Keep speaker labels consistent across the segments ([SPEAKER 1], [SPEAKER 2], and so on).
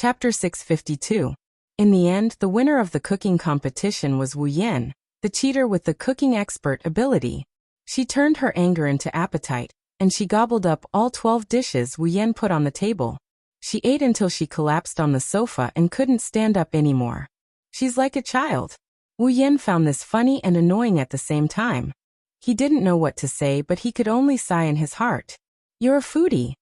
[SPEAKER 1] Chapter 652. In the end, the winner of the cooking competition was Wu Yan, the cheater with the cooking expert ability. She turned her anger into appetite, and she gobbled up all 12 dishes Wu Yan put on the table. She ate until she collapsed on the sofa and couldn't stand up anymore. She's like a child. Wu Yan found this funny and annoying at the same time. He didn't know what to say, but he could only sigh in his heart. "You're a foodie."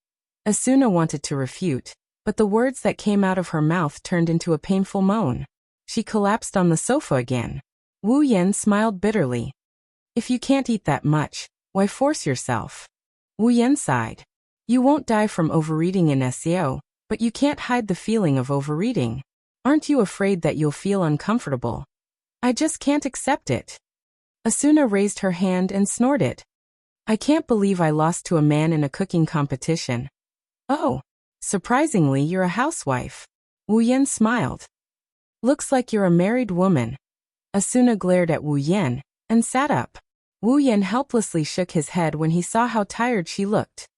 [SPEAKER 1] Asuna wanted to refute, but the words that came out of her mouth turned into a painful moan. She collapsed on the sofa again. Wu Yan smiled bitterly. "If you can't eat that much, why force yourself?" Wu Yan sighed. "You won't die from overeating in SEO, but you can't hide the feeling of overeating. Aren't you afraid that you'll feel uncomfortable?" "I just can't accept it." Asuna raised her hand and snorted. "I can't believe I lost to a man in a cooking competition." "Oh. Surprisingly, you're a housewife." Wu Yan smiled. "Looks like you're a married woman." Asuna glared at Wu Yan and sat up. Wu Yan helplessly shook his head when he saw how tired she looked.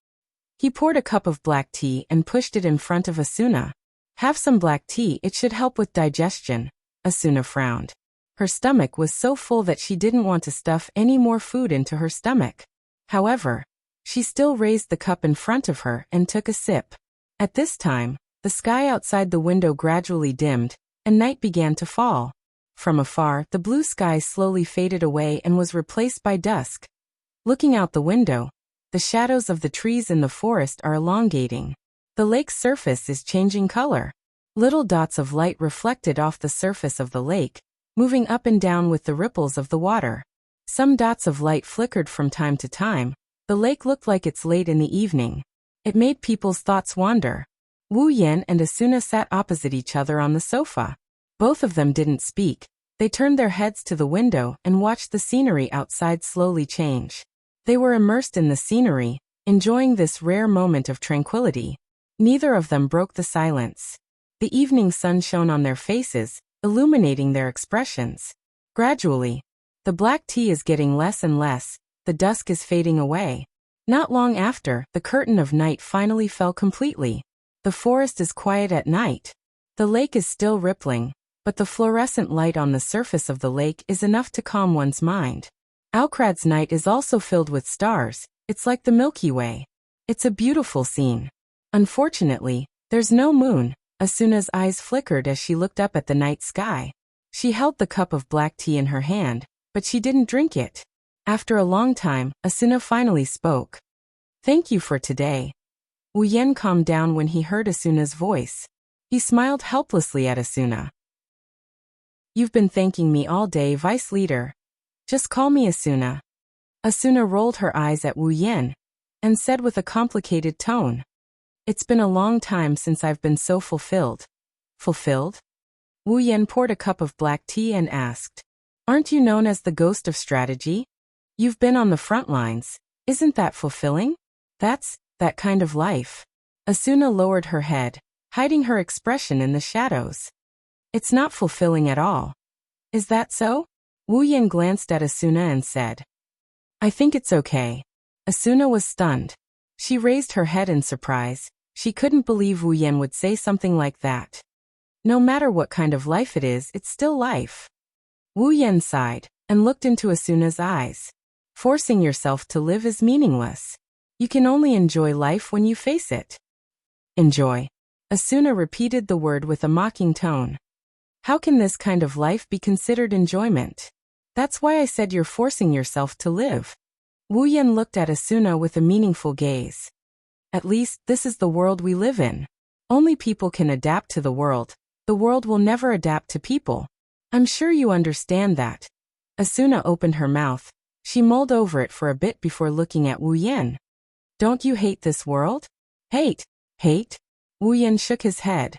[SPEAKER 1] He poured a cup of black tea and pushed it in front of Asuna. "Have some black tea, it should help with digestion." Asuna frowned. Her stomach was so full that she didn't want to stuff any more food into her stomach. However, she still raised the cup in front of her and took a sip. At this time, the sky outside the window gradually dimmed, and night began to fall. From afar, the blue sky slowly faded away and was replaced by dusk. Looking out the window, the shadows of the trees in the forest are elongating. The lake's surface is changing color. Little dots of light reflected off the surface of the lake, moving up and down with the ripples of the water. Some dots of light flickered from time to time. The lake looked like it's late in the evening. It made people's thoughts wander. Wu Yan and Asuna sat opposite each other on the sofa. Both of them didn't speak. They turned their heads to the window and watched the scenery outside slowly change. They were immersed in the scenery, enjoying this rare moment of tranquility. Neither of them broke the silence. The evening sun shone on their faces, illuminating their expressions. Gradually, the black tea is getting less and less, the dusk is fading away. Not long after, the curtain of night finally fell completely. The forest is quiet at night. The lake is still rippling, but the fluorescent light on the surface of the lake is enough to calm one's mind. Alcrad's night is also filled with stars. It's like the Milky Way. It's a beautiful scene. Unfortunately, there's no moon. Asuna's eyes flickered as she looked up at the night sky. She held the cup of black tea in her hand, but she didn't drink it. After a long time, Asuna finally spoke. "Thank you for today." Wu Yan calmed down when he heard Asuna's voice. He smiled helplessly at Asuna. "You've been thanking me all day, Vice Leader. Just call me Asuna." Asuna rolled her eyes at Wu Yan and said with a complicated tone, "It's been a long time since I've been so fulfilled." "Fulfilled?" Wu Yan poured a cup of black tea and asked, "Aren't you known as the ghost of strategy? You've been on the front lines. Isn't that fulfilling?" "That's that kind of life." Asuna lowered her head, hiding her expression in the shadows. "It's not fulfilling at all." "Is that so?" Wu Yan glanced at Asuna and said, "I think it's okay." Asuna was stunned. She raised her head in surprise. She couldn't believe Wu Yan would say something like that. No matter what kind of life it is, it's still life. Wu Yan sighed and looked into Asuna's eyes. Forcing yourself to live is meaningless. You can only enjoy life when you face it. "Enjoy." Asuna repeated the word with a mocking tone. "How can this kind of life be considered enjoyment? That's why I said you're forcing yourself to live." Wu Yan looked at Asuna with a meaningful gaze. "At least, this is the world we live in. Only people can adapt to the world. The world will never adapt to people. I'm sure you understand that." Asuna opened her mouth. She mulled over it for a bit before looking at Wu Yan. "Don't you hate this world?" "Hate? Hate?" Wu Yan shook his head.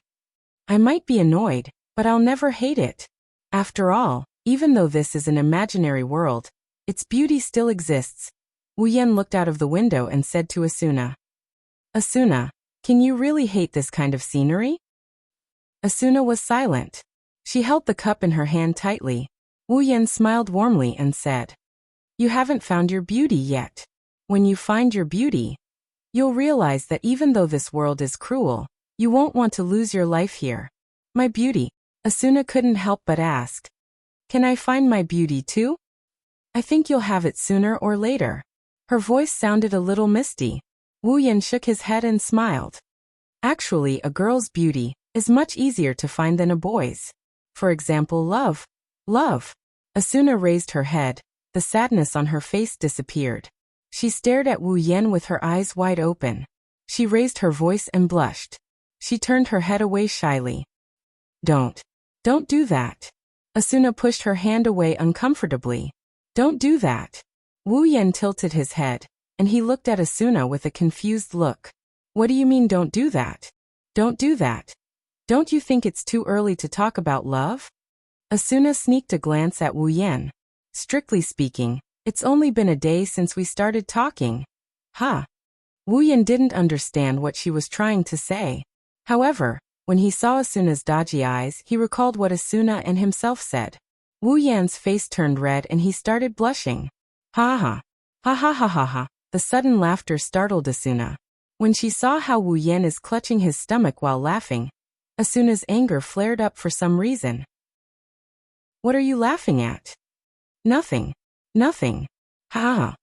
[SPEAKER 1] "I might be annoyed, but I'll never hate it. After all, even though this is an imaginary world, its beauty still exists." Wu Yan looked out of the window and said to Asuna, "Asuna, can you really hate this kind of scenery?" Asuna was silent. She held the cup in her hand tightly. Wu Yan smiled warmly and said, "You haven't found your beauty yet. When you find your beauty, you'll realize that even though this world is cruel, You won't want to lose your life here. My beauty. Asuna couldn't help but ask. Can I find my beauty too? I think you'll have it sooner or later. Her voice sounded a little misty. Wu Yan shook his head and smiled. Actually, a girl's beauty is much easier to find than a boy's. For example, love. Love. Asuna raised her head. The sadness on her face disappeared. She stared at Wu Yan with her eyes wide open. She raised her voice and blushed. She turned her head away shyly. Don't do that. Asuna pushed her hand away uncomfortably. Don't do that. Wu Yan tilted his head, and he looked at Asuna with a confused look. What do you mean don't do that? Don't do that. Don't you think it's too early to talk about love? Asuna sneaked a glance at Wu Yan. Strictly speaking, it's only been a day since we started talking. Ha! Wu Yan didn't understand what she was trying to say. However, when he saw Asuna's dodgy eyes, he recalled what Asuna and himself said. Wu Yan's face turned red and he started blushing. Ha ha. Ha ha ha ha ha. The sudden laughter startled Asuna. When she saw how Wu Yan is clutching his stomach while laughing, Asuna's anger flared up for some reason. What are you laughing at? Nothing. Nothing. Ha ha.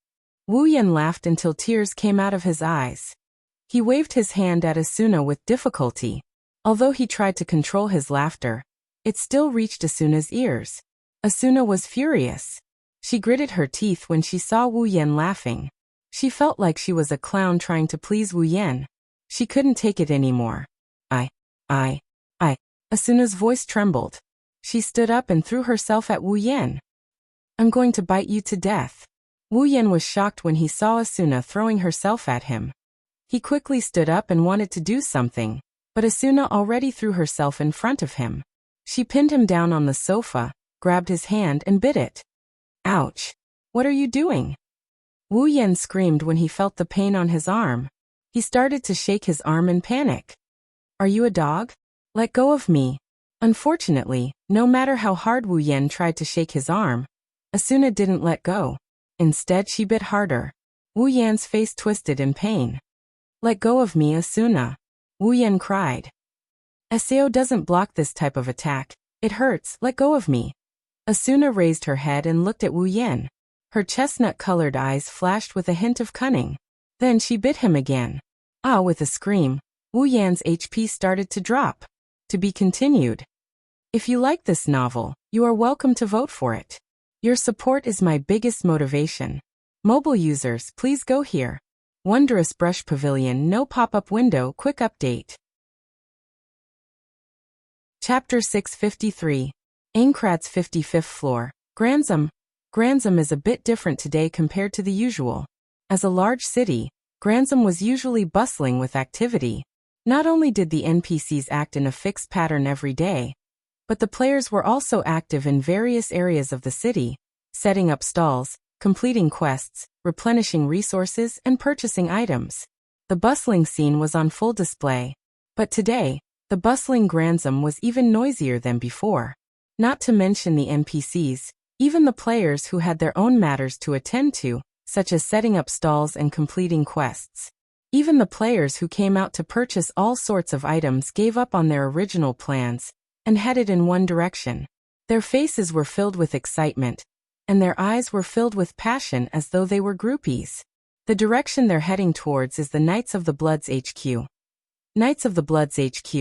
[SPEAKER 1] Wu Yan laughed until tears came out of his eyes. He waved his hand at Asuna with difficulty. Although he tried to control his laughter, it still reached Asuna's ears. Asuna was furious. She gritted her teeth when she saw Wu Yan laughing. She felt like she was a clown trying to please Wu Yan. She couldn't take it anymore. I. Asuna's voice trembled. She stood up and threw herself at Wu Yan. I'm going to bite you to death. Wu Yan was shocked when he saw Asuna throwing herself at him. He quickly stood up and wanted to do something, but Asuna already threw herself in front of him. She pinned him down on the sofa, grabbed his hand and bit it. Ouch! What are you doing? Wu Yan screamed when he felt the pain on his arm. He started to shake his arm in panic. Are you a dog? Let go of me. Unfortunately, no matter how hard Wu Yan tried to shake his arm, Asuna didn't let go. Instead, she bit harder. Wu Yan's face twisted in pain. Let go of me, Asuna. Wu Yan cried. Sao doesn't block this type of attack. It hurts, let go of me. Asuna raised her head and looked at Wu Yan. Her chestnut-colored eyes flashed with a hint of cunning. Then she bit him again. With a scream, Wu Yan's HP started to drop. To be continued. If you like this novel, you are welcome to vote for it. Your support is my biggest motivation. Mobile users, please go here. Wondrous Brush Pavilion, no pop-up window, quick update. Chapter 653. Aincrad's 55th floor. Granzum. Granzum is a bit different today compared to the usual. As a large city, Granzum was usually bustling with activity. Not only did the NPCs act in a fixed pattern every day, but the players were also active in various areas of the city, setting up stalls, completing quests, replenishing resources, and purchasing items. The bustling scene was on full display. But today, the bustling Granzum was even noisier than before. Not to mention the NPCs, even the players who had their own matters to attend to, such as setting up stalls and completing quests. Even the players who came out to purchase all sorts of items gave up on their original plans and headed in one direction. Their faces were filled with excitement, and their eyes were filled with passion as though they were groupies. The direction they're heading towards is the Knights of the Bloods HQ. Knights of the Bloods HQ,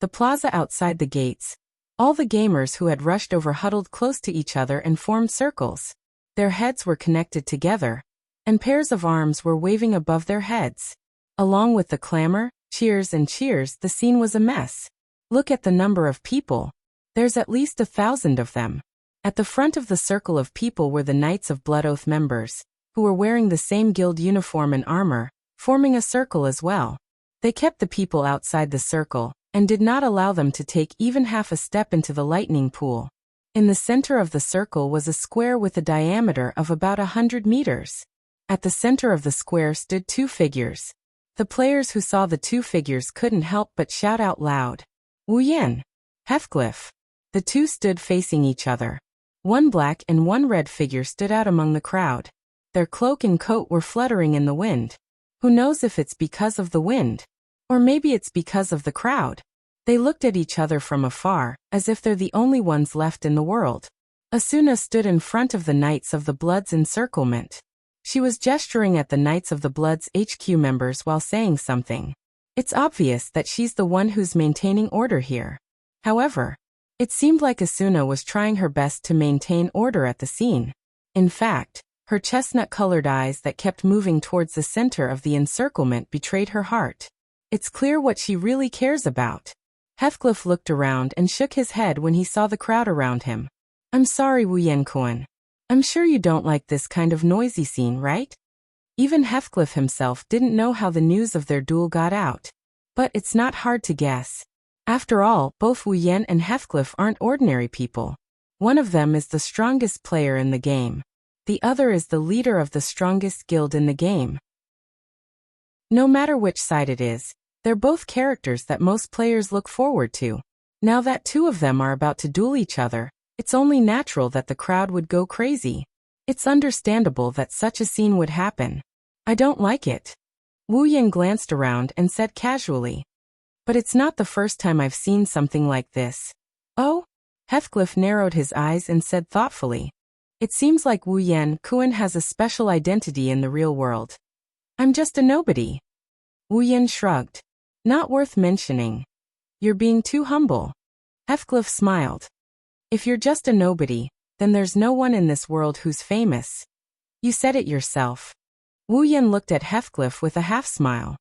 [SPEAKER 1] the plaza outside the gates. All the gamers who had rushed over huddled close to each other and formed circles. Their heads were connected together, and pairs of arms were waving above their heads. Along with the clamor, cheers, the scene was a mess. Look at the number of people. There's at least 1,000 of them. At the front of the circle of people were the Knights of Blood Oath members, who were wearing the same guild uniform and armor, forming a circle as well. They kept the people outside the circle, and did not allow them to take even half a step into the lightning pool. In the center of the circle was a square with a diameter of about 100 meters. At the center of the square stood two figures. The players who saw the two figures couldn't help but shout out loud. Wu Yan! Heathcliff! The two stood facing each other. One black and one red figure stood out among the crowd. Their cloak and coat were fluttering in the wind. Who knows if it's because of the wind? Or maybe it's because of the crowd. They looked at each other from afar, as if they're the only ones left in the world. Asuna stood in front of the Knights of the Blood's encirclement. She was gesturing at the Knights of the Blood's HQ members while saying something. It's obvious that she's the one who's maintaining order here. However, it seemed like Asuna was trying her best to maintain order at the scene. In fact, her chestnut-colored eyes that kept moving towards the center of the encirclement betrayed her heart. It's clear what she really cares about. Heathcliff looked around and shook his head when he saw the crowd around him. I'm sorry, Wu Yen-kun. I'm sure you don't like this kind of noisy scene, right? Even Heathcliff himself didn't know how the news of their duel got out. But it's not hard to guess. After all, both Wu Yen and Heathcliff aren't ordinary people. One of them is the strongest player in the game. The other is the leader of the strongest guild in the game. No matter which side it is, they're both characters that most players look forward to. Now that two of them are about to duel each other, it's only natural that the crowd would go crazy. It's understandable that such a scene would happen. I don't like it. Wu Yen glanced around and said casually. But it's not the first time I've seen something like this. Oh? Heathcliff narrowed his eyes and said thoughtfully. It seems like Wu Yen-kun has a special identity in the real world. I'm just a nobody. Wu Yen shrugged. Not worth mentioning. You're being too humble. Heathcliff smiled. If you're just a nobody, then there's no one in this world who's famous. You said it yourself. Wu Yen looked at Heathcliff with a half-smile.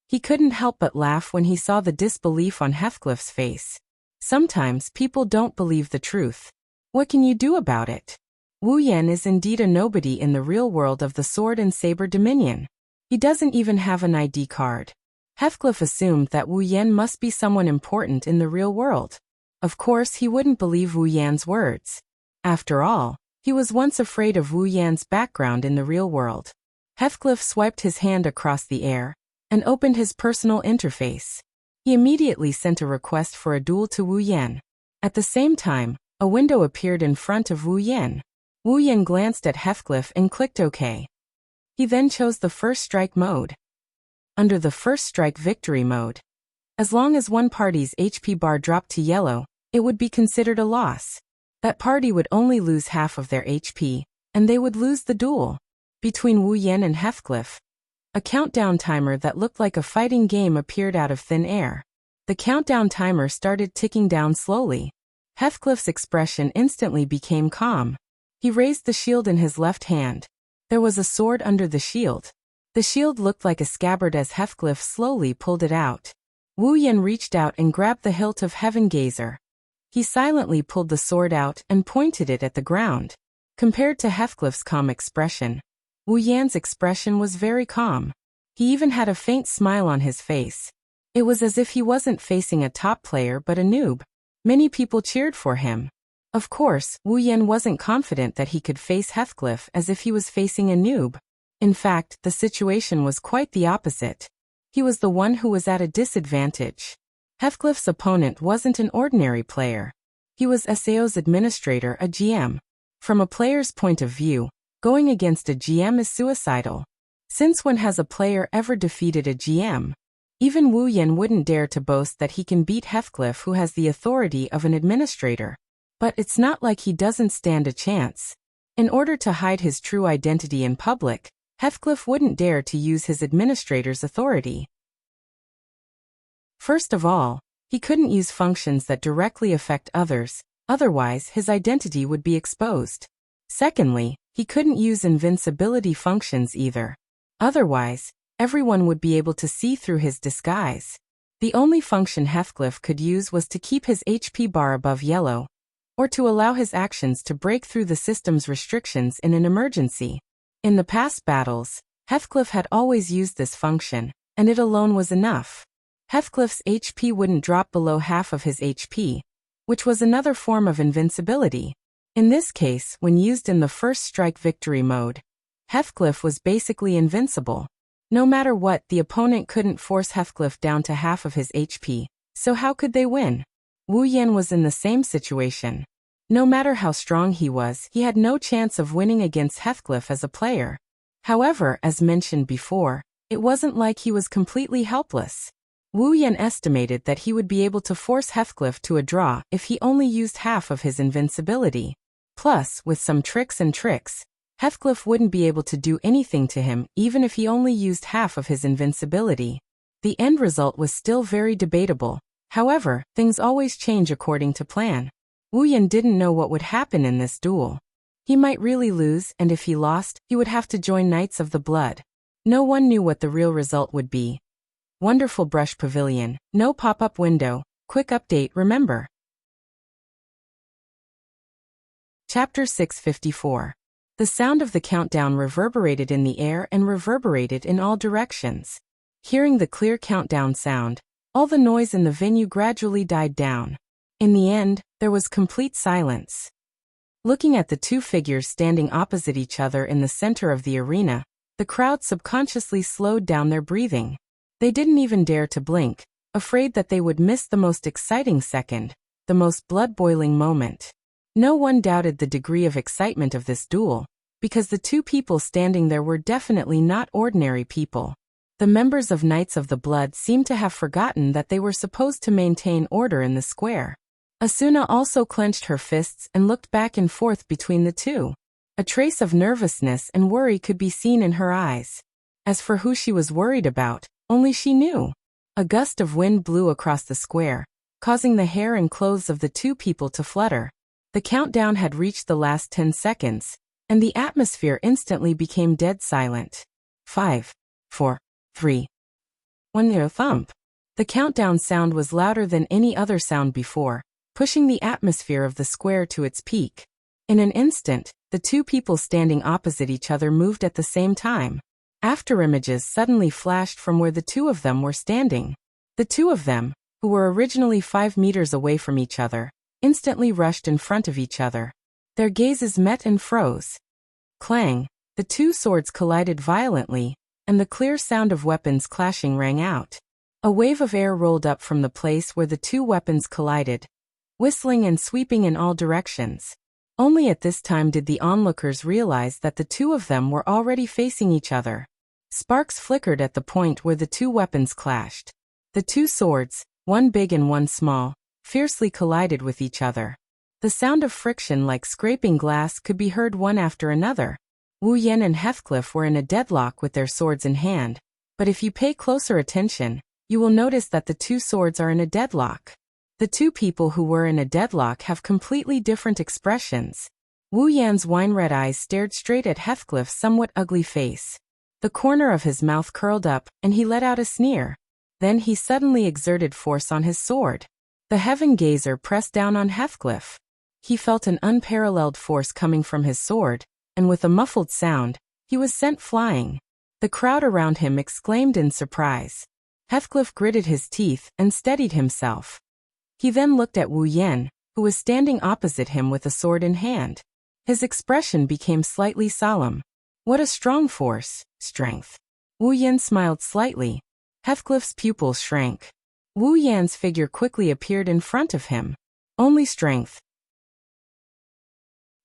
[SPEAKER 1] He couldn't help but laugh when he saw the disbelief on Heathcliff's face. Sometimes people don't believe the truth. What can you do about it? Wu Yen is indeed a nobody in the real world of the Sword and Saber Dominion. He doesn't even have an ID card. Heathcliff assumed that Wu Yen must be someone important in the real world. Of course, he wouldn't believe Wu Yan's words. After all, he was once afraid of Wu Yan's background in the real world. Heathcliff swiped his hand across the air and opened his personal interface. He immediately sent a request for a duel to Wu Yen. At the same time, a window appeared in front of Wu Yen. Wu Yen glanced at Heathcliff and clicked OK. He then chose the first strike mode. Under the first strike victory mode, as long as one party's HP bar dropped to yellow, it would be considered a loss. That party would only lose half of their HP, and they would lose the duel. Between Wu Yen and Heathcliff, a countdown timer that looked like a fighting game appeared out of thin air. The countdown timer started ticking down slowly. Heathcliff's expression instantly became calm. He raised the shield in his left hand. There was a sword under the shield. The shield looked like a scabbard as Heathcliff slowly pulled it out. Wu Yen reached out and grabbed the hilt of Heaven Gazer. He silently pulled the sword out and pointed it at the ground. Compared to Heathcliff's calm expression, Wu Yan's expression was very calm. He even had a faint smile on his face. It was as if he wasn't facing a top player but a noob. Many people cheered for him. Of course, Wu Yen wasn't confident that he could face Heathcliff as if he was facing a noob. In fact, the situation was quite the opposite. He was the one who was at a disadvantage. Heathcliff's opponent wasn't an ordinary player. He was SAO's administrator, a GM. From a player's point of view, going against a GM is suicidal. Since when has a player ever defeated a GM? Even Wu Yen wouldn't dare to boast that he can beat Heathcliff, who has the authority of an administrator. But it's not like he doesn't stand a chance. In order to hide his true identity in public, Heathcliff wouldn't dare to use his administrator's authority. First of all, he couldn't use functions that directly affect others, otherwise his identity would be exposed. Secondly, he couldn't use invincibility functions either. Otherwise, everyone would be able to see through his disguise. The only function Heathcliff could use was to keep his HP bar above yellow, or to allow his actions to break through the system's restrictions in an emergency. In the past battles, Heathcliff had always used this function, and it alone was enough. Heathcliff's HP wouldn't drop below half of his HP, which was another form of invincibility. In this case, when used in the first strike victory mode, Heathcliff was basically invincible. No matter what, the opponent couldn't force Heathcliff down to half of his HP, so how could they win? Wu Yen was in the same situation. No matter how strong he was, he had no chance of winning against Heathcliff as a player. However, as mentioned before, it wasn't like he was completely helpless. Wu Yan estimated that he would be able to force Heathcliff to a draw if he only used half of his invincibility. Plus, with some tricks, Heathcliff wouldn't be able to do anything to him even if he only used half of his invincibility. The end result was still very debatable. However, things always change according to plan. Wu Yan didn't know what would happen in this duel. He might really lose, and if he lost, he would have to join Knights of the Blood. No one knew what the real result would be. Wonderful brush pavilion, no pop-up window, quick update, remember. Chapter 654. The sound of the countdown reverberated in the air and reverberated in all directions. Hearing the clear countdown sound, all the noise in the venue gradually died down. In the end, there was complete silence. Looking at the two figures standing opposite each other in the center of the arena, the crowd subconsciously slowed down their breathing. They didn't even dare to blink, afraid that they would miss the most exciting second, the most blood-boiling moment. No one doubted the degree of excitement of this duel, because the two people standing there were definitely not ordinary people. The members of Knights of the Blood seemed to have forgotten that they were supposed to maintain order in the square. Asuna also clenched her fists and looked back and forth between the two. A trace of nervousness and worry could be seen in her eyes. As for who she was worried about, only she knew. A gust of wind blew across the square, causing the hair and clothes of the two people to flutter. The countdown had reached the last 10 seconds, and the atmosphere instantly became dead silent. 5, 4, 3, 1 thump. The countdown sound was louder than any other sound before, pushing the atmosphere of the square to its peak. In an instant, the two people standing opposite each other moved at the same time. Afterimages suddenly flashed from where the two of them were standing. The two of them, who were originally 5 meters away from each other, instantly rushed in front of each other. Their gazes met and froze. Clang! The two swords collided violently, and the clear sound of weapons clashing rang out. A wave of air rolled up from the place where the two weapons collided, whistling and sweeping in all directions. Only at this time did the onlookers realize that the two of them were already facing each other. Sparks flickered at the point where the two weapons clashed. The two swords, one big and one small, fiercely collided with each other. The sound of friction like scraping glass could be heard one after another. Wu Yan and Heathcliff were in a deadlock with their swords in hand, but if you pay closer attention, you will notice that the two swords are in a deadlock. The two people who were in a deadlock have completely different expressions. Wu Yan's wine-red eyes stared straight at Heathcliff's somewhat ugly face. The corner of his mouth curled up, and he let out a sneer. Then he suddenly exerted force on his sword. The heaven gazer pressed down on Heathcliff. He felt an unparalleled force coming from his sword, and with a muffled sound, he was sent flying. The crowd around him exclaimed in surprise. Heathcliff gritted his teeth and steadied himself. He then looked at Wu Yan, who was standing opposite him with a sword in hand. His expression became slightly solemn. What a strong force, strength. Wu Yan smiled slightly. Heathcliff's pupils shrank. Wu Yan's figure quickly appeared in front of him. Only strength.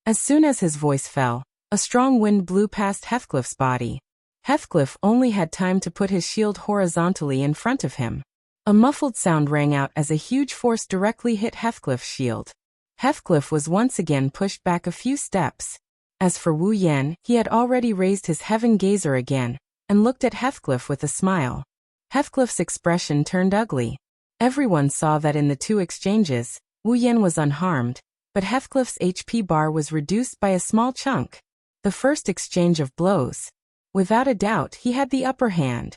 [SPEAKER 1] As soon as his voice fell, a strong wind blew past Heathcliff's body. Heathcliff only had time to put his shield horizontally in front of him. A muffled sound rang out as a huge force directly hit Heathcliff's shield. Heathcliff was once again pushed back a few steps. As for Wu Yan, he had already raised his heaven gazer again, and looked at Heathcliff with a smile. Heathcliff's expression turned ugly. Everyone saw that in the two exchanges, Wu Yan was unharmed, but Heathcliff's HP bar was reduced by a small chunk. The first exchange of blows. Without a doubt, he had the upper hand.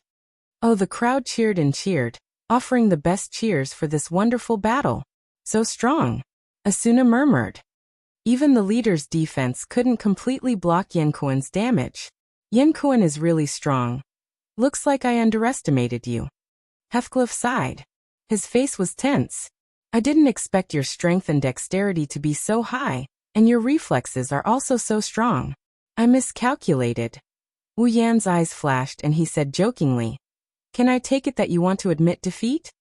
[SPEAKER 1] Oh, the crowd cheered and cheered, offering the best cheers for this wonderful battle. So strong. Asuna murmured. Even the leader's defense couldn't completely block Yankuan's damage. Yankuan is really strong. Looks like I underestimated you. Heathcliff sighed. His face was tense. I didn't expect your strength and dexterity to be so high, and your reflexes are also so strong. I miscalculated. Wu Yan's eyes flashed and he said jokingly, "Can I take it that you want to admit defeat?"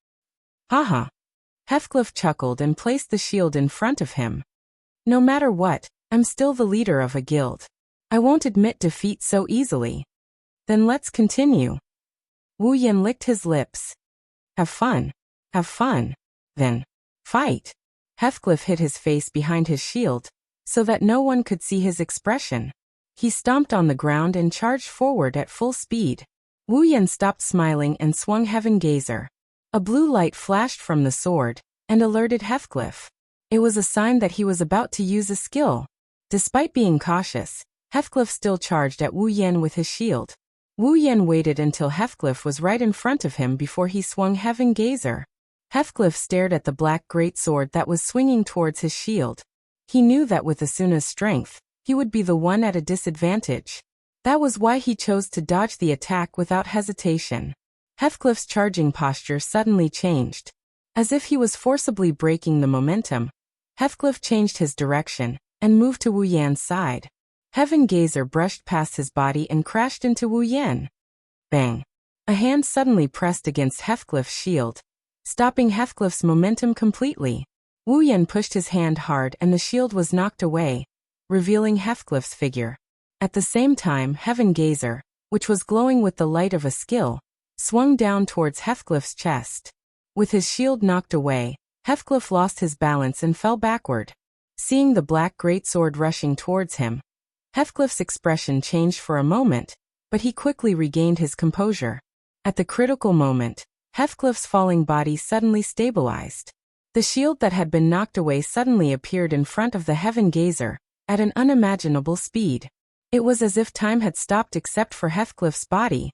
[SPEAKER 1] Haha. Heathcliff chuckled and placed the shield in front of him. No matter what, I'm still the leader of a guild. I won't admit defeat so easily. Then let's continue. Wu Yan licked his lips. Have fun. Have fun. Then, fight. Heathcliff hid his face behind his shield, so that no one could see his expression. He stomped on the ground and charged forward at full speed. Wu Yan stopped smiling and swung Heaven Gazer. A blue light flashed from the sword, and alerted Heathcliff. It was a sign that he was about to use a skill. Despite being cautious, Heathcliff still charged at Wu Yan with his shield. Wu Yan waited until Heathcliff was right in front of him before he swung Heaven Gazer. Heathcliff stared at the black greatsword that was swinging towards his shield. He knew that with Asuna's strength, he would be the one at a disadvantage. That was why he chose to dodge the attack without hesitation. Heathcliff's charging posture suddenly changed. As if he was forcibly breaking the momentum, Heathcliff changed his direction and moved to Wu Yan's side. Heaven Gazer brushed past his body and crashed into Wu Yan. Bang! A hand suddenly pressed against Heathcliff's shield, stopping Heathcliff's momentum completely. Wu Yan pushed his hand hard and the shield was knocked away, revealing Heathcliff's figure. At the same time, Heaven Gazer, which was glowing with the light of a skill, swung down towards Heathcliff's chest. With his shield knocked away, Heathcliff lost his balance and fell backward. Seeing the black greatsword rushing towards him, Heathcliff's expression changed for a moment, but he quickly regained his composure. At the critical moment, Heathcliff's falling body suddenly stabilized. The shield that had been knocked away suddenly appeared in front of the Heaven Gazer, at an unimaginable speed. It was as if time had stopped except for Heathcliff's body.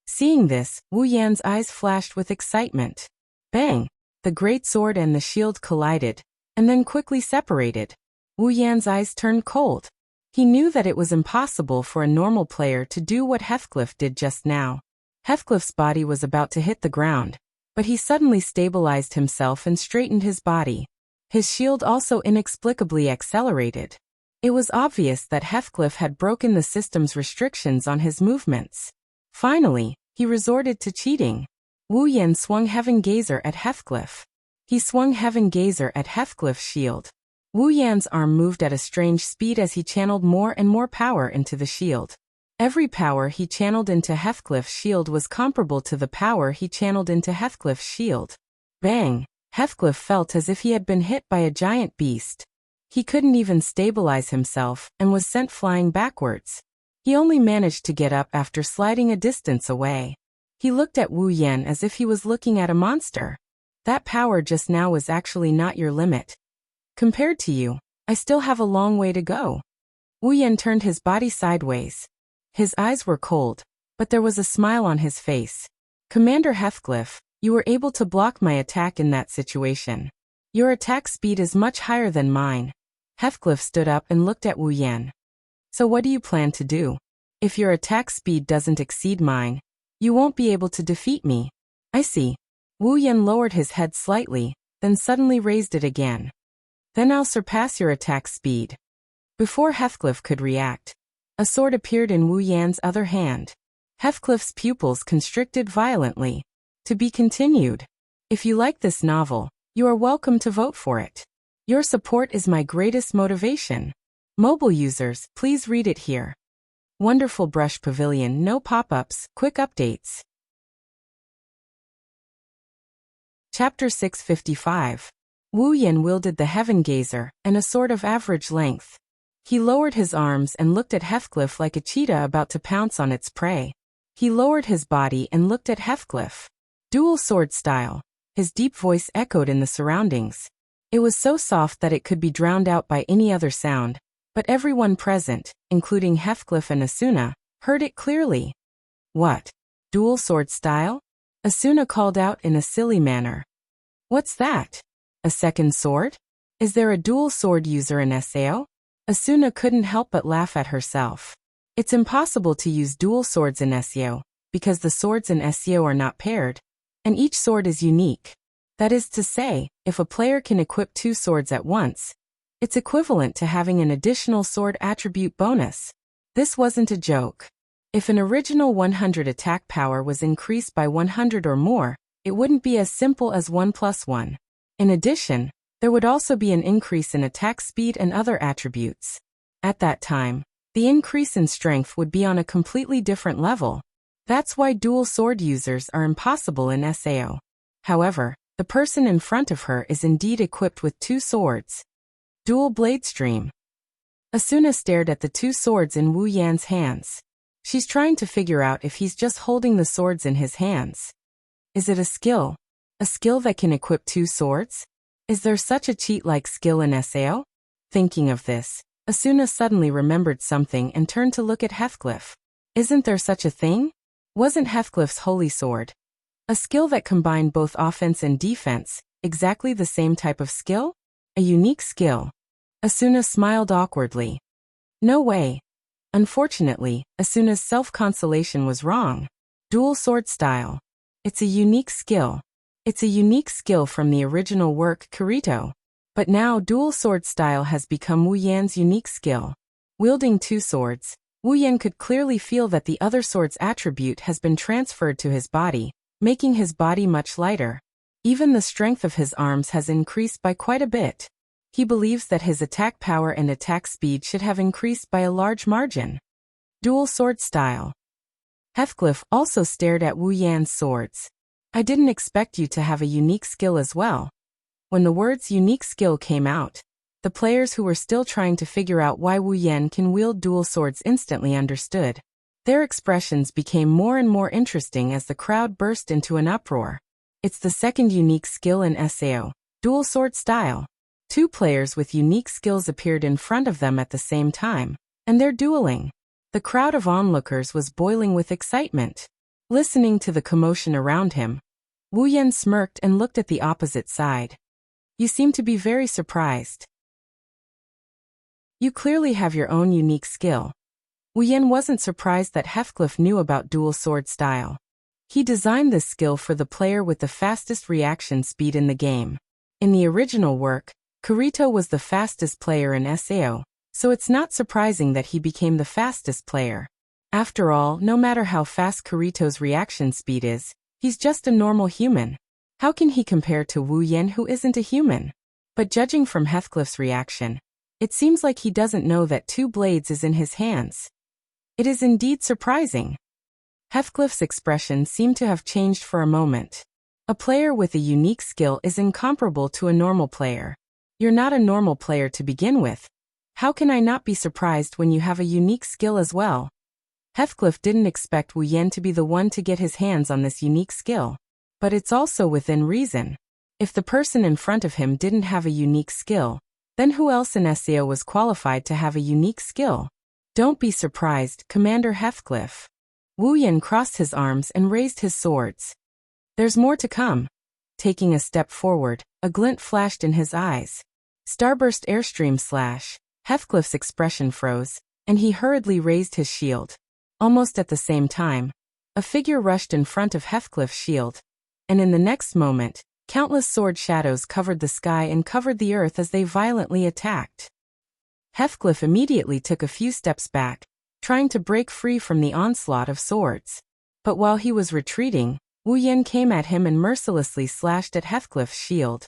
[SPEAKER 1] Seeing this, Wu Yan's eyes flashed with excitement. Bang! The greatsword and the shield collided, and then quickly separated. Wu Yan's eyes turned cold. He knew that it was impossible for a normal player to do what Heathcliff did just now. Heathcliff's body was about to hit the ground, but he suddenly stabilized himself and straightened his body. His shield also inexplicably accelerated. It was obvious that Heathcliff had broken the system's restrictions on his movements. Finally, he resorted to cheating. Wu Yan swung Heaven Gazer at Heathcliff. He swung Heaven Gazer at Heathcliff's shield. Wu Yan's arm moved at a strange speed as he channeled more and more power into the shield. Every power he channeled into Heathcliff's shield was comparable to the power he channeled into Heathcliff's shield. Bang! Heathcliff felt as if he had been hit by a giant beast. He couldn't even stabilize himself and was sent flying backwards. He only managed to get up after sliding a distance away. He looked at Wu Yan as if he was looking at a monster. That power just now was actually not your limit. Compared to you, I still have a long way to go. Wu Yan turned his body sideways. His eyes were cold, but there was a smile on his face. Commander Heathcliff, you were able to block my attack in that situation. Your attack speed is much higher than mine. Heathcliff stood up and looked at Wu Yan. So what do you plan to do? If your attack speed doesn't exceed mine, you won't be able to defeat me. I see. Wu Yan lowered his head slightly, then suddenly raised it again. Then I'll surpass your attack speed. Before Heathcliff could react, a sword appeared in Wu Yan's other hand. Heathcliff's pupils constricted violently. To be continued. If you like this novel, you are welcome to vote for it. Your support is my greatest motivation. Mobile users, please read it here. Wonderful Brush Pavilion, no pop-ups, quick updates. Chapter 655. Wu Yan wielded the Heaven Gazer and a sword of average length. He lowered his arms and looked at Heathcliff like a cheetah about to pounce on its prey. He lowered his body and looked at Heathcliff. Dual sword style. His deep voice echoed in the surroundings. It was so soft that it could be drowned out by any other sound, but everyone present, including Heathcliff and Asuna, heard it clearly. What? Dual sword style? Asuna called out in a silly manner. What's that? A second sword? Is there a dual sword user in SAO? Asuna couldn't help but laugh at herself. It's impossible to use dual swords in SAO, because the swords in SAO are not paired, and each sword is unique. That is to say, if a player can equip two swords at once, it's equivalent to having an additional sword attribute bonus. This wasn't a joke. If an original 100 attack power was increased by 100 or more, it wouldn't be as simple as 1 plus 1. In addition, there would also be an increase in attack speed and other attributes. At that time, the increase in strength would be on a completely different level. That's why dual sword users are impossible in Sao. However, the person in front of her is indeed equipped with 2 swords. Dual blade stream. Asuna stared at the 2 swords in Wu Yan's hands. She's trying to figure out if he's just holding the swords in his hands. Is it a skill? A skill that can equip 2 swords? Is there such a cheat-like skill in Sao? Thinking of this, Asuna suddenly remembered something and turned to look at Heathcliff. Isn't there such a thing? Wasn't Heathcliff's holy sword a skill that combined both offense and defense, exactly the same type of skill? A unique skill. Asuna smiled awkwardly. No way. Unfortunately, Asuna's self-consolation was wrong. Dual sword style. It's a unique skill. It's a unique skill from the original work Kirito. But now dual sword style has become Wu Yan's unique skill. Wielding 2 swords, Wu Yan could clearly feel that the other sword's attribute has been transferred to his body, making his body much lighter. Even the strength of his arms has increased by quite a bit. He believes that his attack power and attack speed should have increased by a large margin. Dual sword style. Heathcliff also stared at Wu Yan's swords. I didn't expect you to have a unique skill as well. When the words unique skill came out, the players who were still trying to figure out why Wu Yan can wield dual swords instantly understood. Their expressions became more and more interesting as the crowd burst into an uproar. It's the second unique skill in Sao, dual sword style. 2 players with unique skills appeared in front of them at the same time, and they're dueling. The crowd of onlookers was boiling with excitement. Listening to the commotion around him, Wu Yan smirked and looked at the opposite side. You seem to be very surprised. You clearly have your own unique skill. Wu Yan wasn't surprised that Heathcliff knew about dual sword style. He designed this skill for the player with the fastest reaction speed in the game. In the original work, Kirito was the fastest player in Sao, so it's not surprising that he became the fastest player. After all, no matter how fast Kirito's reaction speed is, he's just a normal human. How can he compare to Wu Yan, who isn't a human? But judging from Heathcliff's reaction, it seems like he doesn't know that 2 blades is in his hands. It is indeed surprising. Heathcliff's expression seemed to have changed for a moment. A player with a unique skill is incomparable to a normal player. You're not a normal player to begin with. How can I not be surprised when you have a unique skill as well? Heathcliff didn't expect Wu Yan to be the one to get his hands on this unique skill. But it's also within reason. If the person in front of him didn't have a unique skill, then who else in Sao was qualified to have a unique skill? Don't be surprised, Commander Heathcliff. Wu Yan crossed his arms and raised his swords. There's more to come. Taking a step forward, a glint flashed in his eyes. Starburst airstream slash. Heathcliff's expression froze, and he hurriedly raised his shield. Almost at the same time, a figure rushed in front of Heathcliff's shield, and in the next moment, countless sword shadows covered the sky and covered the earth as they violently attacked. Heathcliff immediately took a few steps back, trying to break free from the onslaught of swords. But while he was retreating, Wu Yan came at him and mercilessly slashed at Heathcliff's shield.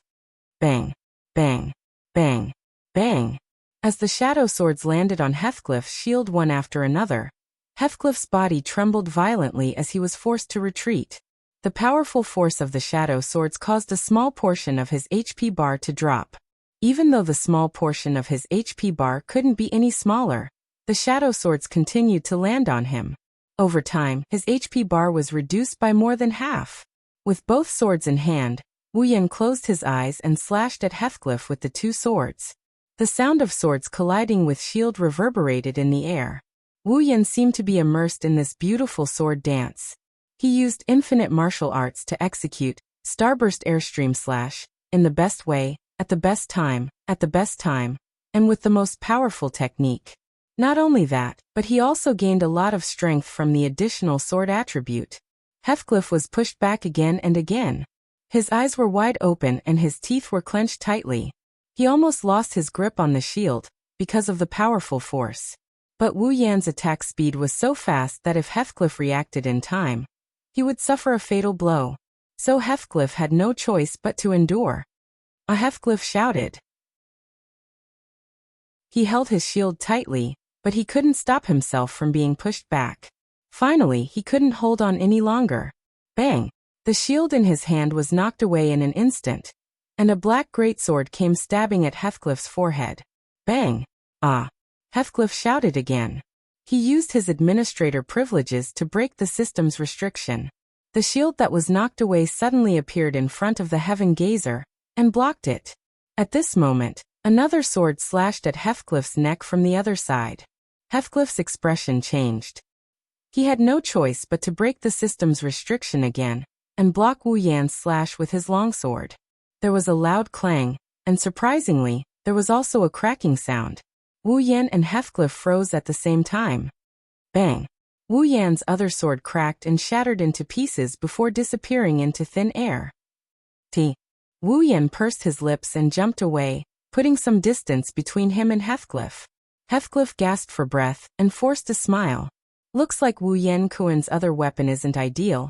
[SPEAKER 1] Bang, bang, bang, bang. As the shadow swords landed on Heathcliff's shield one after another, Heathcliff's body trembled violently as he was forced to retreat. The powerful force of the shadow swords caused a small portion of his HP bar to drop. Even though the small portion of his HP bar couldn't be any smaller, the shadow swords continued to land on him. Over time, his HP bar was reduced by more than half. With both swords in hand, Wu Yan closed his eyes and slashed at Heathcliff with the 2 swords. The sound of swords colliding with shield reverberated in the air. Wu Yan seemed to be immersed in this beautiful sword dance. He used infinite martial arts to execute Starburst airstream slash in the best way, at the best time, and with the most powerful technique. Not only that, but he also gained a lot of strength from the additional sword attribute. Heathcliff was pushed back again and again. His eyes were wide open and his teeth were clenched tightly. He almost lost his grip on the shield, because of the powerful force. But Wu Yan's attack speed was so fast that if Heathcliff reacted in time, he would suffer a fatal blow. So Heathcliff had no choice but to endure. Heathcliff shouted. He held his shield tightly, but he couldn't stop himself from being pushed back. Finally, he couldn't hold on any longer. Bang! The shield in his hand was knocked away in an instant, and a black greatsword came stabbing at Heathcliff's forehead. Bang! Ah! Heathcliff shouted again. He used his administrator privileges to break the system's restriction. The shield that was knocked away suddenly appeared in front of the Heaven Gazer, and blocked it. At this moment, another sword slashed at Heathcliff's neck from the other side. Heathcliff's expression changed. He had no choice but to break the system's restriction again, and block Wu Yan's slash with his longsword. There was a loud clang, and surprisingly, there was also a cracking sound. Wu Yan and Heathcliff froze at the same time. Bang! Wu Yan's other sword cracked and shattered into pieces before disappearing into thin air. Wu Yan pursed his lips and jumped away, putting some distance between him and Heathcliff. Heathcliff gasped for breath and forced a smile. Looks like Wu Yan Kuan's other weapon isn't ideal.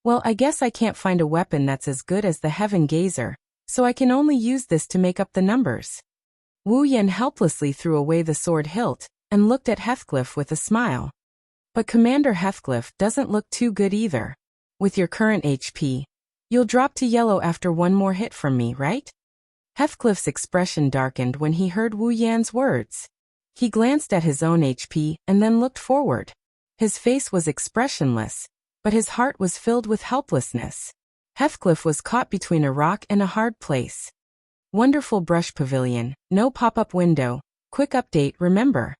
[SPEAKER 1] Well, I guess I can't find a weapon that's as good as the Heaven Gazer, so I can only use this to make up the numbers. Wu Yan helplessly threw away the sword hilt and looked at Heathcliff with a smile. But Commander Heathcliff doesn't look too good either. With your current HP, you'll drop to yellow after one more hit from me, right? Heathcliff's expression darkened when he heard Wu Yan's words. He glanced at his own HP and then looked forward. His face was expressionless, but his heart was filled with helplessness. Heathcliff was caught between a rock and a hard place. Wonderful brush pavilion, no pop-up window. Quick update, remember.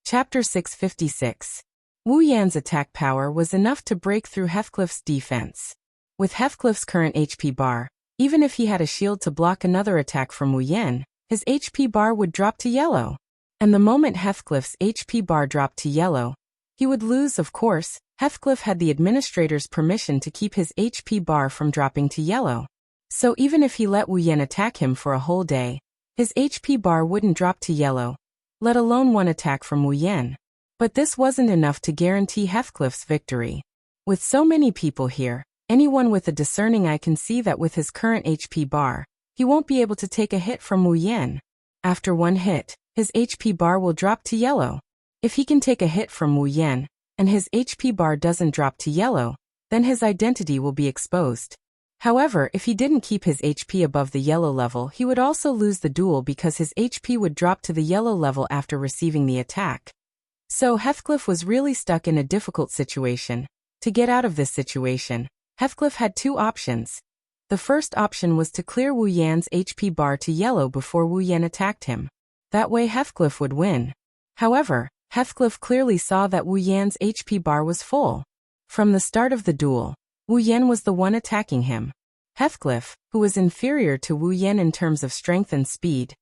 [SPEAKER 1] Chapter 656. Wu Yan's attack power was enough to break through Heathcliff's defense. With Heathcliff's current HP bar, even if he had a shield to block another attack from Wu Yan, his HP bar would drop to yellow. And the moment Heathcliff's HP bar dropped to yellow, he would lose, of course. Heathcliff had the administrator's permission to keep his HP bar from dropping to yellow. So even if he let Wu Yan attack him for a whole day, his HP bar wouldn't drop to yellow, let alone one attack from Wu Yan. But this wasn't enough to guarantee Heathcliff's victory. With so many people here, anyone with a discerning eye can see that with his current HP bar, he won't be able to take a hit from Wu Yan. After one hit, his HP bar will drop to yellow. If he can take a hit from Wu Yan, and his HP bar doesn't drop to yellow, then his identity will be exposed. However, if he didn't keep his HP above the yellow level, he would also lose the duel because his HP would drop to the yellow level after receiving the attack. So Heathcliff was really stuck in a difficult situation. To get out of this situation, Heathcliff had two options. The first option was to clear Wu Yan's HP bar to yellow before Wu Yan attacked him. That way Heathcliff would win. However, Heathcliff clearly saw that Wu Yan's HP bar was full. From the start of the duel, Wu Yan was the one attacking him. Heathcliff, who was inferior to Wu Yan in terms of strength and speed,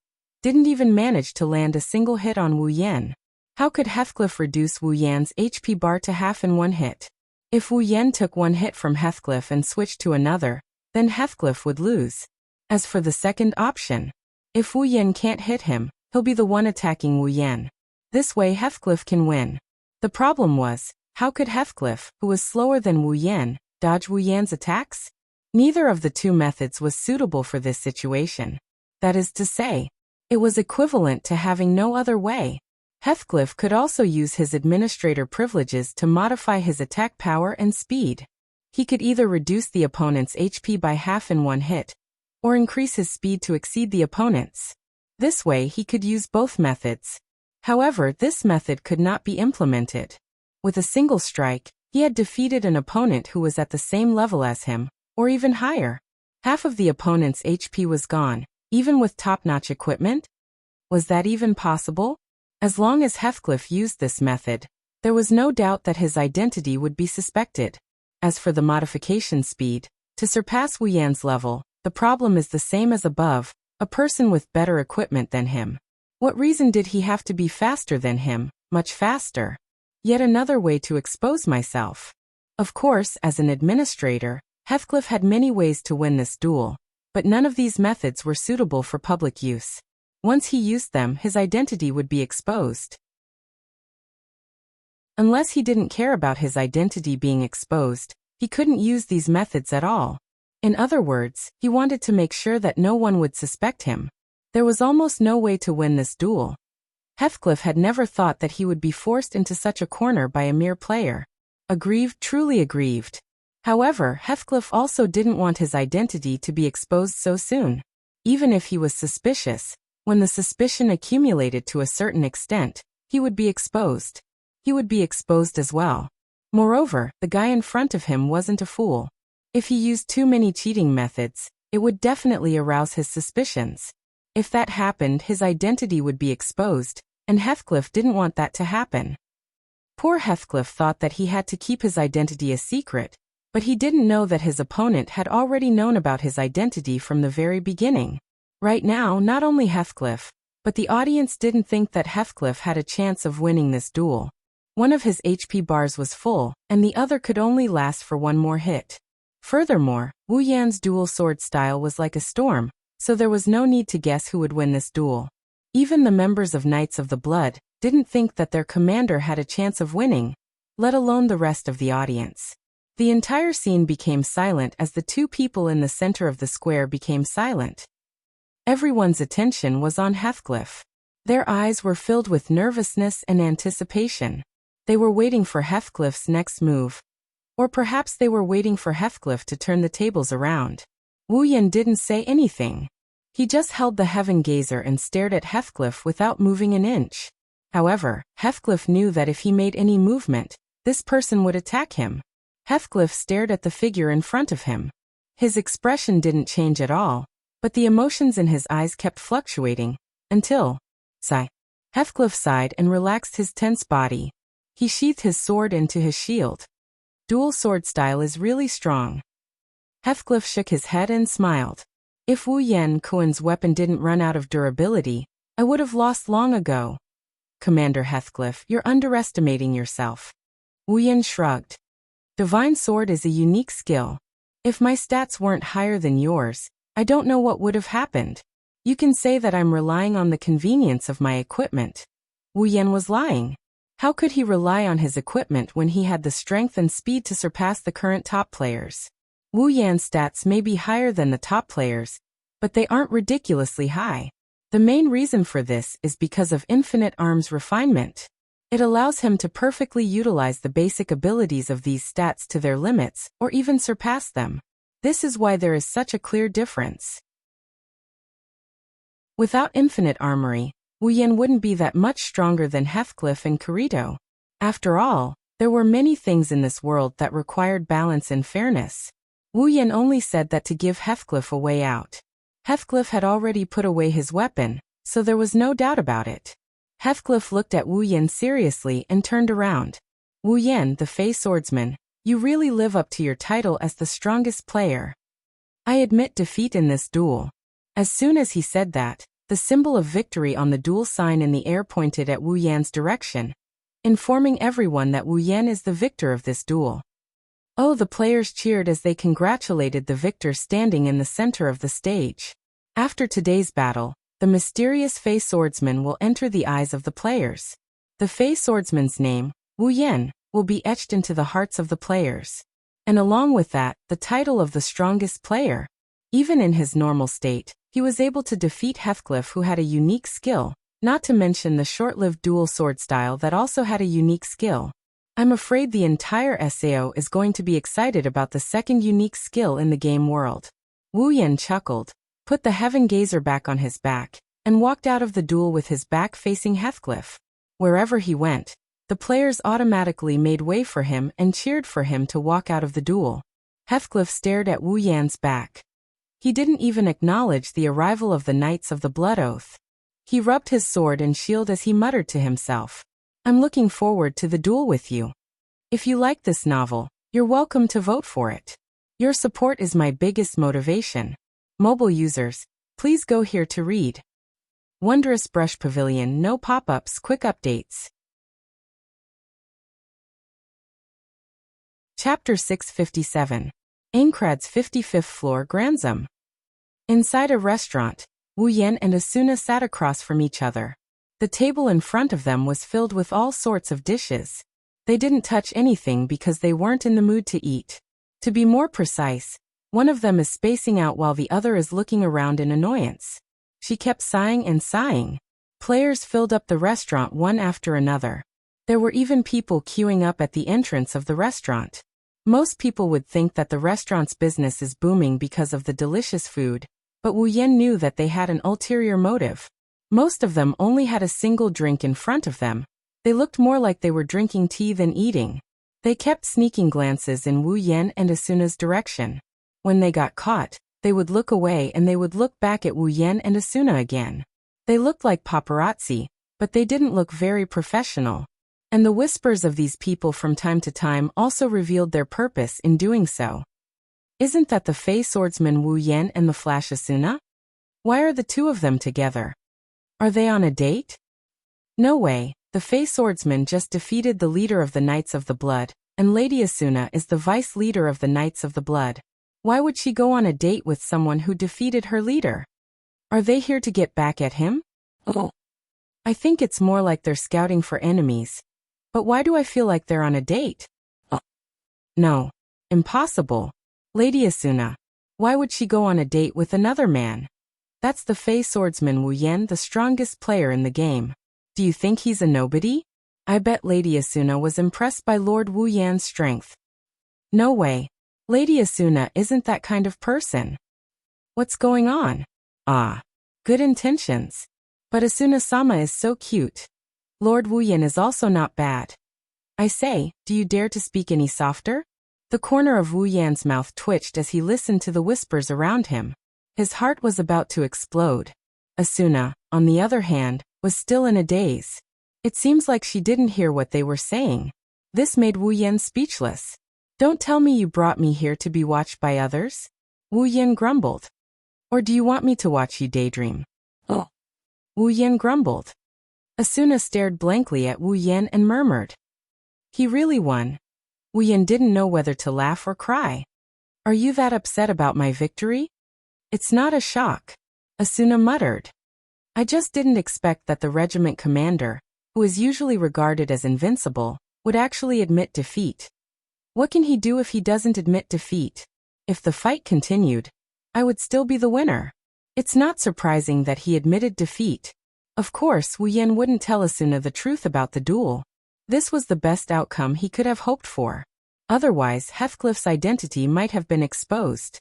[SPEAKER 1] didn't even manage to land a single hit on Wu Yan. How could Heathcliff reduce Wu Yan's HP bar to half in one hit? If Wu Yan took one hit from Heathcliff and switched to another, then Heathcliff would lose. As for the second option, if Wu Yan can't hit him, he'll be the one attacking Wu Yan. This way Heathcliff can win. The problem was, how could Heathcliff, who was slower than Wu Yan, dodge Wu Yan's attacks? Neither of the two methods was suitable for this situation. That is to say, it was equivalent to having no other way. Heathcliff could also use his administrator privileges to modify his attack power and speed. He could either reduce the opponent's HP by half in one hit, or increase his speed to exceed the opponent's. This way he could use both methods. However, this method could not be implemented. With a single strike, he had defeated an opponent who was at the same level as him, or even higher. Half of the opponent's HP was gone, even with top-notch equipment? Was that even possible? As long as Heathcliff used this method, there was no doubt that his identity would be suspected. As for the modification speed, to surpass Wu Yan's level, the problem is the same as above, a person with better equipment than him. What reason did he have to be faster than him, much faster? Yet another way to expose myself. Of course, as an administrator, Heathcliff had many ways to win this duel, but none of these methods were suitable for public use. Once he used them, his identity would be exposed. Unless he didn't care about his identity being exposed, he couldn't use these methods at all. In other words, he wanted to make sure that no one would suspect him. There was almost no way to win this duel. Heathcliff had never thought that he would be forced into such a corner by a mere player. Aggrieved, truly aggrieved. However, Heathcliff also didn't want his identity to be exposed so soon. Even if he was suspicious, when the suspicion accumulated to a certain extent, he would be exposed. He would be exposed as well. Moreover, the guy in front of him wasn't a fool. If he used too many cheating methods, it would definitely arouse his suspicions. If that happened, his identity would be exposed, and Heathcliff didn't want that to happen. Poor Heathcliff thought that he had to keep his identity a secret, but he didn't know that his opponent had already known about his identity from the very beginning. Right now, not only Heathcliff, but the audience didn't think that Heathcliff had a chance of winning this duel. One of his HP bars was full, and the other could only last for one more hit. Furthermore, Wu Yan's dual sword style was like a storm, so there was no need to guess who would win this duel. Even the members of Knights of the Blood didn't think that their commander had a chance of winning, let alone the rest of the audience. The entire scene became silent as the two people in the center of the square became silent. Everyone's attention was on Heathcliff. Their eyes were filled with nervousness and anticipation. They were waiting for Heathcliff's next move. Or perhaps they were waiting for Heathcliff to turn the tables around. Wu Yan didn't say anything. He just held the heaven gazer and stared at Heathcliff without moving an inch. However, Heathcliff knew that if he made any movement, this person would attack him. Heathcliff stared at the figure in front of him. His expression didn't change at all, but the emotions in his eyes kept fluctuating, until... Sigh. Heathcliff sighed and relaxed his tense body. He sheathed his sword into his shield. Dual sword style is really strong. Heathcliff shook his head and smiled. If Wu Yan's weapon didn't run out of durability, I would have lost long ago. Commander Heathcliff, you're underestimating yourself. Wu Yan shrugged. Divine Sword is a unique skill. If my stats weren't higher than yours, I don't know what would have happened. You can say that I'm relying on the convenience of my equipment. Wu Yan was lying. How could he rely on his equipment when he had the strength and speed to surpass the current top players? Wu Yan's stats may be higher than the top players, but they aren't ridiculously high. The main reason for this is because of Infinite Arm's refinement. It allows him to perfectly utilize the basic abilities of these stats to their limits, or even surpass them. This is why there is such a clear difference. Without Infinite Armory, Wu Yan wouldn't be that much stronger than Heathcliff and Kirito. After all, there were many things in this world that required balance and fairness. Wu Yan only said that to give Heathcliff a way out. Heathcliff had already put away his weapon, so there was no doubt about it. Heathcliff looked at Wu Yan seriously and turned around. Wu Yan, the Fey swordsman, you really live up to your title as the strongest player. I admit defeat in this duel. As soon as he said that, the symbol of victory on the duel sign in the air pointed at Wu Yan's direction, informing everyone that Wu Yan is the victor of this duel. Oh, the players cheered as they congratulated the victor standing in the center of the stage. After today's battle, the mysterious Fey swordsman will enter the eyes of the players. The Fey swordsman's name, Wu Yan, will be etched into the hearts of the players. And along with that, the title of the strongest player. Even in his normal state, he was able to defeat Heathcliff, who had a unique skill, not to mention the short-lived dual sword style that also had a unique skill. I'm afraid the entire SAO is going to be excited about the second unique skill in the game world. Wu Yan chuckled, put the heaven gazer back on his back, and walked out of the duel with his back facing Heathcliff. Wherever he went, the players automatically made way for him and cheered for him to walk out of the duel. Heathcliff stared at Wu Yan's back. He didn't even acknowledge the arrival of the Knights of the Blood Oath. He rubbed his sword and shield as he muttered to himself, I'm looking forward to the duel with you. If you like this novel, you're welcome to vote for it. Your support is my biggest motivation. Mobile users, please go here to read. Wondrous Brush Pavilion, no pop-ups, quick updates. Chapter 657. Aincrad's 55th floor Granzum. Inside a restaurant, Wu Yan and Asuna sat across from each other. The table in front of them was filled with all sorts of dishes. They didn't touch anything because they weren't in the mood to eat. To be more precise, one of them is spacing out while the other is looking around in annoyance. She kept sighing and sighing. Players filled up the restaurant one after another. There were even people queuing up at the entrance of the restaurant. Most people would think that the restaurant's business is booming because of the delicious food, but Wu Yan knew that they had an ulterior motive. Most of them only had a single drink in front of them. They looked more like they were drinking tea than eating. They kept sneaking glances in Wu Yan and Asuna's direction. When they got caught, they would look away and they would look back at Wu Yan and Asuna again. They looked like paparazzi, but they didn't look very professional. And the whispers of these people from time to time also revealed their purpose in doing so. Isn't that the Fey swordsman Wu Yan and the Flash Asuna? Why are the two of them together? Are they on a date? No way, the Fey swordsman just defeated the leader of the Knights of the Blood, and Lady Asuna is the vice leader of the Knights of the Blood. Why would she go on a date with someone who defeated her leader? Are they here to get back at him? Oh. I think it's more like they're scouting for enemies. But why do I feel like they're on a date? Oh. No. Impossible. Lady Asuna. Why would she go on a date with another man? That's the Fey swordsman Wu Yan, the strongest player in the game. Do you think he's a nobody? I bet Lady Asuna was impressed by Lord Wu Yan's strength. No way. Lady Asuna isn't that kind of person. What's going on? Ah. Good intentions. But Asuna-sama is so cute. Lord Wu Yan is also not bad. I say, do you dare to speak any softer? The corner of Wu Yan's mouth twitched as he listened to the whispers around him. His heart was about to explode. Asuna, on the other hand, was still in a daze. It seems like she didn't hear what they were saying. This made Wu Yan speechless. Don't tell me you brought me here to be watched by others? Wu Yan grumbled. Or do you want me to watch you daydream? Oh. Wu Yan grumbled. Asuna stared blankly at Wu Yan and murmured. He really won. Wu Yan didn't know whether to laugh or cry. Are you that upset about my victory? It's not a shock. Asuna muttered. I just didn't expect that the regiment commander, who is usually regarded as invincible, would actually admit defeat. What can he do if he doesn't admit defeat? If the fight continued, I would still be the winner. It's not surprising that he admitted defeat. Of course, Wu Yan wouldn't tell Asuna the truth about the duel. This was the best outcome he could have hoped for. Otherwise, Heathcliff's identity might have been exposed.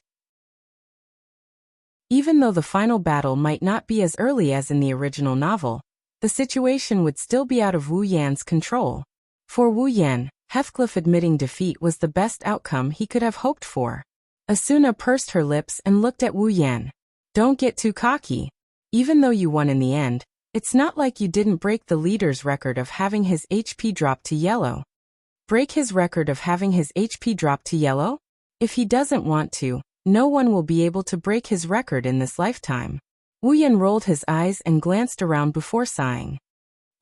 [SPEAKER 1] Even though the final battle might not be as early as in the original novel, the situation would still be out of Wu Yan's control. For Wu Yan, Heathcliff admitting defeat was the best outcome he could have hoped for. Asuna pursed her lips and looked at Wu Yan. Don't get too cocky. Even though you won in the end, it's not like you didn't break the leader's record of having his HP drop to yellow. Break his record of having his HP drop to yellow? If he doesn't want to, no one will be able to break his record in this lifetime. Wu Yan rolled his eyes and glanced around before sighing.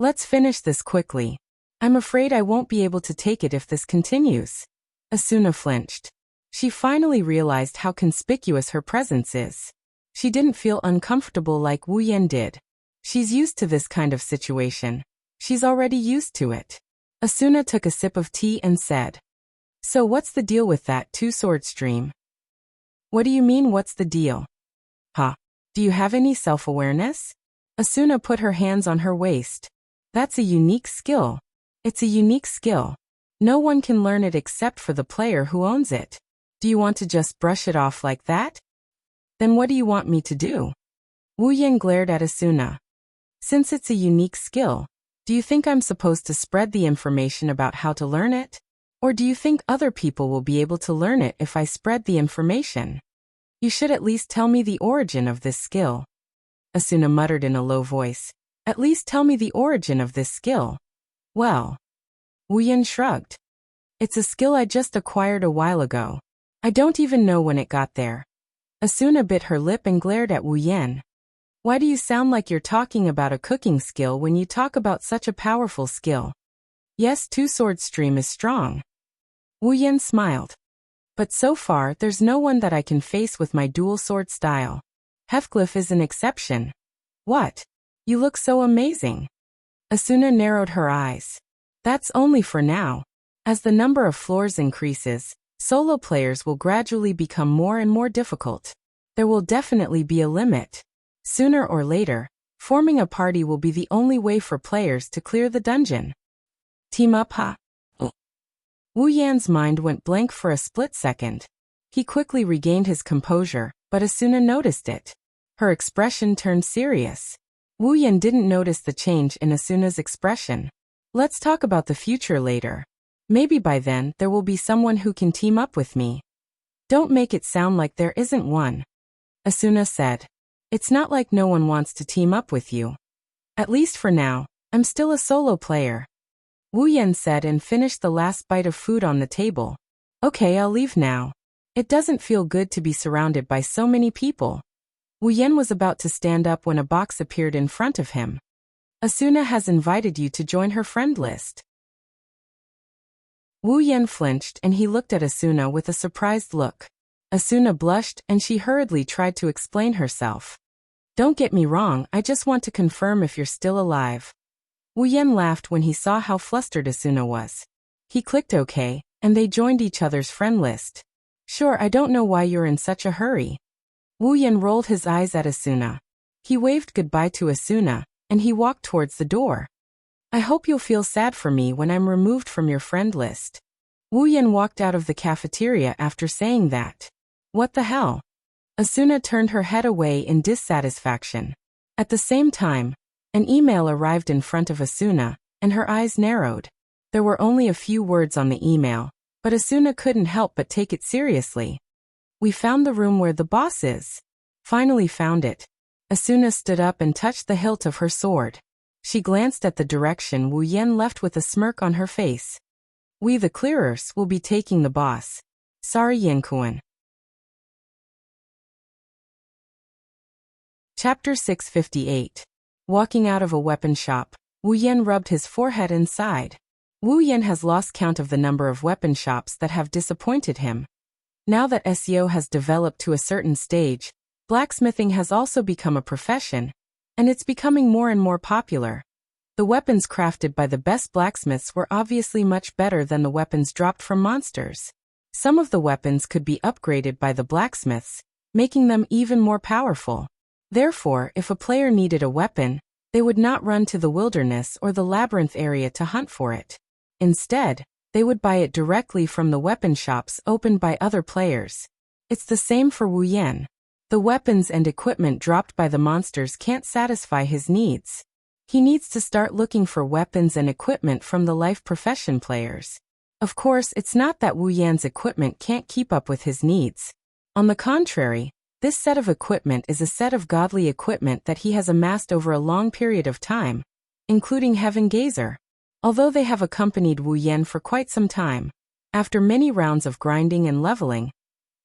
[SPEAKER 1] Let's finish this quickly. I'm afraid I won't be able to take it if this continues. Asuna flinched. She finally realized how conspicuous her presence is. She didn't feel uncomfortable like Wu Yan did. She's used to this kind of situation. She's already used to it. Asuna took a sip of tea and said, So what's the deal with that two-sword stream? What do you mean what's the deal? Huh? Do you have any self-awareness? Asuna put her hands on her waist. That's a unique skill. It's a unique skill. No one can learn it except for the player who owns it. Do you want to just brush it off like that? Then what do you want me to do? Wu Yan glared at Asuna. Since it's a unique skill, do you think I'm supposed to spread the information about how to learn it? Or do you think other people will be able to learn it if I spread the information? You should at least tell me the origin of this skill. Asuna muttered in a low voice. At least tell me the origin of this skill. Well. Wu Yan shrugged. It's a skill I just acquired a while ago. I don't even know when it got there. Asuna bit her lip and glared at Wu Yan. Why do you sound like you're talking about a cooking skill when you talk about such a powerful skill? Yes, two-sword stream is strong. Wu Yan smiled. But so far, there's no one that I can face with my dual sword style. Heathcliff is an exception. What? You look so amazing. Asuna narrowed her eyes. That's only for now. As the number of floors increases, solo players will gradually become more and more difficult. There will definitely be a limit. Sooner or later, Forming a party will be the only way for players to clear the dungeon. Team up, huh? Wu Yan's mind went blank for a split second. He quickly regained his composure, but Asuna noticed it. Her expression turned serious. Wu Yan didn't notice the change in Asuna's expression. Let's talk about the future later. Maybe by then there will be someone who can team up with me. Don't make it sound like there isn't one. Asuna said. It's not like no one wants to team up with you. At least for now, I'm still a solo player. Wu Yan said and finished the last bite of food on the table. Okay, I'll leave now. It doesn't feel good to be surrounded by so many people. Wu Yan was about to stand up when a box appeared in front of him. Asuna has invited you to join her friend list. Wu Yan flinched and he looked at Asuna with a surprised look. Asuna blushed and she hurriedly tried to explain herself. Don't get me wrong, I just want to confirm if you're still alive. Wu Yan laughed when he saw how flustered Asuna was. He clicked OK, and they joined each other's friend list. Sure, I don't know why you're in such a hurry. Wu Yan rolled his eyes at Asuna. He waved goodbye to Asuna, and he walked towards the door. I hope you'll feel sad for me when I'm removed from your friend list. Wu Yan walked out of the cafeteria after saying that. What the hell? Asuna turned her head away in dissatisfaction. At the same time, an email arrived in front of Asuna, and her eyes narrowed. There were only a few words on the email, but Asuna couldn't help but take it seriously. We found the room where the boss is. Finally found it. Asuna stood up and touched the hilt of her sword. She glanced at the direction Wu Yan left with a smirk on her face. We the clearers will be taking the boss. Sorry, Yankuan. Chapter 658. Walking out of a weapon shop, Wu Yan rubbed his forehead and sighed. Wu Yan has lost count of the number of weapon shops that have disappointed him. Now that SEO has developed to a certain stage, blacksmithing has also become a profession, and it's becoming more and more popular. The weapons crafted by the best blacksmiths were obviously much better than the weapons dropped from monsters. Some of the weapons could be upgraded by the blacksmiths, making them even more powerful. Therefore, if a player needed a weapon, they would not run to the wilderness or the labyrinth area to hunt for it. Instead, they would buy it directly from the weapon shops opened by other players. It's the same for Wu Yan. The weapons and equipment dropped by the monsters can't satisfy his needs. He needs to start looking for weapons and equipment from the life profession players. Of course, it's not that Wu Yan's equipment can't keep up with his needs. On the contrary, this set of equipment is a set of godly equipment that he has amassed over a long period of time, including Heaven Gazer. Although they have accompanied Wu Yan for quite some time, after many rounds of grinding and leveling,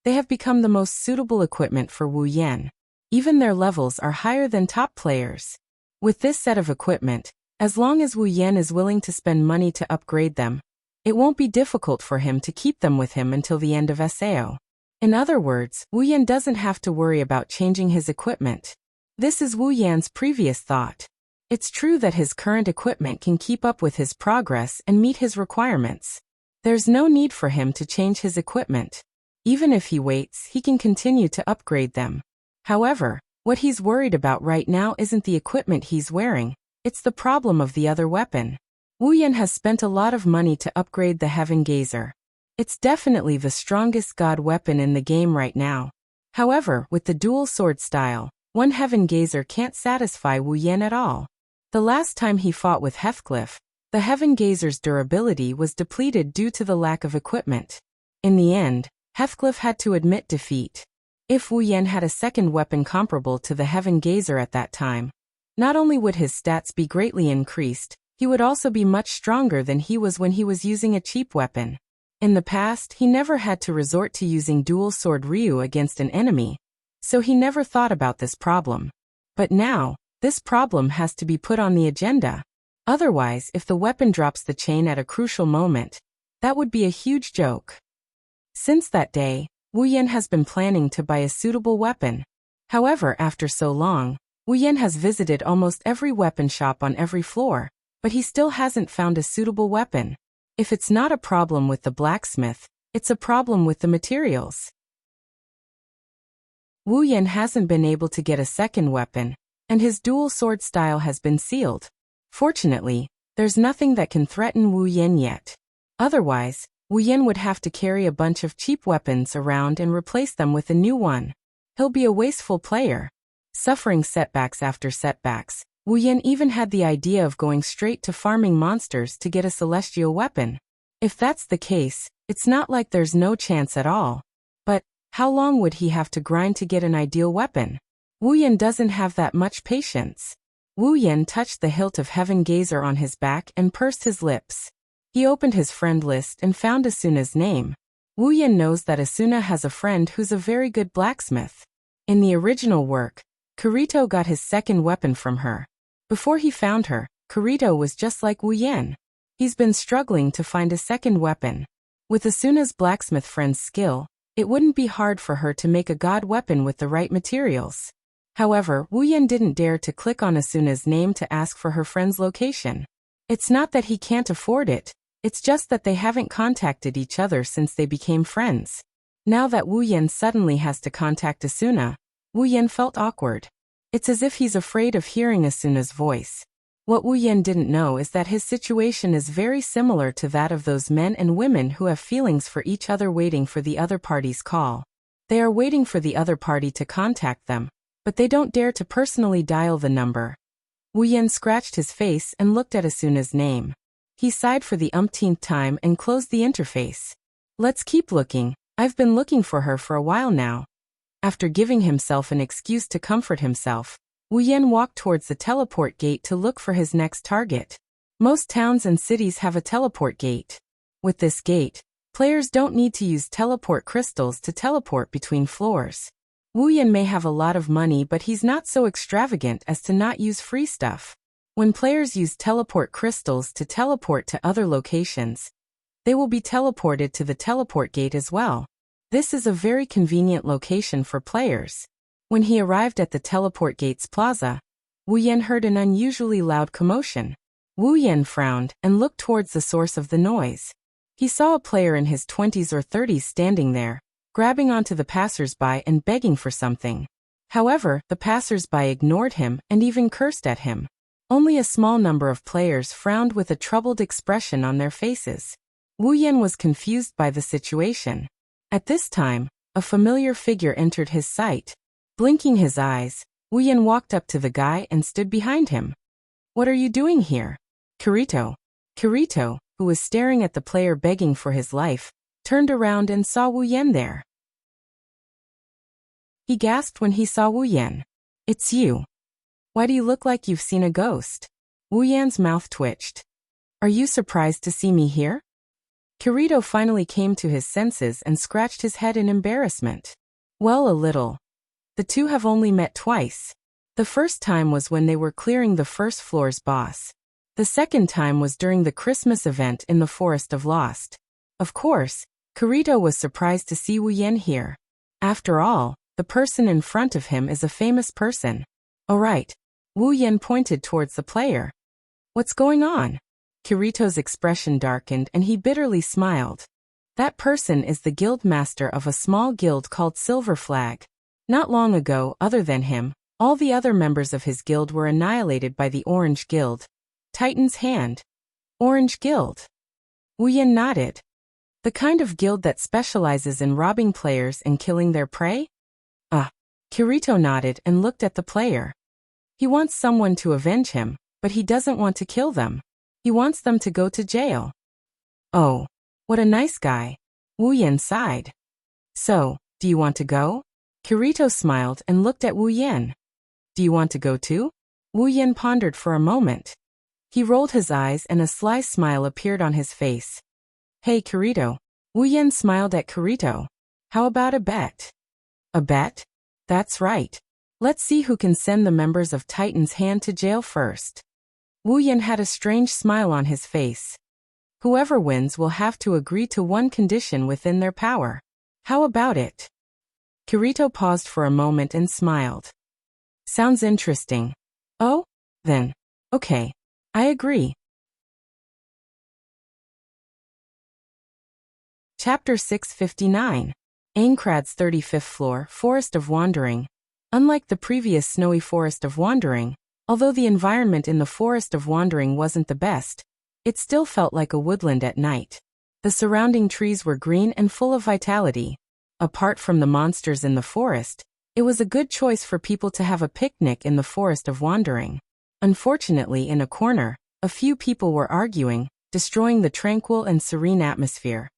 [SPEAKER 1] they have become the most suitable equipment for Wu Yan. Even their levels are higher than top players. With this set of equipment, as long as Wu Yan is willing to spend money to upgrade them, it won't be difficult for him to keep them with him until the end of SAO. In other words, Wu Yan doesn't have to worry about changing his equipment. This is Wu Yan's previous thought. It's true that his current equipment can keep up with his progress and meet his requirements. There's no need for him to change his equipment. Even if he waits, he can continue to upgrade them. However, what he's worried about right now isn't the equipment he's wearing, it's the problem of the other weapon. Wu Yan has spent a lot of money to upgrade the Heaven Gazer. It's definitely the strongest god weapon in the game right now. However, with the dual sword style, one Heaven Gazer can't satisfy Wu Yan at all. The last time he fought with Heathcliff, the Heaven Gazer's durability was depleted due to the lack of equipment. In the end, Heathcliff had to admit defeat. If Wu Yan had a second weapon comparable to the Heaven Gazer at that time, not only would his stats be greatly increased, he would also be much stronger than he was when he was using a cheap weapon. In the past, he never had to resort to using dual sword Ryu against an enemy, so he never thought about this problem. But now, this problem has to be put on the agenda. Otherwise, if the weapon drops the chain at a crucial moment, that would be a huge joke. Since that day, Wu Yan has been planning to buy a suitable weapon. However, after so long, Wu Yan has visited almost every weapon shop on every floor, but he still hasn't found a suitable weapon. If it's not a problem with the blacksmith, it's a problem with the materials. Wu Yan hasn't been able to get a second weapon, and his dual sword style has been sealed. Fortunately, there's nothing that can threaten Wu Yin yet. Otherwise, Wu Yin would have to carry a bunch of cheap weapons around and replace them with a new one. He'll be a wasteful player. Suffering setbacks after setbacks, Wu Yin even had the idea of going straight to farming monsters to get a celestial weapon. If that's the case, it's not like there's no chance at all. But how long would he have to grind to get an ideal weapon? Wu Yin doesn't have that much patience. Wu Yin touched the hilt of Heaven Gazer on his back and pursed his lips. He opened his friend list and found Asuna's name. Wu Yin knows that Asuna has a friend who's a very good blacksmith. In the original work, Kirito got his second weapon from her. Before he found her, Kirito was just like Wu Yin. He's been struggling to find a second weapon. With Asuna's blacksmith friend's skill, it wouldn't be hard for her to make a god weapon with the right materials. However, Wu Yin didn't dare to click on Asuna's name to ask for her friend's location. It's not that he can't afford it, it's just that they haven't contacted each other since they became friends. Now that Wu Yin suddenly has to contact Asuna, Wu Yin felt awkward. It's as if he's afraid of hearing Asuna's voice. What Wu Yin didn't know is that his situation is very similar to that of those men and women who have feelings for each other waiting for the other party's call. They are waiting for the other party to contact them, but they don't dare to personally dial the number. Wu Yin scratched his face and looked at Asuna's name. He sighed for the umpteenth time and closed the interface. Let's keep looking. I've been looking for her for a while now. After giving himself an excuse to comfort himself, Wu Yin walked towards the teleport gate to look for his next target. Most towns and cities have a teleport gate. With this gate, players don't need to use teleport crystals to teleport between floors. Wu Yin may have a lot of money, but he's not so extravagant as to not use free stuff. When players use teleport crystals to teleport to other locations, they will be teleported to the teleport gate as well. This is a very convenient location for players. When he arrived at the teleport gate's plaza, Wu Yin heard an unusually loud commotion. Wu Yin frowned and looked towards the source of the noise. He saw a player in his 20s or 30s standing there, grabbing onto the passers-by and begging for something. However, the passers-by ignored him and even cursed at him. Only a small number of players frowned with a troubled expression on their faces. Wu Yin was confused by the situation. At this time, a familiar figure entered his sight. Blinking his eyes, Wu Yin walked up to the guy and stood behind him. "What are you doing here?" Kirito, who was staring at the player begging for his life, turned around and saw Wu Yin there. He gasped when he saw Wu Yin. "It's you. Why do you look like you've seen a ghost?" Wu Yan's mouth twitched. "Are you surprised to see me here?" Kirito finally came to his senses and scratched his head in embarrassment. "Well, a little. The two have only met twice. The first time was when they were clearing the first floor's boss. The second time was during the Christmas event in the Forest of Lost. Of course, Kirito was surprised to see Wu Yin here. After all, the person in front of him is a famous person. All right." Wu Yin pointed towards the player. "What's going on?" Kirito's expression darkened and he bitterly smiled. "That person is the guild master of a small guild called Silver Flag. Not long ago, other than him, all the other members of his guild were annihilated by the Orange Guild. Titan's Hand. Orange Guild." Wu Yin nodded. "The kind of guild that specializes in robbing players and killing their prey?" Kirito nodded and looked at the player. "He wants someone to avenge him, but he doesn't want to kill them. He wants them to go to jail." "Oh, what a nice guy." Wu Yin sighed. "So, do you want to go?" Kirito smiled and looked at Wu Yin. "Do you want to go too?" Wu Yin pondered for a moment. He rolled his eyes and a sly smile appeared on his face. "Hey Kirito." Wu Yin smiled at Kirito. "How about a bet?" "A bet? That's right. Let's see who can send the members of Titan's Hand to jail first." Wu Yin had a strange smile on his face. "Whoever wins will have to agree to one condition within their power. How about it?" Kirito paused for a moment and smiled. "Sounds interesting. Oh? Then. Okay. I agree." Chapter 659. Aincrad's 35th Floor, Forest of Wandering. Unlike the previous snowy Forest of Wandering, although the environment in the Forest of Wandering wasn't the best, it still felt like a woodland at night. The surrounding trees were green and full of vitality. Apart from the monsters in the forest, it was a good choice for people to have a picnic in the Forest of Wandering. Unfortunately, in a corner, a few people were arguing, destroying the tranquil and serene atmosphere.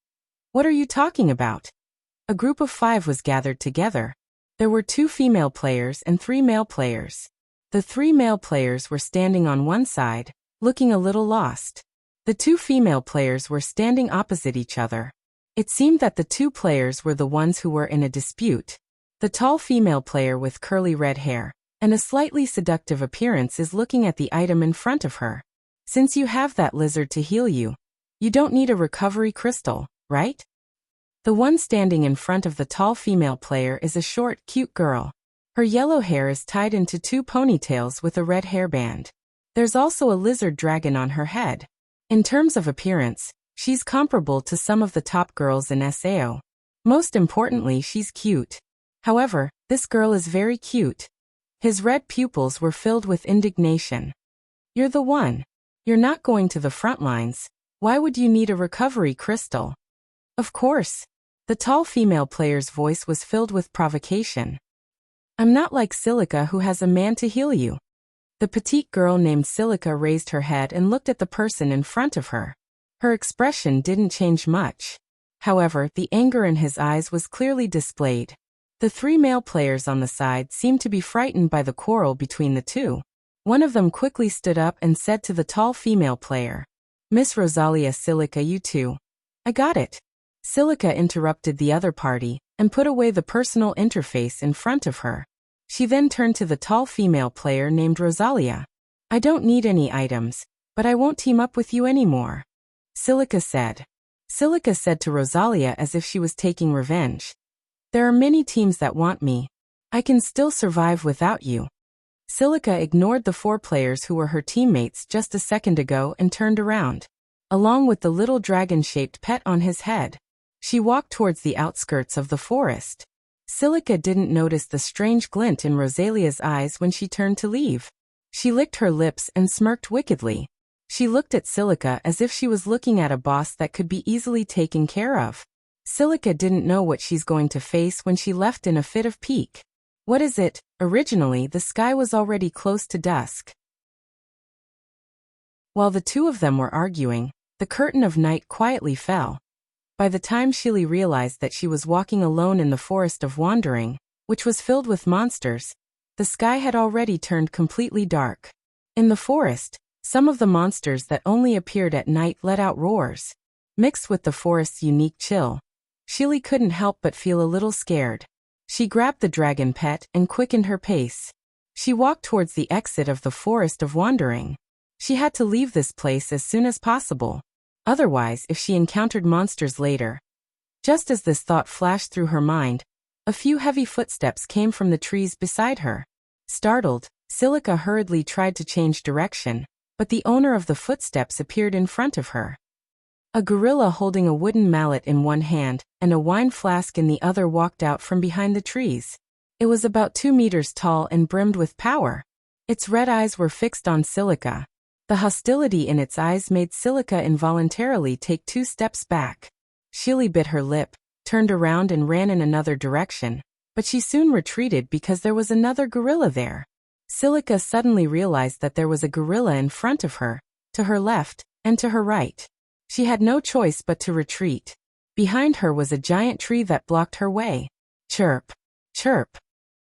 [SPEAKER 1] "What are you talking about?" A group of 5 was gathered together. There were 2 female players and 3 male players. The 3 male players were standing on one side, looking a little lost. The 2 female players were standing opposite each other. It seemed that the 2 players were the ones who were in a dispute. The tall female player with curly red hair and a slightly seductive appearance is looking at the item in front of her. "Since you have that lizard to heal you, you don't need a recovery crystal, right?" The one standing in front of the tall female player is a short, cute girl. Her yellow hair is tied into 2 ponytails with a red hairband. There's also a lizard dragon on her head. In terms of appearance, she's comparable to some of the top girls in SAO. Most importantly, she's cute. However, this girl is very cute. His red pupils were filled with indignation. "You're the one. You're not going to the front lines. Why would you need a recovery crystal?" "Of course." The tall female player's voice was filled with provocation. "I'm not like Silica who has a man to heal you." The petite girl named Silica raised her head and looked at the person in front of her. Her expression didn't change much. However, the anger in his eyes was clearly displayed. The 3 male players on the side seemed to be frightened by the quarrel between the 2. One of them quickly stood up and said to the tall female player, "Miss Rosalia Silica, you too." "I got it." Silica interrupted the other party and put away the personal interface in front of her. She then turned to the tall female player named Rosalia. "I don't need any items, but I won't team up with you anymore," Silica said. Silica said to Rosalia as if she was taking revenge, "There are many teams that want me. I can still survive without you." Silica ignored the 4 players who were her teammates just a second ago and turned around. Along with the little dragon-shaped pet on his head, she walked towards the outskirts of the forest. Silica didn't notice the strange glint in Rosalia's eyes when she turned to leave. She licked her lips and smirked wickedly. She looked at Silica as if she was looking at a boss that could be easily taken care of. Silica didn't know what she's going to face when she left in a fit of pique. What is it? Originally, the sky was already close to dusk. While the 2 of them were arguing, the curtain of night quietly fell. By the time Shili realized that she was walking alone in the Forest of Wandering, which was filled with monsters, the sky had already turned completely dark. In the forest, some of the monsters that only appeared at night let out roars. Mixed with the forest's unique chill, Shili couldn't help but feel a little scared. She grabbed the dragon pet and quickened her pace. She walked towards the exit of the Forest of Wandering. She had to leave this place as soon as possible. Otherwise, if she encountered monsters later. Just as this thought flashed through her mind, a few heavy footsteps came from the trees beside her. Startled, Silica hurriedly tried to change direction, but the owner of the footsteps appeared in front of her. A gorilla holding a wooden mallet in one hand and a wine flask in the other walked out from behind the trees. It was about 2 meters tall and brimmed with power. Its red eyes were fixed on Silica. The hostility in its eyes made Silica involuntarily take 2 steps back. Shili bit her lip, turned around and ran in another direction, but she soon retreated because there was another gorilla there. Silica suddenly realized that there was a gorilla in front of her, to her left, and to her right. She had no choice but to retreat. Behind her was a giant tree that blocked her way. Chirp! Chirp!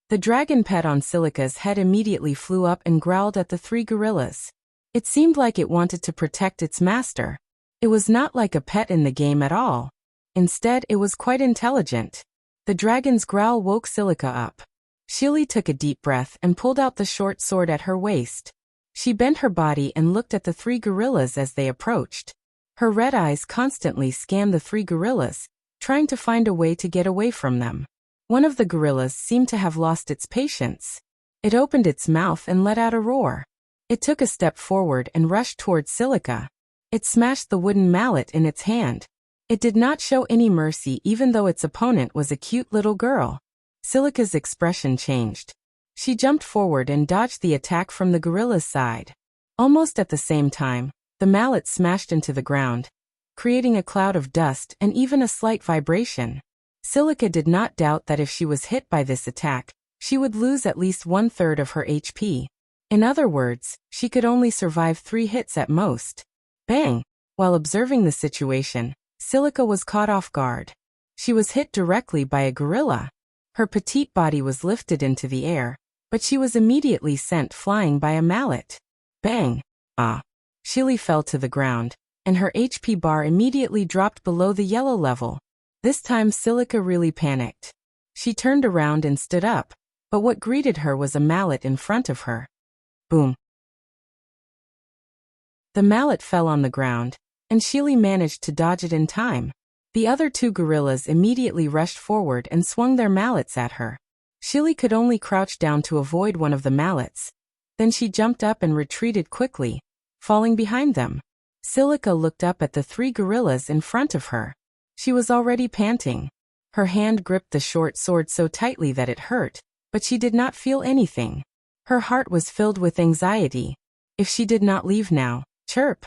[SPEAKER 1] The dragon pet on Silica's head immediately flew up and growled at the 3 gorillas. It seemed like it wanted to protect its master. It was not like a pet in the game at all. Instead, it was quite intelligent. The dragon's growl woke Silica up. Shili took a deep breath and pulled out the short sword at her waist. She bent her body and looked at the 3 gorillas as they approached. Her red eyes constantly scanned the 3 gorillas, trying to find a way to get away from them. One of the gorillas seemed to have lost its patience. It opened its mouth and let out a roar. It took a step forward and rushed towards Silica. It smashed the wooden mallet in its hand. It did not show any mercy even though its opponent was a cute little girl. Silica's expression changed. She jumped forward and dodged the attack from the gorilla's side. Almost at the same time, the mallet smashed into the ground, creating a cloud of dust and even a slight vibration. Silica did not doubt that if she was hit by this attack, she would lose at least 1/3 of her HP. In other words, she could only survive 3 hits at most. Bang! While observing the situation, Silica was caught off guard. She was hit directly by a gorilla. Her petite body was lifted into the air, but she was immediately sent flying by a mallet. Bang! Ah! Shili fell to the ground, and her HP bar immediately dropped below the yellow level. This time Silica really panicked. She turned around and stood up, but what greeted her was a mallet in front of her. Boom! The mallet fell on the ground, and Shili managed to dodge it in time. The other 2 gorillas immediately rushed forward and swung their mallets at her. Shili could only crouch down to avoid one of the mallets. Then she jumped up and retreated quickly, falling behind them. Silica looked up at the 3 gorillas in front of her. She was already panting. Her hand gripped the short sword so tightly that it hurt, but she did not feel anything. Her heart was filled with anxiety. If she did not leave now, chirp!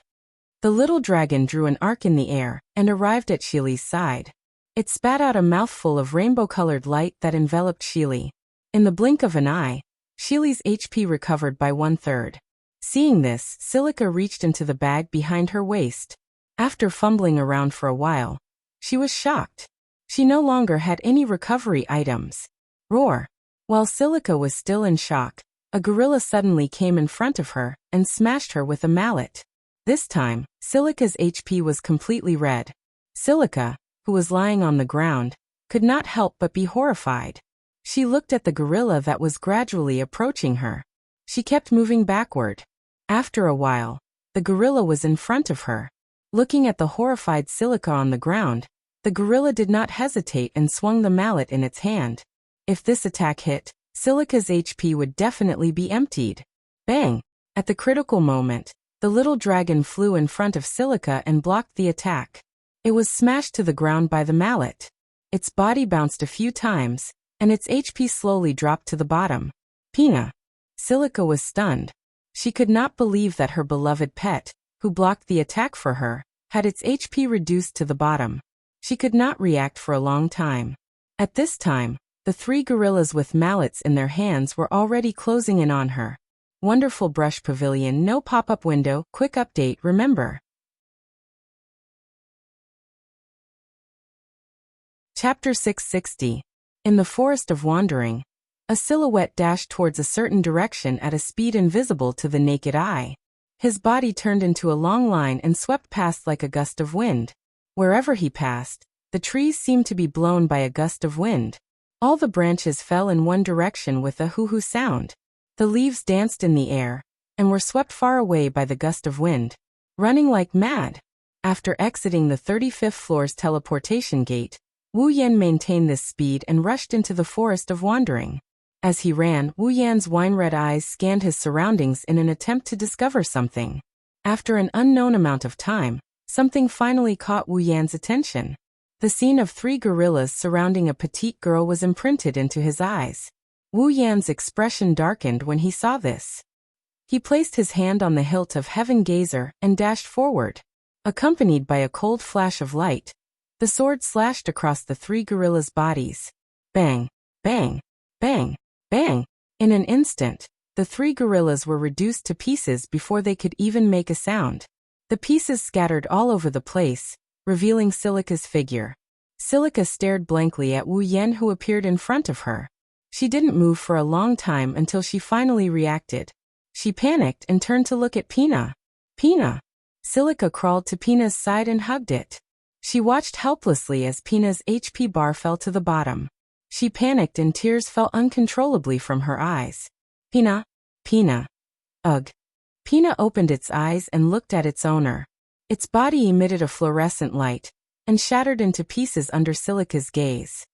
[SPEAKER 1] The little dragon drew an arc in the air and arrived at Shili's side. It spat out a mouthful of rainbow-colored light that enveloped Shili. In the blink of an eye, Shili's HP recovered by 1/3. Seeing this, Silica reached into the bag behind her waist. After fumbling around for a while, she was shocked. She no longer had any recovery items. Roar! While Silica was still in shock, a gorilla suddenly came in front of her and smashed her with a mallet. This time, Silica's HP was completely red. Silica, who was lying on the ground, could not help but be horrified. She looked at the gorilla that was gradually approaching her. She kept moving backward. After a while, the gorilla was in front of her. Looking at the horrified Silica on the ground, the gorilla did not hesitate and swung the mallet in its hand. If this attack hit, Silica's HP would definitely be emptied. Bang! At the critical moment, the little dragon flew in front of Silica and blocked the attack. It was smashed to the ground by the mallet. Its body bounced a few times, and its HP slowly dropped to the bottom. Pina! Silica was stunned. She could not believe that her beloved pet, who blocked the attack for her, had its HP reduced to the bottom. She could not react for a long time. At this time, the 3 gorillas with mallets in their hands were already closing in on her. Wonderful brush pavilion, no pop-up window, quick update, remember. Chapter 660. In the Forest of Wandering. A silhouette dashed towards a certain direction at a speed invisible to the naked eye. His body turned into a long line and swept past like a gust of wind. Wherever he passed, the trees seemed to be blown by a gust of wind. All the branches fell in one direction with a hoo-hoo sound. The leaves danced in the air, and were swept far away by the gust of wind. Running like mad. After exiting the 35th floor's teleportation gate, Wu Yan maintained this speed and rushed into the Forest of Wandering. As he ran, Wu Yan's wine-red eyes scanned his surroundings in an attempt to discover something. After an unknown amount of time, something finally caught Wu Yan's attention. The scene of 3 gorillas surrounding a petite girl was imprinted into his eyes. Wu Yan's expression darkened when he saw this. He placed his hand on the hilt of Heaven Gazer and dashed forward. Accompanied by a cold flash of light, the sword slashed across the 3 gorillas' bodies. Bang! Bang! Bang! Bang! In an instant, the 3 gorillas were reduced to pieces before they could even make a sound. The pieces scattered all over the place, revealing Silica's figure. Silica stared blankly at Wu Yan, who appeared in front of her. She didn't move for a long time until she finally reacted. She panicked and turned to look at Pina. Pina! Silica crawled to Pina's side and hugged it. She watched helplessly as Pina's HP bar fell to the bottom. She panicked and tears fell uncontrollably from her eyes. Pina! Pina! Ugh! Pina opened its eyes and looked at its owner. Its body emitted a fluorescent light, and shattered into pieces under Silica's gaze.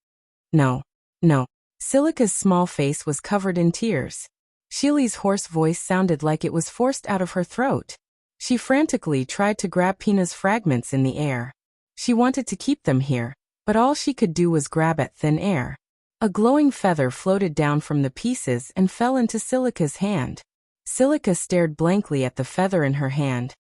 [SPEAKER 1] No. No. Silica's small face was covered in tears. Shili's hoarse voice sounded like it was forced out of her throat. She frantically tried to grab Pina's fragments in the air. She wanted to keep them here, but all she could do was grab at thin air. A glowing feather floated down from the pieces and fell into Silica's hand. Silica stared blankly at the feather in her hand.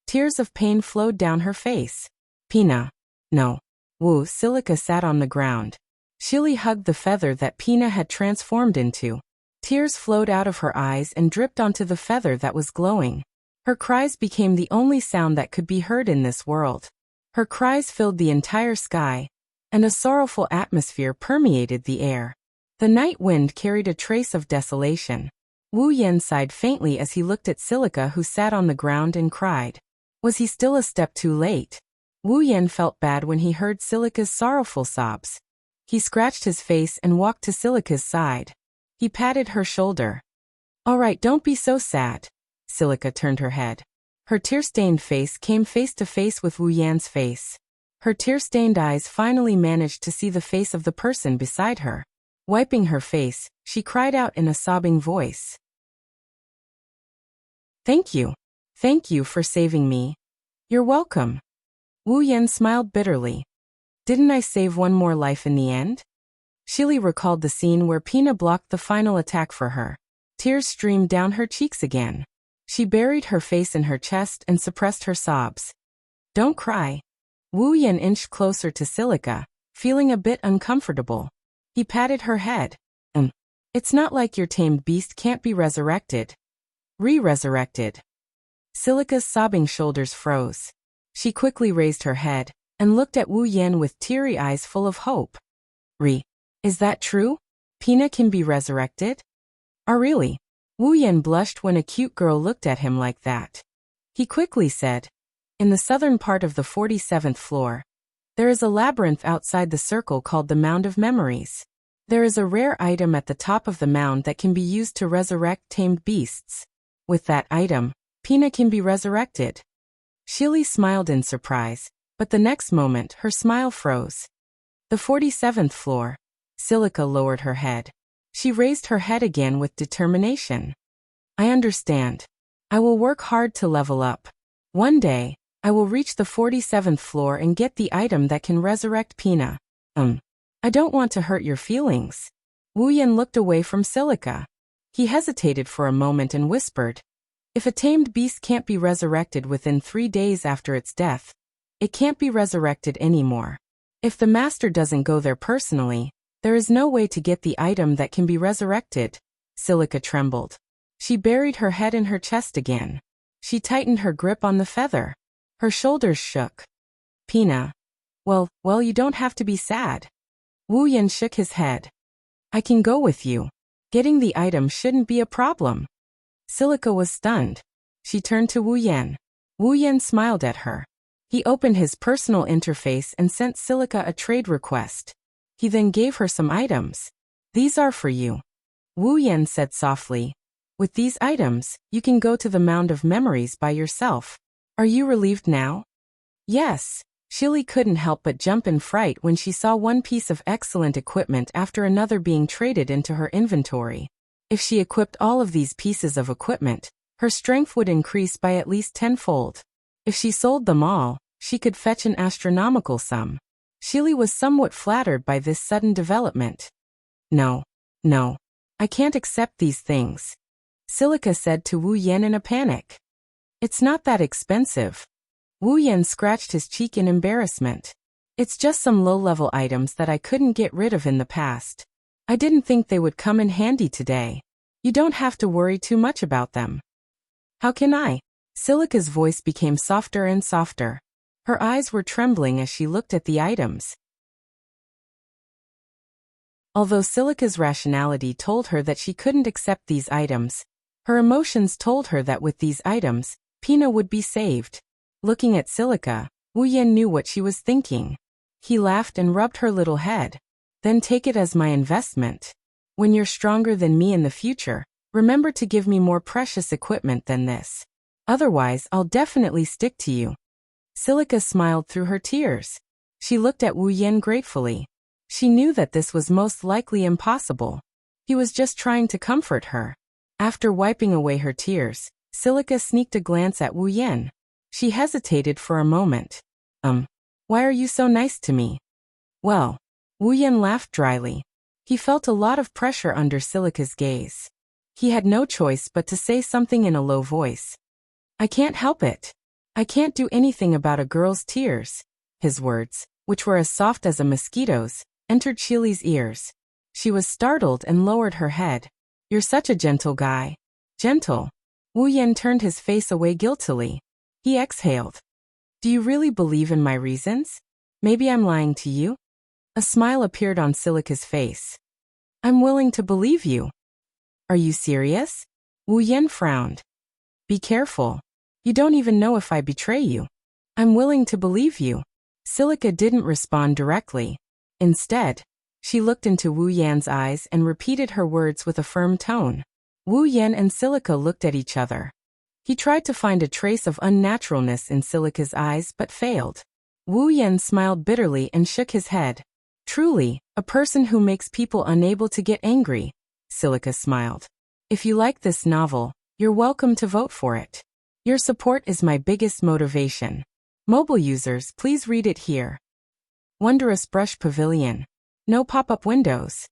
[SPEAKER 1] Tears of pain flowed down her face. Pina. No. Wu. Silica sat on the ground. Shili hugged the feather that Pina had transformed into. Tears flowed out of her eyes and dripped onto the feather that was glowing. Her cries became the only sound that could be heard in this world. Her cries filled the entire sky, and a sorrowful atmosphere permeated the air. The night wind carried a trace of desolation. Wu Yan sighed faintly as he looked at Silica, who sat on the ground and cried. Was he still a step too late? Wu Yan felt bad when he heard Silica's sorrowful sobs. He scratched his face and walked to Silica's side. He patted her shoulder. All right, don't be so sad. Silica turned her head. Her tear-stained face came face to face with Wu Yan's face. Her tear-stained eyes finally managed to see the face of the person beside her. Wiping her face, she cried out in a sobbing voice. Thank you. Thank you for saving me. You're welcome. Wu Yan smiled bitterly. Didn't I save one more life in the end? Shili recalled the scene where Pina blocked the final attack for her. Tears streamed down her cheeks again. She buried her face in her chest and suppressed her sobs. Don't cry. Wu Yan inched closer to Silica, feeling a bit uncomfortable. He patted her head. It's not like your tamed beast can't be resurrected. Re-resurrected. Silica's sobbing shoulders froze. She quickly raised her head and looked at Wu Yan with teary eyes full of hope. Is that true? Pina can be resurrected? Oh really? Wu Yan blushed when a cute girl looked at him like that. He quickly said, in the southern part of the 47th floor, there is a labyrinth outside the circle called the Mound of Memories. There is a rare item at the top of the mound that can be used to resurrect tamed beasts. With that item, Pina can be resurrected. Shili smiled in surprise, but the next moment her smile froze. The 47th floor. Silica lowered her head. She raised her head again with determination. I understand. I will work hard to level up. One day, I will reach the 47th floor and get the item that can resurrect Pina. I don't want to hurt your feelings. Wu Yan looked away from Silica. He hesitated for a moment and whispered, if a tamed beast can't be resurrected within 3 days after its death, it can't be resurrected anymore. If the master doesn't go there personally, there is no way to get the item that can be resurrected. Silica trembled. She buried her head in her chest again. She tightened her grip on the feather. Her shoulders shook. Pina. Well, you don't have to be sad. Wu Yan shook his head. I can go with you. Getting the item shouldn't be a problem. Silica was stunned. She turned to Wu Yan. Wu Yan smiled at her. He opened his personal interface and sent Silica a trade request. He then gave her some items. These are for you. Wu Yan said softly. With these items, you can go to the Mound of Memories by yourself. Are you relieved now? Yes. Shili couldn't help but jump in fright when she saw one piece of excellent equipment after another being traded into her inventory. If she equipped all of these pieces of equipment, her strength would increase by at least 10-fold. If she sold them all, she could fetch an astronomical sum. Shili was somewhat flattered by this sudden development. No. I can't accept these things. Silica said to Wu Yan in a panic. It's not that expensive. Wu Yan scratched his cheek in embarrassment. It's just some low-level items that I couldn't get rid of in the past. I didn't think they would come in handy today. You don't have to worry too much about them. How can I? Silica's voice became softer and softer. Her eyes were trembling as she looked at the items. Although Silica's rationality told her that she couldn't accept these items, her emotions told her that with these items, Pina would be saved. Looking at Silica, Wu Yan knew what she was thinking. He laughed and rubbed her little head. Then take it as my investment. When you're stronger than me in the future, remember to give me more precious equipment than this. Otherwise, I'll definitely stick to you. Silica smiled through her tears. She looked at Wu Yan gratefully. She knew that this was most likely impossible. He was just trying to comfort her. After wiping away her tears, Silica sneaked a glance at Wu Yan. She hesitated for a moment. Why are you so nice to me? Well, Wu Yan laughed dryly. He felt a lot of pressure under Silica's gaze. He had no choice but to say something in a low voice. I can't help it. I can't do anything about a girl's tears. His words, which were as soft as a mosquito's, entered Chili's ears. She was startled and lowered her head. You're such a gentle guy. Gentle. Wu Yan turned his face away guiltily. He exhaled. Do you really believe in my reasons? Maybe I'm lying to you? A smile appeared on Silica's face. I'm willing to believe you. Are you serious? Wu Yan frowned. Be careful. You don't even know if I betray you. I'm willing to believe you. Silica didn't respond directly. Instead, she looked into Wu Yan's eyes and repeated her words with a firm tone. Wu Yan and Silica looked at each other. He tried to find a trace of unnaturalness in Silica's eyes but failed. Wu Yan smiled bitterly and shook his head. Truly, a person who makes people unable to get angry. Silica smiled. If you like this novel, you're welcome to vote for it. Your support is my biggest motivation. Mobile users, please read it here. Wondrous Brush Pavilion. No pop-up windows.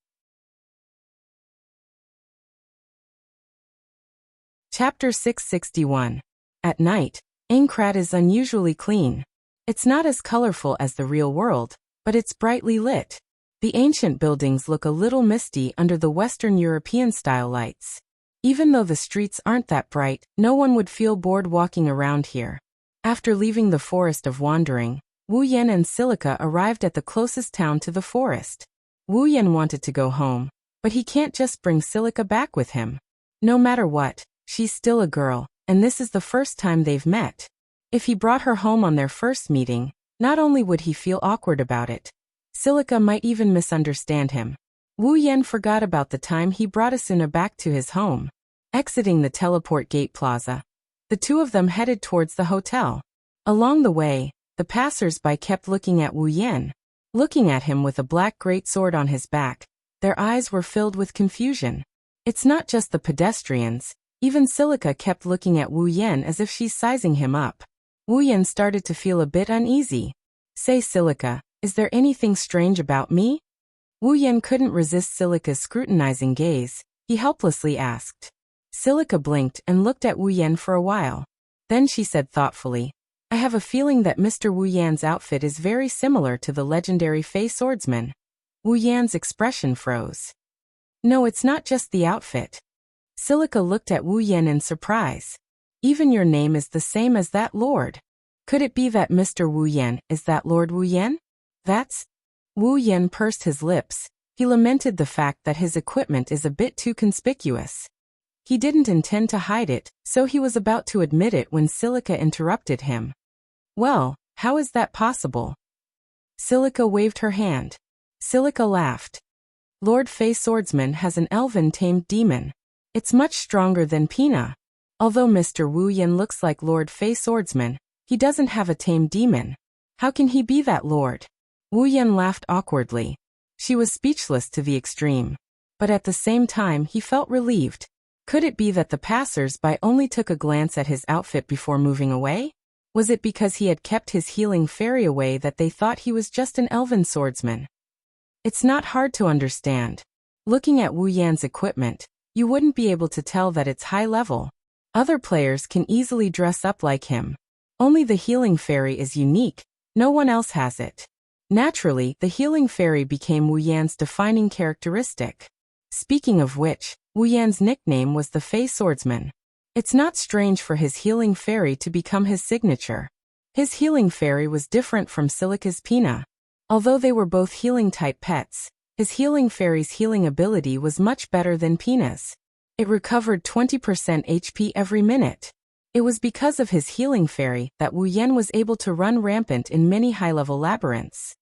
[SPEAKER 1] Chapter 661. At night, Aincrad is unusually clean. It's not as colorful as the real world, but it's brightly lit. The ancient buildings look a little misty under the Western European-style lights. Even though the streets aren't that bright, no one would feel bored walking around here. After leaving the Forest of Wandering, Wu Yan and Silica arrived at the closest town to the forest. Wu Yan wanted to go home, but he can't just bring Silica back with him. No matter what, she's still a girl, and this is the first time they've met. If he brought her home on their first meeting, not only would he feel awkward about it, Silica might even misunderstand him. Wu Yan forgot about the time he brought Asuna back to his home. Exiting the teleport gate plaza, the two of them headed towards the hotel. Along the way, the passers-by kept looking at Wu Yan. Looking at him with a black greatsword on his back, their eyes were filled with confusion. It's not just the pedestrians, even Silica kept looking at Wu Yan as if she's sizing him up. Wu Yan started to feel a bit uneasy. Say, Silica, is there anything strange about me? Wu Yan couldn't resist Silica's scrutinizing gaze. He helplessly asked. Silica blinked and looked at Wu Yan for a while. Then she said thoughtfully, I have a feeling that Mr. Wu Yan's outfit is very similar to the legendary Fey swordsman. Wu Yan's expression froze. No, it's not just the outfit. Silica looked at Wu Yan in surprise. Even your name is the same as that lord. Could it be that Mr. Wu Yan is that Lord Wu Yan? That's... Wu Yan pursed his lips. He lamented the fact that his equipment is a bit too conspicuous. He didn't intend to hide it, so he was about to admit it when Silica interrupted him. Well, how is that possible? Silica waved her hand. Silica laughed. Lord Fey Swordsman has an elven-tamed demon. It's much stronger than Pina. Although Mr. Wu Yan looks like Lord Fey Swordsman, he doesn't have a tamed demon. How can he be that lord? Wu Yan laughed awkwardly. She was speechless to the extreme. But at the same time he felt relieved. Could it be that the passers-by only took a glance at his outfit before moving away? Was it because he had kept his healing fairy away that they thought he was just an elven swordsman? It's not hard to understand. Looking at Wu Yan's equipment, you wouldn't be able to tell that it's high level. Other players can easily dress up like him. Only the healing fairy is unique. No one else has it. Naturally, the healing fairy became Wu Yan's defining characteristic. Speaking of which, Wu Yan's nickname was the Fey Swordsman. It's not strange for his healing fairy to become his signature. His healing fairy was different from Silica's Pina. Although they were both healing-type pets, his healing fairy's healing ability was much better than Pina's. It recovered 20% HP every minute. It was because of his healing fairy that Wu Yan was able to run rampant in many high-level labyrinths.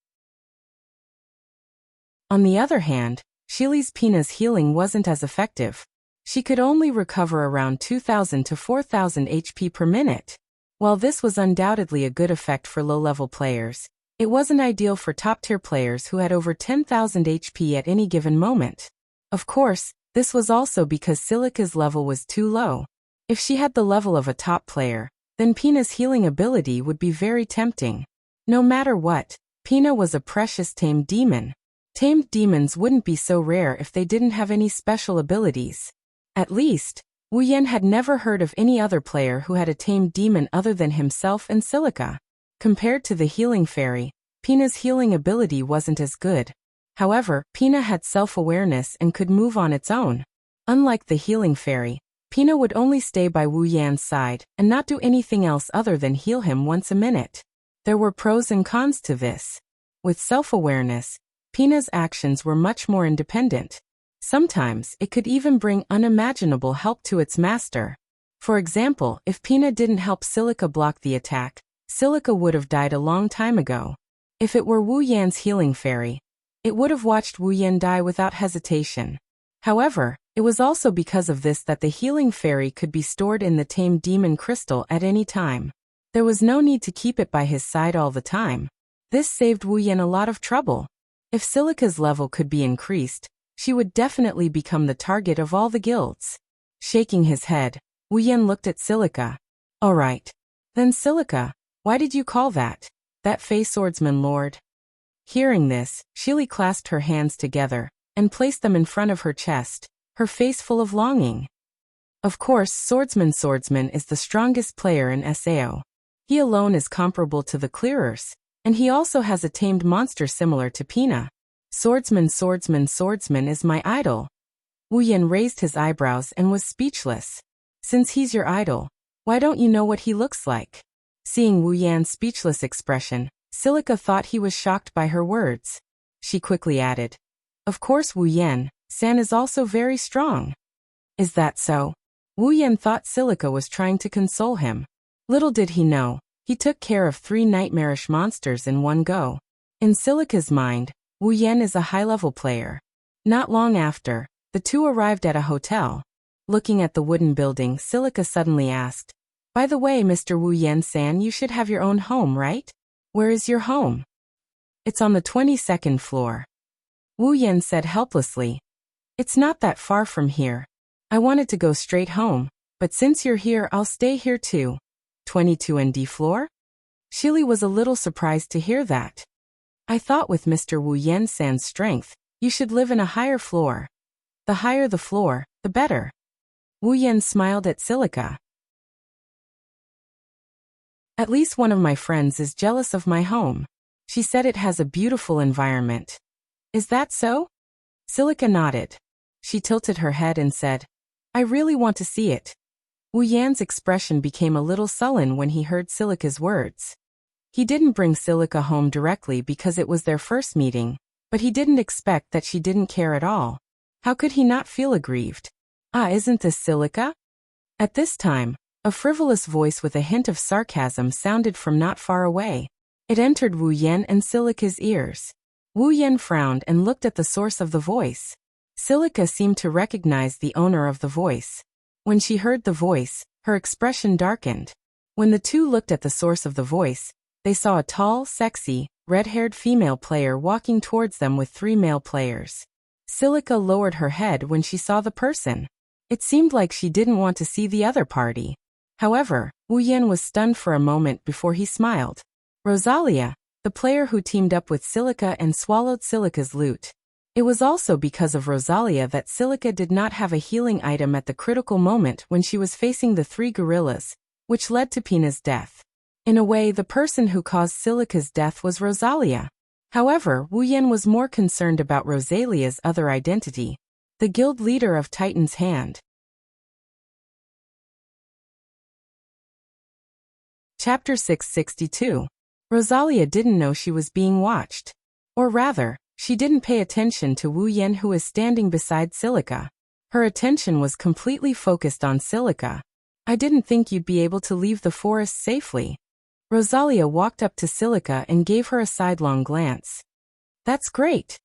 [SPEAKER 1] On the other hand, Shili's Pina's healing wasn't as effective. She could only recover around 2,000 to 4,000 HP per minute. While this was undoubtedly a good effect for low-level players, it wasn't ideal for top-tier players who had over 10,000 HP at any given moment. Of course, this was also because Silica's level was too low. If she had the level of a top player, then Pina's healing ability would be very tempting. No matter what, Pina was a precious tamed demon. Tamed demons wouldn't be so rare if they didn't have any special abilities. At least, Wu Yan had never heard of any other player who had a tamed demon other than himself and Silica. Compared to the healing fairy, Pina's healing ability wasn't as good. However, Pina had self-awareness and could move on its own. Unlike the healing fairy, Pina would only stay by Wu Yan's side and not do anything else other than heal him once a minute. There were pros and cons to this. With self-awareness, Pina's actions were much more independent. Sometimes, it could even bring unimaginable help to its master. For example, if Pina didn't help Silica block the attack, Silica would have died a long time ago. If it were Wu Yan's healing fairy, it would have watched Wu Yan die without hesitation. However, it was also because of this that the healing fairy could be stored in the tamed demon crystal at any time. There was no need to keep it by his side all the time. This saved Wu Yan a lot of trouble. If Silica's level could be increased, she would definitely become the target of all the guilds. Shaking his head, Wu Yan looked at Silica. All right. Then Silica, why did you call that Fey swordsman lord? Hearing this, Shili clasped her hands together and placed them in front of her chest, her face full of longing. Of course, Swordsman is the strongest player in SAO. He alone is comparable to the clearers, and he also has a tamed monster similar to Pina. Swordsman is my idol. Wu Yan raised his eyebrows and was speechless. Since he's your idol, why don't you know what he looks like? Seeing Wu Yan's speechless expression, Silica thought he was shocked by her words. She quickly added, of course Wu Yan-san is also very strong. Is that so? Wu Yan thought Silica was trying to console him. Little did he know, he took care of 3 nightmarish monsters in one go. In Silica's mind, Wu Yan is a high-level player. Not long after, the two arrived at a hotel. Looking at the wooden building, Silica suddenly asked, by the way, Mr. Wu Yan-san, you should have your own home, right? Where is your home? It's on the 22nd floor. Wu Yan said helplessly. It's not that far from here. I wanted to go straight home, but since you're here, I'll stay here too. 22nd floor? Shili was a little surprised to hear that. I thought with Mr. Wu Yan-san's strength, you should live in a higher floor. The higher the floor, the better. Wu Yan smiled at Silica. At least one of my friends is jealous of my home. She said it has a beautiful environment. Is that so? Silica nodded. She tilted her head and said, I really want to see it. Wu Yan's expression became a little sullen when he heard Silica's words. He didn't bring Silica home directly because it was their first meeting, but he didn't expect that she didn't care at all. How could he not feel aggrieved? Ah, isn't this Silica? At this time, a frivolous voice with a hint of sarcasm sounded from not far away. It entered Wu Yan and Silica's ears. Wu Yan frowned and looked at the source of the voice. Silica seemed to recognize the owner of the voice. When she heard the voice, her expression darkened. When the two looked at the source of the voice, they saw a tall, sexy, red-haired female player walking towards them with 3 male players. Silica lowered her head when she saw the person. It seemed like she didn't want to see the other party. However, Wu Yan was stunned for a moment before he smiled. Rosalia, the player who teamed up with Silica and swallowed Silica's loot. It was also because of Rosalia that Silica did not have a healing item at the critical moment when she was facing the 3 gorillas, which led to Pina's death. In a way, the person who caused Silica's death was Rosalia. However, Wu Yan was more concerned about Rosalia's other identity, the guild leader of Titan's Hand. Chapter 662. Rosalia didn't know she was being watched. Or rather, she didn't pay attention to Wu Yan, who was standing beside Silica. Her attention was completely focused on Silica. I didn't think you'd be able to leave the forest safely. Rosalia walked up to Silica and gave her a sidelong glance. That's great.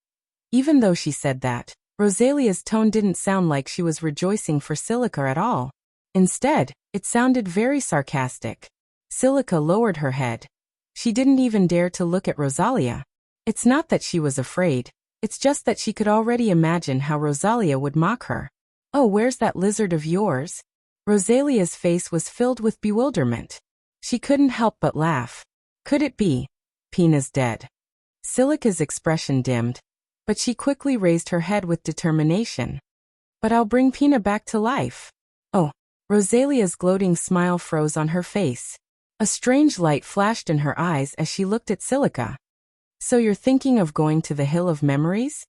[SPEAKER 1] Even though she said that, Rosalia's tone didn't sound like she was rejoicing for Silica at all. Instead, it sounded very sarcastic. Silica lowered her head. She didn't even dare to look at Rosalia. It's not that she was afraid, it's just that she could already imagine how Rosalia would mock her. Oh, where's that lizard of yours? Rosalia's face was filled with bewilderment. She couldn't help but laugh. Could it be? Pina's dead. Silica's expression dimmed. but she quickly raised her head with determination. But I'll bring Pina back to life. Oh, Rosalia's gloating smile froze on her face. A strange light flashed in her eyes as she looked at Silica. So you're thinking of going to the Hill of Memories?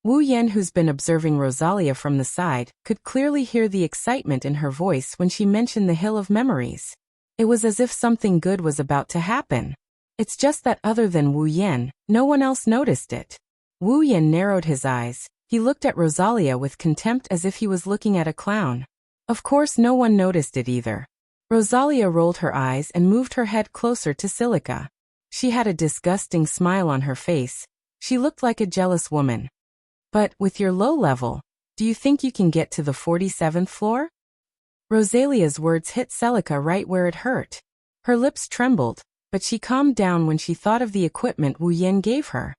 [SPEAKER 1] Wu Yan, who's been observing Rosalia from the side, could clearly hear the excitement in her voice when she mentioned the Hill of Memories. It was as if something good was about to happen. It's just that other than Wu Yan, no one else noticed it. Wu Yan narrowed his eyes. He looked at Rosalia with contempt as if he was looking at a clown. Of course no one noticed it either. Rosalia rolled her eyes and moved her head closer to Silica. She had a disgusting smile on her face. She looked like a jealous woman. But, with your low level, do you think you can get to the 47th floor? Rosalia's words hit Silica right where it hurt. Her lips trembled, but she calmed down when she thought of the equipment Wu Yan gave her.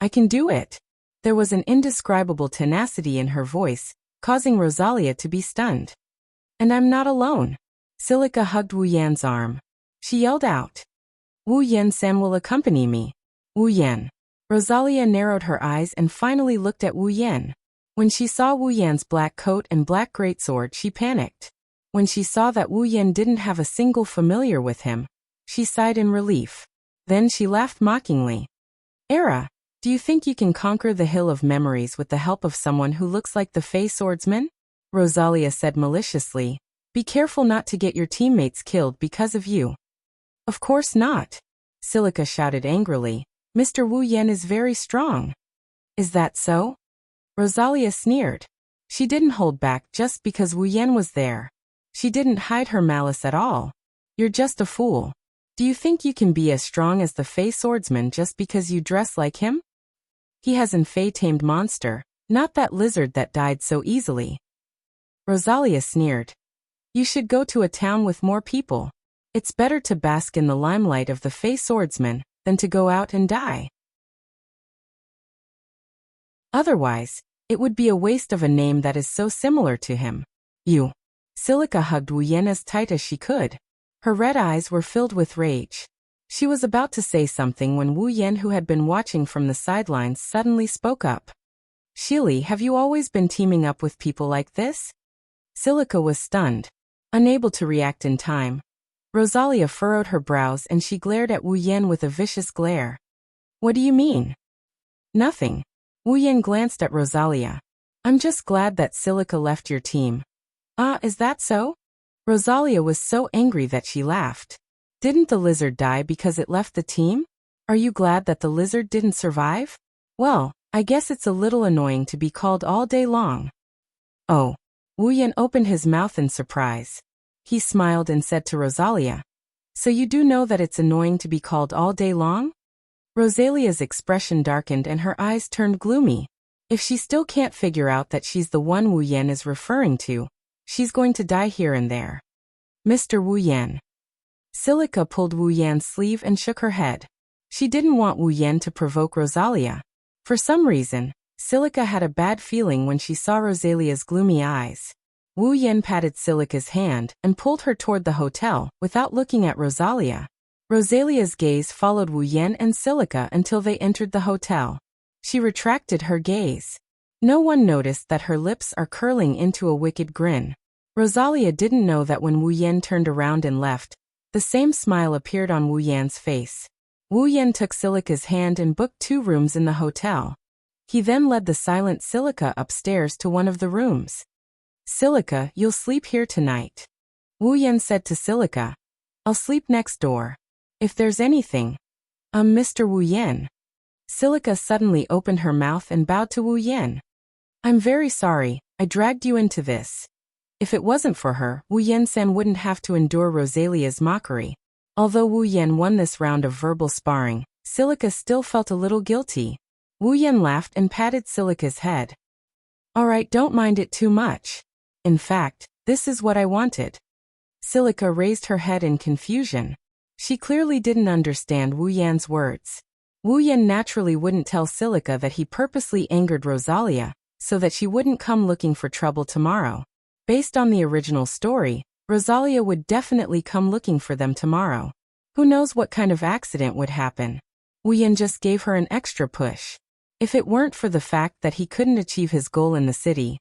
[SPEAKER 1] I can do it. There was an indescribable tenacity in her voice, causing Rosalia to be stunned. And I'm not alone. Silica hugged Wu Yan's arm. She yelled out. Wu Yan-san will accompany me. Wu Yan. Rosalia narrowed her eyes and finally looked at Wu Yan. When she saw Wu Yan's black coat and black greatsword, she panicked. When she saw that Wu Yan didn't have a single familiar with him, she sighed in relief. Then she laughed mockingly. Era, do you think you can conquer the Hill of Memories with the help of someone who looks like the Fey Swordsman? Rosalia said maliciously. Be careful not to get your teammates killed because of you. Of course not. Silica shouted angrily. Mr. Wu Yan is very strong. Is that so? Rosalia sneered. She didn't hold back just because Wu Yan was there. She didn't hide her malice at all. You're just a fool. Do you think you can be as strong as the Fey Swordsman just because you dress like him? He has an Fey-tamed monster, not that lizard that died so easily. Rosalia sneered. You should go to a town with more people. It's better to bask in the limelight of the Fey Swordsman than to go out and die. Otherwise, it would be a waste of a name that is so similar to him. You. Silica hugged Wu Yan as tight as she could. Her red eyes were filled with rage. She was about to say something when Wu Yan, who had been watching from the sidelines, suddenly spoke up. Shili, have you always been teaming up with people like this? Silica was stunned, unable to react in time. Rosalia furrowed her brows and she glared at Wu Yan with a vicious glare. What do you mean? Nothing. Wu Yan glanced at Rosalia. I'm just glad that Silica left your team. Ah, is that so? Rosalia was so angry that she laughed. Didn't the lizard die because it left the team? Are you glad that the lizard didn't survive? Well, I guess it's a little annoying to be called all day long. Oh. Wu Yan opened his mouth in surprise. He smiled and said to Rosalia, so you do know that it's annoying to be called all day long? Rosalia's expression darkened and her eyes turned gloomy. If she still can't figure out that she's the one Wu Yan is referring to, she's going to die here and there. Mr. Wu Yan. Silica pulled Wu Yan's sleeve and shook her head. She didn't want Wu Yan to provoke Rosalia. For some reason, Silica had a bad feeling when she saw Rosalia's gloomy eyes. Wu Yan patted Silica's hand and pulled her toward the hotel without looking at Rosalia. Rosalia's gaze followed Wu Yan and Silica until they entered the hotel. She retracted her gaze. No one noticed that her lips are curling into a wicked grin. Rosalia didn't know that when Wu Yan turned around and left, the same smile appeared on Wu Yan's face. Wu Yan took Silica's hand and booked 2 rooms in the hotel. He then led the silent Silica upstairs to one of the rooms. Silica, you'll sleep here tonight. Wu Yan said to Silica. I'll sleep next door. If there's anything. Mr. Wu Yan. Silica suddenly opened her mouth and bowed to Wu Yan. I'm very sorry, I dragged you into this. If it wasn't for her, Wu Yan-san wouldn't have to endure Rosalia's mockery. Although Wu Yan won this round of verbal sparring, Silica still felt a little guilty. Wu Yan laughed and patted Silica's head. Alright, don't mind it too much. In fact, this is what I wanted. Silica raised her head in confusion. She clearly didn't understand Wu Yan's words. Wu Yan naturally wouldn't tell Silica that he purposely angered Rosalia, so that she wouldn't come looking for trouble tomorrow. Based on the original story, Rosalia would definitely come looking for them tomorrow. Who knows what kind of accident would happen? Wu Yan just gave her an extra push. If it weren't for the fact that he couldn't achieve his goal in the city,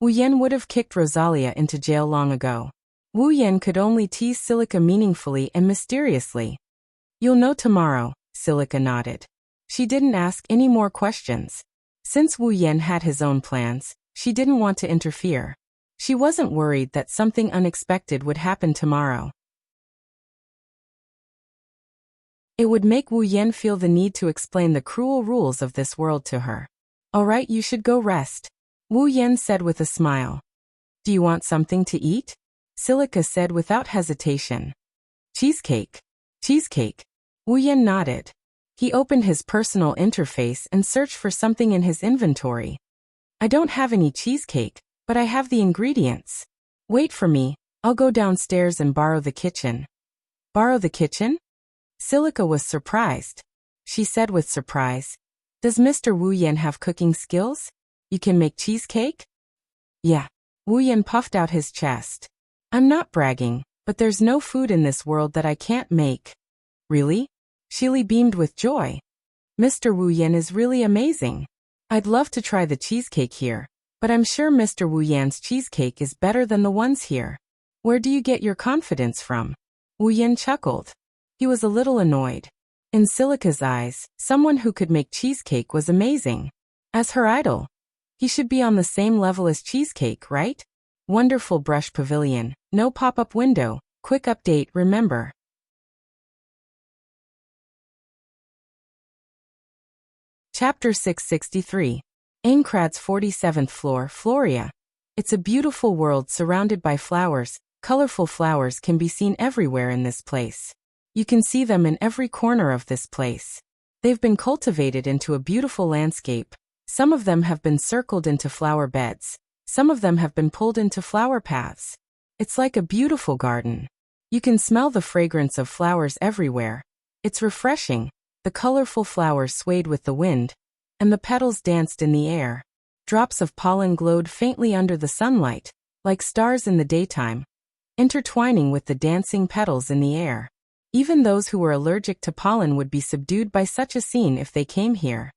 [SPEAKER 1] Wu Yan would have kicked Rosalia into jail long ago. Wu Yan could only tease Silica meaningfully and mysteriously. "You'll know tomorrow," Silica nodded. She didn't ask any more questions. Since Wu Yan had his own plans, she didn't want to interfere. She wasn't worried that something unexpected would happen tomorrow. It would make Wu Yan feel the need to explain the cruel rules of this world to her. "All right, you should go rest," Wu Yan said with a smile. "Do you want something to eat?" Silica said without hesitation. "Cheesecake." "Cheesecake." Wu Yan nodded. He opened his personal interface and searched for something in his inventory. "I don't have any cheesecake, but I have the ingredients. Wait for me, I'll go downstairs and borrow the kitchen." "Borrow the kitchen?" Silica was surprised. She said with surprise, "Does Mr. Wu Yan have cooking skills? You can make cheesecake?" "Yeah." Wu Yan puffed out his chest. "I'm not bragging, but there's no food in this world that I can't make." "Really?" Shili beamed with joy. "Mr. Wu Yan is really amazing. I'd love to try the cheesecake here, but I'm sure Mr. Wu Yan's cheesecake is better than the ones here. Where do you get your confidence from?" Wu Yan chuckled. He was a little annoyed. In Silica's eyes, someone who could make cheesecake was amazing. As her idol, he should be on the same level as cheesecake, right? Wonderful brush pavilion, no pop-up window, quick update, remember. Chapter 663. Aincrad's 47th floor, Floria. It's a beautiful world surrounded by flowers. Colorful flowers can be seen everywhere in this place. You can see them in every corner of this place. They've been cultivated into a beautiful landscape. Some of them have been circled into flower beds. Some of them have been pulled into flower paths. It's like a beautiful garden. You can smell the fragrance of flowers everywhere. It's refreshing. The colorful flowers swayed with the wind, and the petals danced in the air. Drops of pollen glowed faintly under the sunlight, like stars in the daytime, intertwining with the dancing petals in the air. Even those who were allergic to pollen would be subdued by such a scene if they came here.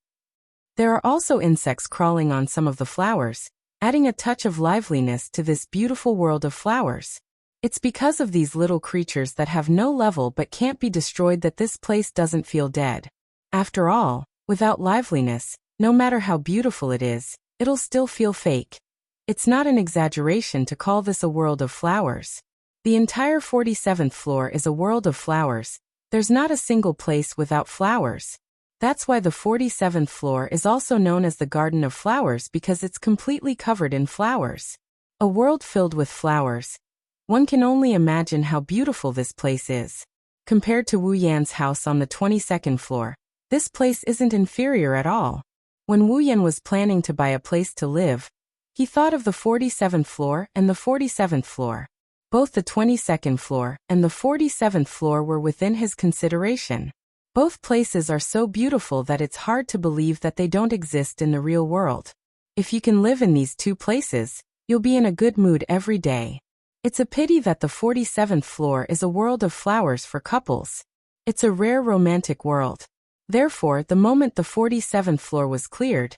[SPEAKER 1] There are also insects crawling on some of the flowers, adding a touch of liveliness to this beautiful world of flowers. It's because of these little creatures that have no level but can't be destroyed that this place doesn't feel dead. After all, without liveliness, no matter how beautiful it is, it'll still feel fake. It's not an exaggeration to call this a world of flowers. The entire 47th floor is a world of flowers. There's not a single place without flowers. That's why the 47th floor is also known as the Garden of Flowers, because it's completely covered in flowers. A world filled with flowers. One can only imagine how beautiful this place is. Compared to Wu Yan's house on the 22nd floor, this place isn't inferior at all. When Wu Yan was planning to buy a place to live, he thought of the 47th floor and the 47th floor. Both the 22nd floor and the 47th floor were within his consideration. Both places are so beautiful that it's hard to believe that they don't exist in the real world. If you can live in these two places, you'll be in a good mood every day. It's a pity that the 47th floor is a world of flowers for couples. It's a rare romantic world. Therefore, the moment the 47th floor was cleared,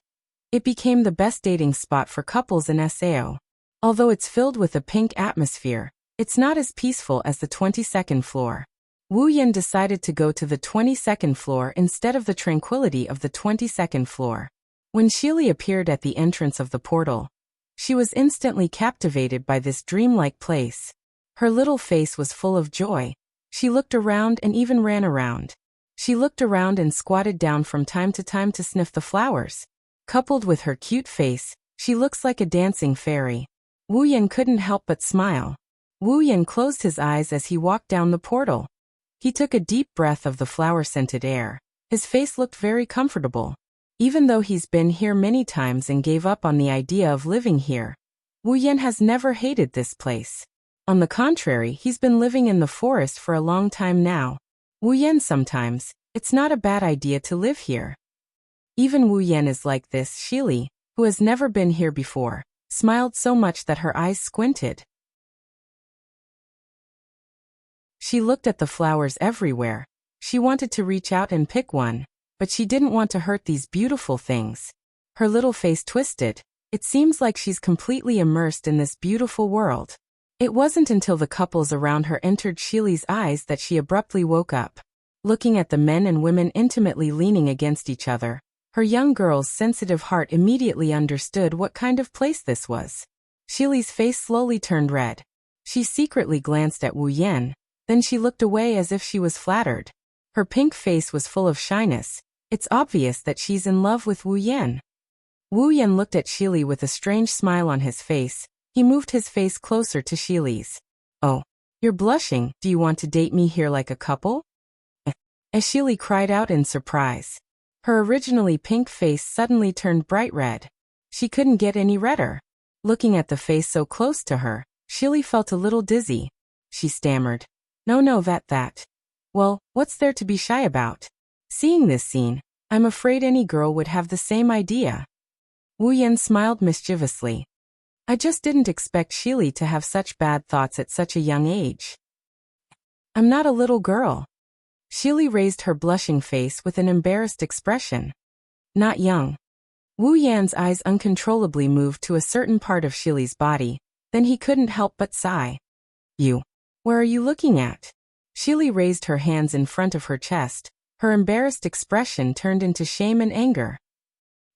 [SPEAKER 1] it became the best dating spot for couples in Sao. Although it's filled with a pink atmosphere, it's not as peaceful as the 22nd floor. Wu Yan decided to go to the 22nd floor instead of the tranquility of the 22nd floor. When Shili appeared at the entrance of the portal, she was instantly captivated by this dreamlike place. Her little face was full of joy. She looked around and even ran around. She looked around and squatted down from time to time to sniff the flowers. Coupled with her cute face, she looks like a dancing fairy. Wu Yan couldn't help but smile. Wu Yan closed his eyes as he walked down the portal. He took a deep breath of the flower-scented air. His face looked very comfortable. Even though he's been here many times and gave up on the idea of living here, Wu Yan has never hated this place. On the contrary, he's been living in the forest for a long time now. Wu Yan sometimes, it's not a bad idea to live here. Even Wu Yan is like this. Shili, who has never been here before, smiled so much that her eyes squinted. She looked at the flowers everywhere. She wanted to reach out and pick one. but she didn't want to hurt these beautiful things. Her little face twisted. It seems like she's completely immersed in this beautiful world. It wasn't until the couples around her entered Shili's eyes that she abruptly woke up. Looking at the men and women intimately leaning against each other, her young girl's sensitive heart immediately understood what kind of place this was. Shili's face slowly turned red. She secretly glanced at Wu Yan, then she looked away as if she was flattered. Her pink face was full of shyness. It's obvious that she's in love with Wu Yan. Wu Yan looked at Shili with a strange smile on his face. He moved his face closer to Shili's. Oh, you're blushing. Do you want to date me here like a couple? As Shili cried out in surprise. Her originally pink face suddenly turned bright red. She couldn't get any redder. Looking at the face so close to her, Shili felt a little dizzy. She stammered. No, that. Well, what's there to be shy about? Seeing this scene, I'm afraid any girl would have the same idea. Wu Yan smiled mischievously. I just didn't expect Shili to have such bad thoughts at such a young age. I'm not a little girl. Shili raised her blushing face with an embarrassed expression. Not young. Wu Yan's eyes uncontrollably moved to a certain part of Shili's body, then he couldn't help but sigh. You. Where are you looking at? Shili raised her hands in front of her chest. Her embarrassed expression turned into shame and anger.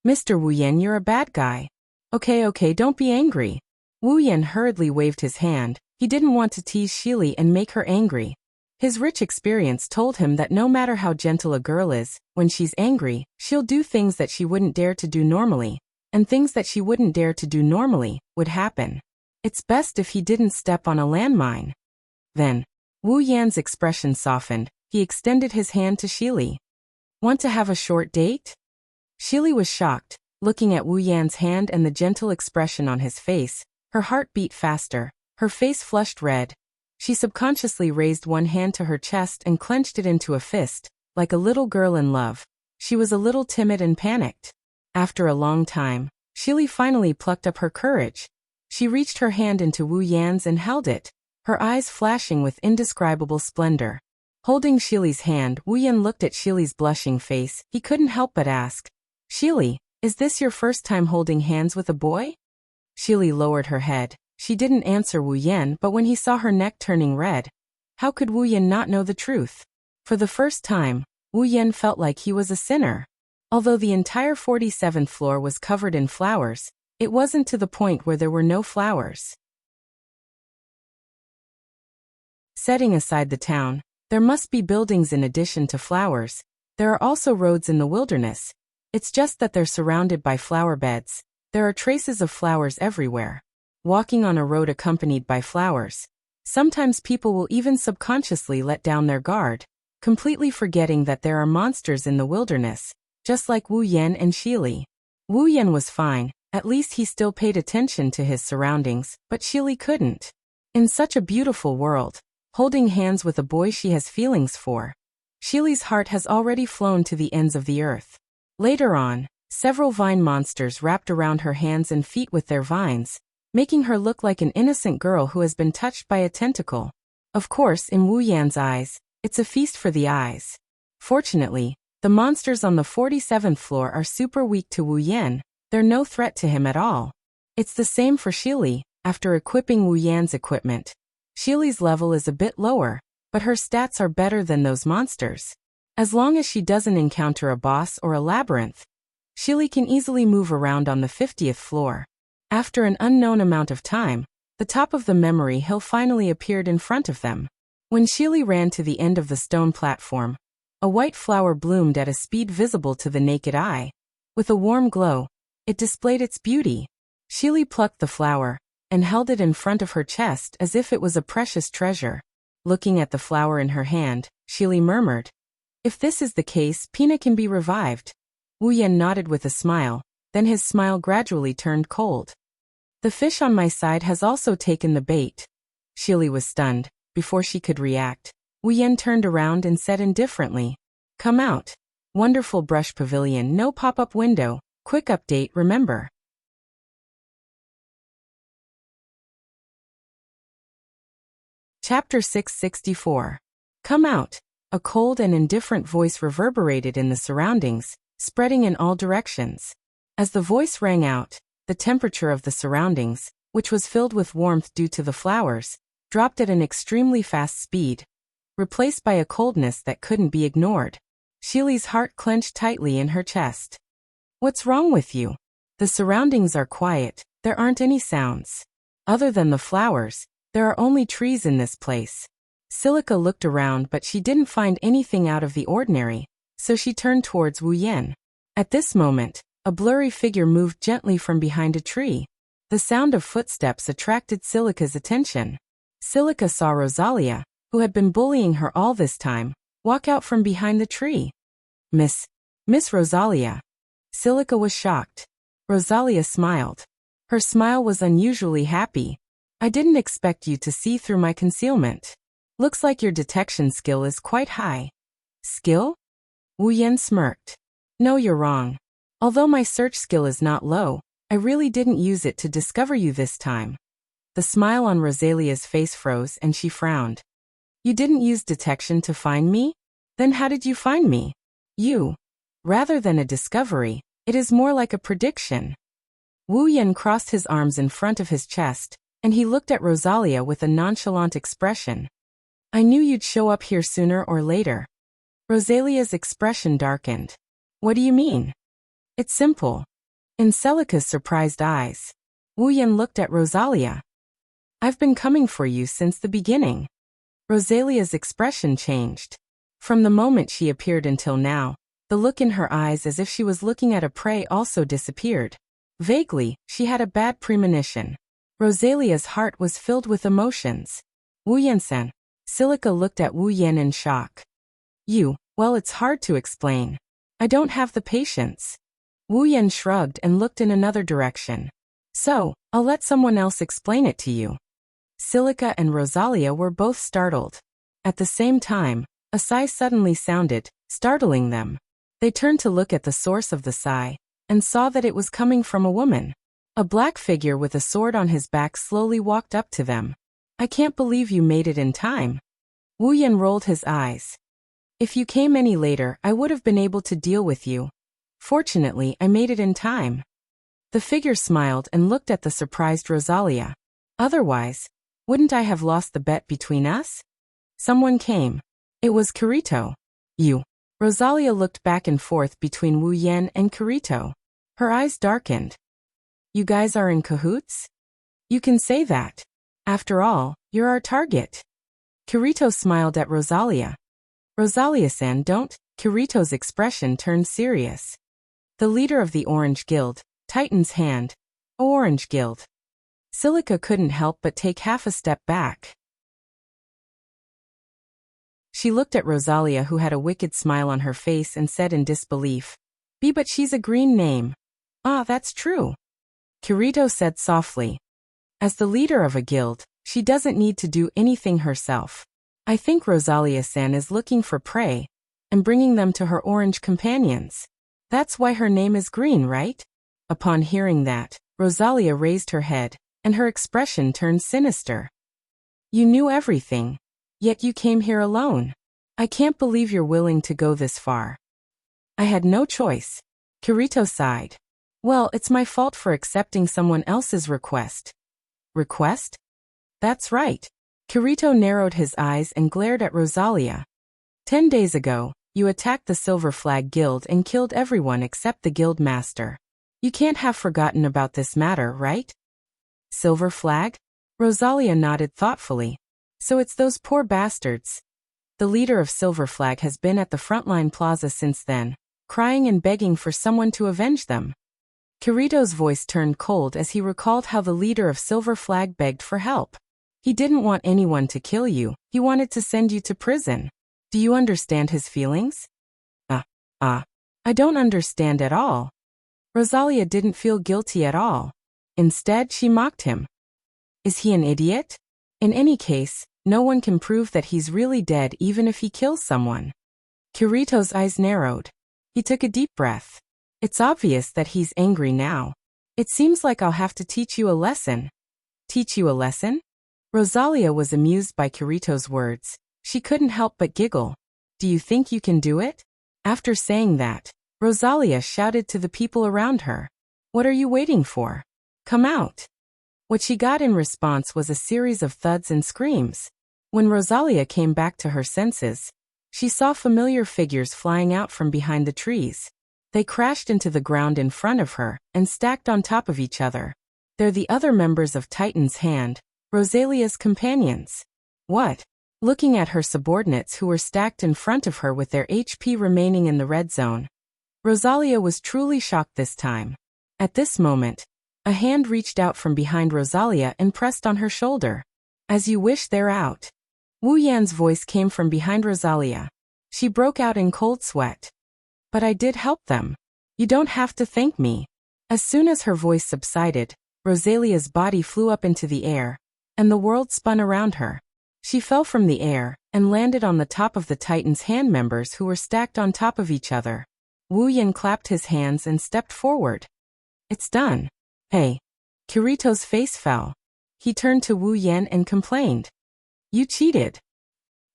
[SPEAKER 1] Mr. Wu Yan, you're a bad guy. Okay, don't be angry. Wu Yan hurriedly waved his hand. He didn't want to tease Shili and make her angry. His rich experience told him that no matter how gentle a girl is, when she's angry, she'll do things that she wouldn't dare to do normally, and things that she wouldn't dare to do normally would happen. It's best if he didn't step on a landmine. Then, Wu Yan's expression softened. He extended his hand to Shili. Want to have a short date? Shili was shocked, looking at Wu Yan's hand and the gentle expression on his face. Her heart beat faster. Her face flushed red. She subconsciously raised one hand to her chest and clenched it into a fist, like a little girl in love. She was a little timid and panicked. After a long time, Shili finally plucked up her courage. She reached her hand into Wu Yan's and held it, her eyes flashing with indescribable splendor. Holding Shili's hand, Wu Yan looked at Shili's blushing face. He couldn't help but ask, Shili, is this your first time holding hands with a boy? Shili lowered her head. She didn't answer Wu Yan, but when he saw her neck turning red, how could Wu Yan not know the truth? For the first time, Wu Yan felt like he was a sinner. Although the entire 47th floor was covered in flowers, it wasn't to the point where there were no flowers. Setting aside the town, there must be buildings in addition to flowers. There are also roads in the wilderness. It's just that they're surrounded by flower beds. There are traces of flowers everywhere. Walking on a road accompanied by flowers. Sometimes people will even subconsciously let down their guard, completely forgetting that there are monsters in the wilderness, just like Wu Yan and Shili. Wu Yan was fine, at least he still paid attention to his surroundings, but Shili couldn't. In such a beautiful world, holding hands with a boy she has feelings for. Shili's heart has already flown to the ends of the earth. Later on, several vine monsters wrapped around her hands and feet with their vines, making her look like an innocent girl who has been touched by a tentacle. Of course, in Wu Yan's eyes, it's a feast for the eyes. Fortunately, the monsters on the 47th floor are super weak to Wu Yan. They're no threat to him at all. It's the same for Shili. After equipping Wu Yan's equipment, Shili's level is a bit lower, but her stats are better than those monsters. As long as she doesn't encounter a boss or a labyrinth, Shili can easily move around on the 50th floor. After an unknown amount of time, the top of the memory hill finally appeared in front of them. When Shili ran to the end of the stone platform, a white flower bloomed at a speed visible to the naked eye. With a warm glow, it displayed its beauty. Shili plucked the flower and held it in front of her chest as if it was a precious treasure. Looking at the flower in her hand, Shili murmured, "If this is the case, Pina can be revived." Wu Yan nodded with a smile, then his smile gradually turned cold. "The fish on my side has also taken the bait." Shili was stunned. Before she could react, Wu Yan turned around and said indifferently, "Come out. Wonderful brush pavilion, no pop-up window. Quick update, remember." Chapter 664. Come out. A cold and indifferent voice reverberated in the surroundings, spreading in all directions. As the voice rang out, the temperature of the surroundings, which was filled with warmth due to the flowers, dropped at an extremely fast speed, replaced by a coldness that couldn't be ignored. Sheely's heart clenched tightly in her chest. What's wrong with you? The surroundings are quiet, there aren't any sounds. Other than the flowers, there are only trees in this place. Silica looked around but she didn't find anything out of the ordinary, so she turned towards Wu Yan. At this moment, a blurry figure moved gently from behind a tree. The sound of footsteps attracted Silica's attention. Silica saw Rosalia, who had been bullying her all this time, walk out from behind the tree. Miss Rosalia. Silica was shocked. Rosalia smiled. Her smile was unusually happy. I didn't expect you to see through my concealment. Looks like your detection skill is quite high. Skill? Wu Yan smirked. No, you're wrong. Although my search skill is not low, I really didn't use it to discover you this time. The smile on Rosalia's face froze and she frowned. You didn't use detection to find me? Then how did you find me? You. Rather than a discovery, it is more like a prediction. Wu Yan crossed his arms in front of his chest, and he looked at Rosalia with a nonchalant expression. I knew you'd show up here sooner or later. Rosalia's expression darkened. What do you mean? It's simple. In Silica's surprised eyes, Wu Yan looked at Rosalia. I've been coming for you since the beginning. Rosalia's expression changed. From the moment she appeared until now, the look in her eyes as if she was looking at a prey also disappeared. Vaguely, she had a bad premonition. Rosalia's heart was filled with emotions. Wu Yan-san. Silica looked at Wu Yan in shock. Well, it's hard to explain. I don't have the patience. Wu Yan shrugged and looked in another direction. So, I'll let someone else explain it to you. Silica and Rosalia were both startled. At the same time, a sigh suddenly sounded, startling them. They turned to look at the source of the sigh, and saw that it was coming from a woman. A black figure with a sword on his back slowly walked up to them. I can't believe you made it in time. Wu Yan rolled his eyes. If you came any later, I would have been able to deal with you. Fortunately, I made it in time. The figure smiled and looked at the surprised Rosalia. Otherwise, wouldn't I have lost the bet between us? Someone came. It was Kirito. You. Rosalia looked back and forth between Wu Yan and Kirito. Her eyes darkened. You guys are in cahoots? You can say that. After all, you're our target. Kirito smiled at Rosalia. Rosalia-san, don't. Kirito's expression turned serious. The leader of the Orange Guild, Titan's hand. Orange Guild. Silica couldn't help but take half a step back. She looked at Rosalia, who had a wicked smile on her face, and said in disbelief, But she's a green name. Ah, that's true. Kirito said softly. As the leader of a guild, she doesn't need to do anything herself. I think Rosalia-san is looking for prey, and bringing them to her orange companions. That's why her name is green, right? Upon hearing that, Rosalia raised her head, and her expression turned sinister. You knew everything, yet you came here alone. I can't believe you're willing to go this far. I had no choice. Kirito sighed. Well, it's my fault for accepting someone else's request. Request? That's right. Kirito narrowed his eyes and glared at Rosalia. 10 days ago, you attacked the Silver Flag Guild and killed everyone except the guild master. You can't have forgotten about this matter, right? Silver Flag? Rosalia nodded thoughtfully. So it's those poor bastards. The leader of Silver Flag has been at the frontline plaza since then, crying and begging for someone to avenge them. Kirito's voice turned cold as he recalled how the leader of Silver Flag begged for help. He didn't want anyone to kill you, he wanted to send you to prison. Do you understand his feelings? I don't understand at all. Rosalia didn't feel guilty at all. Instead, she mocked him. Is he an idiot? In any case, no one can prove that he's really dead even if he kills someone. Kirito's eyes narrowed. He took a deep breath. It's obvious that he's angry now. It seems like I'll have to teach you a lesson. Teach you a lesson? Rosalia was amused by Kirito's words. She couldn't help but giggle. Do you think you can do it? After saying that, Rosalia shouted to the people around her. What are you waiting for? Come out. What she got in response was a series of thuds and screams. When Rosalia came back to her senses, she saw familiar figures flying out from behind the trees. They crashed into the ground in front of her and stacked on top of each other. They're the other members of Titan's Hand, Rosalia's companions. What? Looking at her subordinates who were stacked in front of her with their HP remaining in the red zone, Rosalia was truly shocked this time. At this moment, a hand reached out from behind Rosalia and pressed on her shoulder. As you wish, they're out. Wu Yan's voice came from behind Rosalia. She broke out in cold sweat. But I did help them. You don't have to thank me. As soon as her voice subsided, Rosalia's body flew up into the air, and the world spun around her. She fell from the air and landed on the top of the Titan's Hand members who were stacked on top of each other. Wu Yan clapped his hands and stepped forward. It's done. Hey. Kirito's face fell. He turned to Wu Yan and complained. You cheated.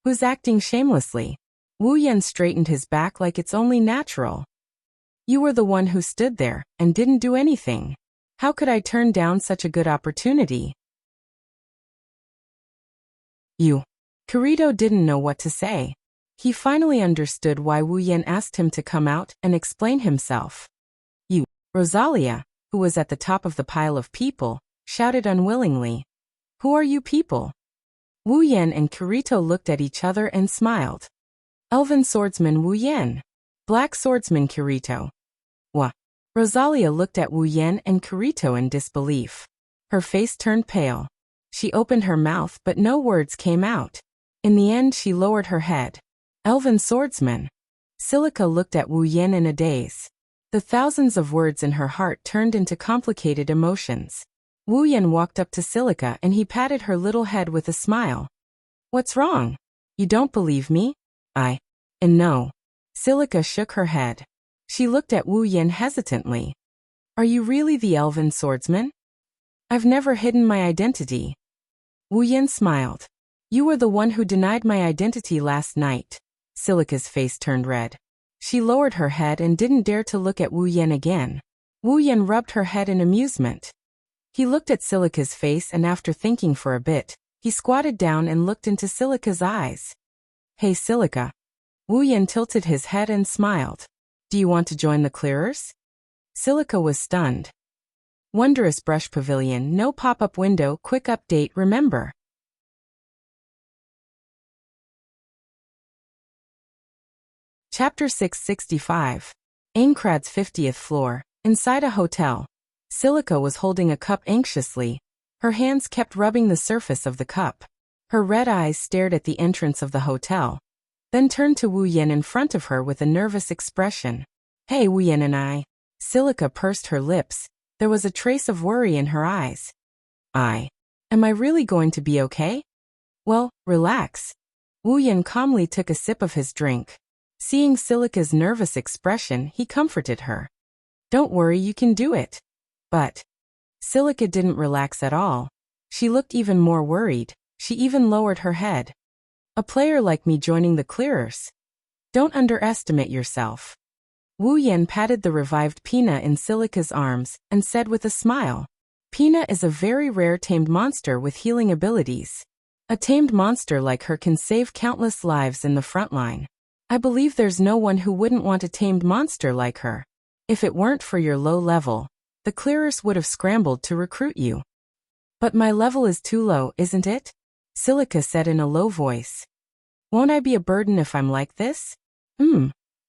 [SPEAKER 1] Who's acting shamelessly? Wu Yan straightened his back like it's only natural. You were the one who stood there and didn't do anything. How could I turn down such a good opportunity? You. Kirito didn't know what to say. He finally understood why Wu Yan asked him to come out and explain himself. You. Rosalia, who was at the top of the pile of people, shouted unwillingly. Who are you people? Wu Yan and Kirito looked at each other and smiled. Elven swordsman Wu Yan. Black swordsman Kirito. What? Rosalia looked at Wu Yan and Kirito in disbelief. Her face turned pale. She opened her mouth but no words came out. In the end she lowered her head. Elven swordsman. Silica looked at Wu Yan in a daze. The thousands of words in her heart turned into complicated emotions. Wu Yan walked up to Silica and he patted her little head with a smile. What's wrong? You don't believe me? And no. Silica shook her head. She looked at Wu Yan hesitantly. Are you really the elven swordsman? I've never hidden my identity. Wu Yan smiled. You were the one who denied my identity last night. Silica's face turned red. She lowered her head and didn't dare to look at Wu Yan again. Wu Yan rubbed her head in amusement. He looked at Silica's face and after thinking for a bit, he squatted down and looked into Silica's eyes. Hey Silica. Wu Yan tilted his head and smiled. Do you want to join the clearers? Silica was stunned. Wondrous Brush Pavilion, no pop-up window, quick update, remember. Chapter 665. Aincrad's 50th floor. Inside a hotel. Silica was holding a cup anxiously. Her hands kept rubbing the surface of the cup. Her red eyes stared at the entrance of the hotel, then turned to Wu Yan in front of her with a nervous expression. Hey Wu Yan and I. Silica pursed her lips. There was a trace of worry in her eyes. Am I really going to be okay? Well, relax. Wu Yan calmly took a sip of his drink. Seeing Silica's nervous expression, he comforted her. Don't worry, you can do it. But Silica didn't relax at all. She looked even more worried. She even lowered her head. A player like me joining the clearers. Don't underestimate yourself. Wu Yan patted the revived Pina in Silica's arms and said with a smile. Pina is a very rare tamed monster with healing abilities. A tamed monster like her can save countless lives in the front line. I believe there's no one who wouldn't want a tamed monster like her. If it weren't for your low level, the clearers would have scrambled to recruit you. But my level is too low, isn't it? Silica said in a low voice. Won't I be a burden if I'm like this?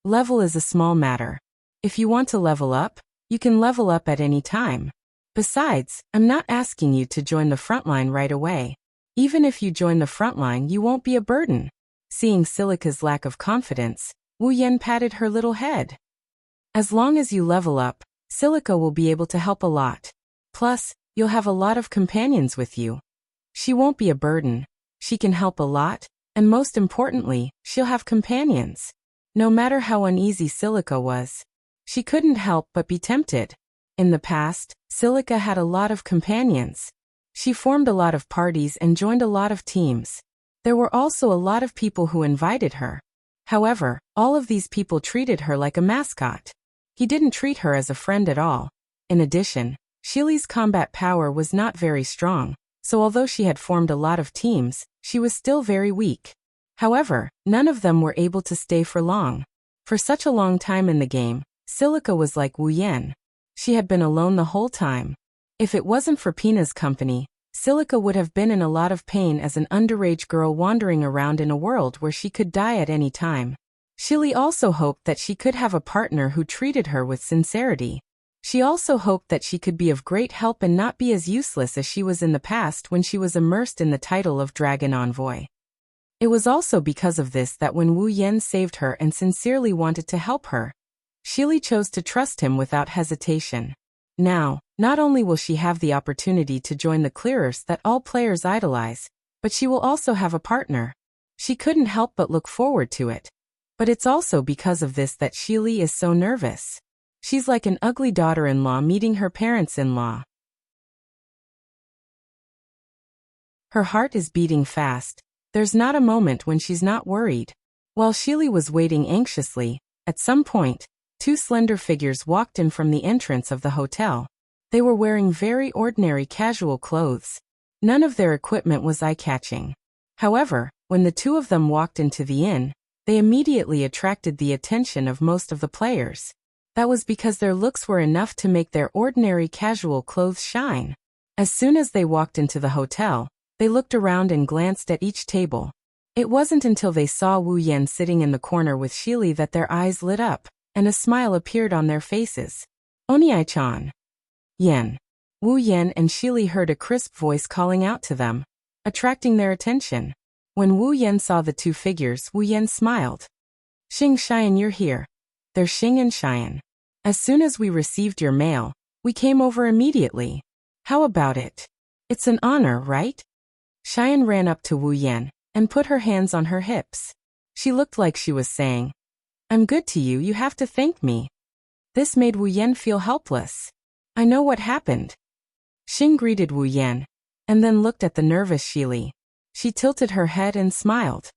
[SPEAKER 1] Level is a small matter. If you want to level up, you can level up at any time. Besides, I'm not asking you to join the frontline right away. Even if you join the frontline, you won't be a burden. Seeing Silica's lack of confidence, Wu Yan patted her little head. As long as you level up, Silica will be able to help a lot. Plus, you'll have a lot of companions with you. She won't be a burden. She can help a lot, and most importantly, she'll have companions. No matter how uneasy Silica was, she couldn't help but be tempted. In the past, Silica had a lot of companions. She formed a lot of parties and joined a lot of teams. There were also a lot of people who invited her. However, all of these people treated her like a mascot. He didn't treat her as a friend at all. In addition, Shili's combat power was not very strong, so although she had formed a lot of teams, she was still very weak. However, none of them were able to stay for long. For such a long time in the game, Silica was like Wu Yan. She had been alone the whole time. If it wasn't for Pina's company, Silica would have been in a lot of pain as an underage girl wandering around in a world where she could die at any time. Shili also hoped that she could have a partner who treated her with sincerity. She also hoped that she could be of great help and not be as useless as she was in the past when she was immersed in the title of Dragon Envoy. It was also because of this that when Wu Yan saved her and sincerely wanted to help her, Shili chose to trust him without hesitation. Now, not only will she have the opportunity to join the clearers that all players idolize, but she will also have a partner. She couldn't help but look forward to it. But it's also because of this that Shili is so nervous. She's like an ugly daughter-in-law meeting her parents-in-law. Her heart is beating fast. There's not a moment when she's not worried. While Shili was waiting anxiously, at some point, two slender figures walked in from the entrance of the hotel. They were wearing very ordinary casual clothes. None of their equipment was eye-catching. However, when the two of them walked into the inn, they immediately attracted the attention of most of the players. That was because their looks were enough to make their ordinary casual clothes shine. As soon as they walked into the hotel, they looked around and glanced at each table. It wasn't until they saw Wu Yan sitting in the corner with Shili that their eyes lit up, and a smile appeared on their faces. Oniai-chan. Yan. Wu Yan and Shili heard a crisp voice calling out to them, attracting their attention. When Wu Yan saw the two figures, Wu Yan smiled. Xing Xian, you're here. They're Xing and Xian. As soon as we received your mail, we came over immediately. How about it? It's an honor, right? Xian ran up to Wu Yan and put her hands on her hips. She looked like she was saying, I'm good to you, you have to thank me. This made Wu Yan feel helpless. I know what happened. Xing greeted Wu Yan, and then looked at the nervous Shili. She tilted her head and smiled.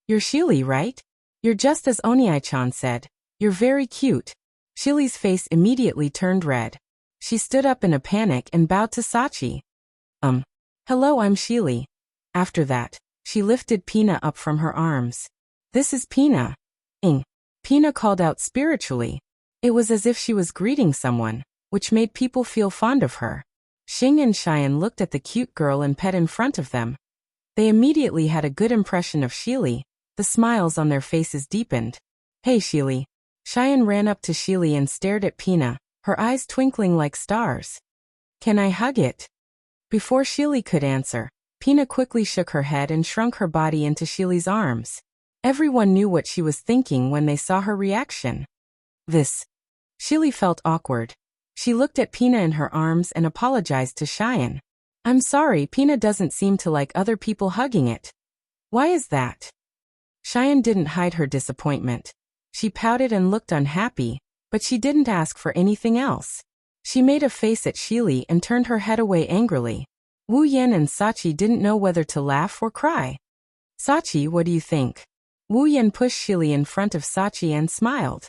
[SPEAKER 1] You're Shili, right? You're just as Oniai-chan said. You're very cute. Shili's face immediately turned red. She stood up in a panic and bowed to Sachi. Hello, I'm Shili. After that, she lifted Pina up from her arms. This is Pina. Pina called out spiritually. It was as if she was greeting someone, which made people feel fond of her. Xing and Xian looked at the cute girl and pet in front of them. They immediately had a good impression of Shili. The smiles on their faces deepened. Hey Shili. Xian ran up to Shili and stared at Pina, her eyes twinkling like stars. Can I hug it? Before Shili could answer, Pina quickly shook her head and shrunk her body into Shili's arms. Everyone knew what she was thinking when they saw her reaction. Shili felt awkward. She looked at Pina in her arms and apologized to Xian. I'm sorry, Pina doesn't seem to like other people hugging it. Why is that? Xian didn't hide her disappointment. She pouted and looked unhappy, but she didn't ask for anything else. She made a face at Shili and turned her head away angrily. Wu Yan and Sachi didn't know whether to laugh or cry. Sachi, what do you think? Wu Yan pushed Shili in front of Sachi and smiled.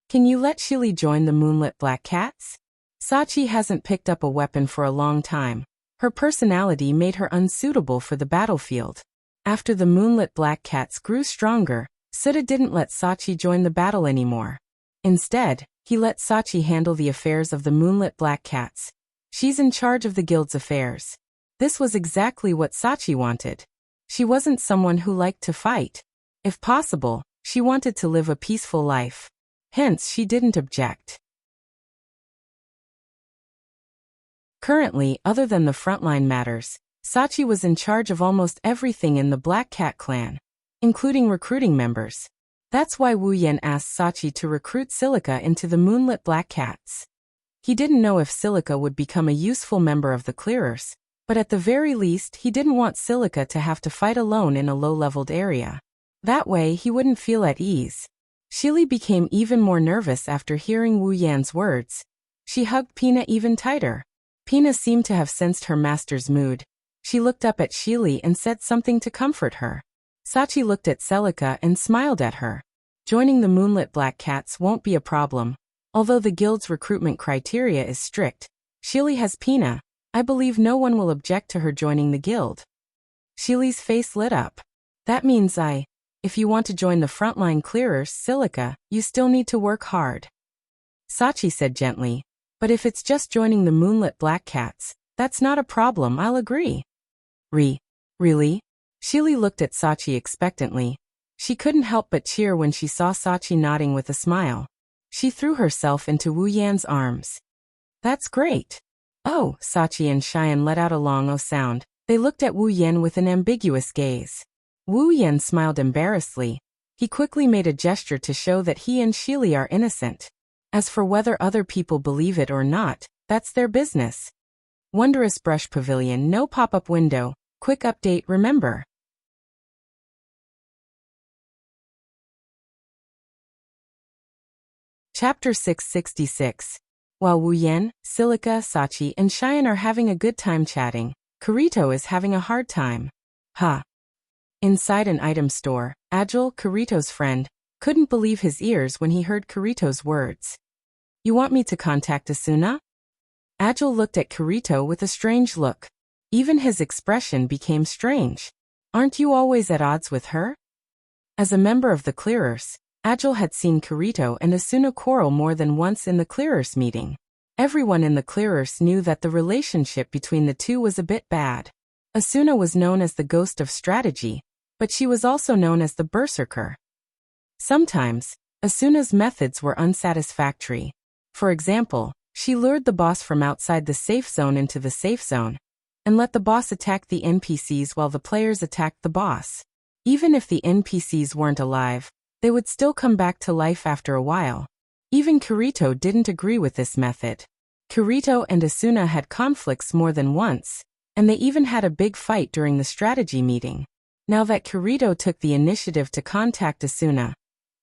[SPEAKER 1] Can you let Shili join the Moonlit Black Cats? Sachi hasn't picked up a weapon for a long time. Her personality made her unsuitable for the battlefield. After the Moonlit Black Cats grew stronger, Suda didn't let Sachi join the battle anymore. Instead, he let Sachi handle the affairs of the Moonlit Black Cats. She's in charge of the guild's affairs. This was exactly what Sachi wanted. She wasn't someone who liked to fight. If possible, she wanted to live a peaceful life. Hence, she didn't object. Currently, other than the frontline matters, Sachi was in charge of almost everything in the Black Cat clan, including recruiting members. That's why Wu Yan asked Sachi to recruit Silica into the Moonlit Black Cats. He didn't know if Silica would become a useful member of the clearers, but at the very least he didn't want Silica to have to fight alone in a low-leveled area. That way he wouldn't feel at ease. Shili became even more nervous after hearing Wu Yan's words. She hugged Pina even tighter. Pina seemed to have sensed her master's mood. She looked up at Shili and said something to comfort her. Sachi looked at Celica and smiled at her. Joining the Moonlit Black Cats won't be a problem. Although the guild's recruitment criteria is strict, Shili has Pina. I believe no one will object to her joining the guild. Shili's face lit up. That means if you want to join the frontline clearers, Celica, you still need to work hard. Sachi said gently, but if it's just joining the Moonlit Black Cats, that's not a problem, I'll agree. Really? Shili looked at Sachi expectantly. She couldn't help but cheer when she saw Sachi nodding with a smile. She threw herself into Wu Yan's arms. That's great. Oh, Sachi and Cheyenne let out a long oh sound. They looked at Wu Yan with an ambiguous gaze. Wu Yan smiled embarrassedly. He quickly made a gesture to show that he and Shili are innocent. As for whether other people believe it or not, that's their business. Wondrous Brush Pavilion, no pop-up window. Quick update, remember. Chapter 666. While Wu Yan, Celica, Sachi, and Cheyenne are having a good time chatting, Kirito is having a hard time. Inside an item store, Agile, Kirito's friend, couldn't believe his ears when he heard Kirito's words. You want me to contact Asuna? Agile looked at Kirito with a strange look. Even his expression became strange. Aren't you always at odds with her? As a member of the Clearers, Agile had seen Kirito and Asuna quarrel more than once in the Clearers meeting. Everyone in the Clearers knew that the relationship between the two was a bit bad. Asuna was known as the Ghost of Strategy, but she was also known as the Berserker. Sometimes, Asuna's methods were unsatisfactory. For example, she lured the boss from outside the safe zone into the safe zone, and let the boss attack the NPCs while the players attacked the boss. Even if the NPCs weren't alive, they would still come back to life after a while. Even Kirito didn't agree with this method. Kirito and Asuna had conflicts more than once, and they even had a big fight during the strategy meeting. Now that Kirito took the initiative to contact Asuna,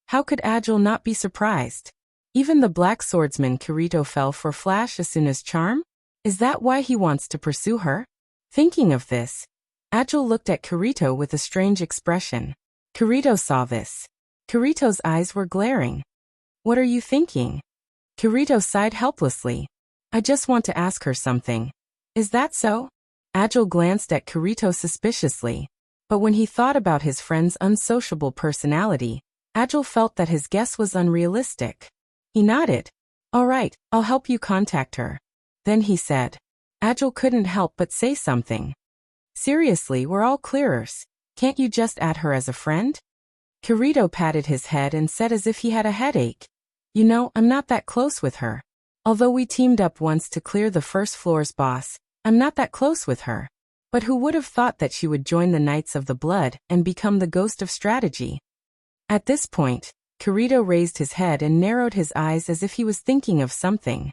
[SPEAKER 1] how could Agile not be surprised? Even the black swordsman Kirito fell for Flash Asuna's charm? Is that why he wants to pursue her? Thinking of this, Agile looked at Kirito with a strange expression. Kirito saw this. Kirito's eyes were glaring. What are you thinking? Kirito sighed helplessly. I just want to ask her something. Is that so? Agile glanced at Kirito suspiciously. But when he thought about his friend's unsociable personality, Agile felt that his guess was unrealistic. He nodded. All right, I'll help you contact her. Then he said. Agile couldn't help but say something. Seriously, we're all Clearers. Can't you just add her as a friend? Kirito patted his head and said as if he had a headache. You know, I'm not that close with her. Although we teamed up once to clear the first floor's boss, I'm not that close with her. But who would have thought that she would join the Knights of the Blood and become the Ghost of Strategy? At this point, Kirito raised his head and narrowed his eyes as if he was thinking of something.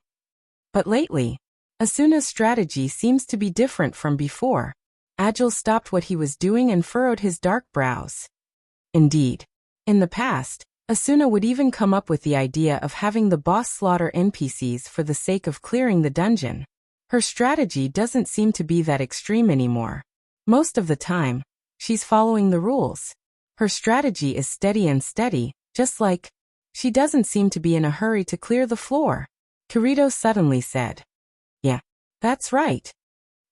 [SPEAKER 1] But lately, Asuna's strategy seems to be different from before. Agile stopped what he was doing and furrowed his dark brows. Indeed, in the past, Asuna would even come up with the idea of having the boss slaughter NPCs for the sake of clearing the dungeon. Her strategy doesn't seem to be that extreme anymore. Most of the time, she's following the rules. Her strategy is steady, just like, she doesn't seem to be in a hurry to clear the floor. Kirito suddenly said. Yeah, that's right.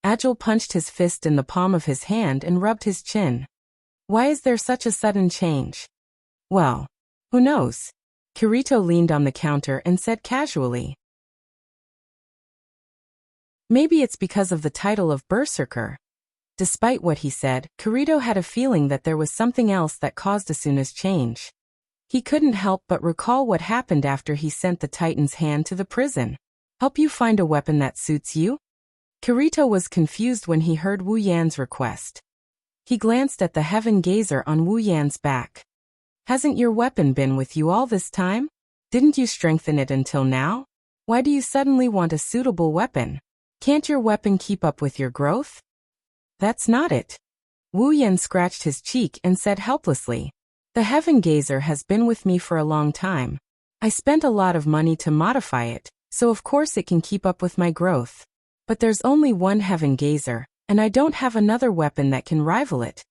[SPEAKER 1] Agile punched his fist in the palm of his hand and rubbed his chin. Why is there such a sudden change? Well, who knows? Kirito leaned on the counter and said casually. Maybe it's because of the title of Berserker. Despite what he said, Kirito had a feeling that there was something else that caused Asuna's change. He couldn't help but recall what happened after he sent the Titan's hand to the prison. Help you find a weapon that suits you? Kirito was confused when he heard Wu Yan's request. He glanced at the heaven gazer on Wu Yan's back. Hasn't your weapon been with you all this time? Didn't you strengthen it until now? Why do you suddenly want a suitable weapon? Can't your weapon keep up with your growth? That's not it. Wu Yan scratched his cheek and said helplessly. The heaven gazer has been with me for a long time. I spent a lot of money to modify it, so of course it can keep up with my growth. But there's only one heaven gazer, and I don't have another weapon that can rival it.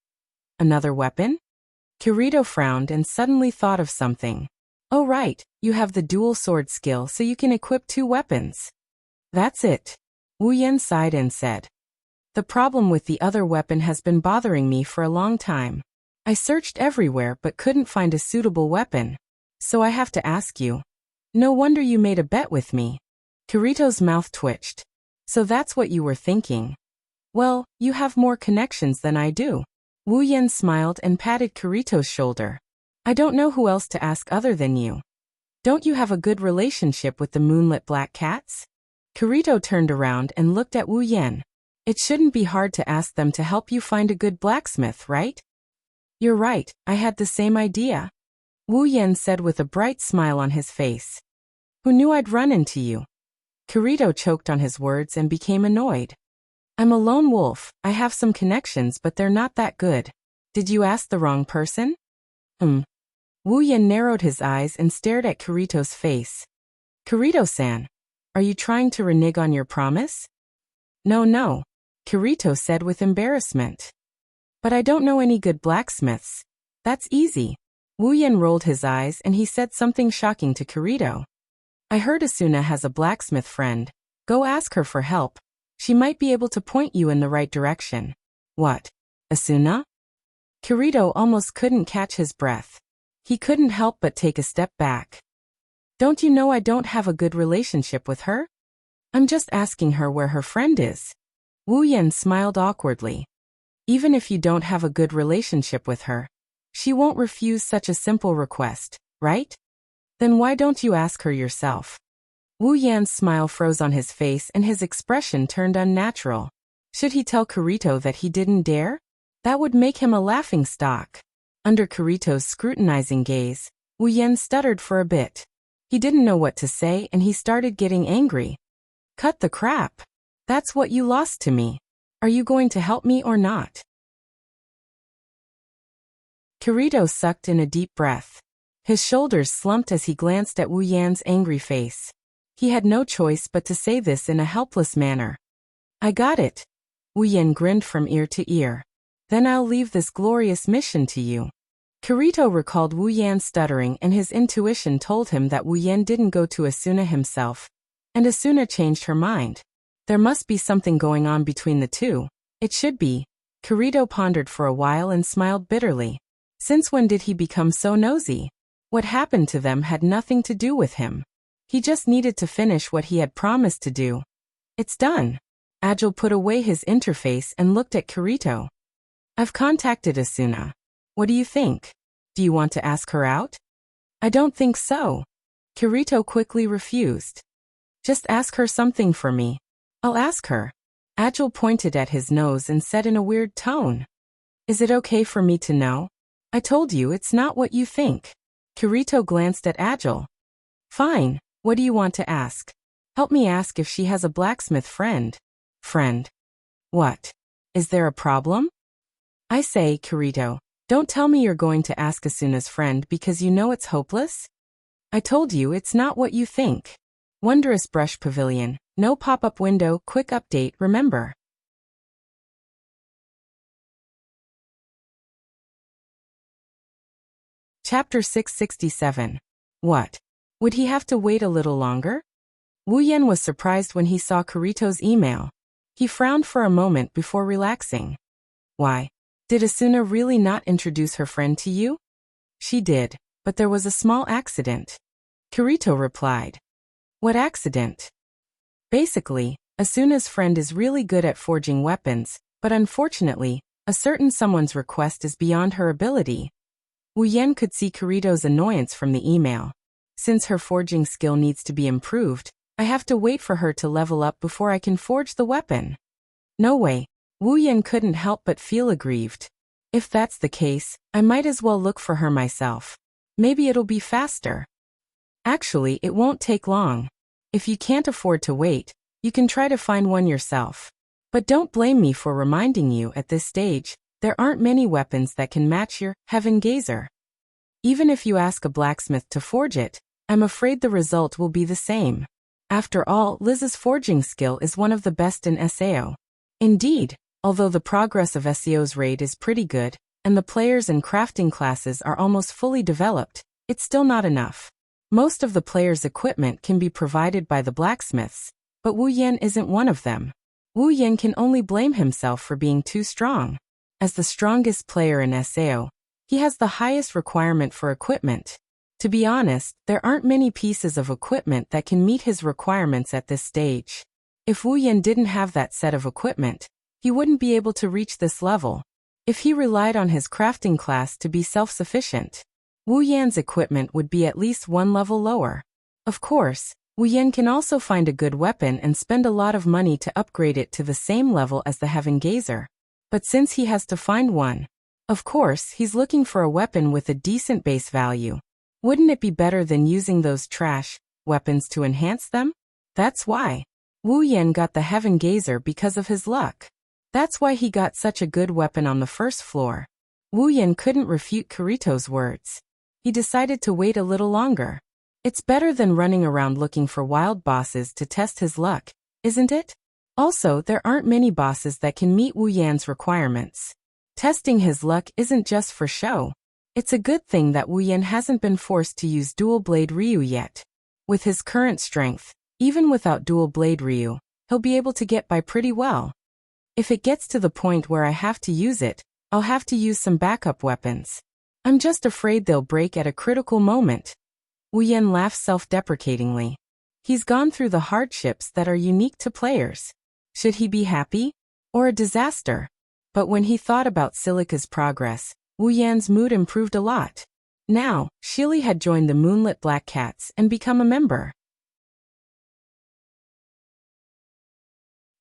[SPEAKER 1] Another weapon? Kirito frowned and suddenly thought of something. Oh right, you have the dual sword skill so you can equip 2 weapons. That's it. Wu Yan sighed and said. The problem with the other weapon has been bothering me for a long time. I searched everywhere but couldn't find a suitable weapon. So I have to ask you. No wonder you made a bet with me. Kirito's mouth twitched. So that's what you were thinking. Well, you have more connections than I do. Wu Yan smiled and patted Kirito's shoulder. I don't know who else to ask other than you. Don't you have a good relationship with the moonlit black cats? Kirito turned around and looked at Wu Yan. It shouldn't be hard to ask them to help you find a good blacksmith, right? You're right, I had the same idea. Wu Yan said with a bright smile on his face. Who knew I'd run into you? Kirito choked on his words and became annoyed. I'm a lone wolf, I have some connections but they're not that good. Did you ask the wrong person? Wu Yan narrowed his eyes and stared at Kirito's face. Kirito-san, are you trying to renege on your promise? No, Kirito said with embarrassment. But I don't know any good blacksmiths. That's easy. Wu Yan rolled his eyes and he said something shocking to Kirito. I heard Asuna has a blacksmith friend. Go ask her for help. She might be able to point you in the right direction. What? Asuna? Kirito almost couldn't catch his breath. He couldn't help but take a step back. Don't you know I don't have a good relationship with her? I'm just asking her where her friend is. Wu Yan smiled awkwardly. Even if you don't have a good relationship with her, she won't refuse such a simple request, right? Then why don't you ask her yourself? Wu Yan's smile froze on his face and his expression turned unnatural. Should he tell Kirito that he didn't dare? That would make him a laughingstock. Under Kirito's scrutinizing gaze, Wu Yan stuttered for a bit. He didn't know what to say and he started getting angry. Cut the crap. That's what you lost to me. Are you going to help me or not? Kirito sucked in a deep breath. His shoulders slumped as he glanced at Wu Yan's angry face. He had no choice but to say this in a helpless manner. I got it. Wu Yan grinned from ear to ear. Then I'll leave this glorious mission to you. Kirito recalled Wu Yan stuttering and his intuition told him that Wu Yan didn't go to Asuna himself. And Asuna changed her mind. There must be something going on between the two. It should be. Kirito pondered for a while and smiled bitterly. Since when did he become so nosy? What happened to them had nothing to do with him. He just needed to finish what he had promised to do. It's done. Agile put away his interface and looked at Kirito. I've contacted Asuna. What do you think? Do you want to ask her out? I don't think so. Kirito quickly refused. Just ask her something for me. I'll ask her. Agile pointed at his nose and said in a weird tone. Is it okay for me to know? I told you it's not what you think. Kirito glanced at Agile. Fine. What do you want to ask? Help me ask if she has a blacksmith friend. Friend? What? Is there a problem? I say, Kirito, don't tell me you're going to ask Asuna's friend because you know it's hopeless? I told you it's not what you think. Wondrous Brush Pavilion, no pop-up window, quick update, remember. Chapter 667. What? Would he have to wait a little longer? Wu Yan was surprised when he saw Kirito's email. He frowned for a moment before relaxing. Why? Did Asuna really not introduce her friend to you? She did, but there was a small accident. Kirito replied. What accident? Basically, Asuna's friend is really good at forging weapons, but unfortunately, a certain someone's request is beyond her ability. Wu Yan could see Kirito's annoyance from the email. Since her forging skill needs to be improved, I have to wait for her to level up before I can forge the weapon. No way. Wu Yan couldn't help but feel aggrieved. If that's the case, I might as well look for her myself. Maybe it'll be faster. Actually, it won't take long. If you can't afford to wait, you can try to find one yourself. But don't blame me for reminding you at this stage, there aren't many weapons that can match your Heaven Gazer. Even if you ask a blacksmith to forge it, I'm afraid the result will be the same. After all, Liz's forging skill is one of the best in SAO. Indeed, although the progress of SAO's raid is pretty good, and the players in crafting classes are almost fully developed, it's still not enough. Most of the players' equipment can be provided by the blacksmiths, but Wu Yan isn't one of them. Wu Yan can only blame himself for being too strong. As the strongest player in SAO, he has the highest requirement for equipment. To be honest, there aren't many pieces of equipment that can meet his requirements at this stage. If Wu Yan didn't have that set of equipment, he wouldn't be able to reach this level. If he relied on his crafting class to be self-sufficient, Wu Yan's equipment would be at least one level lower. Of course, Wu Yan can also find a good weapon and spend a lot of money to upgrade it to the same level as the Heaven Gazer. But since he has to find one, of course, he's looking for a weapon with a decent base value. Wouldn't it be better than using those trash weapons to enhance them? That's why Wu Yan got the Heaven Gazer, because of his luck. That's why he got such a good weapon on the first floor. Wu Yan couldn't refute Kirito's words. He decided to wait a little longer. It's better than running around looking for wild bosses to test his luck, isn't it? Also, there aren't many bosses that can meet Wu Yan's requirements. Testing his luck isn't just for show. It's a good thing that Wu Yan hasn't been forced to use Dual Blade Ryu yet. With his current strength, even without Dual Blade Ryu, he'll be able to get by pretty well. If it gets to the point where I have to use it, I'll have to use some backup weapons. I'm just afraid they'll break at a critical moment. Wu Yan laughs self-deprecatingly. He's gone through the hardships that are unique to players. Should he be happy? Or a disaster? But when he thought about Silica's progress, Wu Yan's mood improved a lot. Now, Shili had joined the Moonlit Black Cats and become a member.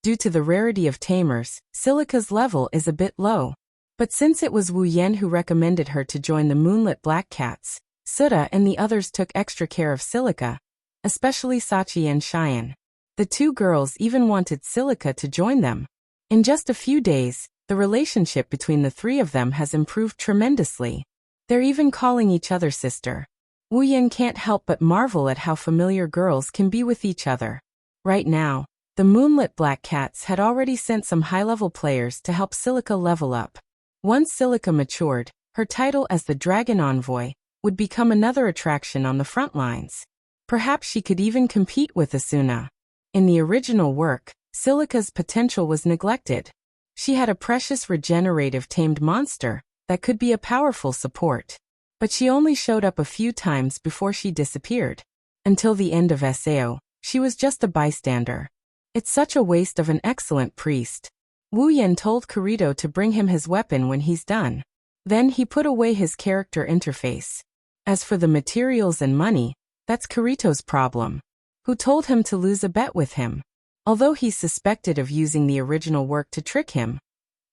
[SPEAKER 1] Due to the rarity of tamers, Silica's level is a bit low. But since it was Wu Yan who recommended her to join the Moonlit Black Cats, Suda and the others took extra care of Silica, especially Sachi and Cheyenne. The two girls even wanted Silica to join them. In just a few days, the relationship between the three of them has improved tremendously. They're even calling each other sister. Wu Yan can't help but marvel at how familiar girls can be with each other. Right now, the Moonlit Black Cats had already sent some high-level players to help Silica level up. Once Silica matured, her title as the Dragon Envoy would become another attraction on the front lines. Perhaps she could even compete with Asuna. In the original work, Silica's potential was neglected. She had a precious regenerative tamed monster that could be a powerful support. But she only showed up a few times before she disappeared. Until the end of SAO, she was just a bystander. It's such a waste of an excellent priest. Wu Yan told Kirito to bring him his weapon when he's done. Then he put away his character interface. As for the materials and money, that's Kirito's problem. Who told him to lose a bet with him? Although he's suspected of using the original work to trick him.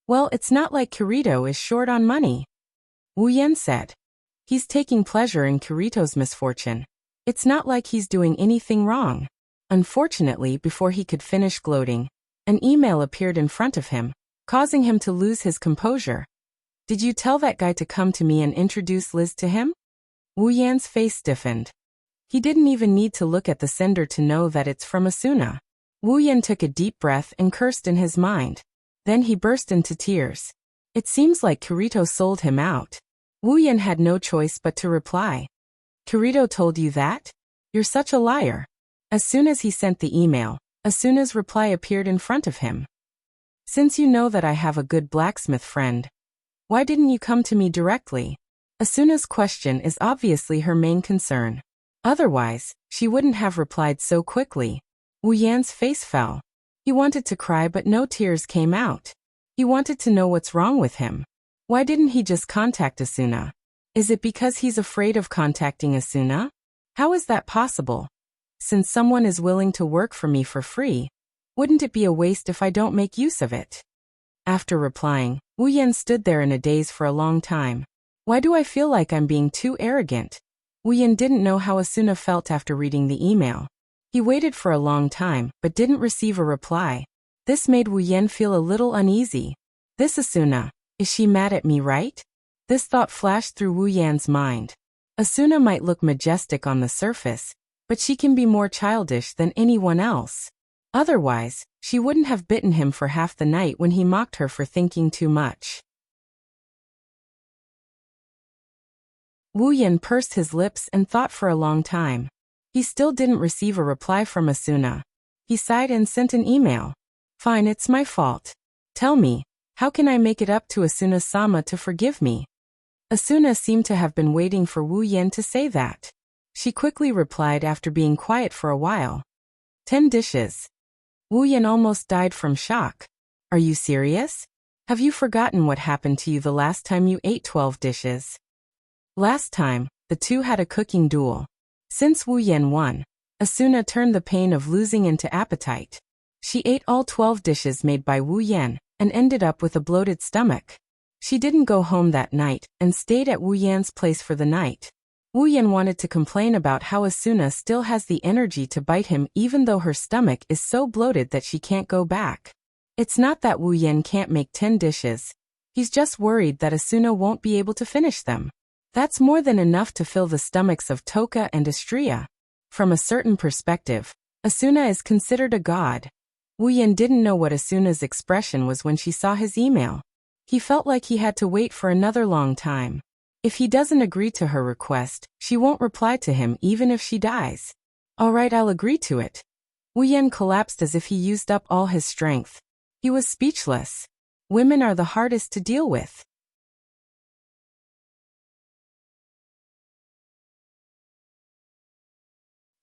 [SPEAKER 1] Well, it's not like Kirito is short on money. Wu Yan said. He's taking pleasure in Kirito's misfortune. It's not like he's doing anything wrong. Unfortunately, before he could finish gloating, an email appeared in front of him, causing him to lose his composure. Did you tell that guy to come to me and introduce Liz to him? Wu Yan's face stiffened. He didn't even need to look at the sender to know that it's from Asuna. Wu Yan took a deep breath and cursed in his mind. Then he burst into tears. It seems like Kirito sold him out. Wu Yan had no choice but to reply. Kirito told you that? You're such a liar. As soon as he sent the email, Asuna's reply appeared in front of him. Since you know that I have a good blacksmith friend, why didn't you come to me directly? Asuna's question is obviously her main concern. Otherwise, she wouldn't have replied so quickly. Wu Yan's face fell. He wanted to cry but no tears came out. He wanted to know what's wrong with him. Why didn't he just contact Asuna? Is it because he's afraid of contacting Asuna? How is that possible? Since someone is willing to work for me for free, wouldn't it be a waste if I don't make use of it? After replying, Wu Yan stood there in a daze for a long time. Why do I feel like I'm being too arrogant? Wu Yan didn't know how Asuna felt after reading the email. He waited for a long time, but didn't receive a reply. This made Wu Yan feel a little uneasy. This Asuna, is she mad at me, right? This thought flashed through Wu Yan's mind. Asuna might look majestic on the surface, but she can be more childish than anyone else. Otherwise, she wouldn't have bitten him for half the night when he mocked her for thinking too much. Wu Yan pursed his lips and thought for a long time. He still didn't receive a reply from Asuna. He sighed and sent an email. Fine, it's my fault. Tell me, how can I make it up to Asuna-sama to forgive me? Asuna seemed to have been waiting for Wu Yan to say that. She quickly replied after being quiet for a while. 10 dishes. Wu Yan almost died from shock. Are you serious? Have you forgotten what happened to you the last time you ate 12 dishes? Last time, the two had a cooking duel. Since Wu Yan won, Asuna turned the pain of losing into appetite. She ate all 12 dishes made by Wu Yan and ended up with a bloated stomach. She didn't go home that night and stayed at Wu Yan's place for the night. Wu Yan wanted to complain about how Asuna still has the energy to bite him even though her stomach is so bloated that she can't go back. It's not that Wu Yan can't make 10 dishes. He's just worried that Asuna won't be able to finish them. That's more than enough to fill the stomachs of Toka and Astria. From a certain perspective, Asuna is considered a god. Wu Yan didn't know what Asuna's expression was when she saw his email. He felt like he had to wait for another long time. If he doesn't agree to her request, she won't reply to him even if she dies. Alright, I'll agree to it. Wu Yan collapsed as if he used up all his strength. He was speechless. Women are the hardest to deal with.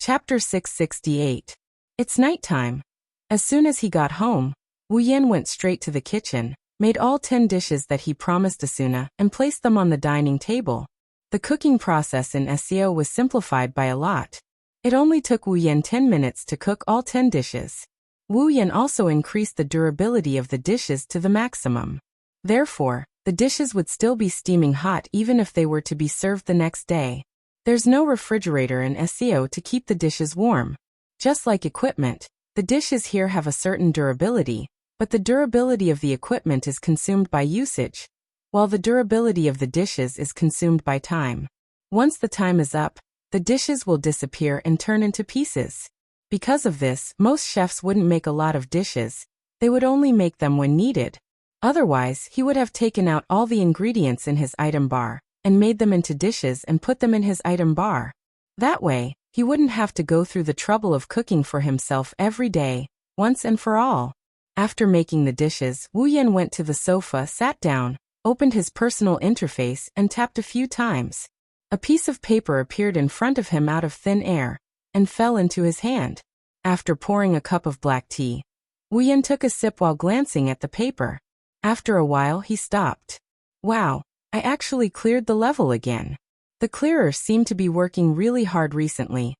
[SPEAKER 1] Chapter 668. It's nighttime. As soon as he got home, Wu Yan went straight to the kitchen, made all 10 dishes that he promised Asuna, and placed them on the dining table. The cooking process in SEO was simplified by a lot. It only took Wu Yan 10 minutes to cook all 10 dishes. Wu Yan also increased the durability of the dishes to the maximum. Therefore, the dishes would still be steaming hot even if they were to be served the next day. There's no refrigerator in SEO to keep the dishes warm. Just like equipment, the dishes here have a certain durability, but the durability of the equipment is consumed by usage, while the durability of the dishes is consumed by time. Once the time is up, the dishes will disappear and turn into pieces. Because of this, most chefs wouldn't make a lot of dishes. They would only make them when needed. Otherwise, he would have taken out all the ingredients in his item bar and made them into dishes and put them in his item bar. That way, he wouldn't have to go through the trouble of cooking for himself every day, once and for all. After making the dishes, Wu Yan went to the sofa, sat down, opened his personal interface, and tapped a few times. A piece of paper appeared in front of him out of thin air and fell into his hand. After pouring a cup of black tea, Wu Yan took a sip while glancing at the paper. After a while, he stopped. Wow, I actually cleared the level again. The clearer seemed to be working really hard recently.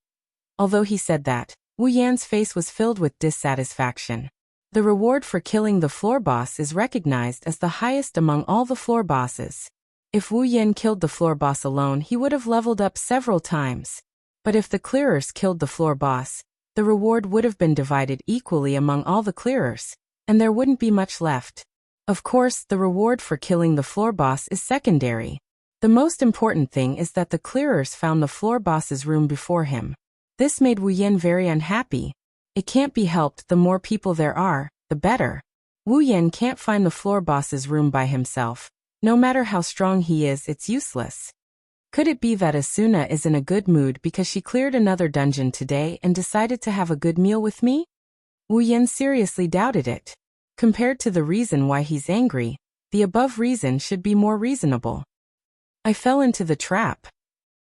[SPEAKER 1] Although he said that, Wu Yan's face was filled with dissatisfaction. The reward for killing the floor boss is recognized as the highest among all the floor bosses. If Wu Yan killed the floor boss alone, he would have leveled up several times. But if the clearers killed the floor boss, the reward would have been divided equally among all the clearers, and there wouldn't be much left. Of course, the reward for killing the floor boss is secondary. The most important thing is that the clearers found the floor boss's room before him. This made Wu Yan very unhappy. It can't be helped, the more people there are, the better. Wu Yan can't find the floor boss's room by himself. No matter how strong he is, it's useless. Could it be that Asuna is in a good mood because she cleared another dungeon today and decided to have a good meal with me? Wu Yan seriously doubted it. Compared to the reason why he's angry, the above reason should be more reasonable. I fell into the trap.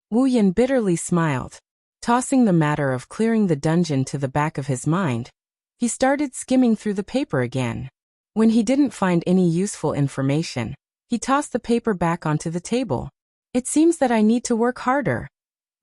[SPEAKER 1] Wu Yan bitterly smiled. Tossing the matter of clearing the dungeon to the back of his mind, he started skimming through the paper again. When he didn't find any useful information, he tossed the paper back onto the table. It seems that I need to work harder.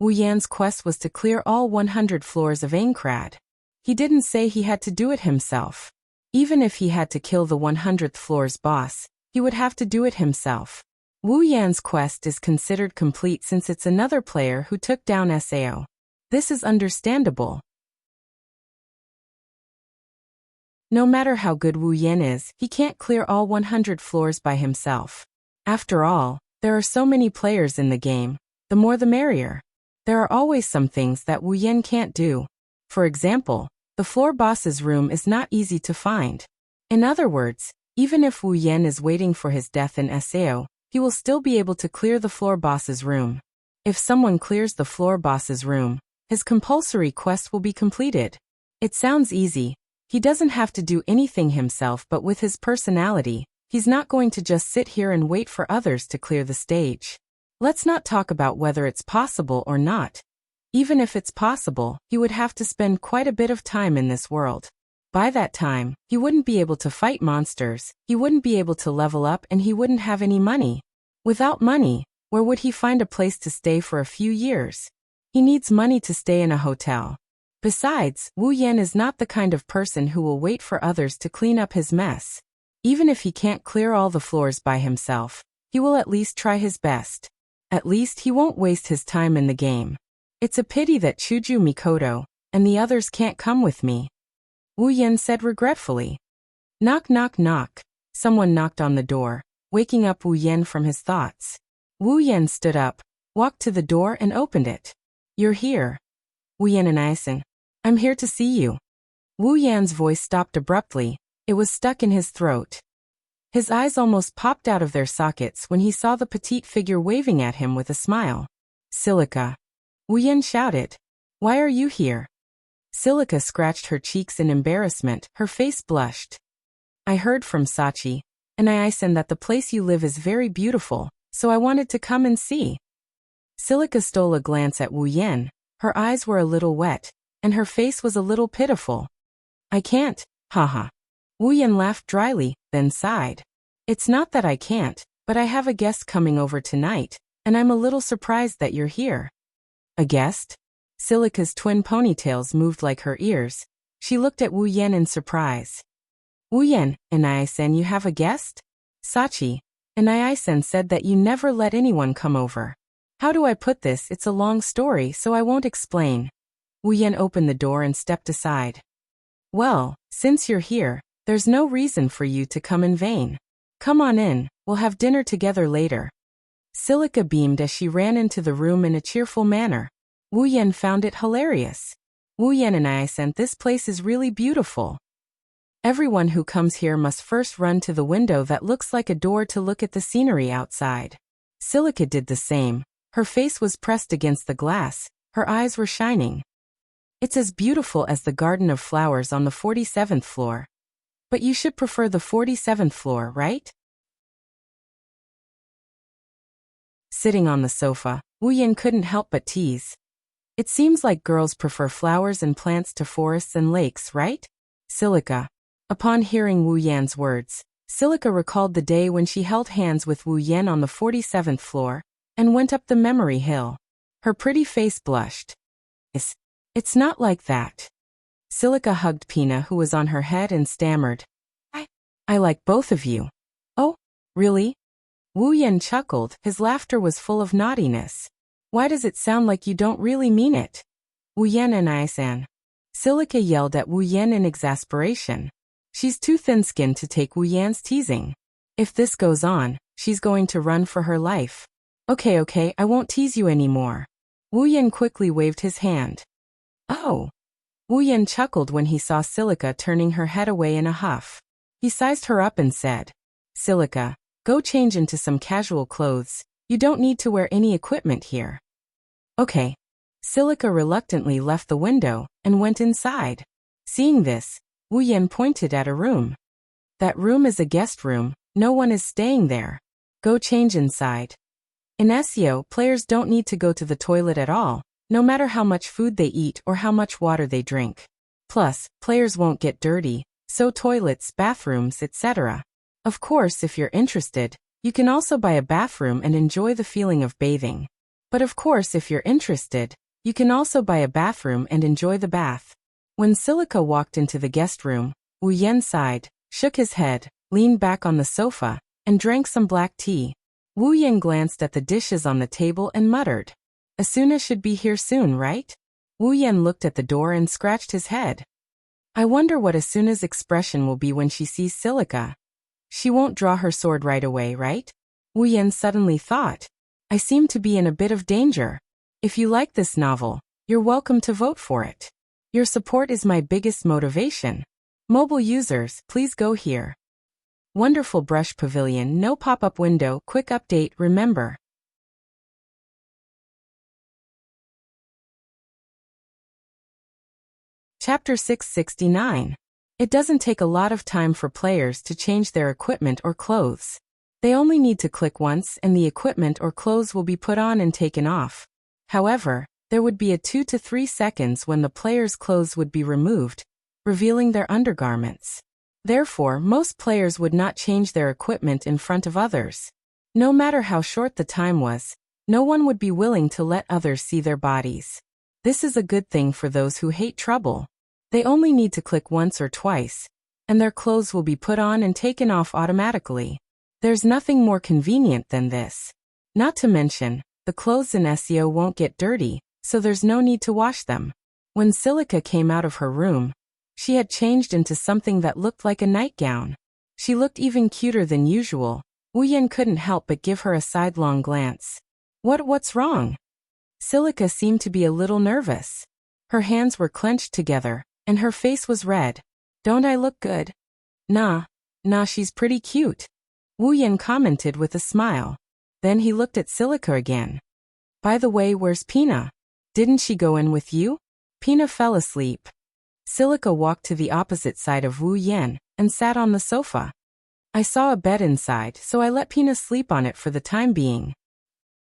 [SPEAKER 1] Wu Yan's quest was to clear all 100 floors of Aincrad. He didn't say he had to do it himself. Even if he had to kill the 100th floor's boss, he would have to do it himself. Wu Yan's quest is considered complete since it's another player who took down Sao. This is understandable. No matter how good Wu Yan is, he can't clear all 100 floors by himself. After all, there are so many players in the game, the more the merrier. There are always some things that Wu Yan can't do. For example, the floor boss's room is not easy to find. In other words, even if Wu Yan is waiting for his death in Sao, he will still be able to clear the floor boss's room. If someone clears the floor boss's room, his compulsory quest will be completed. It sounds easy. He doesn't have to do anything himself, but with his personality, he's not going to just sit here and wait for others to clear the stage. Let's not talk about whether it's possible or not. Even if it's possible, he would have to spend quite a bit of time in this world. By that time, he wouldn't be able to fight monsters, he wouldn't be able to level up, and he wouldn't have any money. Without money, where would he find a place to stay for a few years? He needs money to stay in a hotel. Besides, Wu Yan is not the kind of person who will wait for others to clean up his mess. Even if he can't clear all the floors by himself, he will at least try his best. At least he won't waste his time in the game. It's a pity that Chuju Mikoto and the others can't come with me, Wu Yan said regretfully. Knock, knock, knock. Someone knocked on the door, waking up Wu Yan from his thoughts. Wu Yan stood up, walked to the door and opened it. You're here. Wu Yan and Isen. I'm here to see you. Wu Yan's voice stopped abruptly. It was stuck in his throat. His eyes almost popped out of their sockets when he saw the petite figure waving at him with a smile. Silica. Wu Yan shouted. Why are you here? Silica scratched her cheeks in embarrassment, her face blushed. I heard from Sachi and Isen that the place you live is very beautiful, so I wanted to come and see. Silica stole a glance at Wu Yan. Her eyes were a little wet, and her face was a little pitiful. I can't, haha. Wu Yan laughed dryly, then sighed. It's not that I can't, but I have a guest coming over tonight, and I'm a little surprised that you're here. A guest? Silica's twin ponytails moved like her ears. She looked at Wu Yan in surprise. Wu Yan, and Isen, you have a guest? Sachi and Isen said that you never let anyone come over. How do I put this? It's a long story, so I won't explain. Wu Yan opened the door and stepped aside. Well, since you're here, there's no reason for you to come in vain. Come on in, we'll have dinner together later. Silica beamed as she ran into the room in a cheerful manner. Wu Yan found it hilarious. Wu Yan and Isen, this place is really beautiful. Everyone who comes here must first run to the window that looks like a door to look at the scenery outside. Silica did the same. Her face was pressed against the glass, her eyes were shining. It's as beautiful as the garden of flowers on the 47th floor. But you should prefer the 47th floor, right? Sitting on the sofa, Wu Yan couldn't help but tease. It seems like girls prefer flowers and plants to forests and lakes, right? Silica. Upon hearing Wu Yan's words, Silica recalled the day when she held hands with Wu Yan on the 47th floor and went up the memory hill. Her pretty face blushed. It's not like that. Silica hugged Pina, who was on her head, and stammered. I like both of you. Oh, really? Wu Yan chuckled, his laughter was full of naughtiness. Why does it sound like you don't really mean it? Wu Yan and Isen. Silica yelled at Wu Yan in exasperation. She's too thin-skinned to take Wu Yan's teasing. If this goes on, she's going to run for her life. Okay, I won't tease you anymore. Wu Yan quickly waved his hand. Oh. Wu Yan chuckled when he saw Silica turning her head away in a huff. He sized her up and said, Silica, go change into some casual clothes. You don't need to wear any equipment here. Okay. Silica reluctantly left the window and went inside. Seeing this, Wu Yan pointed at a room. That room is a guest room, no one is staying there. Go change inside. In SEO, players don't need to go to the toilet at all, no matter how much food they eat or how much water they drink. Plus, players won't get dirty, so toilets, bathrooms, etc. Of course, if you're interested, you can also buy a bathroom and enjoy the feeling of bathing. But of course, if you're interested, you can also buy a bathroom and enjoy the bath. When Silica walked into the guest room, Wu Yan sighed, shook his head, leaned back on the sofa, and drank some black tea. Wu Yan glanced at the dishes on the table and muttered, Asuna should be here soon, right? Wu Yan looked at the door and scratched his head. I wonder what Asuna's expression will be when she sees Silica. She won't draw her sword right away, right? Wu Yan suddenly thought. I seem to be in a bit of danger. If you like this novel, you're welcome to vote for it. Your support is my biggest motivation. Mobile users, please go here. Wonderful brush pavilion, no pop-up window, quick update, remember. Chapter 669. It doesn't take a lot of time for players to change their equipment or clothes. They only need to click once and the equipment or clothes will be put on and taken off. However, there would be a 2 to 3 seconds when the player's clothes would be removed, revealing their undergarments. Therefore, most players would not change their equipment in front of others. No matter how short the time was, no one would be willing to let others see their bodies. This is a good thing for those who hate trouble. They only need to click once or twice, and their clothes will be put on and taken off automatically. There's nothing more convenient than this. Not to mention, the clothes in SEO won't get dirty, so there's no need to wash them. When Silica came out of her room, she had changed into something that looked like a nightgown. She looked even cuter than usual. Wuyan couldn't help but give her a sidelong glance. What's wrong? Silica seemed to be a little nervous. Her hands were clenched together, and her face was red. Don't I look good? Nah, she's pretty cute. Wuyan commented with a smile. Then he looked at Silica again. By the way, where's Pina? Didn't she go in with you? Pina fell asleep. Silica walked to the opposite side of Wu Yan and sat on the sofa. I saw a bed inside, so I let Pina sleep on it for the time being.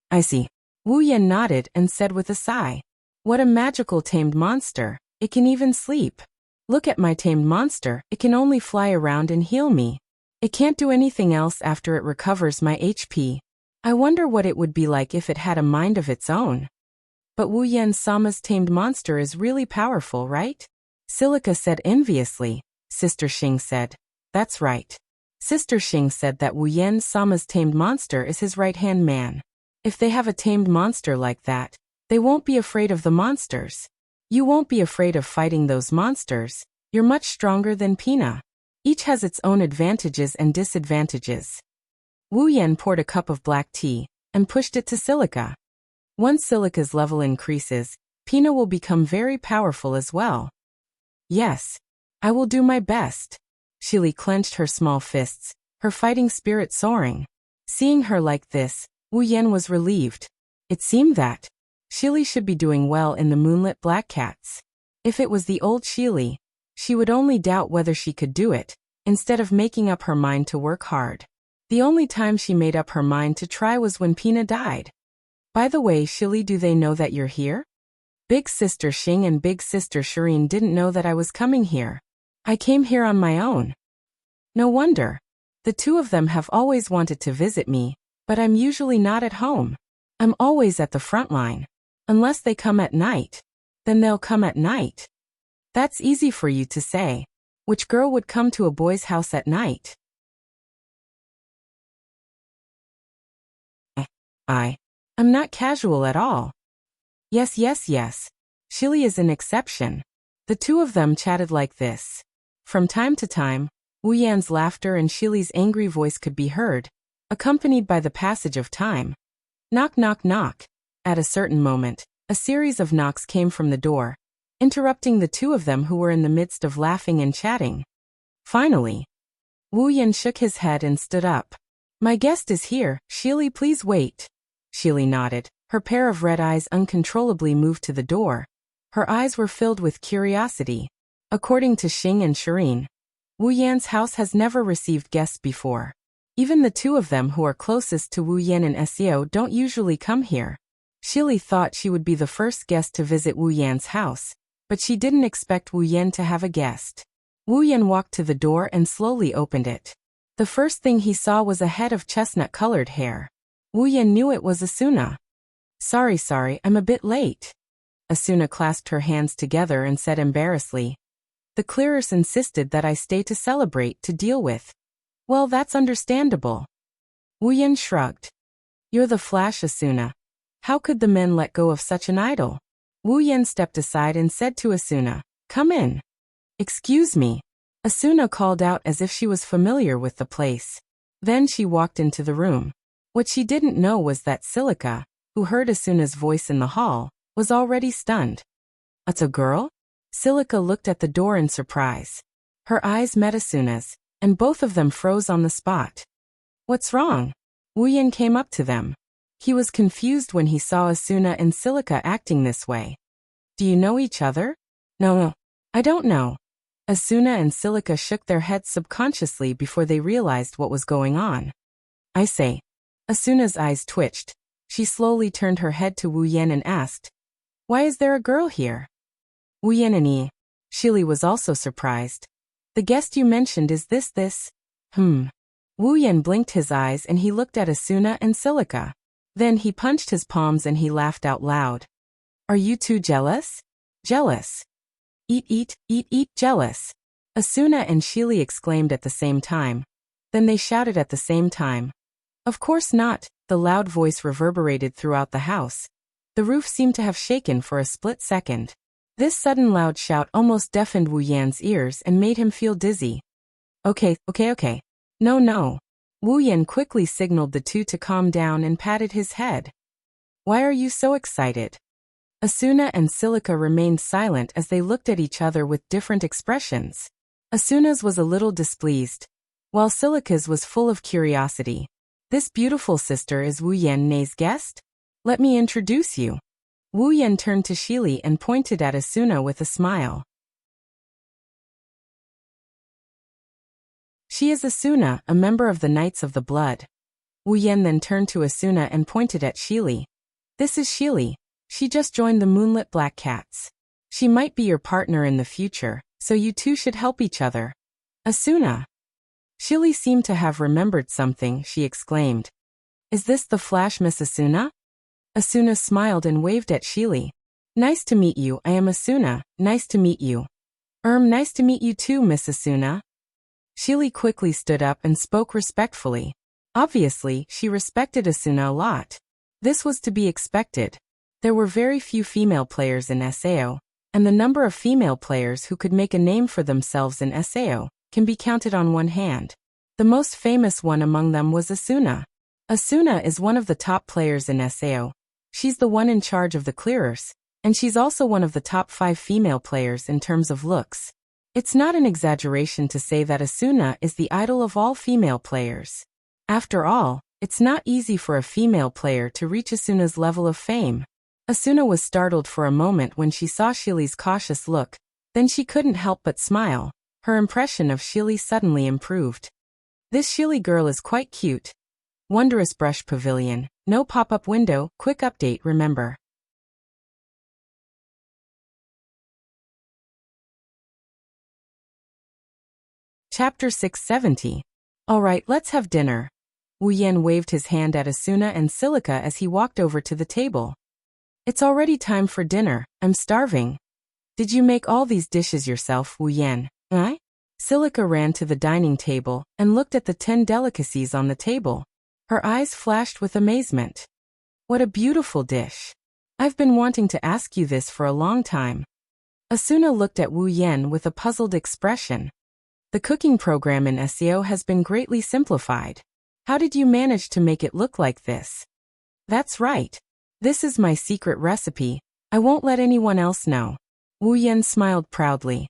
[SPEAKER 1] I see. Wu Yan nodded and said with a sigh. What a magical tamed monster, it can even sleep. Look at my tamed monster, it can only fly around and heal me. It can't do anything else after it recovers my HP. I wonder what it would be like if it had a mind of its own. But Wu Yan Sama's tamed monster is really powerful, right? Silica said enviously. Sister Xing said. That's right. Sister Xing said that Wu Yan Sama's tamed monster is his right-hand man. If they have a tamed monster like that, they won't be afraid of the monsters. You won't be afraid of fighting those monsters. You're much stronger than Pina. Each has its own advantages and disadvantages. Wu Yan poured a cup of black tea and pushed it to Silica. Once Silica's level increases, Pina will become very powerful as well. Yes, I will do my best. Shili clenched her small fists, her fighting spirit soaring. Seeing her like this, Wu Yan was relieved. It seemed that Shili should be doing well in the moonlit black cats. If it was the old Shili, she would only doubt whether she could do it, instead of making up her mind to work hard. The only time she made up her mind to try was when Pina died. By the way, Shili, do they know that you're here? Big Sister Xing and Big Sister Shireen didn't know that I was coming here. I came here on my own. No wonder. The two of them have always wanted to visit me, but I'm usually not at home. I'm always at the front line. Unless they come at night. Then they'll come at night. That's easy for you to say. Which girl would come to a boy's house at night? I'm not casual at all. Yes. Shili is an exception. The two of them chatted like this. From time to time, Wu Yan's laughter and Shili's angry voice could be heard, accompanied by the passage of time. Knock, knock, knock. At a certain moment, a series of knocks came from the door, interrupting the two of them who were in the midst of laughing and chatting. Finally, Wu Yan shook his head and stood up. My guest is here, Shili, please wait. Shili nodded. Her pair of red eyes uncontrollably moved to the door. Her eyes were filled with curiosity. According to Xing and Shireen, Wu Yan's house has never received guests before. Even the two of them who are closest to Wu Yan and SEO don't usually come here. Shili thought she would be the first guest to visit Wu Yan's house, but she didn't expect Wu Yan to have a guest. Wu Yan walked to the door and slowly opened it. The first thing he saw was a head of chestnut-colored hair. Wu Yan knew it was Asuna. Sorry, I'm a bit late. Asuna clasped her hands together and said embarrassedly. The clearers insisted that I stay to celebrate, to deal with. Well, that's understandable. Wu Yan shrugged. You're the Flash, Asuna. How could the men let go of such an idol? Wu Yan stepped aside and said to Asuna, come in. Excuse me. Asuna called out as if she was familiar with the place. Then she walked into the room. What she didn't know was that Silica, who heard Asuna's voice in the hall, was already stunned. It's a girl? Silica looked at the door in surprise. Her eyes met Asuna's, and both of them froze on the spot. What's wrong? Wu Yan came up to them. He was confused when he saw Asuna and Silica acting this way. Do you know each other? No. I don't know. Asuna and Silica shook their heads subconsciously before they realized what was going on. I say. Asuna's eyes twitched. She slowly turned her head to Wu Yan and asked, "Why is there a girl here?" Wu Yan and Shili was also surprised. "The guest you mentioned is this? Wu Yan blinked his eyes and he looked at Asuna and Silica. Then he punched his palms and he laughed out loud. "Are you two jealous?" "Jealous. Eat, jealous." Asuna and Shili exclaimed at the same time. Then they shouted at the same time. "Of course not," the loud voice reverberated throughout the house. The roof seemed to have shaken for a split second. This sudden loud shout almost deafened Wu Yan's ears and made him feel dizzy. Okay. No. Wu Yan quickly signaled the two to calm down and patted his head. "Why are you so excited?" Asuna and Silica remained silent as they looked at each other with different expressions. Asuna's was a little displeased, while Silica's was full of curiosity. "This beautiful sister is Wu Yan's guest? Let me introduce you." Wu Yan turned to Shili and pointed at Asuna with a smile. "She is Asuna, a member of the Knights of the Blood." Wu Yan then turned to Asuna and pointed at Shili. "This is Shili. She just joined the Moonlit Black Cats. She might be your partner in the future, so you two should help each other." "Asuna." Shili seemed to have remembered something. She exclaimed, "Is this the Flash Miss Asuna?" Asuna smiled and waved at Shili. "Nice to meet you, I am Asuna. Nice to meet you." Nice to meet you too, Miss Asuna." Shili quickly stood up and spoke respectfully. Obviously, she respected Asuna a lot. This was to be expected. There were very few female players in SAO, and the number of female players who could make a name for themselves in SAO can be counted on one hand. The most famous one among them was Asuna. Asuna is one of the top players in SAO. She's the one in charge of the clearers, and she's also one of the top 5 female players in terms of looks. It's not an exaggeration to say that Asuna is the idol of all female players. After all, it's not easy for a female player to reach Asuna's level of fame. Asuna was startled for a moment when she saw Shili's cautious look, then she couldn't help but smile. Her impression of Shili suddenly improved. "This Shili girl is quite cute. Wondrous brush pavilion, no pop-up window, quick update remember." Chapter 670. Alright, let's have dinner. Wu Yan waved his hand at Asuna and Silica as he walked over to the table. "It's already time for dinner, I'm starving." "Did you make all these dishes yourself, Wu Yan?" Silica ran to the dining table and looked at the 10 delicacies on the table. Her eyes flashed with amazement. "What a beautiful dish. I've been wanting to ask you this for a long time." Asuna looked at Wu Yan with a puzzled expression. "The cooking program in SEO has been greatly simplified. How did you manage to make it look like this?" "That's right. This is my secret recipe. I won't let anyone else know." Wu Yan smiled proudly.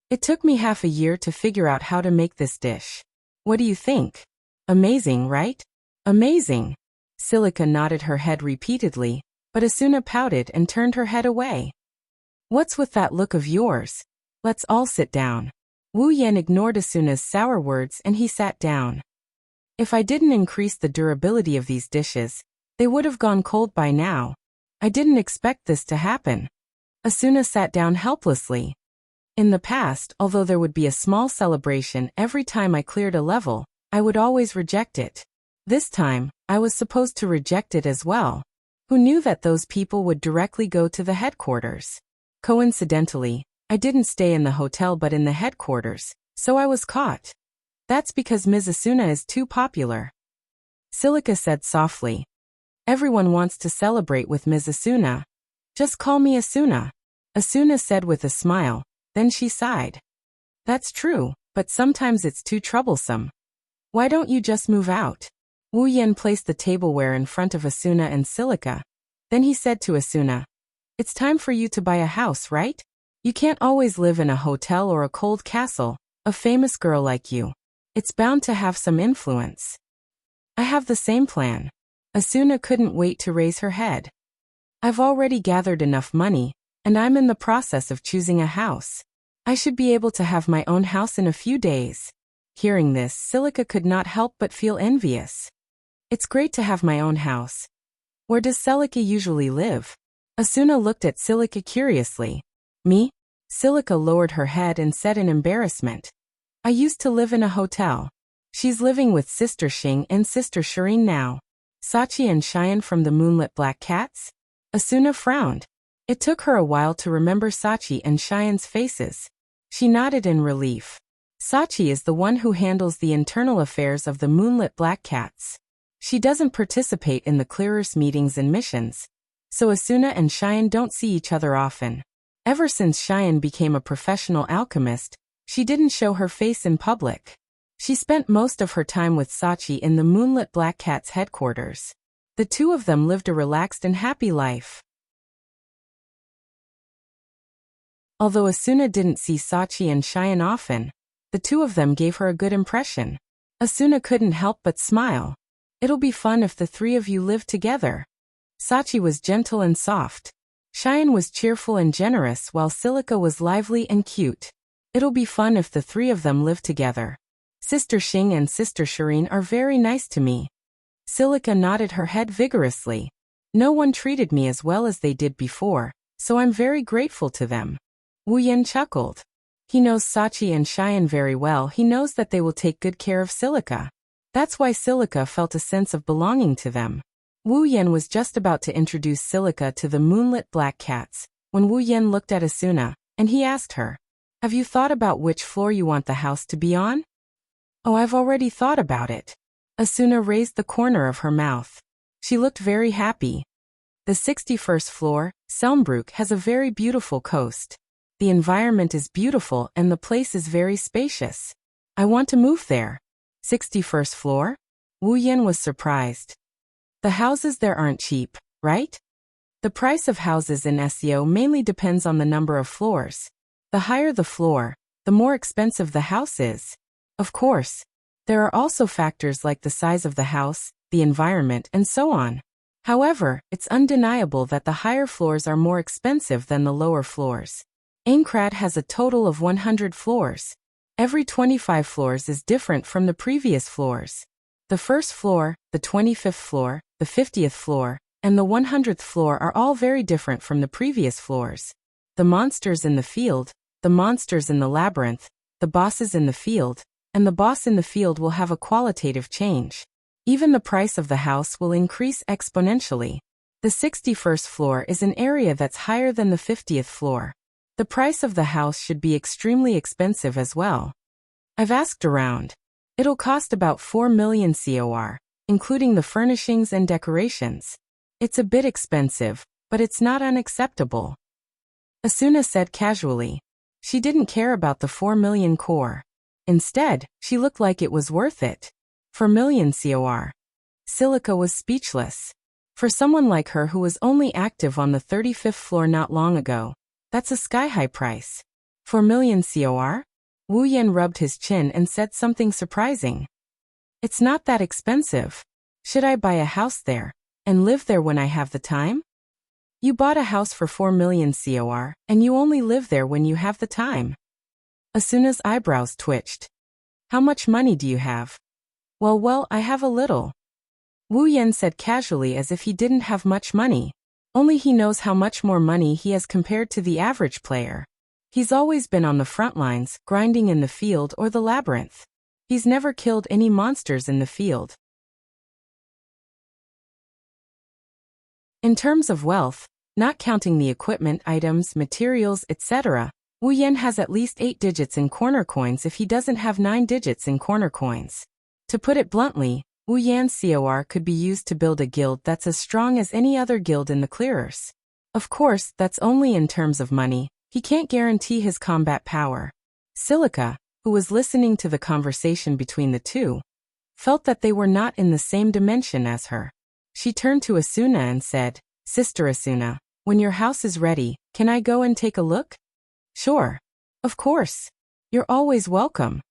[SPEAKER 1] "It took me half a year to figure out how to make this dish. What do you think? Amazing, right?" "Amazing." Silica nodded her head repeatedly, but Asuna pouted and turned her head away. "What's with that look of yours? Let's all sit down." Wu Yan ignored Asuna's sour words and he sat down. "If I didn't increase the durability of these dishes, they would have gone cold by now. I didn't expect this to happen." Asuna sat down helplessly. "In the past, although there would be a small celebration every time I cleared a level, I would always reject it. This time, I was supposed to reject it as well. Who knew that those people would directly go to the headquarters? Coincidentally, I didn't stay in the hotel but in the headquarters, so I was caught. That's because Ms. Asuna is too popular." Silica said softly. "Everyone wants to celebrate with Ms. Asuna. Just call me Asuna." Asuna said with a smile, then she sighed. "That's true, but sometimes it's too troublesome. Why don't you just move out?" Wu Yan placed the tableware in front of Asuna and Silica. Then he said to Asuna, "It's time for you to buy a house, right? You can't always live in a hotel or a cold castle. A famous girl like you. It's bound to have some influence." "I have the same plan." Asuna couldn't wait to raise her head. "I've already gathered enough money, and I'm in the process of choosing a house. I should be able to have my own house in a few days. Hearing this, Silica could not help but feel envious. It's great to have my own house. Where does Silica usually live? Asuna looked at Silica curiously. Me? Silica lowered her head and said in embarrassment. I used to live in a hotel. She's living with Sister Xing and Sister Shireen now. Sachi and Cheyenne from the Moonlit Black Cats? Asuna frowned. It took her a while to remember Sachi and Cheyenne's faces. She nodded in relief. Sachi is the one who handles the internal affairs of the Moonlit Black Cats. She doesn't participate in the clearers' meetings and missions, so Asuna and Cheyenne don't see each other often. Ever since Cheyenne became a professional alchemist, she didn't show her face in public. She spent most of her time with Sachi in the Moonlit Black Cats headquarters. The two of them lived a relaxed and happy life. Although Asuna didn't see Sachi and Cheyenne often, the two of them gave her a good impression. Asuna couldn't help but smile. It'll be fun if the three of you live together. Sachi was gentle and soft. Cheyenne was cheerful and generous while Silica was lively and cute. It'll be fun if the three of them live together. Sister Xing and Sister Shireen are very nice to me. Silica nodded her head vigorously. No one treated me as well as they did before, so I'm very grateful to them. Wu Yan chuckled. He knows Sachi and Cheyenne very well. He knows that they will take good care of Silica. That's why Silica felt a sense of belonging to them. Wu Yan was just about to introduce Silica to the Moonlit Black Cats, when Wu Yan looked at Asuna, and he asked her, Have you thought about which floor you want the house to be on? Oh, I've already thought about it. Asuna raised the corner of her mouth. She looked very happy. The 61st floor, Selmbrook, has a very beautiful coast. The environment is beautiful and the place is very spacious. I want to move there. 61st floor? Wu Yan was surprised. The houses there aren't cheap, right? The price of houses in SEO mainly depends on the number of floors. The higher the floor, the more expensive the house is. Of course, there are also factors like the size of the house, the environment, and so on. However, it's undeniable that the higher floors are more expensive than the lower floors. Aincrad has a total of 100 floors. Every 25 floors is different from the previous floors. The first floor, the 25th floor, the 50th floor, and the 100th floor are all very different from the previous floors. The monsters in the field, the monsters in the labyrinth, the bosses in the field, and the boss in the field will have a qualitative change. Even the price of the house will increase exponentially. The 61st floor is an area that's higher than the 50th floor. The price of the house should be extremely expensive as well. I've asked around. It'll cost about 4 million COR, including the furnishings and decorations. It's a bit expensive, but it's not unacceptable. Asuna said casually. She didn't care about the 4 million core. Instead, she looked like it was worth it. 4 million COR. Silica was speechless. For someone like her who was only active on the 35th floor not long ago, that's a sky-high price. 4 million COR? Wu Yan rubbed his chin and said something surprising. It's not that expensive. Should I buy a house there, and live there when I have the time? You bought a house for 4 million COR, and you only live there when you have the time. Asuna's eyebrows twitched. How much money do you have? Well, I have a little. Wu Yan said casually as if he didn't have much money. Only he knows how much more money he has compared to the average player. He's always been on the front lines, grinding in the field or the labyrinth. He's never killed any monsters in the field. In terms of wealth, not counting the equipment, items, materials, etc., Wu Yan has at least 8 digits in corner coins if he doesn't have 9 digits in corner coins. To put it bluntly, Wu Yan's COR could be used to build a guild that's as strong as any other guild in the clearers. Of course, that's only in terms of money. He can't guarantee his combat power. Silica, who was listening to the conversation between the two, felt that they were not in the same dimension as her. She turned to Asuna and said, Sister Asuna, when your house is ready, can I go and take a look? Sure. Of course. You're always welcome.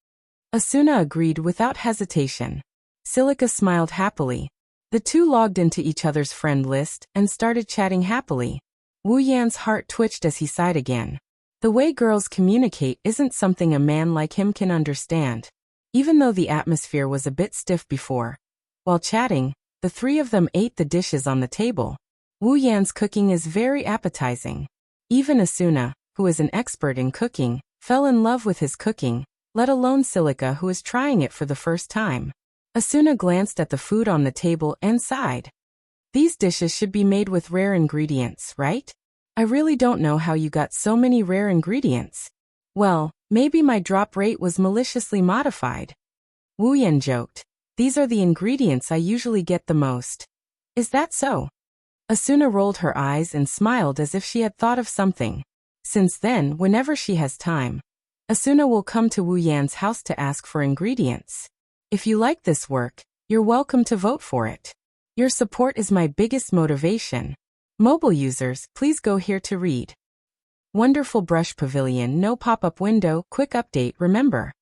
[SPEAKER 1] Asuna agreed without hesitation. Silica smiled happily. The two logged into each other's friend list and started chatting happily. Wu Yan's heart twitched as he sighed again. The way girls communicate isn't something a man like him can understand. Even though the atmosphere was a bit stiff before. While chatting, the three of them ate the dishes on the table. Wu Yan's cooking is very appetizing. Even Asuna, who is an expert in cooking, fell in love with his cooking, let alone Silica, who is trying it for the first time. Asuna glanced at the food on the table and sighed. These dishes should be made with rare ingredients, right? I really don't know how you got so many rare ingredients. Well, maybe my drop rate was maliciously modified. Wu Yan joked. These are the ingredients I usually get the most. Is that so? Asuna rolled her eyes and smiled as if she had thought of something. Since then, whenever she has time, Asuna will come to Wu Yan's house to ask for ingredients. If you like this work, you're welcome to vote for it. Your support is my biggest motivation. Mobile users, please go here to read. Wonderful brush pavilion, no pop-up window, quick update, remember.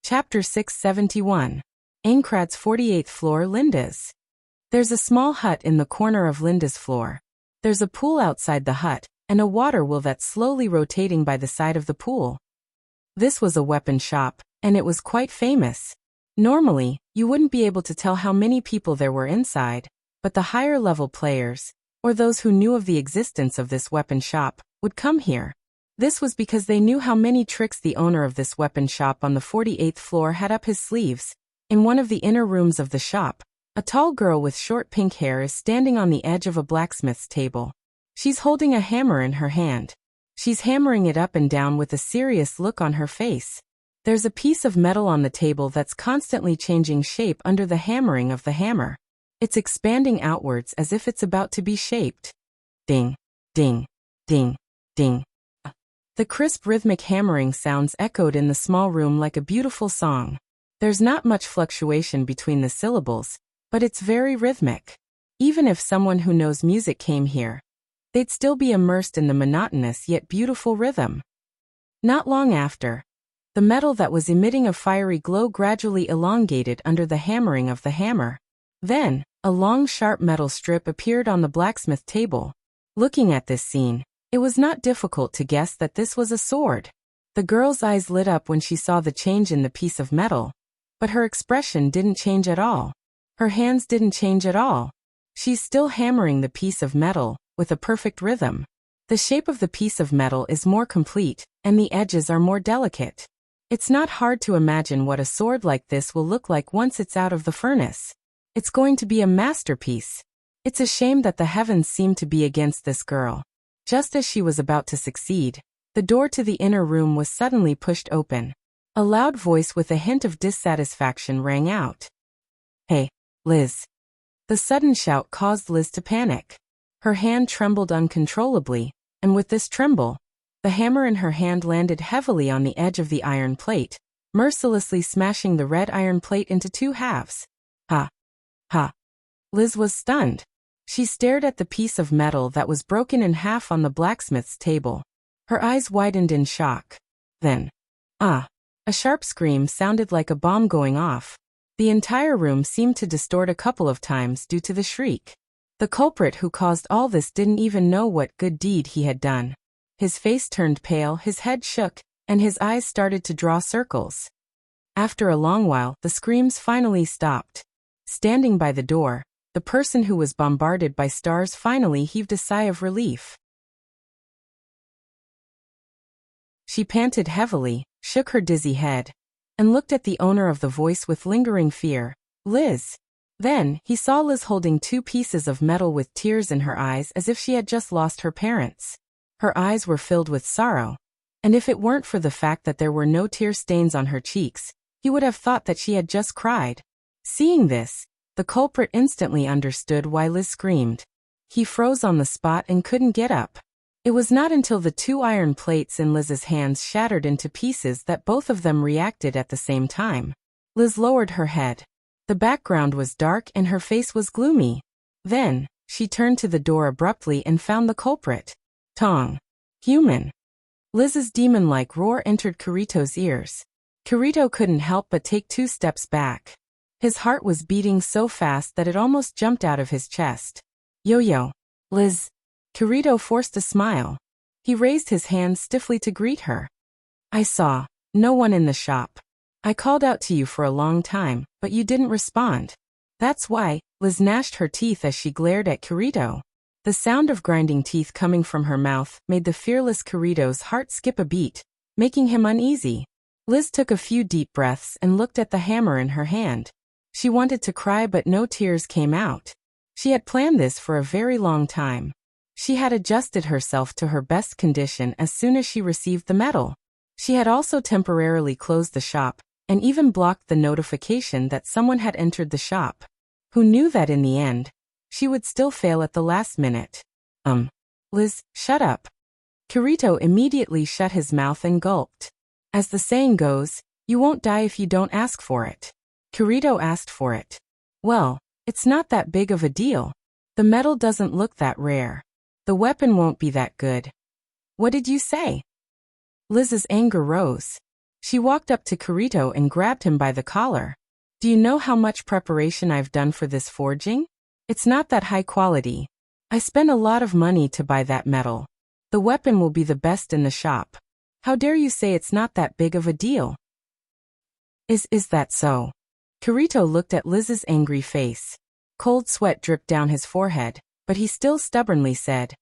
[SPEAKER 1] Chapter 671. Ainkrat's 48th floor, Linda's. There's a small hut in the corner of Linda's floor. There's a pool outside the hut, and a water wheel that's slowly rotating by the side of the pool. This was a weapon shop, and it was quite famous. Normally, you wouldn't be able to tell how many people there were inside, but the higher-level players, or those who knew of the existence of this weapon shop, would come here. This was because they knew how many tricks the owner of this weapon shop on the 48th floor had up his sleeves. In one of the inner rooms of the shop, a tall girl with short pink hair is standing on the edge of a blacksmith's table. She's holding a hammer in her hand. She's hammering it up and down with a serious look on her face. There's a piece of metal on the table that's constantly changing shape under the hammering of the hammer. It's expanding outwards as if it's about to be shaped. Ding, ding, ding, ding. The crisp rhythmic hammering sounds echoed in the small room like a beautiful song. There's not much fluctuation between the syllables, but it's very rhythmic. Even if someone who knows music came here, they'd still be immersed in the monotonous yet beautiful rhythm. Not long after, the metal that was emitting a fiery glow gradually elongated under the hammering of the hammer. Then, a long sharp metal strip appeared on the blacksmith table. Looking at this scene, it was not difficult to guess that this was a sword. The girl's eyes lit up when she saw the change in the piece of metal, but her expression didn't change at all. Her hands didn't change at all. She's still hammering the piece of metal, with a perfect rhythm. The shape of the piece of metal is more complete, and the edges are more delicate. It's not hard to imagine what a sword like this will look like once it's out of the furnace. It's going to be a masterpiece. It's a shame that the heavens seem to be against this girl. Just as she was about to succeed, the door to the inner room was suddenly pushed open. A loud voice with a hint of dissatisfaction rang out. Hey, Liz. The sudden shout caused Liz to panic. Her hand trembled uncontrollably, and with this tremble, the hammer in her hand landed heavily on the edge of the iron plate, mercilessly smashing the red iron plate into two halves. Ha! Ha! Liz was stunned. She stared at the piece of metal that was broken in half on the blacksmith's table. Her eyes widened in shock. Then, a sharp scream sounded like a bomb going off. The entire room seemed to distort a couple of times due to the shriek. The culprit who caused all this didn't even know what good deed he had done. His face turned pale, his head shook, and his eyes started to draw circles. After a long while, the screams finally stopped. Standing by the door, the person who was bombarded by stars finally heaved a sigh of relief. She panted heavily, shook her dizzy head, and looked at the owner of the voice with lingering fear. Liz. Then, he saw Liz holding two pieces of metal with tears in her eyes as if she had just lost her parents. Her eyes were filled with sorrow, and if it weren't for the fact that there were no tear stains on her cheeks, he would have thought that she had just cried. Seeing this, the culprit instantly understood why Liz screamed. He froze on the spot and couldn't get up. It was not until the two iron plates in Liz's hands shattered into pieces that both of them reacted at the same time. Liz lowered her head. The background was dark and her face was gloomy. Then, she turned to the door abruptly and found the culprit. Tong. Human. Liz's demon-like roar entered Kirito's ears. Kirito couldn't help but take 2 steps back. His heart was beating so fast that it almost jumped out of his chest. Yo-yo. Liz. Kirito forced a smile. He raised his hand stiffly to greet her. I saw no one in the shop. I called out to you for a long time, but you didn't respond. That's why. Liz gnashed her teeth as she glared at Kirito. The sound of grinding teeth coming from her mouth made the fearless Kirito's heart skip a beat, making him uneasy. Liz took a few deep breaths and looked at the hammer in her hand. She wanted to cry but no tears came out. She had planned this for a very long time. She had adjusted herself to her best condition as soon as she received the medal. She had also temporarily closed the shop, and even blocked the notification that someone had entered the shop. Who knew that in the end, she would still fail at the last minute? Liz, shut up. Kirito immediately shut his mouth and gulped. As the saying goes, you won't die if you don't ask for it. Kirito asked for it. Well, it's not that big of a deal. The metal doesn't look that rare. The weapon won't be that good. What did you say? Liz's anger rose. She walked up to Kirito and grabbed him by the collar. Do you know how much preparation I've done for this forging? It's not that high quality. I spent a lot of money to buy that metal. The weapon will be the best in the shop. How dare you say it's not that big of a deal? Is that so? Kirito looked at Liz's angry face. Cold sweat dripped down his forehead, but he still stubbornly said,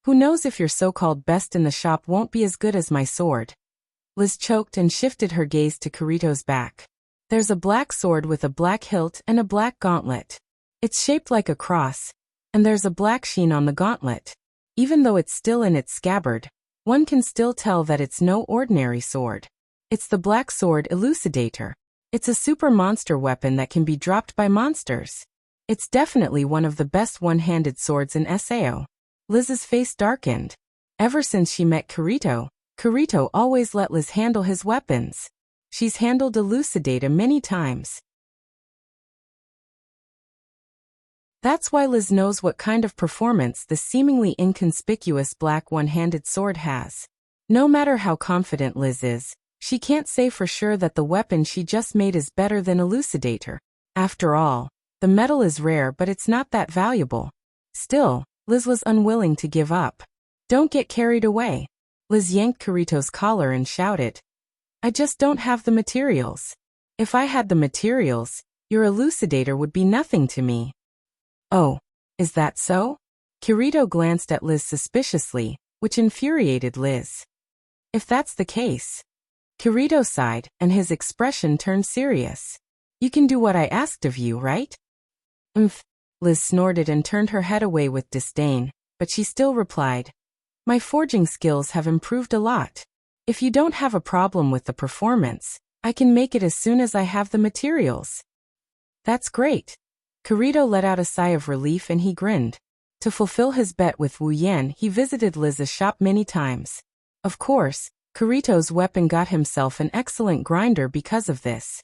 [SPEAKER 1] who knows if your so-called best in the shop won't be as good as my sword? Liz choked and shifted her gaze to Kirito's back. There's a black sword with a black hilt and a black gauntlet. It's shaped like a cross, and there's a black sheen on the gauntlet. Even though it's still in its scabbard, one can still tell that it's no ordinary sword. It's the Black Sword Elucidator. It's a super monster weapon that can be dropped by monsters. It's definitely one of the best one-handed swords in SAO. Liz's face darkened. Ever since she met Kirito, Kirito always let Liz handle his weapons. She's handled Elucidator many times. That's why Liz knows what kind of performance the seemingly inconspicuous black one-handed sword has. No matter how confident Liz is, she can't say for sure that the weapon she just made is better than Elucidator. After all, the metal is rare but it's not that valuable. Still, Liz was unwilling to give up. Don't get carried away. Liz yanked Kirito's collar and shouted, I just don't have the materials. If I had the materials, your Elucidator would be nothing to me. Oh, is that so? Kirito glanced at Liz suspiciously, which infuriated Liz. If that's the case. Kirito sighed, and his expression turned serious. You can do what I asked of you, right? Liz snorted and turned her head away with disdain, but she still replied, my forging skills have improved a lot. If you don't have a problem with the performance, I can make it as soon as I have the materials. That's great. Kirito let out a sigh of relief and he grinned. To fulfill his bet with Wu Yan, he visited Liz's shop many times. Of course, Kirito's weapon got himself an excellent grinder because of this.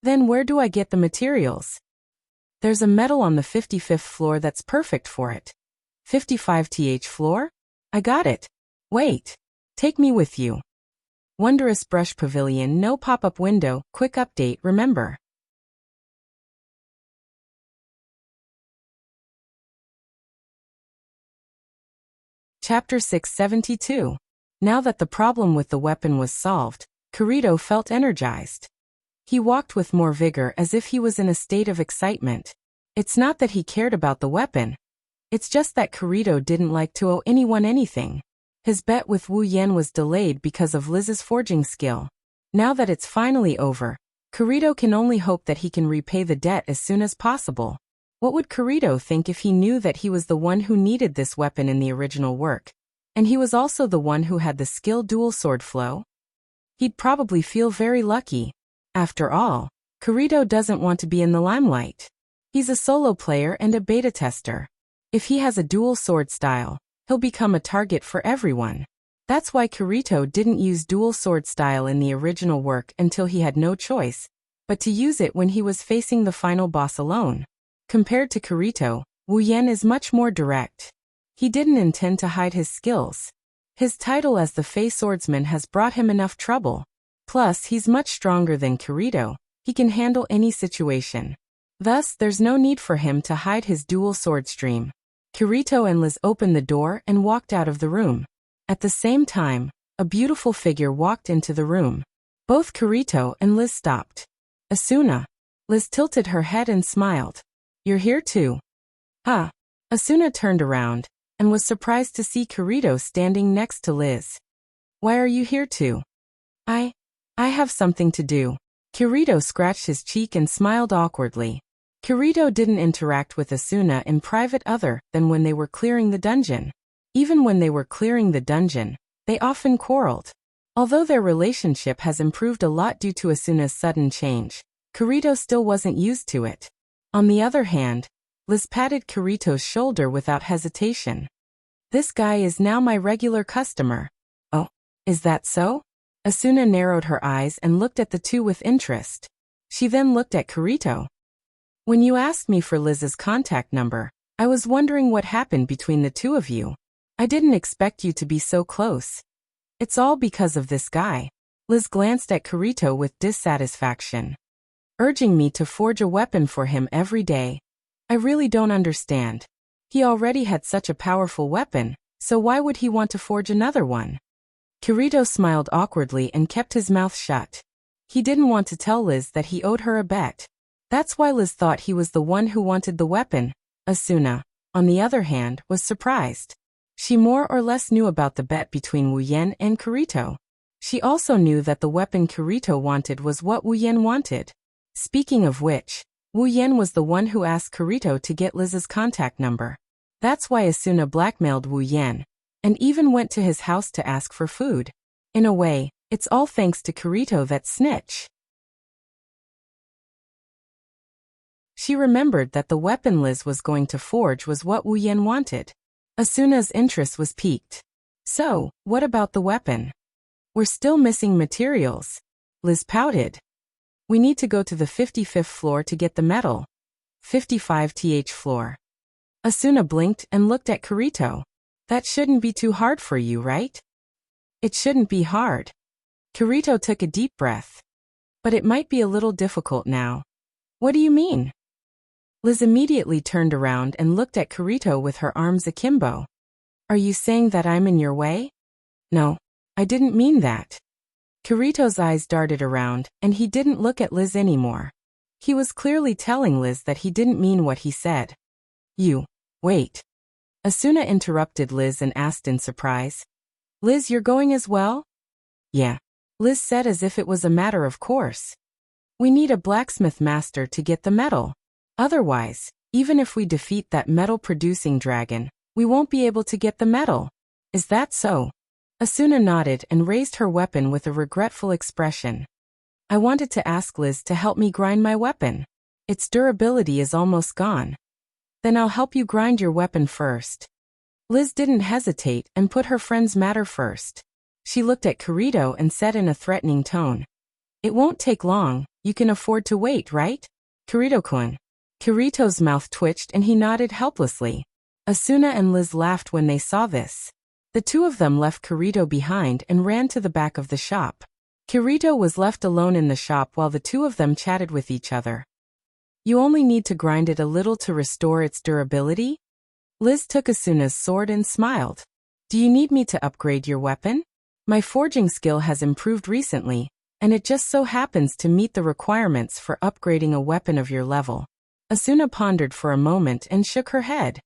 [SPEAKER 1] Then where do I get the materials? There's a metal on the 55th floor that's perfect for it. 55th floor? I got it. Wait. Take me with you. Wondrous Brush Pavilion, no pop-up window, quick update, remember. Chapter 672. Now that the problem with the weapon was solved, Kirito felt energized. He walked with more vigor as if he was in a state of excitement. It's not that he cared about the weapon. It's just that Kirito didn't like to owe anyone anything. His bet with Wu Yan was delayed because of Liz's forging skill. Now that it's finally over, Kirito can only hope that he can repay the debt as soon as possible. What would Kirito think if he knew that he was the one who needed this weapon in the original work, and he was also the one who had the skill dual sword flow? He'd probably feel very lucky. After all, Kirito doesn't want to be in the limelight. He's a solo player and a beta tester. If he has a dual sword style, he'll become a target for everyone. That's why Kirito didn't use dual sword style in the original work until he had no choice, but to use it when he was facing the final boss alone. Compared to Kirito, Wu Yan is much more direct. He didn't intend to hide his skills. His title as the Fey Swordsman has brought him enough trouble. Plus, he's much stronger than Kirito. He can handle any situation. Thus, there's no need for him to hide his dual sword stream. Kirito and Liz opened the door and walked out of the room. At the same time, a beautiful figure walked into the room. Both Kirito and Liz stopped. Asuna. Liz tilted her head and smiled. You're here too. Huh. Asuna turned around and was surprised to see Kirito standing next to Liz. Why are you here too? I have something to do. Kirito scratched his cheek and smiled awkwardly. Kirito didn't interact with Asuna in private other than when they were clearing the dungeon. Even when they were clearing the dungeon, they often quarreled. Although their relationship has improved a lot due to Asuna's sudden change, Kirito still wasn't used to it. On the other hand, Liz patted Kirito's shoulder without hesitation. This guy is now my regular customer. Oh, is that so? Asuna narrowed her eyes and looked at the two with interest. She then looked at Kirito. When you asked me for Liz's contact number, I was wondering what happened between the two of you. I didn't expect you to be so close. It's all because of this guy. Liz glanced at Kirito with dissatisfaction. Urging me to forge a weapon for him every day. I really don't understand. He already had such a powerful weapon, so why would he want to forge another one? Kirito smiled awkwardly and kept his mouth shut. He didn't want to tell Liz that he owed her a bet. That's why Liz thought he was the one who wanted the weapon. Asuna, on the other hand, was surprised. She more or less knew about the bet between Wuyan and Kirito. She also knew that the weapon Kirito wanted was what Wuyan wanted. Speaking of which, Wuyan was the one who asked Kirito to get Liz's contact number. That's why Asuna blackmailed Wuyan, and even went to his house to ask for food. In a way, it's all thanks to Kirito that snitch. She remembered that the weapon Liz was going to forge was what Wuyan wanted. Asuna's interest was piqued. So, what about the weapon? We're still missing materials. Liz pouted. We need to go to the 55th floor to get the metal. 55th floor. Asuna blinked and looked at Kirito. That shouldn't be too hard for you, right? It shouldn't be hard. Kirito took a deep breath. But it might be a little difficult now. What do you mean? Liz immediately turned around and looked at Kirito with her arms akimbo. Are you saying that I'm in your way? No, I didn't mean that. Kirito's eyes darted around, and he didn't look at Liz anymore. He was clearly telling Liz that he didn't mean what he said. Wait. Asuna interrupted Liz and asked in surprise. Liz, you're going as well? Yeah. Liz said as if it was a matter of course. We need a blacksmith master to get the metal. Otherwise, even if we defeat that metal-producing dragon, we won't be able to get the metal. Is that so? Asuna nodded and raised her weapon with a regretful expression. I wanted to ask Liz to help me grind my weapon. Its durability is almost gone. Then I'll help you grind your weapon first. Liz didn't hesitate and put her friend's matter first. She looked at Kirito and said in a threatening tone. It won't take long, you can afford to wait, right? Kirito-kun. Kirito's mouth twitched and he nodded helplessly. Asuna and Liz laughed when they saw this. The two of them left Kirito behind and ran to the back of the shop. Kirito was left alone in the shop while the two of them chatted with each other. You only need to grind it a little to restore its durability? Liz took Asuna's sword and smiled. Do you need me to upgrade your weapon? My forging skill has improved recently, and it just so happens to meet the requirements for upgrading a weapon of your level. Asuna pondered for a moment and shook her head.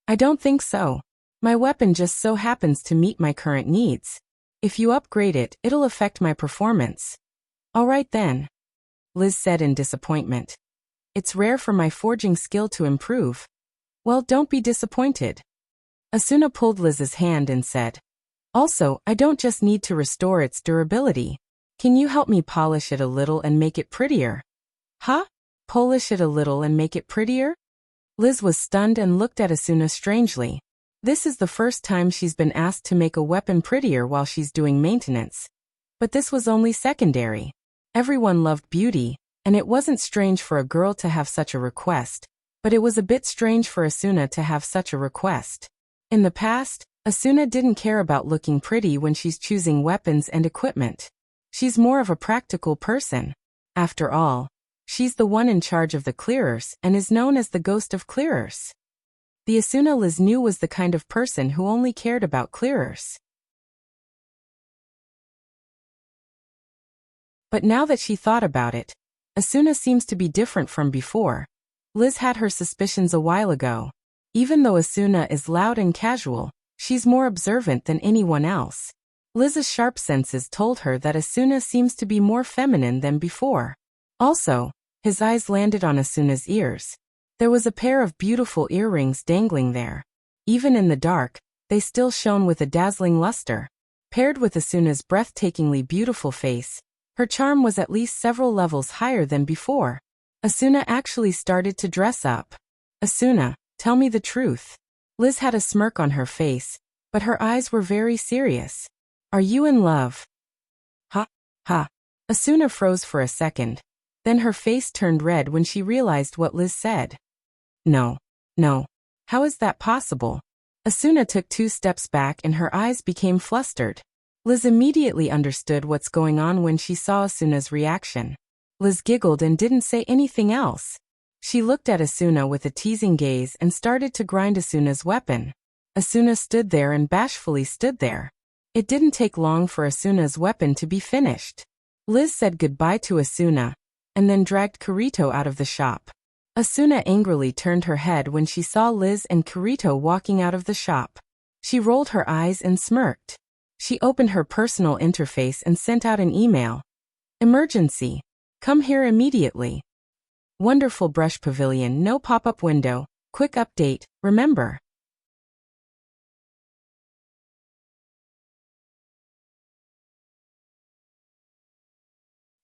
[SPEAKER 1] I don't think so. My weapon just so happens to meet my current needs. If you upgrade it, it'll affect my performance. All right then. Liz said in disappointment. It's rare for my forging skill to improve. Well, don't be disappointed. Asuna pulled Liz's hand and said. Also, I don't just need to restore its durability. Can you help me polish it a little and make it prettier? Huh? Polish it a little and make it prettier? Liz was stunned and looked at Asuna strangely. This is the first time she's been asked to make a weapon prettier while she's doing maintenance. But this was only secondary. Everyone loved beauty, and it wasn't strange for a girl to have such a request, but it was a bit strange for Asuna to have such a request. In the past, Asuna didn't care about looking pretty when she's choosing weapons and equipment. She's more of a practical person. After all, she's the one in charge of the clearers and is known as the ghost of clearers. The Asuna Liz knew was the kind of person who only cared about clearers. But now that she thought about it, Asuna seems to be different from before. Liz had her suspicions a while ago. Even though Asuna is loud and casual, she's more observant than anyone else. Liz's sharp senses told her that Asuna seems to be more feminine than before. Also, his eyes landed on Asuna's ears. There was a pair of beautiful earrings dangling there. Even in the dark, they still shone with a dazzling luster. Paired with Asuna's breathtakingly beautiful face, her charm was at least several levels higher than before. Asuna actually started to dress up. Asuna, tell me the truth. Liz had a smirk on her face, but her eyes were very serious. Are you in love? Ha, ha. Asuna froze for a second. Then her face turned red when she realized what Liz said. No. How is that possible? Asuna took 2 steps back and her eyes became flustered. Liz immediately understood what's going on when she saw Asuna's reaction. Liz giggled and didn't say anything else. She looked at Asuna with a teasing gaze and started to grind Asuna's weapon. Asuna stood there and bashfully stood there. It didn't take long for Asuna's weapon to be finished. Liz said goodbye to Asuna, and then dragged Kirito out of the shop. Asuna angrily turned her head when she saw Liz and Kirito walking out of the shop. She rolled her eyes and smirked. She opened her personal interface and sent out an email. Emergency. Come here immediately. Wonderful brush pavilion, no pop-up window. Quick update, remember.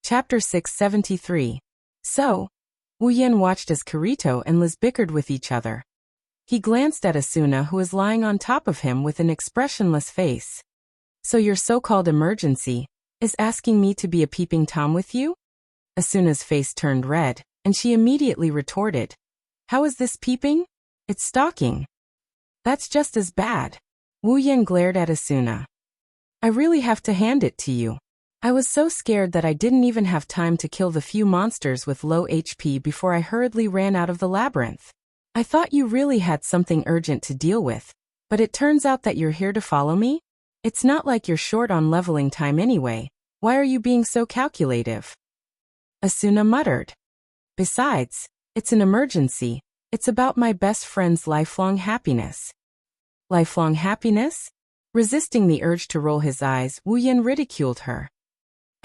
[SPEAKER 1] Chapter 673. So, Wuyan watched as Kirito and Liz bickered with each other. He glanced at Asuna, who was lying on top of him with an expressionless face. So your so-called emergency is asking me to be a peeping Tom with you? Asuna's face turned red, and she immediately retorted. How is this peeping? It's stalking. That's just as bad. Wuyan glared at Asuna. I really have to hand it to you. I was so scared that I didn't even have time to kill the few monsters with low HP before I hurriedly ran out of the labyrinth. I thought you really had something urgent to deal with, but it turns out that you're here to follow me? It's not like you're short on leveling time anyway. Why are you being so calculative? Asuna muttered. Besides, it's an emergency. It's about my best friend's lifelong happiness. Lifelong happiness? Resisting the urge to roll his eyes, Wuyan ridiculed her.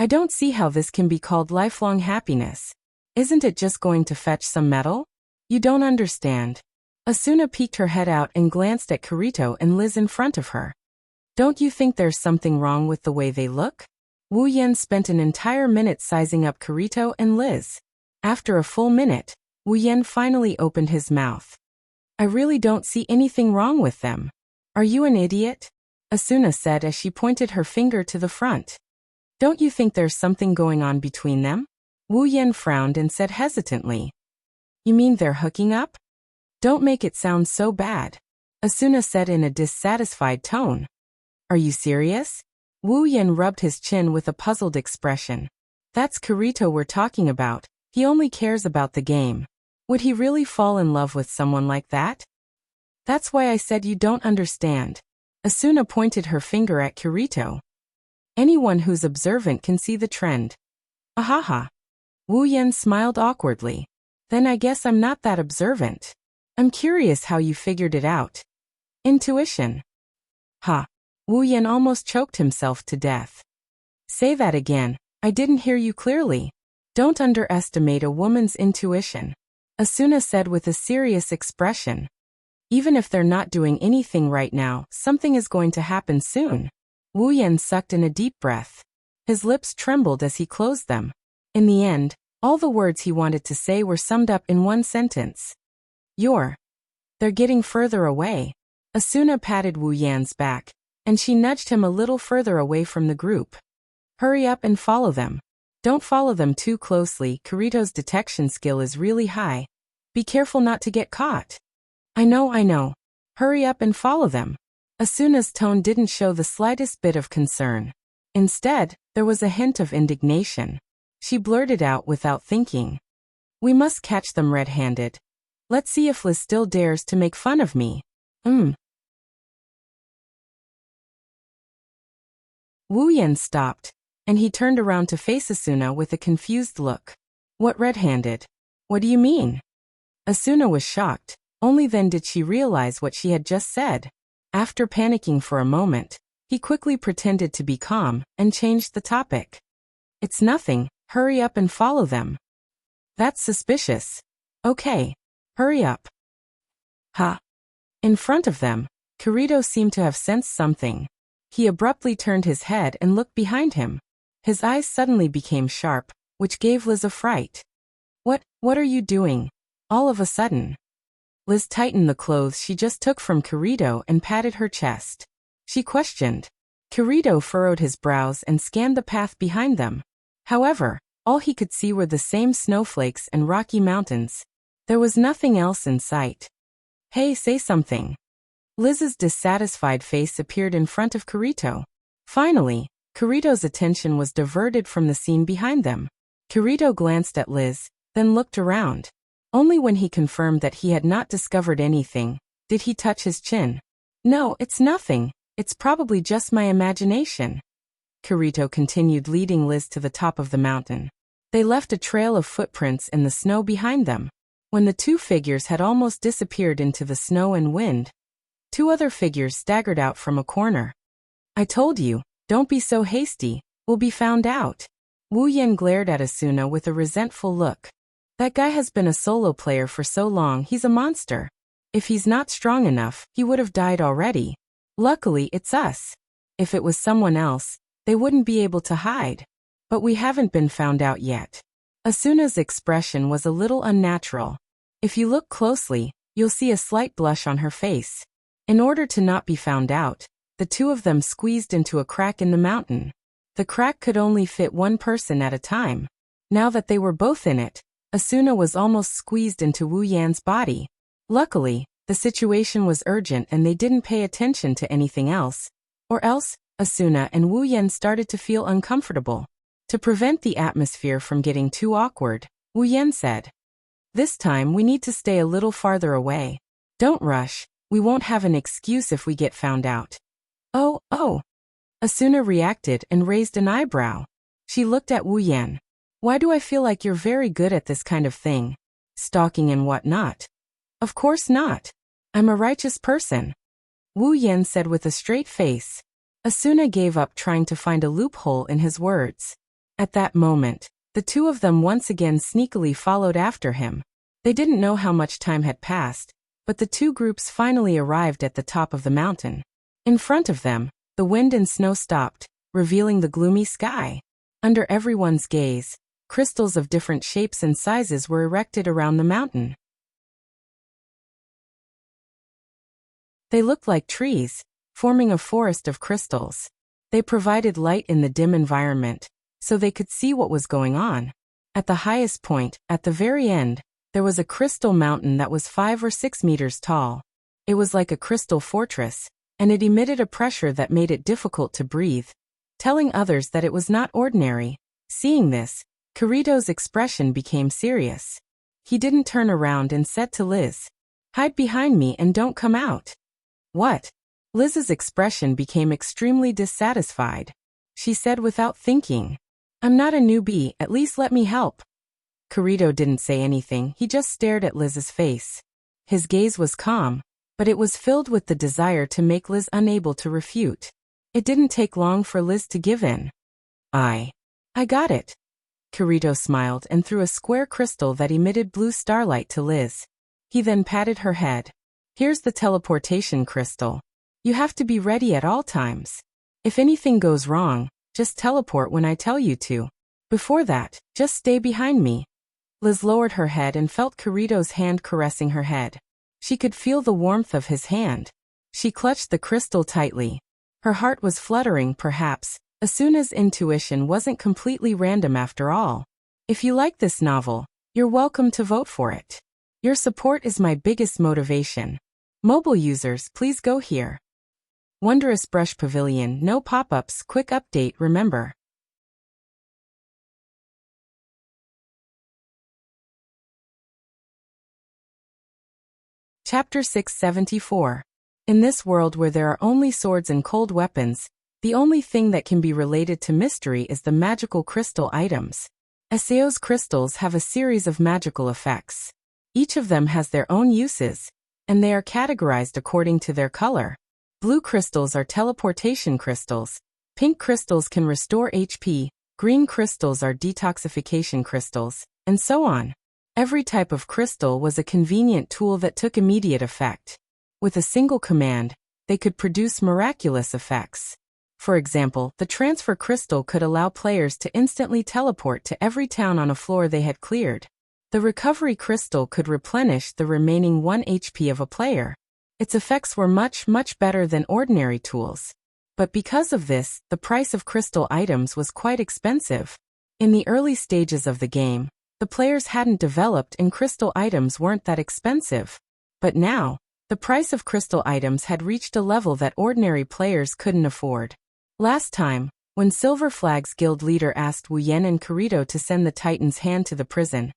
[SPEAKER 1] I don't see how this can be called lifelong happiness. Isn't it just going to fetch some metal? You don't understand. Asuna peeked her head out and glanced at Kirito and Liz in front of her. Don't you think there's something wrong with the way they look? Wuyan spent an entire minute sizing up Kirito and Liz. After a full minute, Wuyan finally opened his mouth. I really don't see anything wrong with them. Are you an idiot? Asuna said as she pointed her finger to the front. Don't you think there's something going on between them? Wuyan frowned and said hesitantly. You mean they're hooking up? Don't make it sound so bad. Asuna said in a dissatisfied tone. Are you serious? Wuyan rubbed his chin with a puzzled expression. That's Kirito we're talking about. He only cares about the game. Would he really fall in love with someone like that? That's why I said you don't understand. Asuna pointed her finger at Kirito. Anyone who's observant can see the trend. Ahaha. Wuyan smiled awkwardly. Then I guess I'm not that observant. I'm curious how you figured it out. Intuition. Ha. Wuyan almost choked himself to death. Say that again. I didn't hear you clearly. Don't underestimate a woman's intuition. Asuna said with a serious expression. Even if they're not doing anything right now, something is going to happen soon. Wuyan sucked in a deep breath. His lips trembled as he closed them. In the end, all the words he wanted to say were summed up in one sentence. They're getting further away. Asuna patted Wuyan's back, and she nudged him a little further away from the group. Hurry up and follow them. Don't follow them too closely. Kirito's detection skill is really high. Be careful not to get caught. I know. Hurry up and follow them. Asuna's tone didn't show the slightest bit of concern. Instead, there was a hint of indignation. She blurted out without thinking. We must catch them red-handed. Let's see if Liz still dares to make fun of me. Wu Yan stopped, and he turned around to face Asuna with a confused look. What red-handed? What do you mean? Asuna was shocked. Only then did she realize what she had just said. After panicking for a moment, he quickly pretended to be calm and changed the topic. It's nothing, hurry up and follow them. That's suspicious. Okay, hurry up. Ha! In front of them, Kirito seemed to have sensed something. He abruptly turned his head and looked behind him. His eyes suddenly became sharp, which gave Liz a fright. What are you doing? All of a sudden. Liz tightened the clothes she just took from Kirito and patted her chest. She questioned. Kirito furrowed his brows and scanned the path behind them. However, all he could see were the same snowflakes and rocky mountains. There was nothing else in sight. Hey, say something. Liz's dissatisfied face appeared in front of Kirito. Finally, Kirito's attention was diverted from the scene behind them. Kirito glanced at Liz, then looked around. Only when he confirmed that he had not discovered anything, did he touch his chin. No, it's nothing. It's probably just my imagination. Kirito continued leading Liz to the top of the mountain. They left a trail of footprints in the snow behind them. When the two figures had almost disappeared into the snow and wind, two other figures staggered out from a corner. I told you, don't be so hasty, we'll be found out. Wu Yan glared at Asuna with a resentful look. That guy has been a solo player for so long, he's a monster. If he's not strong enough, he would have died already. Luckily, it's us. If it was someone else, they wouldn't be able to hide. But we haven't been found out yet. Asuna's expression was a little unnatural. If you look closely, you'll see a slight blush on her face. In order to not be found out, the two of them squeezed into a crack in the mountain. The crack could only fit one person at a time. Now that they were both in it, Asuna was almost squeezed into Wu Yan's body. Luckily, the situation was urgent and they didn't pay attention to anything else. Or else, Asuna and Wu Yan started to feel uncomfortable. To prevent the atmosphere from getting too awkward, Wu Yan said, "This time we need to stay a little farther away. Don't rush, we won't have an excuse if we get found out." Oh. Asuna reacted and raised an eyebrow. She looked at Wu Yan. Why do I feel like you're very good at this kind of thing? Stalking and whatnot. Of course not. I'm a righteous person. Wu Yan said with a straight face. Asuna gave up trying to find a loophole in his words. At that moment, the two of them once again sneakily followed after him. They didn't know how much time had passed, but the two groups finally arrived at the top of the mountain. In front of them, the wind and snow stopped, revealing the gloomy sky. Under everyone's gaze, crystals of different shapes and sizes were erected around the mountain. They looked like trees, forming a forest of crystals. They provided light in the dim environment, so they could see what was going on. At the highest point, at the very end, there was a crystal mountain that was 5 or 6 meters tall. It was like a crystal fortress, and it emitted a pressure that made it difficult to breathe, telling others that it was not ordinary. Seeing this, Kirito's expression became serious. He didn't turn around and said to Liz, "Hide behind me and don't come out." What? Liz's expression became extremely dissatisfied. She said without thinking, "I'm not a newbie, at least let me help." Kirito didn't say anything, he just stared at Liz's face. His gaze was calm, but it was filled with the desire to make Liz unable to refute. It didn't take long for Liz to give in. I got it." Kirito smiled and threw a square crystal that emitted blue starlight to Liz. He then patted her head. "Here's the teleportation crystal. You have to be ready at all times. If anything goes wrong, just teleport when I tell you to. Before that, just stay behind me." Liz lowered her head and felt Kirito's hand caressing her head. She could feel the warmth of his hand. She clutched the crystal tightly. Her heart was fluttering, perhaps. Asuna's intuition wasn't completely random after all. If you like this novel, you're welcome to vote for it. Your support is my biggest motivation. Mobile users, please go here. Wondrous Brush Pavilion, no pop-ups, quick update, remember. Chapter 674. In this world where there are only swords and cold weapons, the only thing that can be related to mystery is the magical crystal items. Aseo's crystals have a series of magical effects. Each of them has their own uses, and they are categorized according to their color. Blue crystals are teleportation crystals, pink crystals can restore HP, green crystals are detoxification crystals, and so on. Every type of crystal was a convenient tool that took immediate effect. With a single command, they could produce miraculous effects. For example, the transfer crystal could allow players to instantly teleport to every town on a floor they had cleared. The recovery crystal could replenish the remaining 1 HP of a player. Its effects were much better than ordinary tools. But because of this, the price of crystal items was quite expensive. In the early stages of the game, the players hadn't developed and crystal items weren't that expensive. But now, the price of crystal items had reached a level that ordinary players couldn't afford. Last time, when Silver Flag's guild leader asked Wu Yan and Kirito to send the Titan's hand to the prison,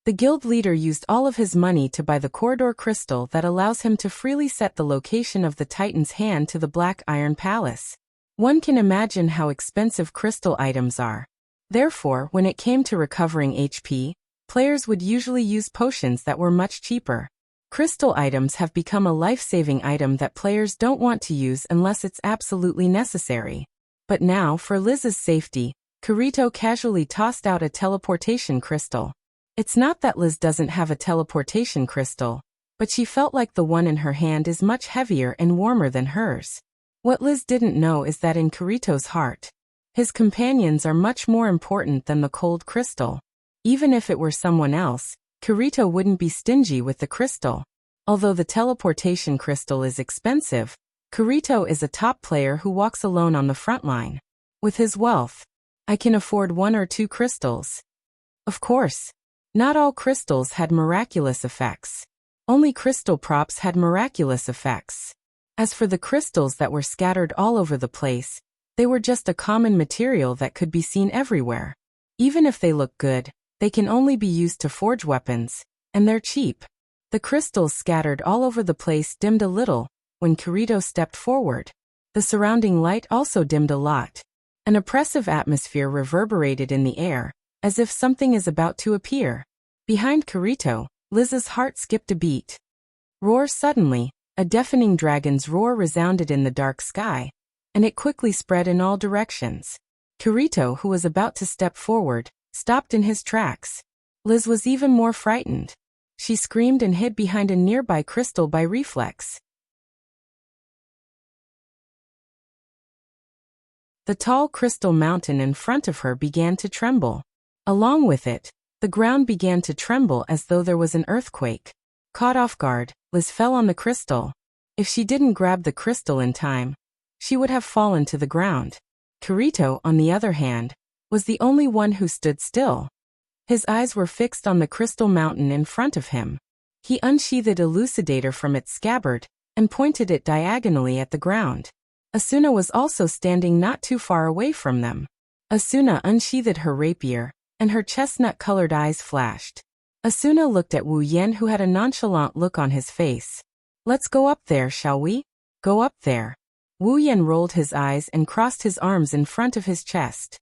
[SPEAKER 1] the guild leader used all of his money to buy the corridor crystal that allows him to freely set the location of the Titan's hand to the Black Iron Palace. One can imagine how expensive crystal items are. Therefore, when it came to recovering HP, players would usually use potions that were much cheaper. Crystal items have become a life-saving item that players don't want to use unless it's absolutely necessary. But now, for Liz's safety, Kirito casually tossed out a teleportation crystal. It's not that Liz doesn't have a teleportation crystal, but she felt like the one in her hand is much heavier and warmer than hers. What Liz didn't know is that in Kirito's heart, his companions are much more important than the cold crystal. Even if it were someone else, Kirito wouldn't be stingy with the crystal. Although the teleportation crystal is expensive, Kirito is a top player who walks alone on the front line. With his wealth, I can afford 1 or 2 crystals. Of course, not all crystals had miraculous effects. Only crystal props had miraculous effects. As for the crystals that were scattered all over the place, they were just a common material that could be seen everywhere. Even if they look good, they can only be used to forge weapons, and they're cheap. The crystals scattered all over the place dimmed a little when Kirito stepped forward. The surrounding light also dimmed a lot. An oppressive atmosphere reverberated in the air, as if something is about to appear. Behind Kirito, Liz's heart skipped a beat. Roar! Suddenly, a deafening dragon's roar resounded in the dark sky, and it quickly spread in all directions. Kirito, who was about to step forward, stopped in his tracks. Liz was even more frightened. She screamed and hid behind a nearby crystal by reflex. The tall crystal mountain in front of her began to tremble. Along with it, the ground began to tremble as though there was an earthquake. Caught off guard, Liz fell on the crystal. If she didn't grab the crystal in time, she would have fallen to the ground. Kirito, on the other hand, was the only one who stood still. His eyes were fixed on the crystal mountain in front of him. He unsheathed Elucidator from its scabbard and pointed it diagonally at the ground. Asuna was also standing not too far away from them. Asuna unsheathed her rapier, and her chestnut-colored eyes flashed. Asuna looked at Wu Yan, who had a nonchalant look on his face. "Let's go up there, shall we?" "Go up there." Wu Yan rolled his eyes and crossed his arms in front of his chest.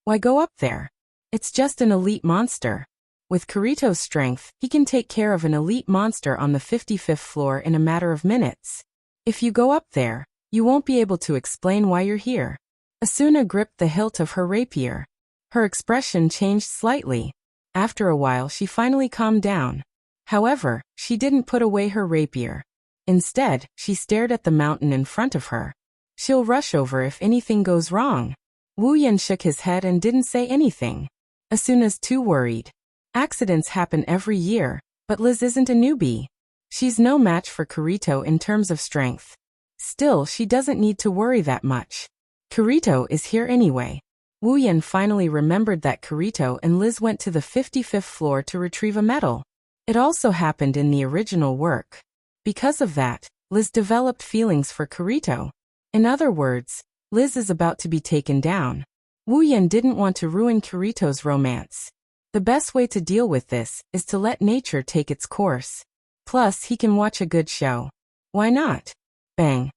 [SPEAKER 1] "Why go up there? It's just an elite monster. With Kirito's strength, he can take care of an elite monster on the 55th floor in a matter of minutes. If you go up there, you won't be able to explain why you're here." Asuna gripped the hilt of her rapier. Her expression changed slightly. After a while, she finally calmed down. However, she didn't put away her rapier. Instead, she stared at the mountain in front of her. "She'll rush over if anything goes wrong." Wu Yan shook his head and didn't say anything. Asuna's too worried. Accidents happen every year, but Liz isn't a newbie. She's no match for Kirito in terms of strength. Still, she doesn't need to worry that much. Kirito is here anyway. Wu Yan finally remembered that Kirito and Liz went to the 55th floor to retrieve a medal. It also happened in the original work. Because of that, Liz developed feelings for Kirito. In other words, Liz is about to be taken down. Wu Yan didn't want to ruin Kirito's romance. The best way to deal with this is to let nature take its course. Plus, he can watch a good show. Why not? Bang.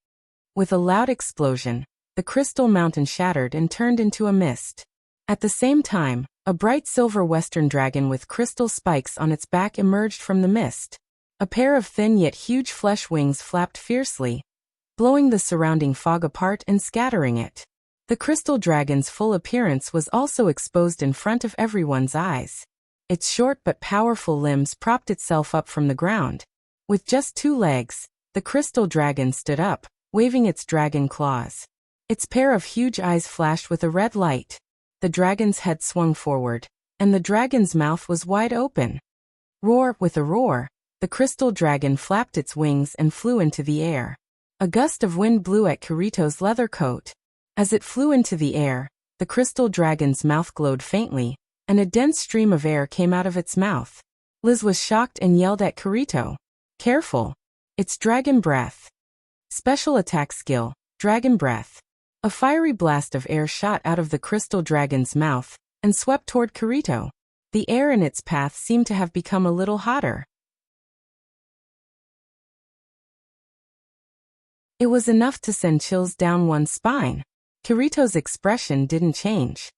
[SPEAKER 1] With a loud explosion, the crystal mountain shattered and turned into a mist. At the same time, a bright silver western dragon with crystal spikes on its back emerged from the mist. A pair of thin yet huge flesh wings flapped fiercely, blowing the surrounding fog apart and scattering it. The crystal dragon's full appearance was also exposed in front of everyone's eyes. Its short but powerful limbs propped itself up from the ground. With just 2 legs, the crystal dragon stood up, waving its dragon claws. Its pair of huge eyes flashed with a red light. The dragon's head swung forward, and the dragon's mouth was wide open. Roar! With a roar, the crystal dragon flapped its wings and flew into the air. A gust of wind blew at Kirito's leather coat. As it flew into the air, the crystal dragon's mouth glowed faintly, and a dense stream of air came out of its mouth. Liz was shocked and yelled at Kirito. Careful! It's dragon breath. Special attack skill, Dragon Breath. A fiery blast of air shot out of the crystal dragon's mouth and swept toward Kirito. The air in its path seemed to have become a little hotter. It was enough to send chills down one's spine. Kirito's expression didn't change.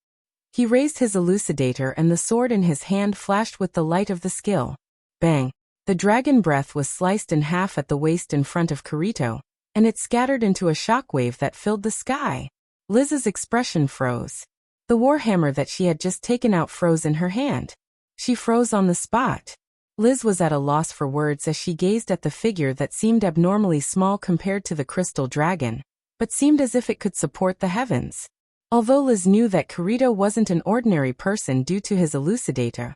[SPEAKER 1] He raised his elucidator and the sword in his hand flashed with the light of the skill. Bang! The dragon breath was sliced in half at the waist in front of Kirito, and it scattered into a shockwave that filled the sky. Liz's expression froze. The warhammer that she had just taken out froze in her hand. She froze on the spot. Liz was at a loss for words as she gazed at the figure that seemed abnormally small compared to the crystal dragon, but seemed as if it could support the heavens. Although Liz knew that Kirito wasn't an ordinary person due to his elucidator,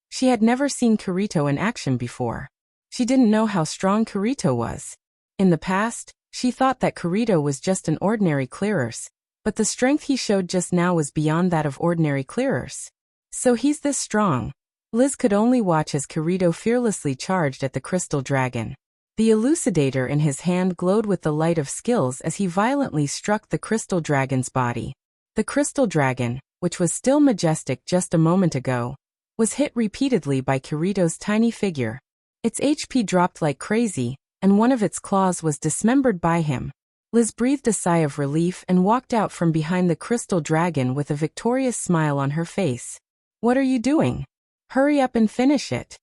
[SPEAKER 1] she had never seen Kirito in action before. She didn't know how strong Kirito was. In the past, she thought that Kirito was just an ordinary clearers, but the strength he showed just now was beyond that of ordinary clearers. So he's this strong. Liz could only watch as Kirito fearlessly charged at the crystal dragon. The elucidator in his hand glowed with the light of skills as he violently struck the crystal dragon's body. The crystal dragon, which was still majestic just a moment ago, was hit repeatedly by Kirito's tiny figure. Its HP dropped like crazy, and one of its claws was dismembered by him. Liz breathed a sigh of relief and walked out from behind the crystal dragon with a victorious smile on her face. What are you doing? Hurry up and finish it.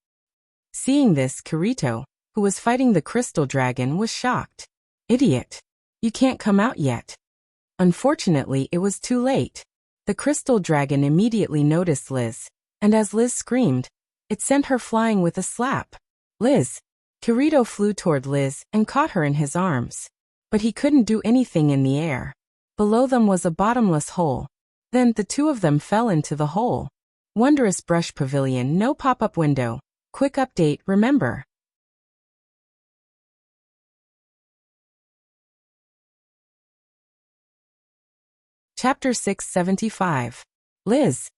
[SPEAKER 1] Seeing this, Kirito, who was fighting the crystal dragon, was shocked. Idiot! You can't come out yet. Unfortunately, it was too late. The crystal dragon immediately noticed Liz, and as Liz screamed, it sent her flying with a slap. Liz! Kirito flew toward Liz and caught her in his arms. But he couldn't do anything in the air. Below them was a bottomless hole. Then the two of them fell into the hole. Wondrous Brush Pavilion, no pop-up window. Quick update, remember. Chapter 675. Liz.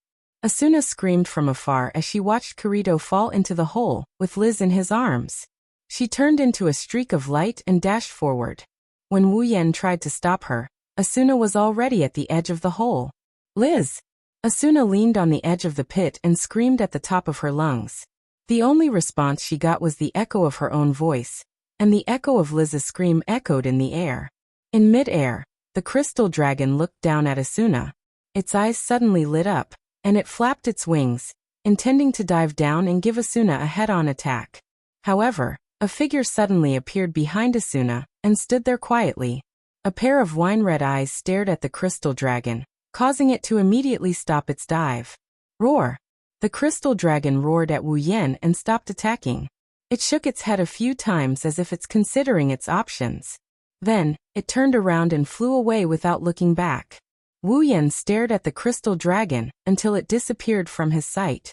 [SPEAKER 1] Asuna screamed from afar as she watched Kirito fall into the hole, with Liz in his arms. She turned into a streak of light and dashed forward. When Wu Yan tried to stop her, Asuna was already at the edge of the hole. Liz! Asuna leaned on the edge of the pit and screamed at the top of her lungs. The only response she got was the echo of her own voice, and the echo of Liz's scream echoed in the air. In mid-air, the crystal dragon looked down at Asuna. Its eyes suddenly lit up, and it flapped its wings, intending to dive down and give Asuna a head-on attack. However, a figure suddenly appeared behind Asuna and stood there quietly. A pair of wine-red eyes stared at the crystal dragon, causing it to immediately stop its dive. Roar! The crystal dragon roared at Wu Yan and stopped attacking. It shook its head a few times as if it's considering its options. Then, it turned around and flew away without looking back. Wu Yan stared at the crystal dragon until it disappeared from his sight.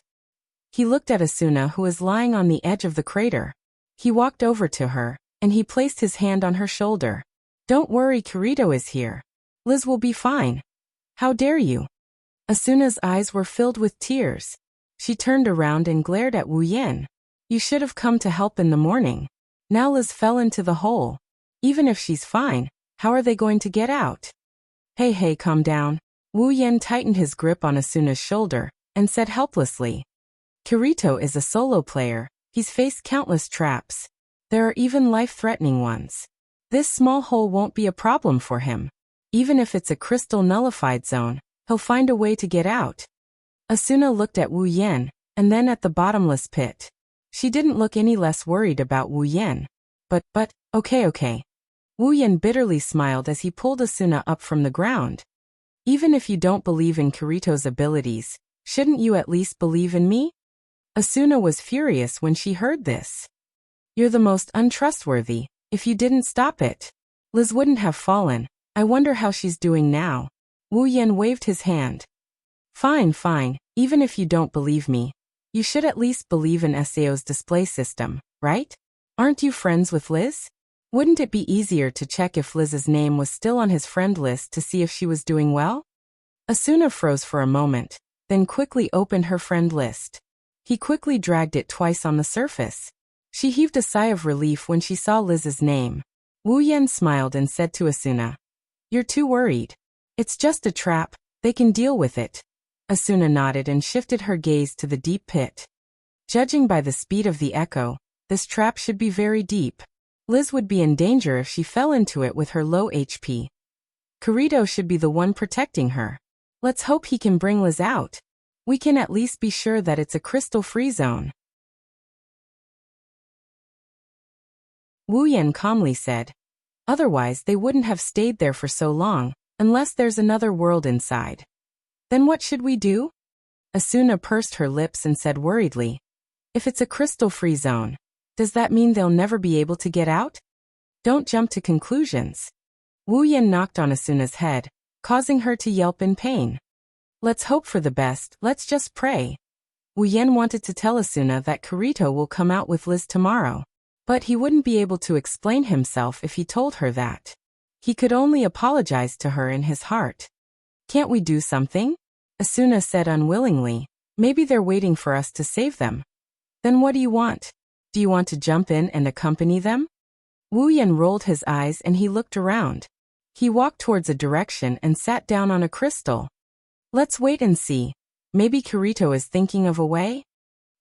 [SPEAKER 1] He looked at Asuna, who was lying on the edge of the crater. He walked over to her, and he placed his hand on her shoulder. Don't worry, Kirito is here. Liz will be fine. How dare you? Asuna's eyes were filled with tears. She turned around and glared at Wu Yan. You should have come to help in the morning. Now Liz fell into the hole. Even if she's fine, how are they going to get out? Hey, calm down. Wu Yan tightened his grip on Asuna's shoulder and said helplessly. Kirito is a solo player. He's faced countless traps. There are even life-threatening ones. This small hole won't be a problem for him. Even if it's a crystal nullified zone, he'll find a way to get out. Asuna looked at Wu Yan, and then at the bottomless pit. She didn't look any less worried about Wu Yan. But, okay. Wu Yan bitterly smiled as he pulled Asuna up from the ground. Even if you don't believe in Kirito's abilities, shouldn't you at least believe in me? Asuna was furious when she heard this. You're the most untrustworthy. If you didn't stop it, Liz wouldn't have fallen. I wonder how she's doing now. Wu Yan waved his hand. Fine, even if you don't believe me. You should at least believe in SAO's display system, right? Aren't you friends with Liz? Wouldn't it be easier to check if Liz's name was still on his friend list to see if she was doing well? Asuna froze for a moment, then quickly opened her friend list. He quickly dragged it twice on the surface. She heaved a sigh of relief when she saw Liz's name. Wu Yan smiled and said to Asuna, "You're too worried. It's just a trap, they can deal with it." Asuna nodded and shifted her gaze to the deep pit. Judging by the speed of the echo, this trap should be very deep. Liz would be in danger if she fell into it with her low HP. Kirito should be the one protecting her. Let's hope he can bring Liz out. We can at least be sure that it's a crystal-free zone. Wu Yan calmly said. Otherwise they wouldn't have stayed there for so long, unless there's another world inside. Then what should we do? Asuna pursed her lips and said worriedly. If it's a crystal-free zone, does that mean they'll never be able to get out? Don't jump to conclusions. Wu Yan knocked on Asuna's head, causing her to yelp in pain. Let's hope for the best, let's just pray. Wu Yan wanted to tell Asuna that Kirito will come out with Liz tomorrow, but he wouldn't be able to explain himself if he told her that. He could only apologize to her in his heart. Can't we do something? Asuna said unwillingly. Maybe they're waiting for us to save them. Then what do you want? Do you want to jump in and accompany them? Wu Yan rolled his eyes and he looked around. He walked towards a direction and sat down on a crystal. Let's wait and see. Maybe Kirito is thinking of a way?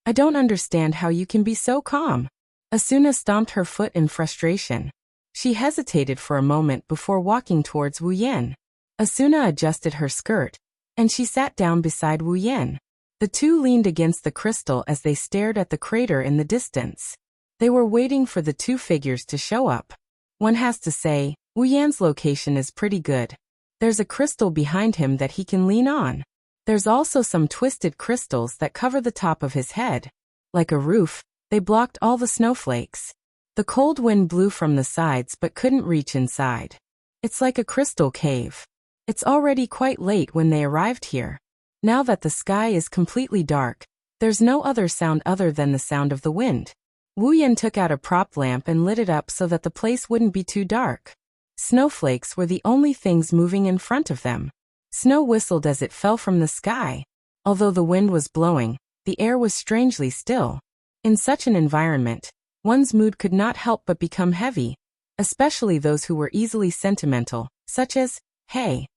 [SPEAKER 1] I don't understand how you can be so calm. Asuna stomped her foot in frustration. She hesitated for a moment before walking towards Wu Yan. Asuna adjusted her skirt, and she sat down beside Wu Yan. The two leaned against the crystal as they stared at the crater in the distance. They were waiting for the two figures to show up. One has to say, Wu Yan's location is pretty good. There's a crystal behind him that he can lean on. There's also some twisted crystals that cover the top of his head. Like a roof, they blocked all the snowflakes. The cold wind blew from the sides but couldn't reach inside. It's like a crystal cave. It's already quite late when they arrived here. Now that the sky is completely dark, there's no other sound other than the sound of the wind. Wu Yan took out a prop lamp and lit it up so that the place wouldn't be too dark. Snowflakes were the only things moving in front of them. Snow whistled as it fell from the sky. Although the wind was blowing, the air was strangely still. In such an environment, one's mood could not help but become heavy, especially those who were easily sentimental, such as, hey.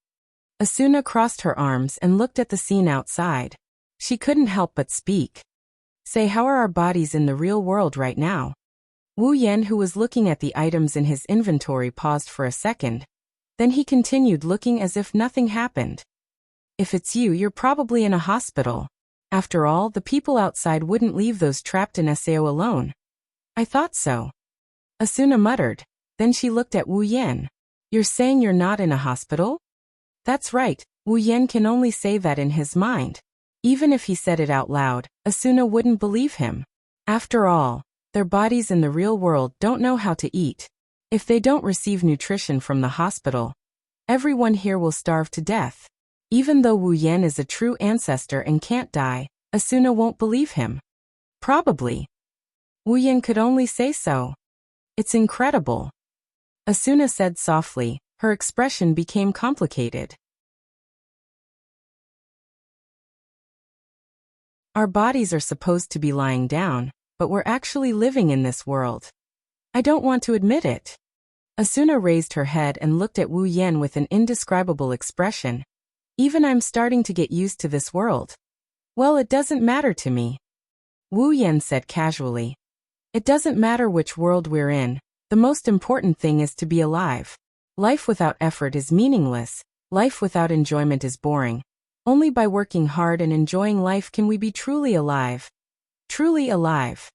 [SPEAKER 1] Asuna crossed her arms and looked at the scene outside. She couldn't help but speak. Say, how are our bodies in the real world right now? Wu Yan, who was looking at the items in his inventory, paused for a second. Then he continued looking as if nothing happened. If it's you, you're probably in a hospital. After all, the people outside wouldn't leave those trapped in SAO alone. I thought so. Asuna muttered. Then she looked at Wu Yan. You're saying you're not in a hospital? That's right, Wu Yan can only say that in his mind. Even if he said it out loud, Asuna wouldn't believe him. After all, their bodies in the real world don't know how to eat. If they don't receive nutrition from the hospital, everyone here will starve to death. Even though Wu Yan is a true ancestor and can't die, Asuna won't believe him. Probably. Wu Yan could only say so. It's incredible. Asuna said softly. Her expression became complicated. Our bodies are supposed to be lying down, but we're actually living in this world. I don't want to admit it. Asuna raised her head and looked at Wu Yan with an indescribable expression. Even I'm starting to get used to this world. Well, it doesn't matter to me. Wu Yan said casually. It doesn't matter which world we're in, the most important thing is to be alive. Life without effort is meaningless, life without enjoyment is boring. Only by working hard and enjoying life can we be truly alive. Truly alive.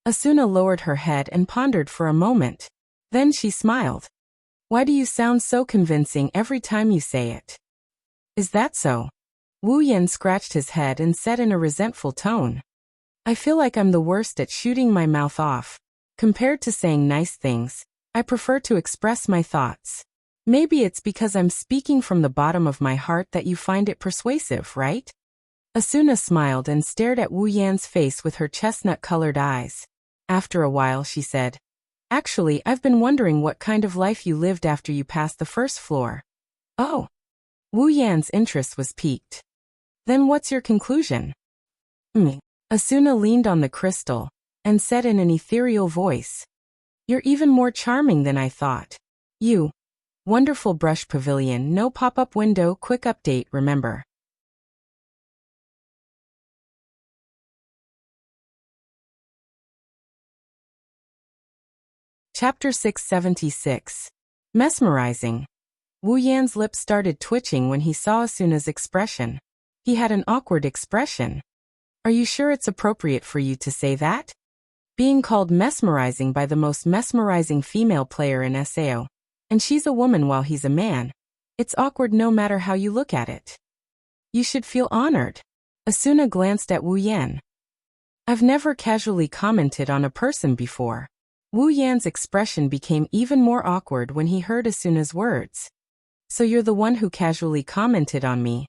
[SPEAKER 1] Asuna lowered her head and pondered for a moment. Then she smiled. Why do you sound so convincing every time you say it? Is that so? Wu Yan scratched his head and said in a resentful tone. I feel like I'm the worst at shooting my mouth off. Compared to saying nice things, I prefer to express my thoughts. Maybe it's because I'm speaking from the bottom of my heart that you find it persuasive, right? Asuna smiled and stared at Wu Yan's face with her chestnut-colored eyes. After a while she said, Actually, I've been wondering what kind of life you lived after you passed the first floor. Oh. Wu Yan's interest was piqued. Then what's your conclusion? Asuna leaned on the crystal and said in an ethereal voice, You're even more charming than I thought. You. Wonderful brush pavilion, no pop-up window, quick update, remember. Chapter 676. Mesmerizing. Wu Yan's lips started twitching when he saw Asuna's expression. He had an awkward expression. Are you sure it's appropriate for you to say that? Being called mesmerizing by the most mesmerizing female player in SAO. And she's a woman while he's a man. It's awkward no matter how you look at it. You should feel honored. Asuna glanced at Wu Yan. I've never casually commented on a person before. Wu Yan's expression became even more awkward when he heard Asuna's words. So you're the one who casually commented on me.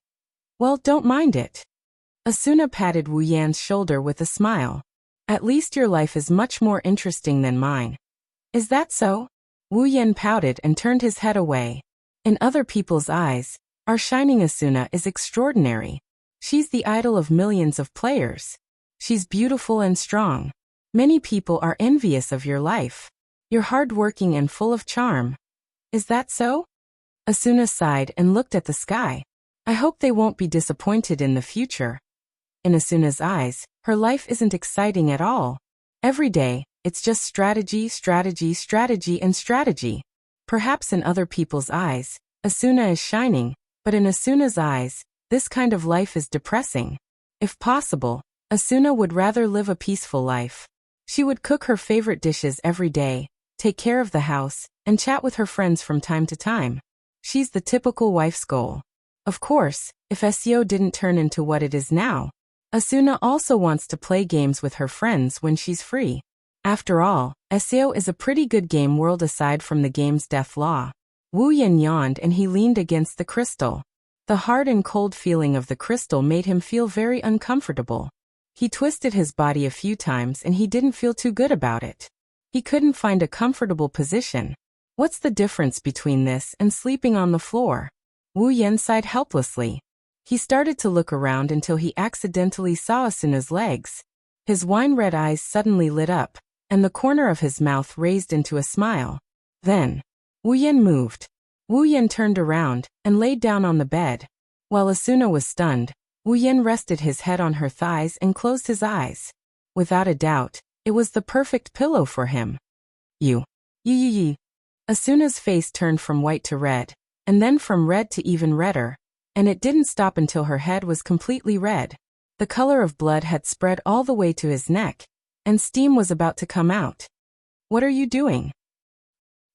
[SPEAKER 1] Well, don't mind it. Asuna patted Wu Yan's shoulder with a smile. At least your life is much more interesting than mine. Is that so? Wu Yan pouted and turned his head away. In other people's eyes, our shining Asuna is extraordinary. She's the idol of millions of players. She's beautiful and strong. Many people are envious of your life. You're hardworking and full of charm. Is that so? Asuna sighed and looked at the sky. I hope they won't be disappointed in the future. In Asuna's eyes, her life isn't exciting at all. Every day, it's just strategy, strategy, strategy, and strategy. Perhaps in other people's eyes, Asuna is shining, but in Asuna's eyes, this kind of life is depressing. If possible, Asuna would rather live a peaceful life. She would cook her favorite dishes every day, take care of the house, and chat with her friends from time to time. She's the typical wife's goal. Of course, if SEO didn't turn into what it is now, Asuna also wants to play games with her friends when she's free. After all, SEO is a pretty good game world aside from the game's death law. Wu Yan yawned and he leaned against the crystal. The hard and cold feeling of the crystal made him feel very uncomfortable. He twisted his body a few times and he didn't feel too good about it. He couldn't find a comfortable position. What's the difference between this and sleeping on the floor? Wu Yan sighed helplessly. He started to look around until he accidentally saw Asuna's legs. His wine-red eyes suddenly lit up, and the corner of his mouth raised into a smile. Then, Wu Yan moved. Wu Yan turned around and laid down on the bed. While Asuna was stunned, Wu Yan rested his head on her thighs and closed his eyes. Without a doubt, it was the perfect pillow for him. You. Asuna's face turned from white to red, and then from red to even redder, and it didn't stop until her head was completely red. The color of blood had spread all the way to his neck, and steam was about to come out. What are you doing?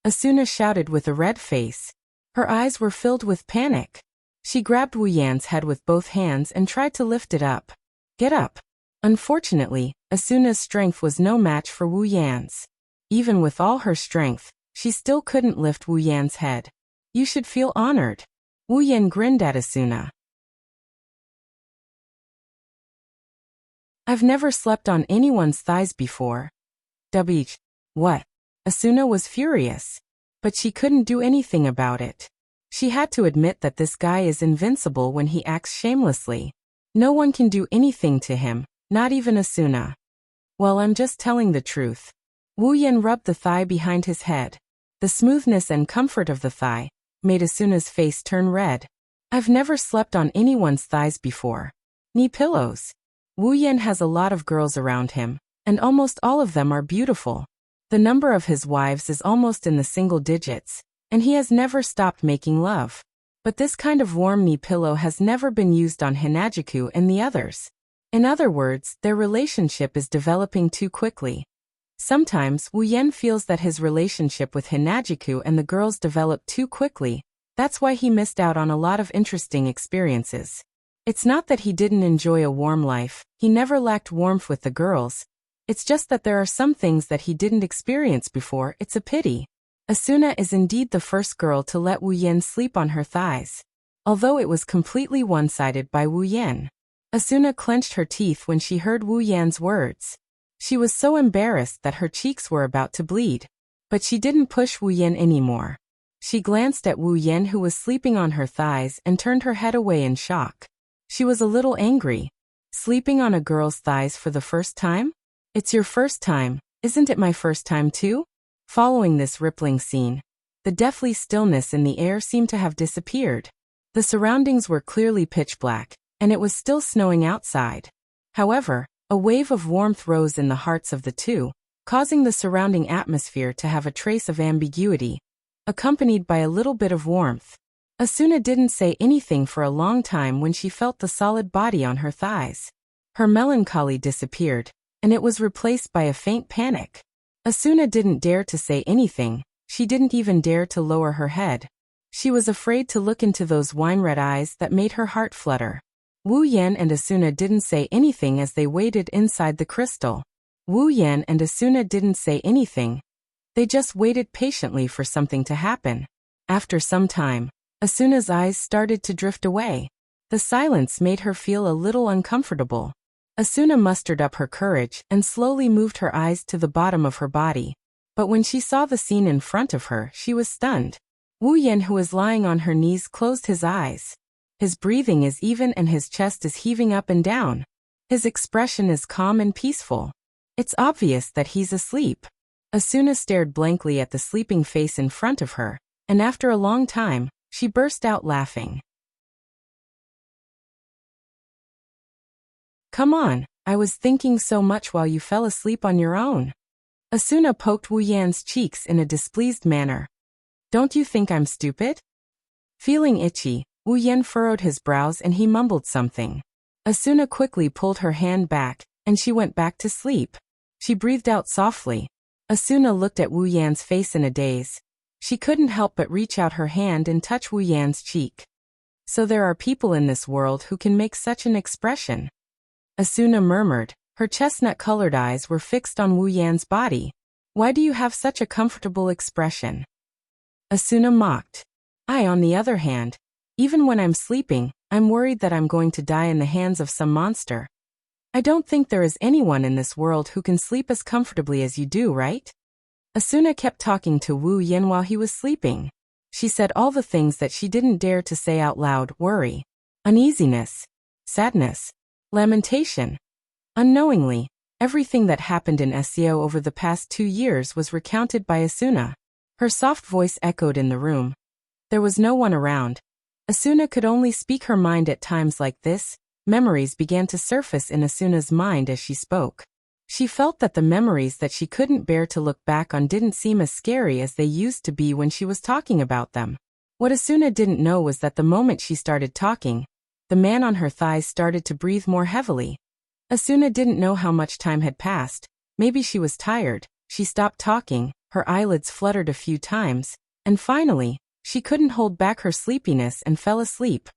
[SPEAKER 1] Asuna shouted with a red face. Her eyes were filled with panic. She grabbed Wu Yan's head with both hands and tried to lift it up. Get up. Unfortunately, Asuna's strength was no match for Wu Yan's. Even with all her strength, she still couldn't lift Wu Yan's head. You should feel honored. Wu Yan grinned at Asuna. I've never slept on anyone's thighs before. What? Asuna was furious. But she couldn't do anything about it. She had to admit that this guy is invincible when he acts shamelessly. No one can do anything to him, not even Asuna. Well, I'm just telling the truth. Wu Yan rubbed the thigh behind his head. The smoothness and comfort of the thigh made Asuna's face turn red. I've never slept on anyone's thighs before. Knee pillows. Wu Yan has a lot of girls around him, and almost all of them are beautiful. The number of his wives is almost in the single digits, and he has never stopped making love. But this kind of warm knee pillow has never been used on Hinajuku and the others. In other words, their relationship is developing too quickly. Sometimes Wu Yan feels that his relationship with Hinajuku and the girls developed too quickly. That's why he missed out on a lot of interesting experiences. It's not that he didn't enjoy a warm life, he never lacked warmth with the girls. It's just that there are some things that he didn't experience before. It's a pity. Asuna is indeed the first girl to let Wu Yan sleep on her thighs. Although it was completely one-sided by Wu Yan. Asuna clenched her teeth when she heard Wu Yan's words. She was so embarrassed that her cheeks were about to bleed. But she didn't push Wu Yan anymore. She glanced at Wu Yan, who was sleeping on her thighs, and turned her head away in shock. She was a little angry. Sleeping on a girl's thighs for the first time? It's your first time, isn't it my first time too? Following this rippling scene, the deathly stillness in the air seemed to have disappeared. The surroundings were clearly pitch black, and it was still snowing outside. However, a wave of warmth rose in the hearts of the two, causing the surrounding atmosphere to have a trace of ambiguity, accompanied by a little bit of warmth. Asuna didn't say anything for a long time when she felt the solid body on her thighs. Her melancholy disappeared, and it was replaced by a faint panic. Asuna didn't dare to say anything, she didn't even dare to lower her head. She was afraid to look into those wine-red eyes that made her heart flutter. Wu Yan and Asuna didn't say anything as they waited inside the crystal. Wu Yan and Asuna didn't say anything. They just waited patiently for something to happen. After some time, Asuna's eyes started to drift away. The silence made her feel a little uncomfortable. Asuna mustered up her courage and slowly moved her eyes to the bottom of her body. But when she saw the scene in front of her, she was stunned. Wu Yan, who was lying on her knees, closed his eyes. His breathing is even and his chest is heaving up and down. His expression is calm and peaceful. It's obvious that he's asleep. Asuna stared blankly at the sleeping face in front of her, and after a long time, she burst out laughing. Come on, I was thinking so much while you fell asleep on your own. Asuna poked Wu Yan's cheeks in a displeased manner. Don't you think I'm stupid? Feeling itchy, Wu Yan furrowed his brows and he mumbled something. Asuna quickly pulled her hand back, and she went back to sleep. She breathed out softly. Asuna looked at Wu Yan's face in a daze. She couldn't help but reach out her hand and touch Wu Yan's cheek. So there are people in this world who can make such an expression. Asuna murmured. Her chestnut-colored eyes were fixed on Wu Yan's body. Why do you have such a comfortable expression? Asuna mocked. I, on the other hand, even when I'm sleeping, I'm worried that I'm going to die in the hands of some monster. I don't think there is anyone in this world who can sleep as comfortably as you do, right? Asuna kept talking to Wu Yan while he was sleeping. She said all the things that she didn't dare to say out loud: worry, uneasiness, sadness, lamentation. Unknowingly, everything that happened in SEO over the past 2 years was recounted by Asuna. Her soft voice echoed in the room. There was no one around. Asuna could only speak her mind at times like this. Memories began to surface in Asuna's mind as she spoke. She felt that the memories that she couldn't bear to look back on didn't seem as scary as they used to be when she was talking about them. What Asuna didn't know was that the moment she started talking, the man on her thighs started to breathe more heavily. Asuna didn't know how much time had passed. Maybe she was tired. She stopped talking, her eyelids fluttered a few times, and finally, she couldn't hold back her sleepiness and fell asleep.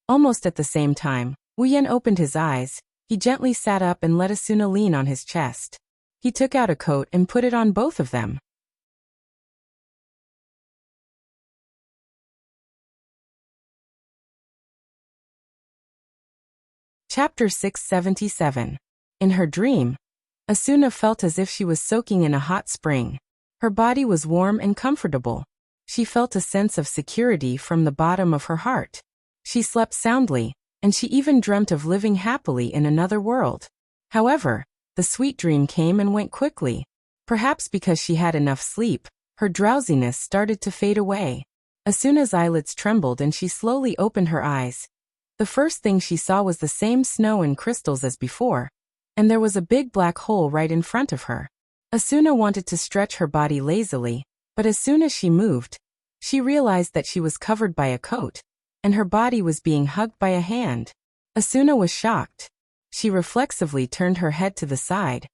[SPEAKER 1] Almost at the same time, Wu Yan opened his eyes. He gently sat up and let Asuna lean on his chest. He took out a coat and put it on both of them. Chapter 677. In her dream, Asuna felt as if she was soaking in a hot spring. Her body was warm and comfortable. She felt a sense of security from the bottom of her heart. She slept soundly, and she even dreamt of living happily in another world. However, the sweet dream came and went quickly. Perhaps because she had enough sleep, her drowsiness started to fade away. Asuna's eyelids trembled and she slowly opened her eyes. The first thing she saw was the same snow and crystals as before. and there was a big black hole right in front of her. Asuna wanted to stretch her body lazily, but as soon as she moved, she realized that she was covered by a coat, and her body was being hugged by a hand. Asuna was shocked. She reflexively turned her head to the side,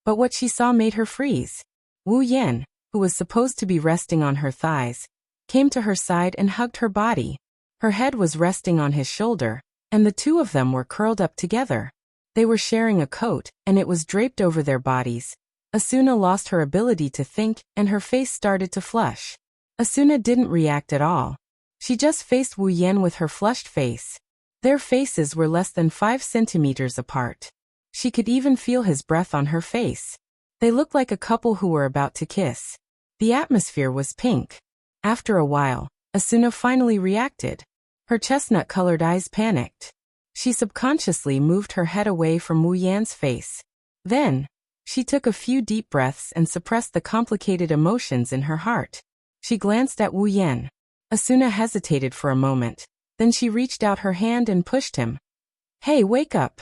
[SPEAKER 1] but what she saw made her freeze. Wu Yan, who was supposed to be resting on her thighs, came to her side and hugged her body. Her head was resting on his shoulder, and the two of them were curled up together. They were sharing a coat, and it was draped over their bodies. Asuna lost her ability to think, and her face started to flush. Asuna didn't react at all. She just faced Wu Yan with her flushed face. Their faces were less than 5 centimeters apart. She could even feel his breath on her face. They looked like a couple who were about to kiss. The atmosphere was pink. After a while, Asuna finally reacted. Her chestnut-colored eyes panicked. She subconsciously moved her head away from Wu Yan's face. Then, she took a few deep breaths and suppressed the complicated emotions in her heart. She glanced at Wu Yan. Asuna hesitated for a moment. Then she reached out her hand and pushed him. "Hey, wake up!"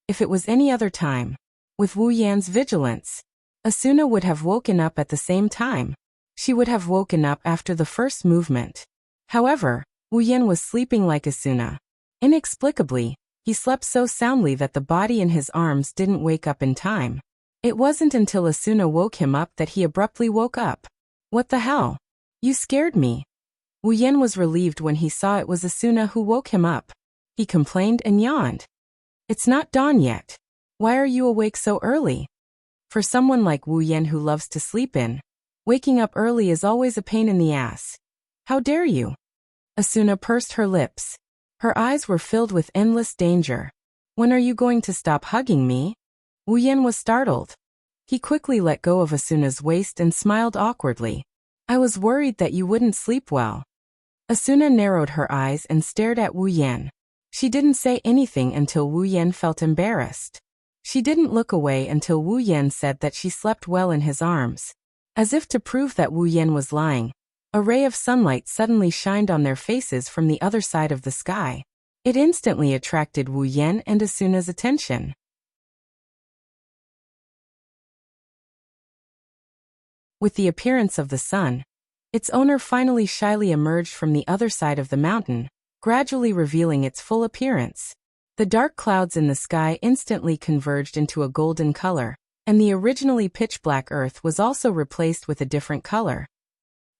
[SPEAKER 1] If it was any other time, with Wu Yan's vigilance, Asuna would have woken up at the same time. She would have woken up after the first movement. However, Wu Yan was sleeping like Asuna. Inexplicably, he slept so soundly that the body in his arms didn't wake up in time. It wasn't until Asuna woke him up that he abruptly woke up. "What the hell? You scared me." Wu Yan was relieved when he saw it was Asuna who woke him up. He complained and yawned. "It's not dawn yet. Why are you awake so early?" For someone like Wu Yan who loves to sleep in, waking up early is always a pain in the ass. "How dare you?" Asuna pursed her lips. Her eyes were filled with endless danger. "When are you going to stop hugging me?" Wu Yan was startled. He quickly let go of Asuna's waist and smiled awkwardly. "I was worried that you wouldn't sleep well." Asuna narrowed her eyes and stared at Wu Yan. She didn't say anything until Wu Yan felt embarrassed. She didn't look away until Wu Yan said that she slept well in his arms. As if to prove that Wu Yan was lying, a ray of sunlight suddenly shined on their faces from the other side of the sky. It instantly attracted Wu Yan and Asuna's attention. With the appearance of the sun, its owner finally shyly emerged from the other side of the mountain, gradually revealing its full appearance. The dark clouds in the sky instantly converged into a golden color, and the originally pitch-black earth was also replaced with a different color.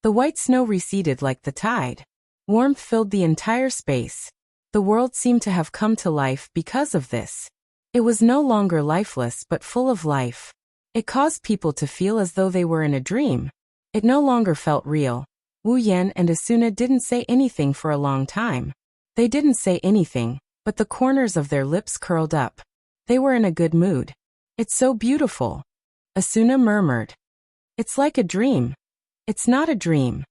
[SPEAKER 1] The white snow receded like the tide. Warmth filled the entire space. The world seemed to have come to life because of this. It was no longer lifeless but full of life. It caused people to feel as though they were in a dream. It no longer felt real. Wu Yan and Asuna didn't say anything for a long time. They didn't say anything, but the corners of their lips curled up. They were in a good mood. "It's so beautiful," Asuna murmured. "It's like a dream." "It's not a dream."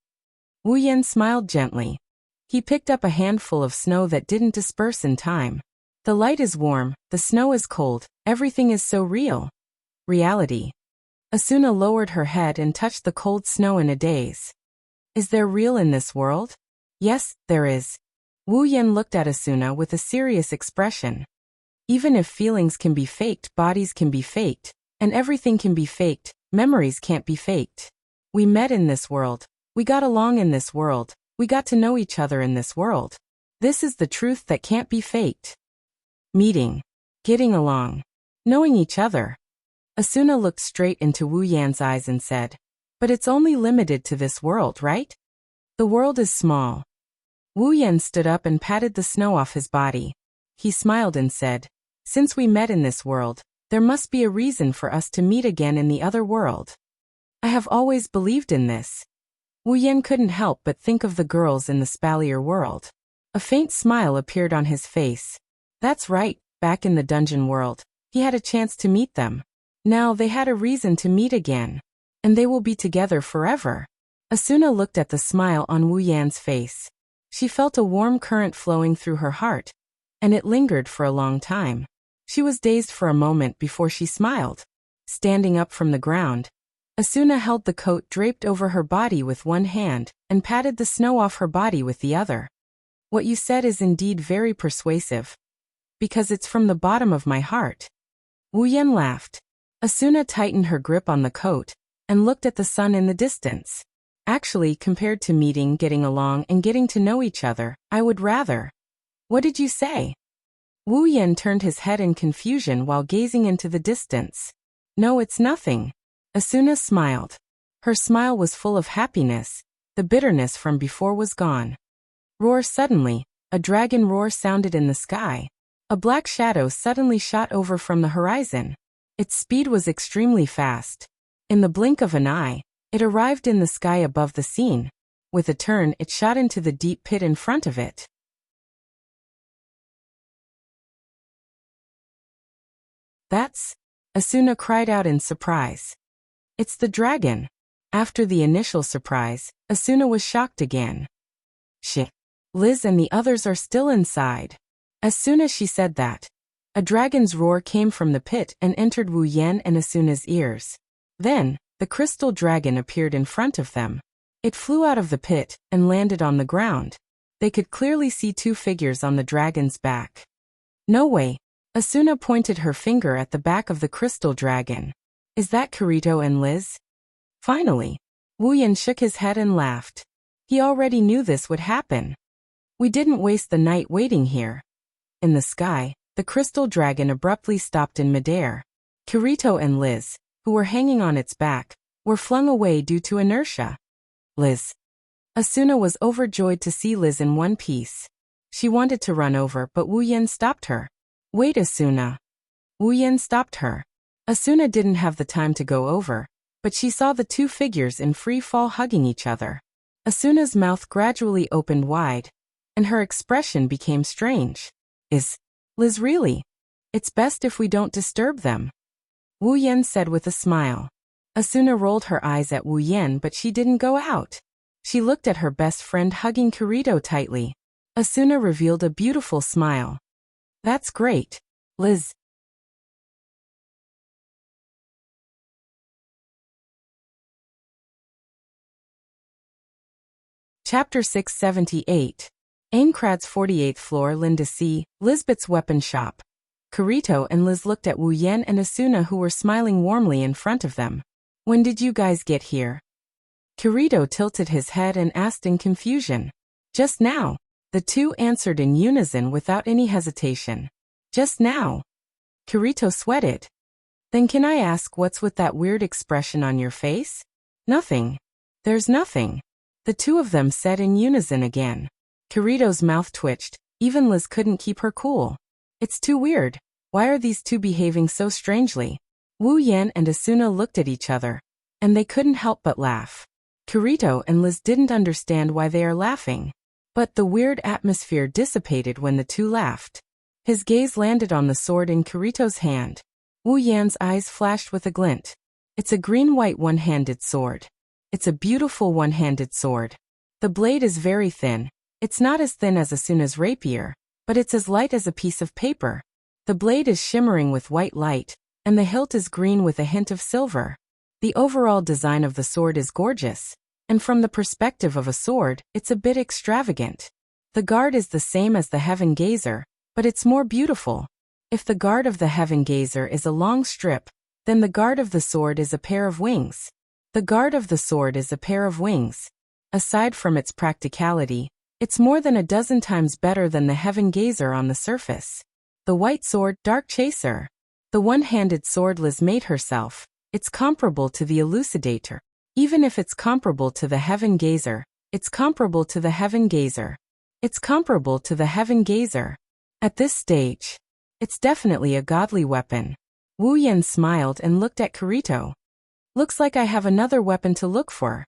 [SPEAKER 1] Wu Yan smiled gently. He picked up a handful of snow that didn't disperse in time. "The light is warm, the snow is cold, everything is so real." Reality. Asuna lowered her head and touched the cold snow in a daze. "Is there real in this world?" "Yes, there is." Wu Yan looked at Asuna with a serious expression. "Even if feelings can be faked, bodies can be faked, and everything can be faked, memories can't be faked. We met in this world. We got along in this world. We got to know each other in this world. This is the truth that can't be faked." Meeting. Getting along. Knowing each other. Asuna looked straight into Wu Yan's eyes and said, "But it's only limited to this world, right? The world is small." Wu Yan stood up and patted the snow off his body. He smiled and said, "Since we met in this world, there must be a reason for us to meet again in the other world. I have always believed in this." Wu Yan couldn't help but think of the girls in the Spalier world. A faint smile appeared on his face. That's right, back in the dungeon world, he had a chance to meet them. Now they had a reason to meet again. And they will be together forever. Asuna looked at the smile on Wu Yan's face. She felt a warm current flowing through her heart, and it lingered for a long time. She was dazed for a moment before she smiled. Standing up from the ground, Asuna held the coat draped over her body with one hand and patted the snow off her body with the other. "What you said is indeed very persuasive. Because it's from the bottom of my heart." Wu Yan laughed. Asuna tightened her grip on the coat and looked at the sun in the distance. Actually, compared to meeting, getting along, and getting to know each other, I would rather. What did you say? Wu Yan turned his head in confusion while gazing into the distance. No, it's nothing. Asuna smiled. Her smile was full of happiness. The bitterness from before was gone. Roar! Suddenly, a dragon roar sounded in the sky. A black shadow suddenly shot over from the horizon. Its speed was extremely fast. In the blink of an eye, it arrived in the sky above the scene. With a turn, it shot into the deep pit in front of it. That's... Asuna cried out in surprise. It's the dragon. After the initial surprise, Asuna was shocked again. Shit. Liz and the others are still inside. As soon as she said that, a dragon's roar came from the pit and entered Wu Yan and Asuna's ears. Then, the crystal dragon appeared in front of them. It flew out of the pit and landed on the ground. They could clearly see two figures on the dragon's back. No way. Asuna pointed her finger at the back of the crystal dragon. Is that Kirito and Liz? Finally, Wu Yan shook his head and laughed. He already knew this would happen. We didn't waste the night waiting here. In the sky, the crystal dragon abruptly stopped in midair. Kirito and Liz, who were hanging on its back, were flung away due to inertia. Liz. Asuna was overjoyed to see Liz in one piece. She wanted to run over, but Wu Yan stopped her. Wait, Asuna. Wu Yan stopped her. Asuna didn't have the time to go over, but she saw the two figures in free fall hugging each other. Asuna's mouth gradually opened wide, and her expression became strange. Is Liz really? It's best if we don't disturb them, Wu Yan said with a smile. Asuna rolled her eyes at Wu Yan, but she didn't go out. She looked at her best friend hugging Kirito tightly. Asuna revealed a beautiful smile. That's great, Liz. Chapter 678. Aincrad's 48th floor, Linda C. Lisbeth's weapon shop. Kirito and Liz looked at Wu Yan and Asuna, who were smiling warmly in front of them. When did you guys get here? Kirito tilted his head and asked in confusion. Just now. The two answered in unison without any hesitation. Just now. Kirito sweated. Then can I ask what's with that weird expression on your face? Nothing. There's nothing. The two of them said in unison again. Kirito's mouth twitched. Even Liz couldn't keep her cool. It's too weird. Why are these two behaving so strangely? Wu Yan and Asuna looked at each other, and they couldn't help but laugh. Kirito and Liz didn't understand why they are laughing. But the weird atmosphere dissipated when the two laughed. His gaze landed on the sword in Kirito's hand. Wu Yan's eyes flashed with a glint. It's a green-white one-handed sword. It's a beautiful one-handed sword. The blade is very thin. It's not as thin as Asuna's rapier, but it's as light as a piece of paper. The blade is shimmering with white light, and the hilt is green with a hint of silver. The overall design of the sword is gorgeous, and from the perspective of a sword, it's a bit extravagant. The guard is the same as the Heaven Gazer, but it's more beautiful. If the guard of the Heaven Gazer is a long strip, then the guard of the sword is a pair of wings. The guard of the sword is a pair of wings. Aside from its practicality, it's more than a dozen times better than the Heaven Gazer on the surface. The white sword, Dark Chaser. The one-handed sword Liz made herself. It's comparable to the Elucidator. Even if it's comparable to the Heaven Gazer, it's comparable to the Heaven Gazer. It's comparable to the Heaven Gazer. At this stage, it's definitely a godly weapon. Wu Yan smiled and looked at Kirito. Looks like I have another weapon to look for.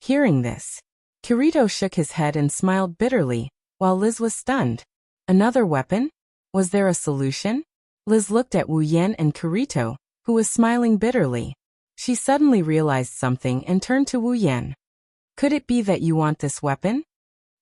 [SPEAKER 1] Hearing this, Kirito shook his head and smiled bitterly, while Liz was stunned. Another weapon? Was there a solution? Liz looked at Wu Yan and Kirito, who was smiling bitterly. She suddenly realized something and turned to Wu Yan. Could it be that you want this weapon?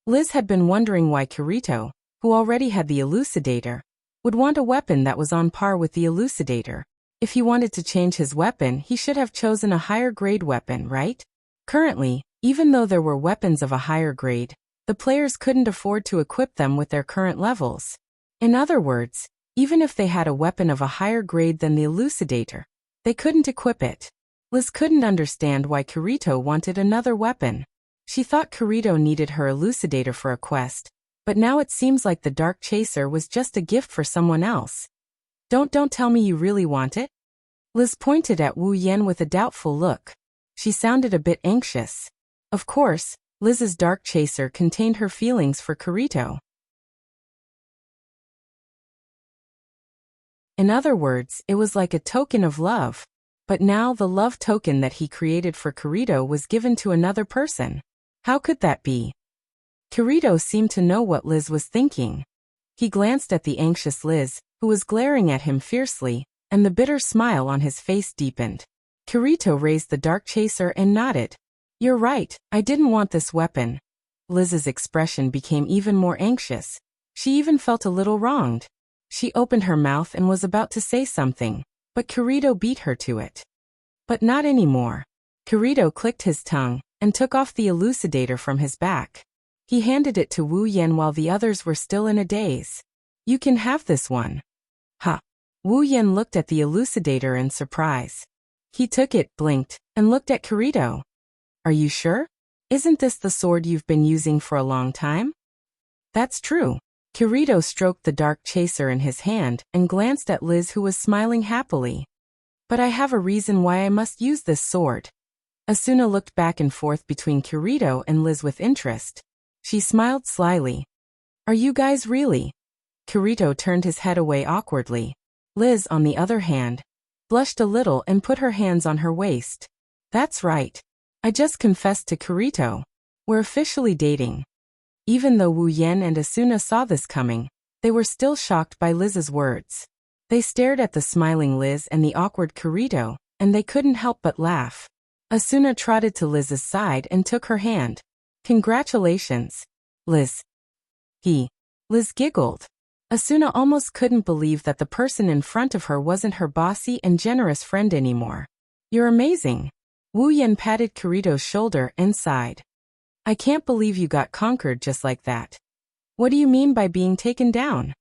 [SPEAKER 1] Liz had been wondering why Kirito, who already had the Elucidator, would want a weapon that was on par with the Elucidator. If he wanted to change his weapon, he should have chosen a higher grade weapon, right? Currently, even though there were weapons of a higher grade, the players couldn't afford to equip them with their current levels. In other words, Even if they had a weapon of a higher grade than the elucidator, they couldn't equip it. Liz couldn't understand why Kirito wanted another weapon. She thought Kirito needed her elucidator for a quest, but now it seems like the Dark Chaser was just a gift for someone else. Don't tell me you really want it? Liz pointed at Wu Yan with a doubtful look. She sounded a bit anxious. Of course, Liz's Dark Chaser contained her feelings for Kirito. In other words, it was like a token of love. But now the love token that he created for Kirito was given to another person. How could that be? Kirito seemed to know what Liz was thinking. He glanced at the anxious Liz, who was glaring at him fiercely, and the bitter smile on his face deepened. Kirito raised the Dark Chaser and nodded. You're right, I didn't want this weapon. Liz's expression became even more anxious. She even felt a little wronged. She opened her mouth and was about to say something, but Kirito beat her to it. But not anymore. Kirito clicked his tongue and took off the elucidator from his back. He handed it to Wu Yan while the others were still in a daze. You can have this one. Ha! Wu Yan looked at the elucidator in surprise. He took it, blinked, and looked at Kirito. Are you sure? Isn't this the sword you've been using for a long time? That's true. Kirito stroked the Dark Chaser in his hand and glanced at Liz, who was smiling happily. But I have a reason why I must use this sword. Asuna looked back and forth between Kirito and Liz with interest. She smiled slyly. Are you guys really? Kirito turned his head away awkwardly. Liz, on the other hand, blushed a little and put her hands on her waist. That's right. I just confessed to Kirito. We're officially dating. Even though Wu Yan and Asuna saw this coming, they were still shocked by Liz's words. They stared at the smiling Liz and the awkward Kirito, and they couldn't help but laugh. Asuna trotted to Liz's side and took her hand. Congratulations, Liz. Liz giggled. Asuna almost couldn't believe that the person in front of her wasn't her bossy and generous friend anymore. You're amazing. Wu Yan patted Kirito's shoulder and sighed. I can't believe you got conquered just like that. What do you mean by being taken down?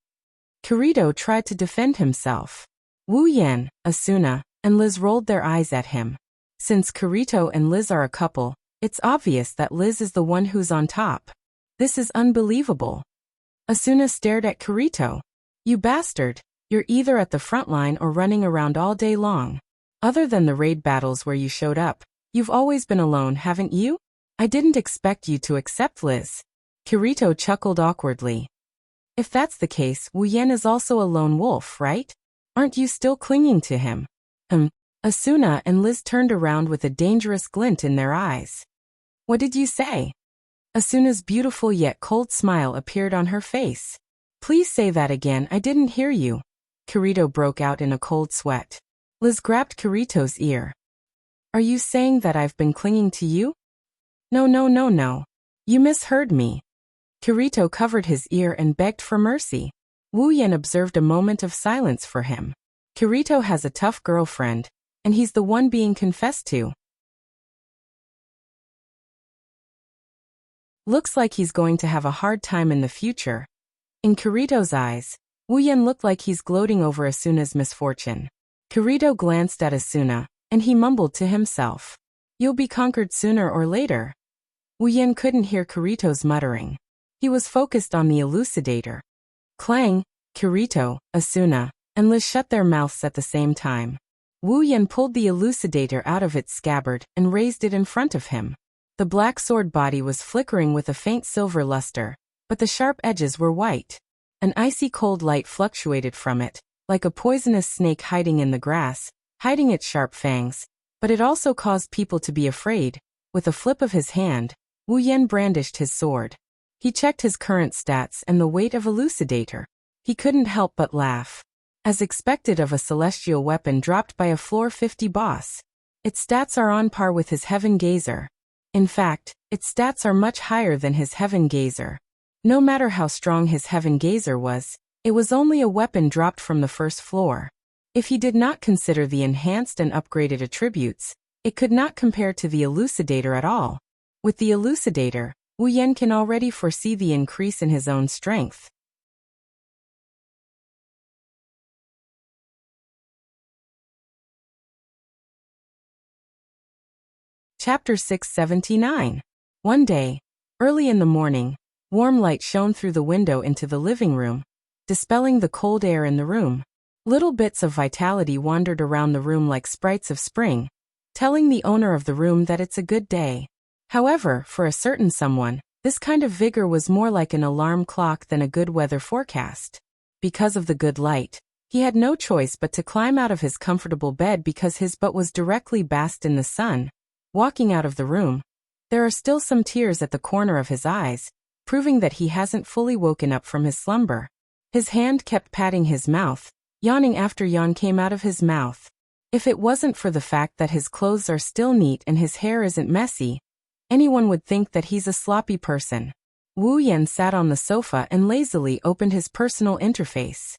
[SPEAKER 1] Kirito tried to defend himself. Wu Yan, Asuna, and Liz rolled their eyes at him. Since Kirito and Liz are a couple, it's obvious that Liz is the one who's on top. This is unbelievable. Asuna stared at Kirito. You bastard, you're either at the front line or running around all day long. Other than the raid battles where you showed up, you've always been alone, haven't you? I didn't expect you to accept Liz. Kirito chuckled awkwardly. If that's the case, Wu Yan is also a lone wolf, right? Aren't you still clinging to him? Asuna and Liz turned around with a dangerous glint in their eyes. What did you say? Asuna's beautiful yet cold smile appeared on her face. Please say that again, I didn't hear you. Kirito broke out in a cold sweat. Liz grabbed Kirito's ear. Are you saying that I've been clinging to you? No. You misheard me. Kirito covered his ear and begged for mercy. Wu Yan observed a moment of silence for him. Kirito has a tough girlfriend, and he's the one being confessed to. Looks like he's going to have a hard time in the future. In Kirito's eyes, Wu Yan looked like he's gloating over Asuna's misfortune. Kirito glanced at Asuna, and he mumbled to himself. You'll be conquered sooner or later. Wu Yan couldn't hear Kirito's muttering. He was focused on the elucidator. Clang! Kirito, Asuna, and Liz shut their mouths at the same time. Wu Yan pulled the elucidator out of its scabbard and raised it in front of him. The black sword body was flickering with a faint silver luster, but the sharp edges were white. An icy cold light fluctuated from it, like a poisonous snake hiding in the grass, hiding its sharp fangs, but it also caused people to be afraid. With a flip of his hand, Wu Yan brandished his sword. He checked his current stats and the weight of elucidator. He couldn't help but laugh. As expected of a celestial weapon dropped by a floor 50 boss. Its stats are on par with his Heaven Gazer. In fact, its stats are much higher than his Heaven Gazer. No matter how strong his Heaven Gazer was, it was only a weapon dropped from the first floor. If he did not consider the enhanced and upgraded attributes, it could not compare to the elucidator at all. With the elucidator, Wu Yan can already foresee the increase in his own strength. Chapter 679. One day, early in the morning, warm light shone through the window into the living room, dispelling the cold air in the room. Little bits of vitality wandered around the room like sprites of spring, telling the owner of the room that it's a good day. However, for a certain someone, this kind of vigor was more like an alarm clock than a good weather forecast. Because of the good light, he had no choice but to climb out of his comfortable bed because his butt was directly basked in the sun. Walking out of the room, there are still some tears at the corner of his eyes, proving that he hasn't fully woken up from his slumber. His hand kept patting his mouth, yawning after yawn came out of his mouth. If it wasn't for the fact that his clothes are still neat and his hair isn't messy, anyone would think that he's a sloppy person. Wu Yan sat on the sofa and lazily opened his personal interface.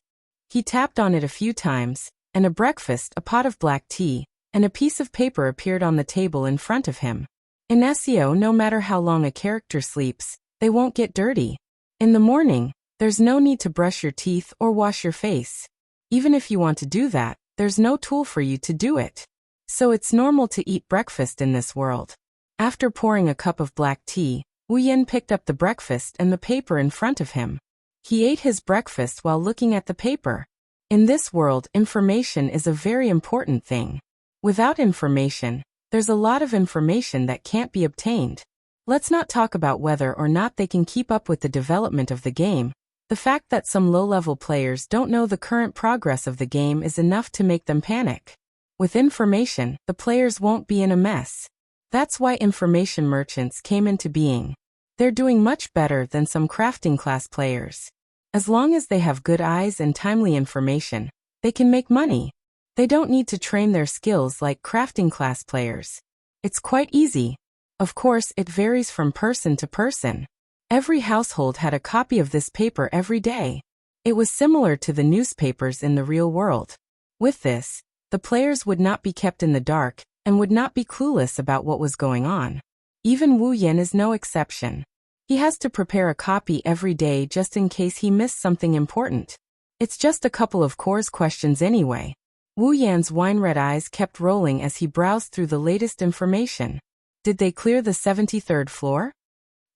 [SPEAKER 1] He tapped on it a few times, and a breakfast, a pot of black tea, and a piece of paper appeared on the table in front of him. In SEO, no matter how long a character sleeps, they won't get dirty. In the morning, there's no need to brush your teeth or wash your face. Even if you want to do that, there's no tool for you to do it. So it's normal to eat breakfast in this world. After pouring a cup of black tea, Wu Yan picked up the breakfast and the paper in front of him. He ate his breakfast while looking at the paper. In this world, information is a very important thing. Without information, there's a lot of information that can't be obtained. Let's not talk about whether or not they can keep up with the development of the game. The fact that some low-level players don't know the current progress of the game is enough to make them panic. With information, the players won't be in a mess. That's why information merchants came into being. They're doing much better than some crafting class players. As long as they have good eyes and timely information, they can make money. They don't need to train their skills like crafting class players. It's quite easy. Of course, it varies from person to person. Every household had a copy of this paper every day. It was similar to the newspapers in the real world. With this, the players would not be kept in the dark and would not be clueless about what was going on. Even Wu Yan is no exception. He has to prepare a copy every day just in case he missed something important. It's just a couple of course questions anyway. Wu Yan's wine-red eyes kept rolling as he browsed through the latest information. Did they clear the 73rd floor?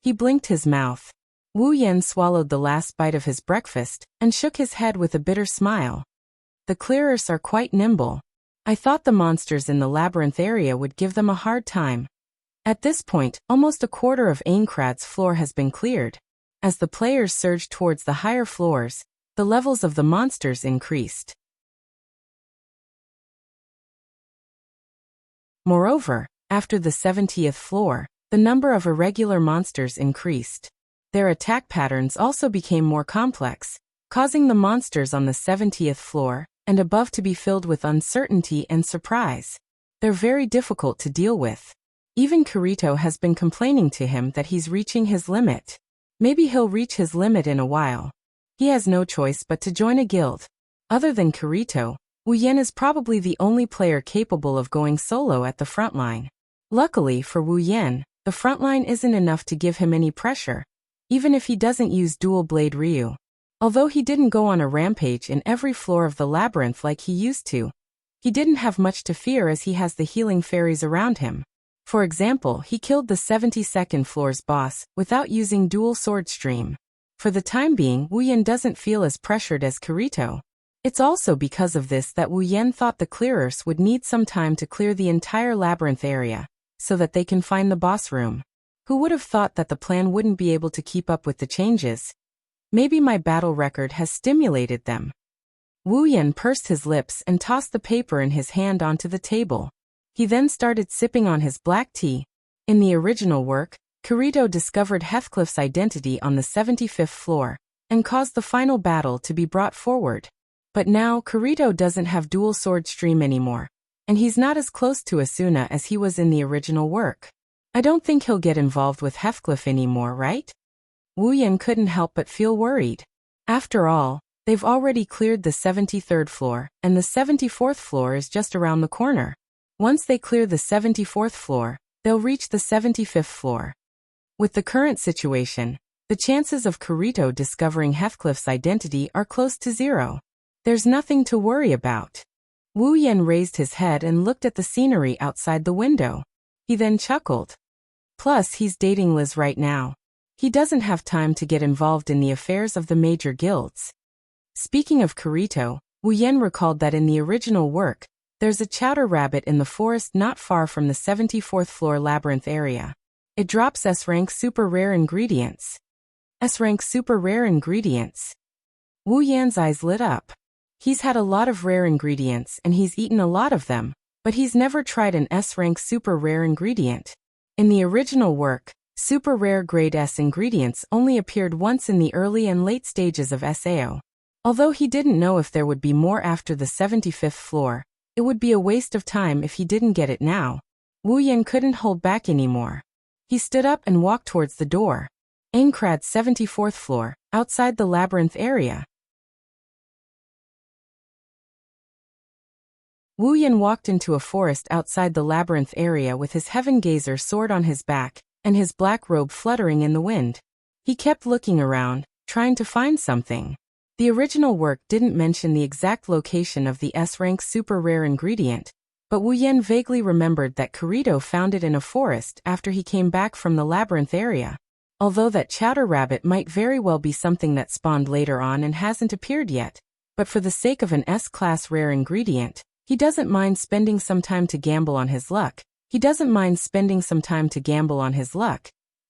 [SPEAKER 1] He blinked his mouth. Wu Yan swallowed the last bite of his breakfast and shook his head with a bitter smile. The clearers are quite nimble. I thought the monsters in the labyrinth area would give them a hard time. At this point, almost a quarter of Aincrad's floor has been cleared. As the players surged towards the higher floors, the levels of the monsters increased. Moreover, after the 70th floor, the number of irregular monsters increased. Their attack patterns also became more complex, causing the monsters on the 70th floor and above to be filled with uncertainty and surprise. They're very difficult to deal with. Even Kirito has been complaining to him that he's reaching his limit. Maybe he'll reach his limit in a while. He has no choice but to join a guild. Other than Kirito, Wu Yan is probably the only player capable of going solo at the front line. Luckily for Wu Yan, the front line isn't enough to give him any pressure, even if he doesn't use dual blade Ryu. Although he didn't go on a rampage in every floor of the labyrinth like he used to, he didn't have much to fear as he has the healing fairies around him. For example, he killed the 72nd floor's boss without using dual sword stream. For the time being, Wu Yan doesn't feel as pressured as Kirito. It's also because of this that Wu Yan thought the clearers would need some time to clear the entire labyrinth area, so that they can find the boss room. Who would have thought that the plan wouldn't be able to keep up with the changes? Maybe my battle record has stimulated them. Wu Yan pursed his lips and tossed the paper in his hand onto the table. He then started sipping on his black tea. In the original work, Kirito discovered Heathcliff's identity on the 75th floor, and caused the final battle to be brought forward. But now, Kirito doesn't have dual sword stream anymore, and he's not as close to Asuna as he was in the original work. I don't think he'll get involved with Heathcliff anymore, right? Wu Yan couldn't help but feel worried. After all, they've already cleared the 73rd floor, and the 74th floor is just around the corner. Once they clear the 74th floor, they'll reach the 75th floor. With the current situation, the chances of Kirito discovering Heathcliff's identity are close to zero. There's nothing to worry about. Wu Yan raised his head and looked at the scenery outside the window. He then chuckled. Plus, he's dating Liz right now. He doesn't have time to get involved in the affairs of the major guilds. Speaking of Kirito, Wu Yan recalled that in the original work, there's a chowder rabbit in the forest not far from the 74th floor labyrinth area. It drops S-rank super rare ingredients. S-rank super rare ingredients. Wu Yan's eyes lit up. He's had a lot of rare ingredients and he's eaten a lot of them, but he's never tried an S-rank super rare ingredient. In the original work, super rare grade S ingredients only appeared once in the early and late stages of SAO. Although he didn't know if there would be more after the 75th floor, it would be a waste of time if he didn't get it now. Wu Yan couldn't hold back anymore. He stood up and walked towards the door. Aincrad's 74th floor, outside the labyrinth area. Wu Yan walked into a forest outside the labyrinth area with his heaven gazer sword on his back, and his black robe fluttering in the wind. He kept looking around, trying to find something. The original work didn't mention the exact location of the S-rank super rare ingredient, but Wu Yan vaguely remembered that Kirito found it in a forest after he came back from the labyrinth area. Although that chowder rabbit might very well be something that spawned later on and hasn't appeared yet, but for the sake of an S-class rare ingredient, he doesn't mind spending some time to gamble on his luck.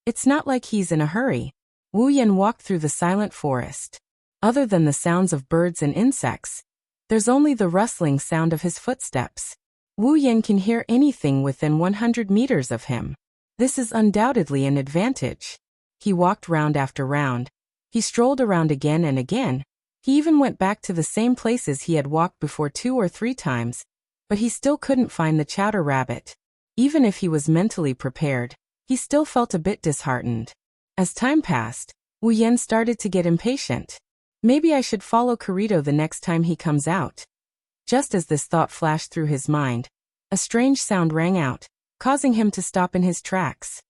[SPEAKER 1] It's not like he's in a hurry. Wu Yan walked through the silent forest. Other than the sounds of birds and insects, there's only the rustling sound of his footsteps. Wu Yan can hear anything within 100 meters of him. This is undoubtedly an advantage. He walked round after round. He strolled around again and again. He even went back to the same places he had walked before 2 or 3 times, but he still couldn't find the chowder rabbit. Even if he was mentally prepared, he still felt a bit disheartened. As time passed, Wu Yan started to get impatient. Maybe I should follow Kirito the next time he comes out. Just as this thought flashed through his mind, a strange sound rang out, causing him to stop in his tracks.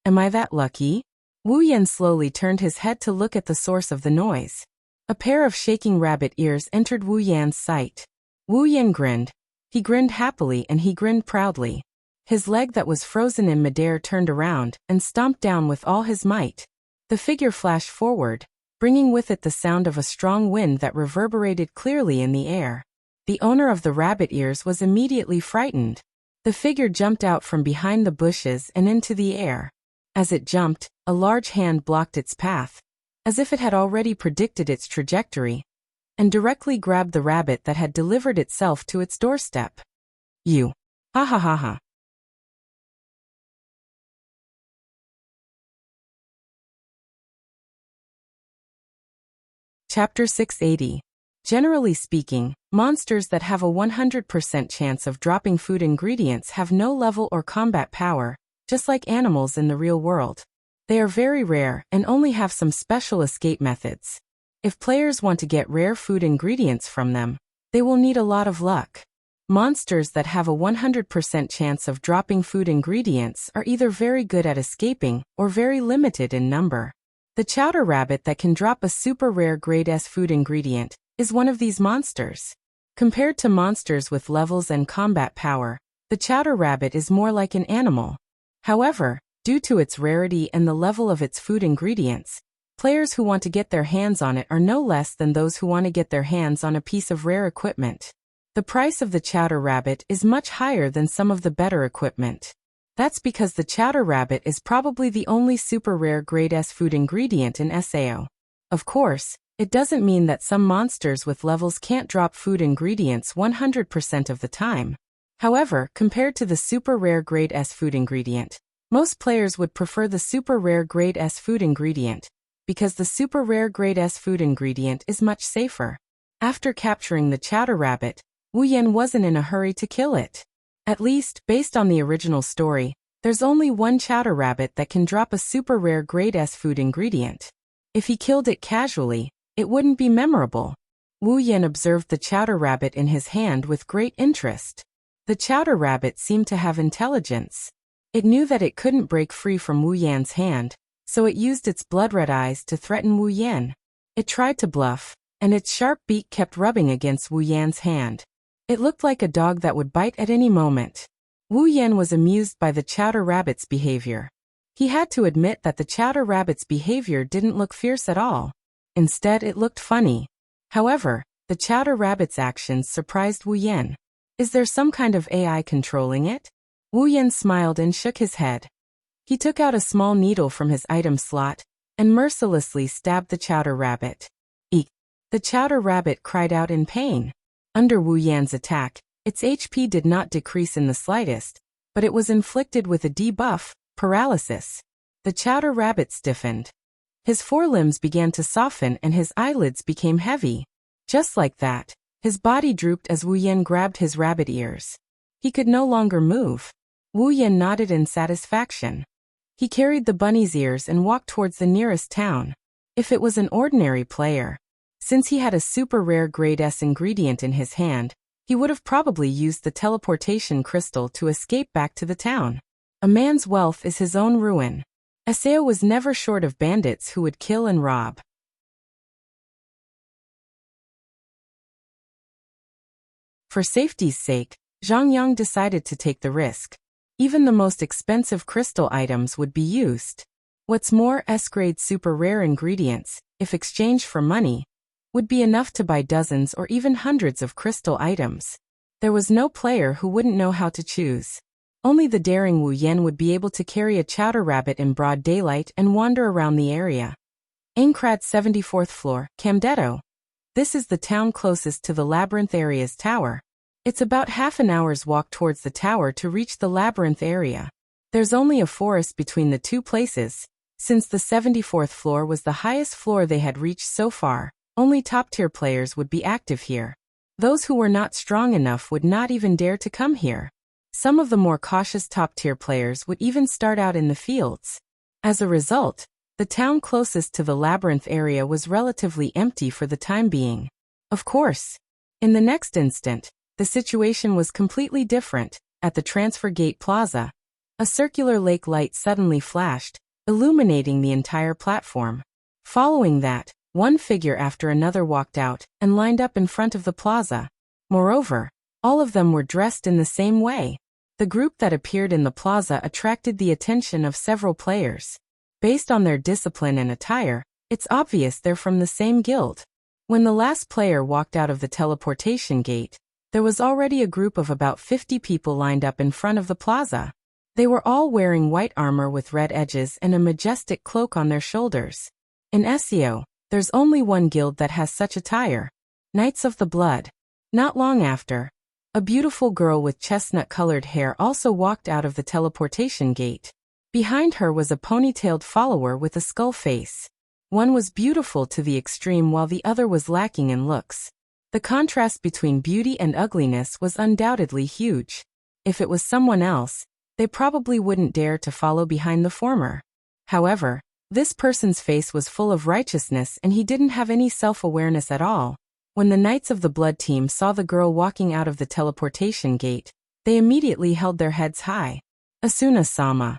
[SPEAKER 1] Am I that lucky? Wu Yan slowly turned his head to look at the source of the noise. A pair of shaking rabbit ears entered Wu Yan's sight. Wu Yan grinned. He grinned happily and he grinned proudly. His leg that was frozen in midair turned around and stomped down with all his might. The figure flashed forward, bringing with it the sound of a strong wind that reverberated clearly in the air. The owner of the rabbit ears was immediately frightened. The figure jumped out from behind the bushes and into the air. As it jumped, a large hand blocked its path, as if it had already predicted its trajectory, and directly grabbed the rabbit that had delivered itself to its doorstep. You. Ha ha ha ha. Chapter 680. Generally speaking, monsters that have a 100% chance of dropping food ingredients have no level or combat power, just like animals in the real world. They are very rare and only have some special escape methods. If players want to get rare food ingredients from them, they will need a lot of luck. Monsters that have a 100% chance of dropping food ingredients are either very good at escaping or very limited in number. The chowder rabbit that can drop a super rare grade S food ingredient is one of these monsters. Compared to monsters with levels and combat power, the chowder rabbit is more like an animal. However, due to its rarity and the level of its food ingredients, players who want to get their hands on it are no less than those who want to get their hands on a piece of rare equipment. The price of the chowder rabbit is much higher than some of the better equipment. That's because the chowder rabbit is probably the only super rare grade S food ingredient in SAO. Of course, it doesn't mean that some monsters with levels can't drop food ingredients 100% of the time. However, compared to the super rare grade S food ingredient, most players would prefer the super rare grade S food ingredient, because the super rare grade S food ingredient is much safer. After capturing the chowder rabbit, Wu Yan wasn't in a hurry to kill it. At least, based on the original story, there's only one chowder rabbit that can drop a super rare grade S food ingredient. If he killed it casually, it wouldn't be memorable. Wu Yan observed the chowder rabbit in his hand with great interest. The chowder rabbit seemed to have intelligence. It knew that it couldn't break free from Wu Yan's hand, so it used its blood-red eyes to threaten Wu Yan. It tried to bluff, and its sharp beak kept rubbing against Wu Yan's hand. It looked like a dog that would bite at any moment. Wu Yan was amused by the chowder rabbit's behavior. He had to admit that the chowder rabbit's behavior didn't look fierce at all. Instead, it looked funny. However, the chowder rabbit's actions surprised Wu Yan. Is there some kind of AI controlling it? Wu Yan smiled and shook his head. He took out a small needle from his item slot and mercilessly stabbed the chowder rabbit. Eek! The chowder rabbit cried out in pain. Under Wu Yan's attack, its HP did not decrease in the slightest, but it was inflicted with a debuff, paralysis. The chowder rabbit stiffened. His forelimbs began to soften and his eyelids became heavy. Just like that, his body drooped as Wu Yan grabbed his rabbit ears. He could no longer move. Wu Yan nodded in satisfaction. He carried the bunny's ears and walked towards the nearest town. If it was an ordinary player, since he had a super rare grade S ingredient in his hand, he would have probably used the teleportation crystal to escape back to the town. A man's wealth is his own ruin. Aseo was never short of bandits who would kill and rob. For safety's sake, Zhang Yang decided to take the risk. Even the most expensive crystal items would be used. What's more, S-grade super rare ingredients, if exchanged for money, would be enough to buy dozens or even hundreds of crystal items. There was no player who wouldn't know how to choose. Only the daring Wu Yan would be able to carry a chowder rabbit in broad daylight and wander around the area. Aincrad 74th floor, Camdetto. This is the town closest to the labyrinth area's tower. It's about half an hour's walk towards the tower to reach the labyrinth area. There's only a forest between the two places. Since the 74th floor was the highest floor they had reached so far, only top-tier players would be active here. Those who were not strong enough would not even dare to come here. Some of the more cautious top-tier players would even start out in the fields. As a result, the town closest to the labyrinth area was relatively empty for the time being. Of course, in the next instant, the situation was completely different. At the Transfer Gate Plaza, a circular lake light suddenly flashed, illuminating the entire platform. Following that, one figure after another walked out and lined up in front of the plaza. Moreover, all of them were dressed in the same way. The group that appeared in the plaza attracted the attention of several players. Based on their discipline and attire, it's obvious they're from the same guild. When the last player walked out of the teleportation gate, there was already a group of about 50 people lined up in front of the plaza. They were all wearing white armor with red edges and a majestic cloak on their shoulders. In SEO, there's only one guild that has such attire: Knights of the Blood. Not long after, a beautiful girl with chestnut-colored hair also walked out of the teleportation gate. Behind her was a ponytailed follower with a skull face. One was beautiful to the extreme while the other was lacking in looks. The contrast between beauty and ugliness was undoubtedly huge. If it was someone else, they probably wouldn't dare to follow behind the former. However, this person's face was full of righteousness and he didn't have any self-awareness at all. When the Knights of the Blood team saw the girl walking out of the teleportation gate, they immediately held their heads high. Asuna-sama.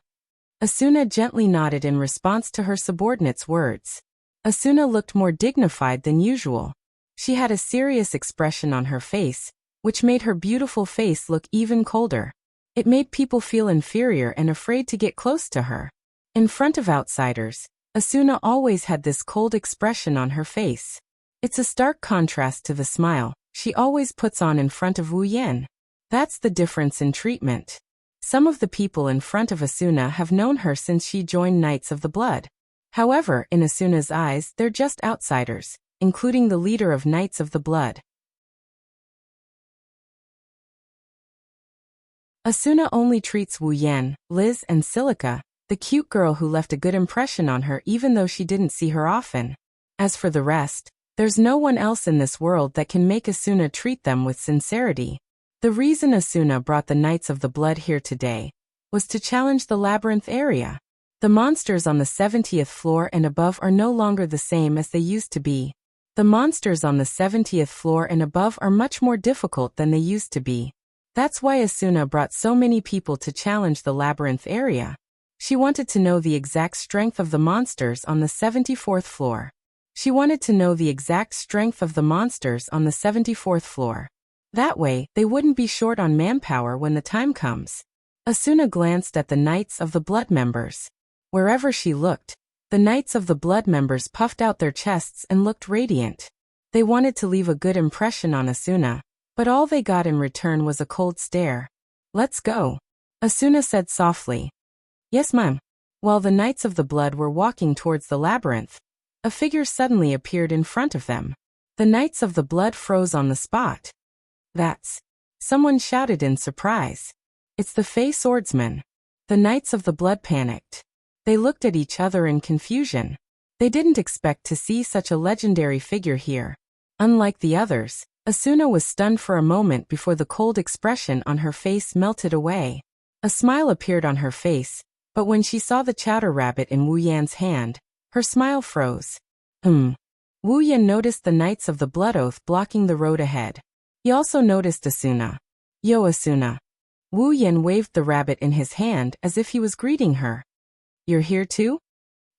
[SPEAKER 1] Asuna gently nodded in response to her subordinate's words. Asuna looked more dignified than usual. She had a serious expression on her face, which made her beautiful face look even colder. It made people feel inferior and afraid to get close to her. In front of outsiders, Asuna always had this cold expression on her face. It's a stark contrast to the smile she always puts on in front of Wu Yan. That's the difference in treatment. Some of the people in front of Asuna have known her since she joined Knights of the Blood. However, in Asuna's eyes, they're just outsiders, including the leader of Knights of the Blood. Asuna only treats Wu Yan, Liz, and Silica, the cute girl who left a good impression on her even though she didn't see her often. As for the rest, there's no one else in this world that can make Asuna treat them with sincerity. The reason Asuna brought the Knights of the Blood here today was to challenge the labyrinth area. The monsters on the 70th floor and above are no longer the same as they used to be. The monsters on the 70th floor and above are much more difficult than they used to be. That's why Asuna brought so many people to challenge the labyrinth area. She wanted to know the exact strength of the monsters on the 74th floor. She wanted to know the exact strength of the monsters on the 74th floor. That way, they wouldn't be short on manpower when the time comes. Asuna glanced at the Knights of the Blood members. Wherever she looked, the Knights of the Blood members puffed out their chests and looked radiant. They wanted to leave a good impression on Asuna, but all they got in return was a cold stare. "Let's go," Asuna said softly. "Yes, ma'am." While the Knights of the Blood were walking towards the labyrinth, a figure suddenly appeared in front of them. The Knights of the Blood froze on the spot. "That's..." someone shouted in surprise. "It's the Fey swordsman." The Knights of the Blood panicked. They looked at each other in confusion. They didn't expect to see such a legendary figure here. Unlike the others, Asuna was stunned for a moment before the cold expression on her face melted away. A smile appeared on her face, but when she saw the chowder rabbit in Wu Yan's hand, her smile froze. Wu Yan noticed the Knights of the Blood Oath blocking the road ahead. He also noticed Asuna. "Yo, Asuna." Wu Yan waved the rabbit in his hand as if he was greeting her. "You're here too?"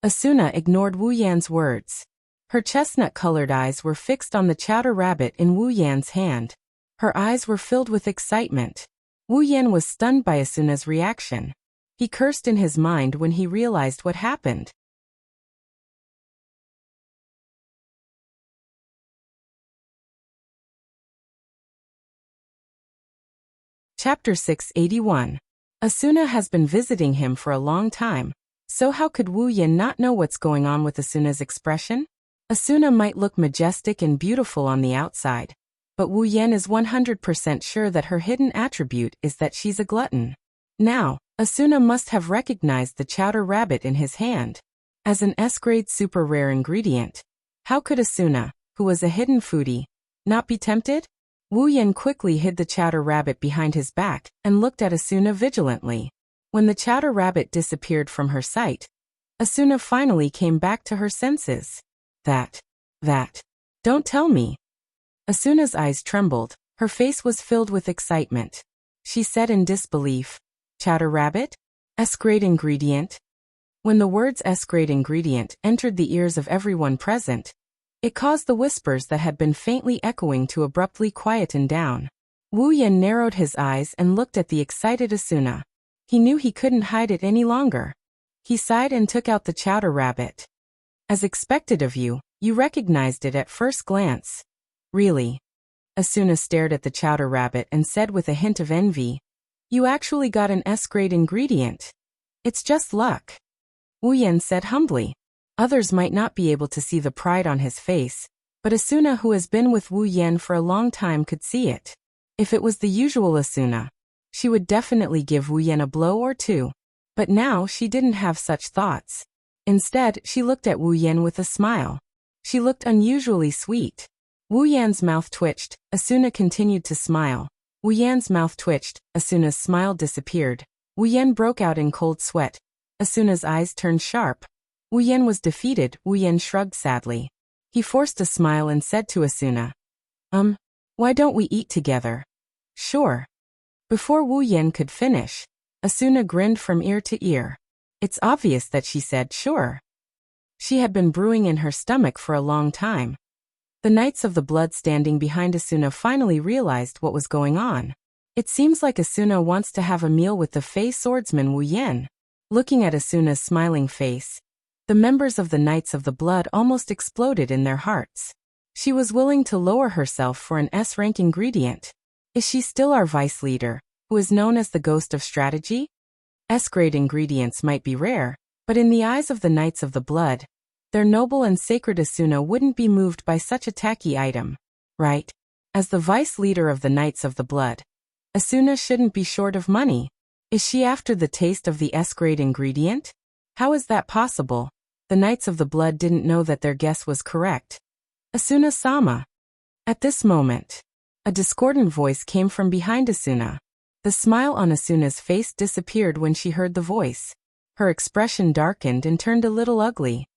[SPEAKER 1] Asuna ignored Wu Yan's words. Her chestnut-colored eyes were fixed on the chowder rabbit in Wu Yan's hand. Her eyes were filled with excitement. Wu Yan was stunned by Asuna's reaction. He cursed in his mind when he realized what happened. Chapter 681. Asuna has been visiting him for a long time, so how could Wu Yan not know what's going on with Asuna's expression? Asuna might look majestic and beautiful on the outside, but Wu Yan is 100% sure that her hidden attribute is that she's a glutton. Now, Asuna must have recognized the chowder rabbit in his hand as an S-grade super rare ingredient. How could Asuna, who was a hidden foodie, not be tempted? Wu Yan quickly hid the chowder rabbit behind his back and looked at Asuna vigilantly. When the chowder rabbit disappeared from her sight, Asuna finally came back to her senses. That. Don't tell me. Asuna's eyes trembled. Her face was filled with excitement. She said in disbelief, "Chowder rabbit? S-grade ingredient?" When the words S-grade ingredient entered the ears of everyone present, it caused the whispers that had been faintly echoing to abruptly quieten down. Wu Yan narrowed his eyes and looked at the excited Asuna. He knew he couldn't hide it any longer. He sighed and took out the chowder rabbit. "As expected of you, you recognized it at first glance." "Really?" Asuna stared at the chowder rabbit and said with a hint of envy, "You actually got an S-grade ingredient. It's just luck." Wu Yan said humbly. Others might not be able to see the pride on his face, but Asuna, who has been with Wu Yan for a long time, could see it. If it was the usual Asuna, she would definitely give Wu Yan a blow or two. But now she didn't have such thoughts. Instead, she looked at Wu Yan with a smile. She looked unusually sweet. Wu Yan's mouth twitched. Asuna continued to smile. Wu Yan's mouth twitched. Asuna's smile disappeared. Wu Yan broke out in cold sweat. Asuna's eyes turned sharp. Wu Yan was defeated. Wu Yan shrugged sadly. He forced a smile and said to Asuna, Why don't we eat together?" "Sure." Before Wu Yan could finish, Asuna grinned from ear to ear. It's obvious that she said sure. She had been brewing in her stomach for a long time. The Knights of the Blood standing behind Asuna finally realized what was going on. It seems like Asuna wants to have a meal with the Fey swordsman Wu Yan. Looking at Asuna's smiling face, the members of the Knights of the Blood almost exploded in their hearts. She was willing to lower herself for an S-rank ingredient. Is she still our vice leader, who is known as the Ghost of Strategy? S-grade ingredients might be rare, but in the eyes of the Knights of the Blood, their noble and sacred Asuna wouldn't be moved by such a tacky item, right? As the vice leader of the Knights of the Blood, Asuna shouldn't be short of money. Is she after the taste of the S-grade ingredient? How is that possible? The Knights of the Blood didn't know that their guess was correct. Asuna-sama. At this moment, a discordant voice came from behind Asuna. The smile on Asuna's face disappeared when she heard the voice. Her expression darkened and turned a little ugly.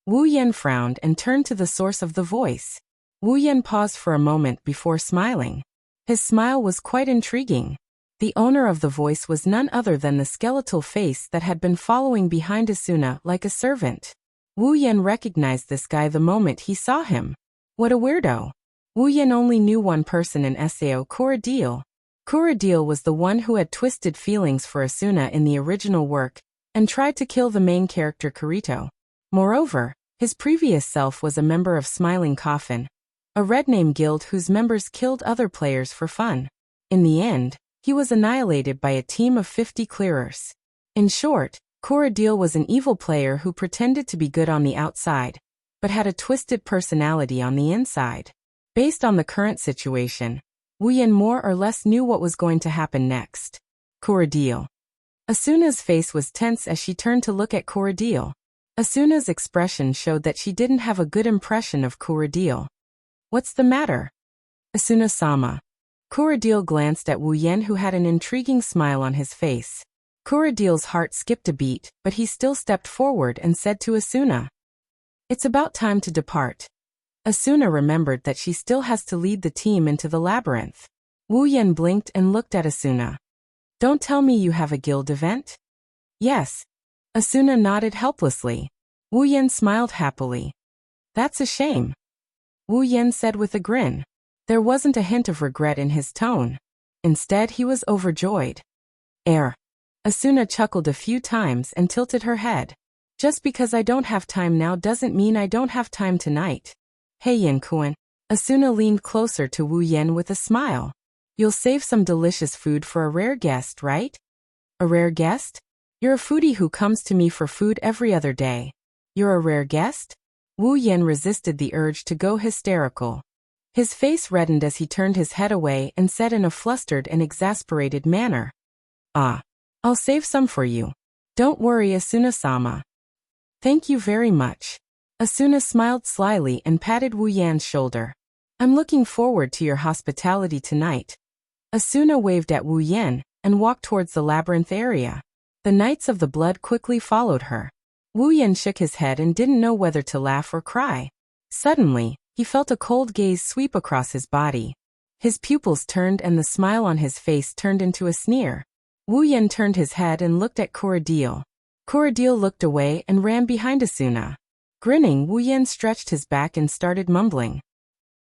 [SPEAKER 1] Wu Yan frowned and turned to the source of the voice. Wu Yan paused for a moment before smiling. His smile was quite intriguing. The owner of the voice was none other than the skeletal face that had been following behind Asuna like a servant. Wu Yan recognized this guy the moment he saw him. What a weirdo. Wu Yan only knew one person in Sao, Corradil. Corradil was the one who had twisted feelings for Asuna in the original work and tried to kill the main character Kirito. Moreover, his previous self was a member of Smiling Coffin, a red name guild whose members killed other players for fun. In the end, he was annihilated by a team of 50 clearers. In short, Corradil was an evil player who pretended to be good on the outside, but had a twisted personality on the inside. Based on the current situation, Wu Yan more or less knew what was going to happen next. Corradil. Asuna's face was tense as she turned to look at Corradil. Asuna's expression showed that she didn't have a good impression of Corradil. What's the matter? Asuna-sama. Corradil glanced at Wu Yan, who had an intriguing smile on his face. Corradil's heart skipped a beat, but he still stepped forward and said to Asuna, "It's about time to depart." Asuna remembered that she still has to lead the team into the labyrinth. Wu Yan blinked and looked at Asuna. "Don't tell me you have a guild event?" "Yes." Asuna nodded helplessly. Wu Yan smiled happily. "That's a shame," Wu Yan said with a grin. There wasn't a hint of regret in his tone. Instead, he was overjoyed. Asuna chuckled a few times and tilted her head. "Just because I don't have time now doesn't mean I don't have time tonight. Hey Yin-kun." Asuna leaned closer to Wu Yan with a smile. "You'll save some delicious food for a rare guest, right?" "A rare guest? You're a foodie who comes to me for food every other day. You're a rare guest?" Wu Yan resisted the urge to go hysterical. His face reddened as he turned his head away and said in a flustered and exasperated manner, "I'll save some for you. Don't worry, Asuna-sama." "Thank you very much." Asuna smiled slyly and patted Wu Yan's shoulder. "I'm looking forward to your hospitality tonight." Asuna waved at Wu Yan and walked towards the labyrinth area. The Knights of the Blood quickly followed her. Wu Yan shook his head and didn't know whether to laugh or cry. Suddenly, he felt a cold gaze sweep across his body. His pupils turned and the smile on his face turned into a sneer. Wu Yan turned his head and looked at Corradil. Corradil looked away and ran behind Asuna. Grinning, Wu Yan stretched his back and started mumbling,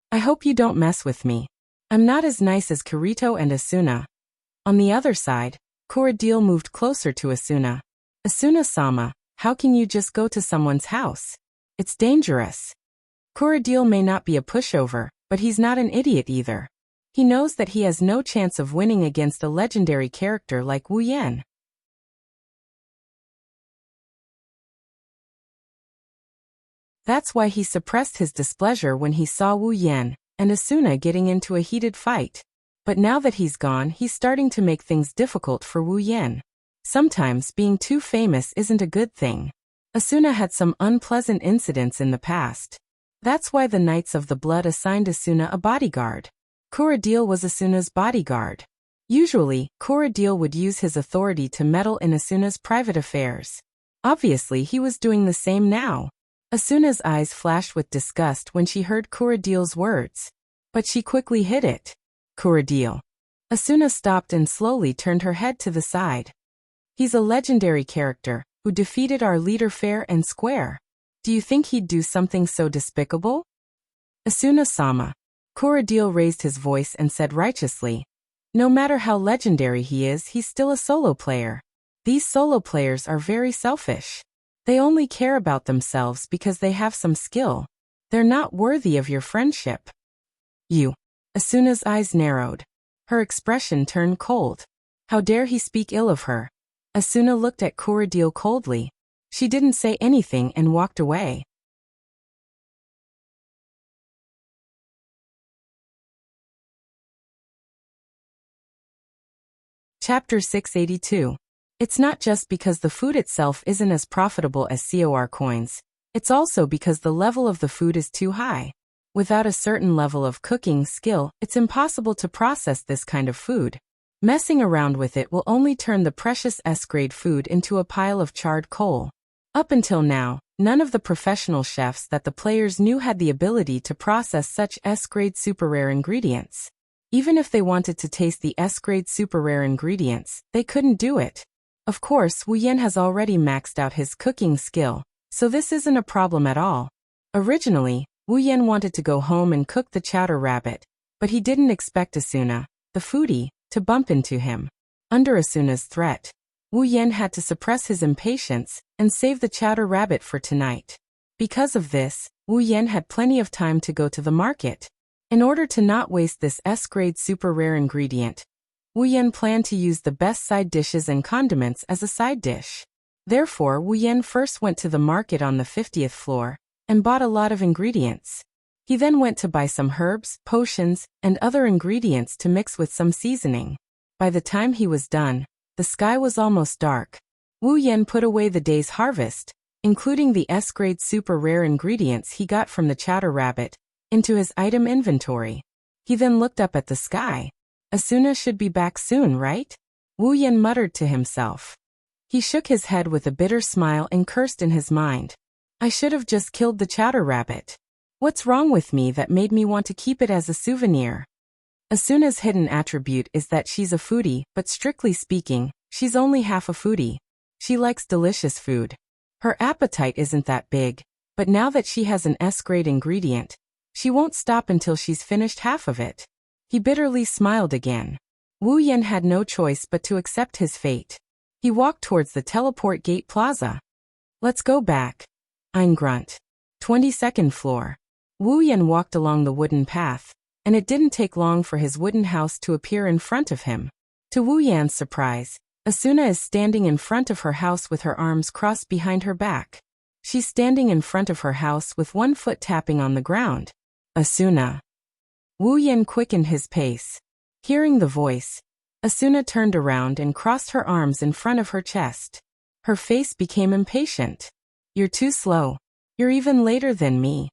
[SPEAKER 1] "I hope you don't mess with me. I'm not as nice as Kirito and Asuna." On the other side, Corradil moved closer to Asuna. "Asuna-sama, how can you just go to someone's house? It's dangerous." Corradil may not be a pushover, but he's not an idiot either. He knows that he has no chance of winning against a legendary character like Wu Yan. That's why he suppressed his displeasure when he saw Wu Yan and Asuna getting into a heated fight. But now that he's gone, he's starting to make things difficult for Wu Yan. Sometimes being too famous isn't a good thing. Asuna had some unpleasant incidents in the past. That's why the Knights of the Blood assigned Asuna a bodyguard. Corradil was Asuna's bodyguard. Usually, Corradil would use his authority to meddle in Asuna's private affairs. Obviously, he was doing the same now. Asuna's eyes flashed with disgust when she heard Corradil's words. But she quickly hid it. "Corradil." Asuna stopped and slowly turned her head to the side. "He's a legendary character who defeated our leader fair and square. Do you think he'd do something so despicable?" "Asuna-sama." Corradil raised his voice and said righteously, "No matter how legendary he is, he's still a solo player. These solo players are very selfish. They only care about themselves because they have some skill. They're not worthy of your friendship." "You." Asuna's eyes narrowed. Her expression turned cold. How dare he speak ill of her? Asuna looked at Corradil coldly. She didn't say anything and walked away. Chapter 682. It's not just because the food itself isn't as profitable as COR coins. It's also because the level of the food is too high. Without a certain level of cooking skill, it's impossible to process this kind of food. Messing around with it will only turn the precious S-grade food into a pile of charred coal. Up until now, none of the professional chefs that the players knew had the ability to process such S-grade super rare ingredients. Even if they wanted to taste the S-grade super rare ingredients, they couldn't do it. Of course, Wu Yan has already maxed out his cooking skill, so this isn't a problem at all. Originally, Wu Yan wanted to go home and cook the chowder rabbit, but he didn't expect Asuna, the foodie, to bump into him. Under Asuna's threat, Wu Yan had to suppress his impatience and save the chowder rabbit for tonight. Because of this, Wu Yan had plenty of time to go to the market. In order to not waste this S-grade super rare ingredient, Wu Yan planned to use the best side dishes and condiments as a side dish. Therefore, Wu Yan first went to the market on the 50th floor and bought a lot of ingredients. He then went to buy some herbs, potions, and other ingredients to mix with some seasoning. By the time he was done, the sky was almost dark. Wu Yan put away the day's harvest, including the S-grade super rare ingredients he got from the chowder rabbit, into his item inventory. He then looked up at the sky. Asuna should be back soon, right? Wu Yan muttered to himself. He shook his head with a bitter smile and cursed in his mind. I should have just killed the chowder rabbit. What's wrong with me that made me want to keep it as a souvenir? Asuna's hidden attribute is that she's a foodie, but strictly speaking, she's only half a foodie. She likes delicious food. Her appetite isn't that big, but now that she has an S-grade ingredient, she won't stop until she's finished half of it. He bitterly smiled again. Wu Yan had no choice but to accept his fate. He walked towards the teleport gate plaza. Let's go back. Ein grunt. 22nd floor. Wu Yan walked along the wooden path, and it didn't take long for his wooden house to appear in front of him. To Wu Yan's surprise, Asuna is standing in front of her house with her arms crossed behind her back. She's standing in front of her house with one foot tapping on the ground. Asuna. Wu Yan quickened his pace. Hearing the voice, Asuna turned around and crossed her arms in front of her chest. Her face became impatient. You're too slow. You're even later than me.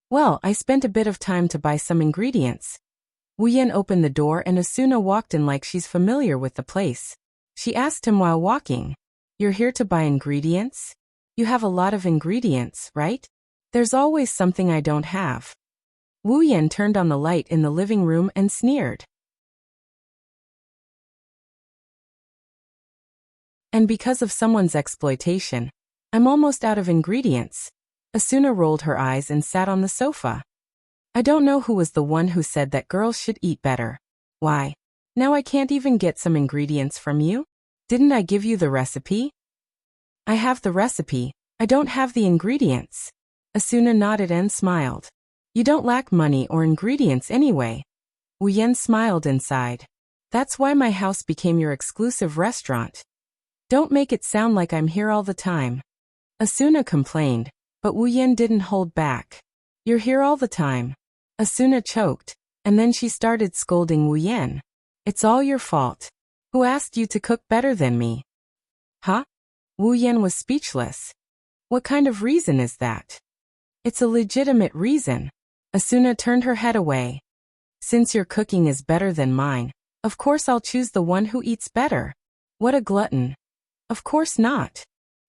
[SPEAKER 1] Well, I spent a bit of time to buy some ingredients. Wu Yan opened the door and Asuna walked in like she's familiar with the place. She asked him while walking, You're here to buy ingredients? You have a lot of ingredients, right? There's always something I don't have. Wu Yan turned on the light in the living room and sneered. And because of someone's exploitation, I'm almost out of ingredients. Asuna rolled her eyes and sat on the sofa. I don't know who was the one who said that girls should eat better. Why? Now I can't even get some ingredients from you? Didn't I give you the recipe? I have the recipe. I don't have the ingredients. Asuna nodded and smiled. You don't lack money or ingredients anyway. Wu Yan smiled and sighed. That's why my house became your exclusive restaurant. Don't make it sound like I'm here all the time. Asuna complained, but Wu Yan didn't hold back. You're here all the time. Asuna choked, and then she started scolding Wu Yan. It's all your fault. Who asked you to cook better than me? Huh? Wu Yan was speechless. What kind of reason is that? It's a legitimate reason. Asuna turned her head away. Since your cooking is better than mine, of course I'll choose the one who eats better. What a glutton. Of course not.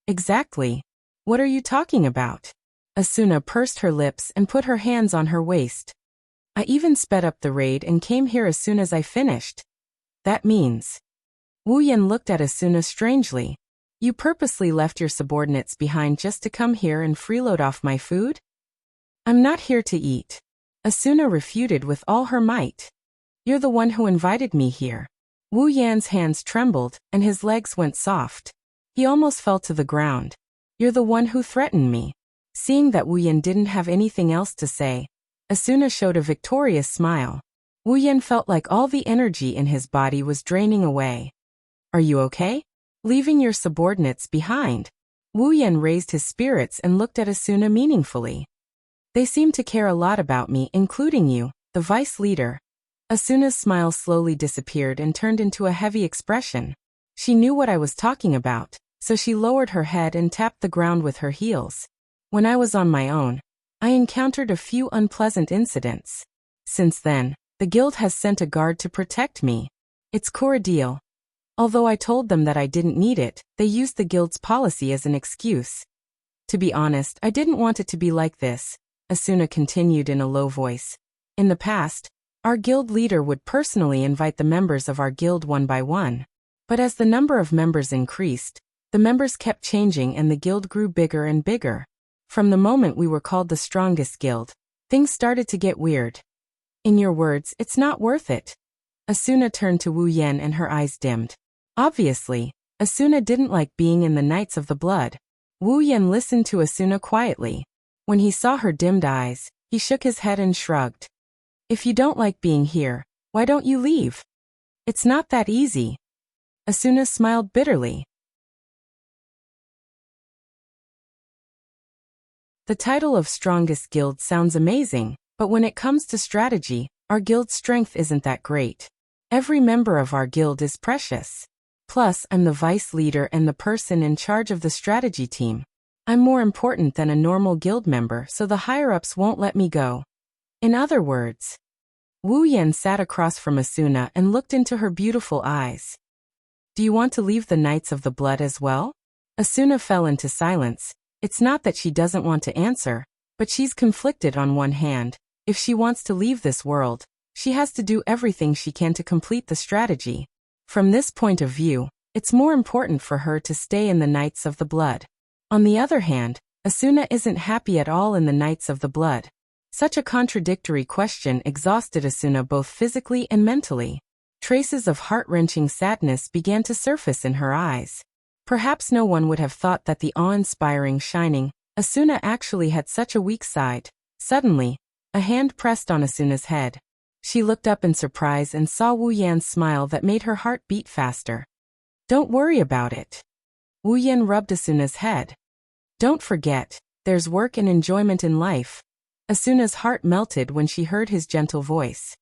[SPEAKER 1] Exactly. What are you talking about? Asuna pursed her lips and put her hands on her waist. I even sped up the raid and came here as soon as I finished. That means. Wu Yan looked at Asuna strangely. You purposely left your subordinates behind just to come here and freeload off my food? I'm not here to eat. Asuna refuted with all her might. You're the one who invited me here. Wu Yan's hands trembled and his legs went soft. He almost fell to the ground. You're the one who threatened me. Seeing that Wu Yan didn't have anything else to say, Asuna showed a victorious smile. Wu Yan felt like all the energy in his body was draining away. Are you okay? Leaving your subordinates behind? Wu Yan raised his spirits and looked at Asuna meaningfully. They seem to care a lot about me, including you, the vice leader. Asuna's smile slowly disappeared and turned into a heavy expression. She knew what I was talking about, so she lowered her head and tapped the ground with her heels. When I was on my own, I encountered a few unpleasant incidents. Since then, the guild has sent a guard to protect me. It's core deal. Although I told them that I didn't need it, they used the guild's policy as an excuse. To be honest, I didn't want it to be like this, Asuna continued in a low voice. In the past, our guild leader would personally invite the members of our guild one by one. But as the number of members increased, the members kept changing and the guild grew bigger and bigger. From the moment we were called the strongest guild, Things started to get weird. In your words, it's not worth it. Asuna turned to Wu Yan and her eyes dimmed. Obviously, Asuna didn't like being in the Knights of the Blood. Wu Yan listened to Asuna quietly. When he saw her dimmed eyes, he shook his head and shrugged. If you don't like being here, why don't you leave? It's not that easy. Asuna smiled bitterly. The title of Strongest Guild sounds amazing, but when it comes to strategy, our guild's strength isn't that great. Every member of our guild is precious. Plus, I'm the vice leader and the person in charge of the strategy team. I'm more important than a normal guild member, so the higher-ups won't let me go. In other words, Wu Yan sat across from Asuna and looked into her beautiful eyes. Do you want to leave the Knights of the Blood as well? Asuna fell into silence. It's not that she doesn't want to answer, but she's conflicted. On one hand, if she wants to leave this world, she has to do everything she can to complete the strategy. From this point of view, it's more important for her to stay in the Knights of the Blood. On the other hand, Asuna isn't happy at all in the Knights of the Blood. Such a contradictory question exhausted Asuna both physically and mentally. Traces of heart-wrenching sadness began to surface in her eyes. Perhaps no one would have thought that the awe-inspiring shining Asuna actually had such a weak side. Suddenly, a hand pressed on Asuna's head. She looked up in surprise and saw Wu Yan's smile that made her heart beat faster. Don't worry about it. Wu Yan rubbed Asuna's head. Don't forget, there's work and enjoyment in life. Asuna's heart melted when she heard his gentle voice.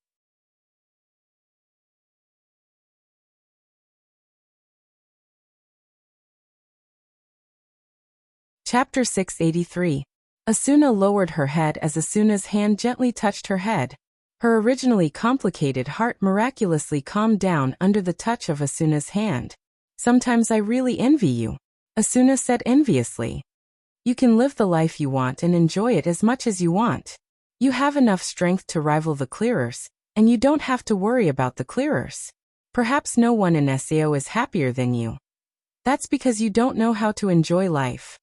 [SPEAKER 1] Chapter 683. Asuna lowered her head as Asuna's hand gently touched her head. Her originally complicated heart miraculously calmed down under the touch of Asuna's hand. Sometimes I really envy you, Asuna said enviously. You can live the life you want and enjoy it as much as you want. You have enough strength to rival the clearers, and you don't have to worry about the clearers. Perhaps no one in SAO is happier than you. That's because you don't know how to enjoy life.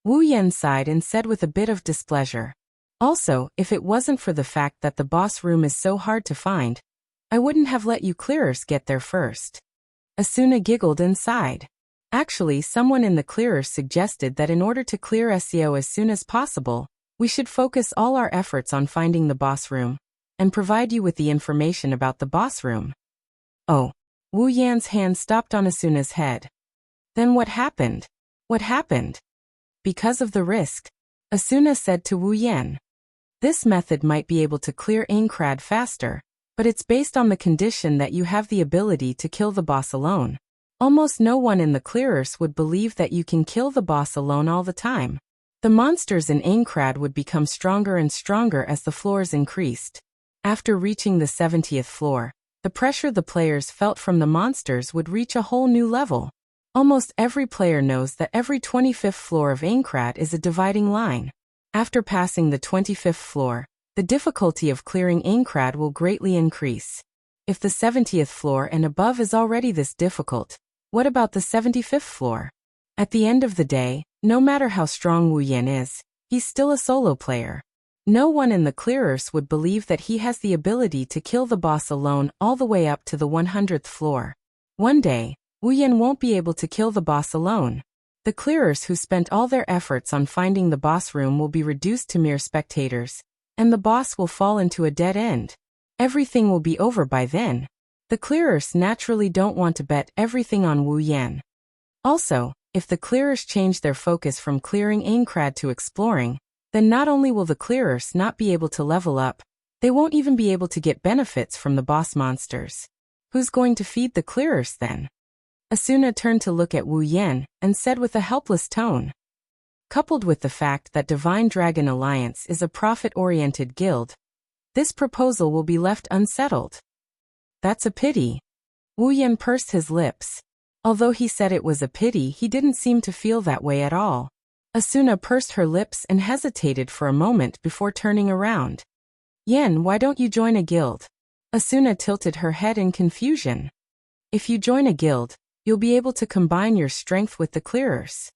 [SPEAKER 1] Wu Yan sighed and said with a bit of displeasure. Also, if it wasn't for the fact that the boss room is so hard to find, I wouldn't have let you clearers get there first. Asuna giggled and sighed. Actually, someone in the clearers suggested that in order to clear SEO as soon as possible, we should focus all our efforts on finding the boss room, and provide you with the information about the boss room. Oh. Wu Yan's hand stopped on Asuna's head. Then what happened? What happened? Because of the risk, Asuna said to Wu Yan. This method might be able to clear Aincrad faster, but it's based on the condition that you have the ability to kill the boss alone. Almost no one in the clearers would believe that you can kill the boss alone all the time. The monsters in Aincrad would become stronger and stronger as the floors increased. After reaching the 70th floor, the pressure the players felt from the monsters would reach a whole new level. Almost every player knows that every 25th floor of Aincrad is a dividing line. After passing the 25th floor, the difficulty of clearing Aincrad will greatly increase. If the 70th floor and above is already this difficult, what about the 75th floor? At the end of the day, no matter how strong Wu Yan is, he's still a solo player. No one in the clearers would believe that he has the ability to kill the boss alone all the way up to the 100th floor. One day, Wu Yan won't be able to kill the boss alone. The clearers who spent all their efforts on finding the boss room will be reduced to mere spectators, and the boss will fall into a dead end. Everything will be over by then. The clearers naturally don't want to bet everything on Wu Yan. Also, if the clearers change their focus from clearing Aincrad to exploring, then not only will the clearers not be able to level up, they won't even be able to get benefits from the boss monsters. Who's going to feed the clearers then? Asuna turned to look at Wu Yan and said with a helpless tone. Coupled with the fact that Divine Dragon Alliance is a profit-oriented guild, this proposal will be left unsettled. That's a pity. Wu Yan pursed his lips. Although he said it was a pity, he didn't seem to feel that way at all. Asuna pursed her lips and hesitated for a moment before turning around. Yan, why don't you join a guild? Asuna tilted her head in confusion. If you join a guild, you'll be able to combine your strength with the clearers.